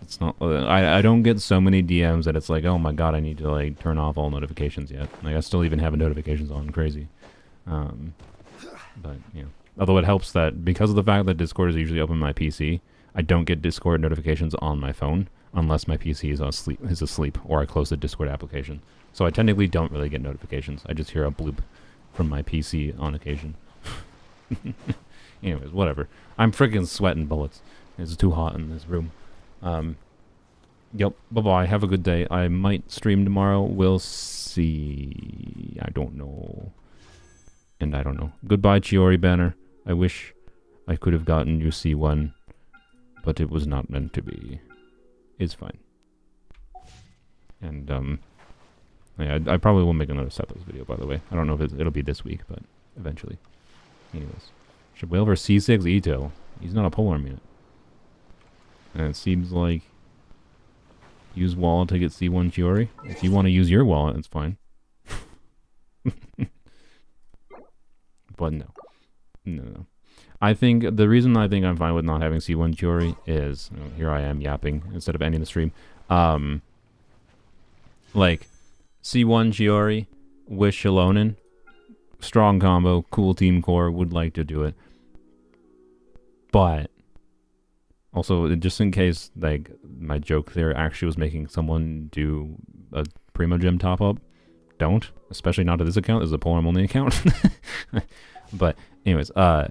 It's not. I don't get so many DMs that it's like, oh my god, I need to like turn off all notifications yet. Like I still even have notifications on, crazy. But you know, although it helps that because of the fact that Discord is usually open on my PC, I don't get Discord notifications on my phone unless my PC is asleep or I close the Discord application. So I technically don't really get notifications. I just hear a bloop from my PC on occasion. Anyways, whatever. I'm freaking sweating bullets. It's too hot in this room. Yep. Bye-bye. Have a good day. I might stream tomorrow. We'll see. I don't know. And I don't know. Goodbye, Chiori Banner. I wish I could have gotten you C1, but it was not meant to be. It's fine. And, yeah, I probably will make another Sepos video, by the way. I don't know if it'll be this week, but eventually. Anyways. Should whale over C6 Ito. He's not a polearm unit. And it seems like use wallet to get C1 Chiori. If you want to use your wallet, it's fine. But no. No. I think the reason I think I'm fine with not having C1 Chiori is, you know, here I am yapping instead of ending the stream. Like C1 Chiori with Shilonen, strong combo, cool team core, would like to do it. But also, just in case, like, my joke there actually was making someone do a Primo Gem top-up, don't. Especially not to this account. This is a Polearm only account. But, anyways, I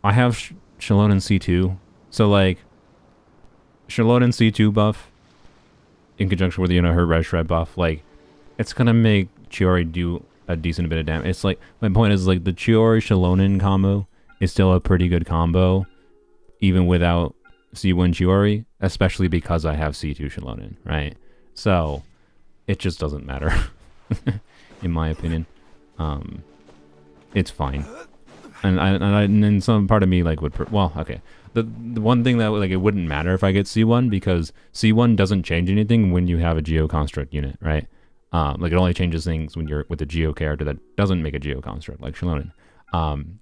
have Shilonen C2. So, like, Shilonen C2 buff, in conjunction with, you know, her Red Shred buff, like, it's gonna make Chiori do a decent bit of damage. It's like, my point is, like, the Chiori-Shilonen combo is still a pretty good combo, even without C1 Chiori, especially because I have C2 Shilonen, right? So, it just doesn't matter, in my opinion. It's fine. And some part of me, like, would... well, okay. The one thing that, like, it wouldn't matter if I get C1, because C1 doesn't change anything when you have a Geo Construct unit, right? Like, it only changes things when you're with a Geo character that doesn't make a Geo Construct, like Shilonen.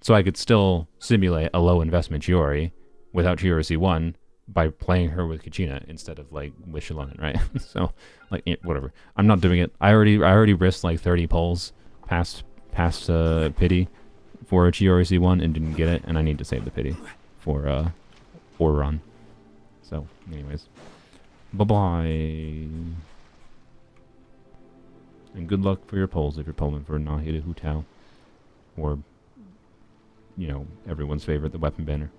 So I could still simulate a low investment Chiori without Chiori C1 by playing her with Kachina instead of, like, with Shilonen, right? So, like, whatever. I'm not doing it. I already risked, like, 30 pulls past pity for a Chiori C1 and didn't get it, and I need to save the pity for run. So, anyways. Bye-bye. And good luck for your polls if you're polling for Nahida Hu Tao. Or, you know, everyone's favorite, the weapon banner.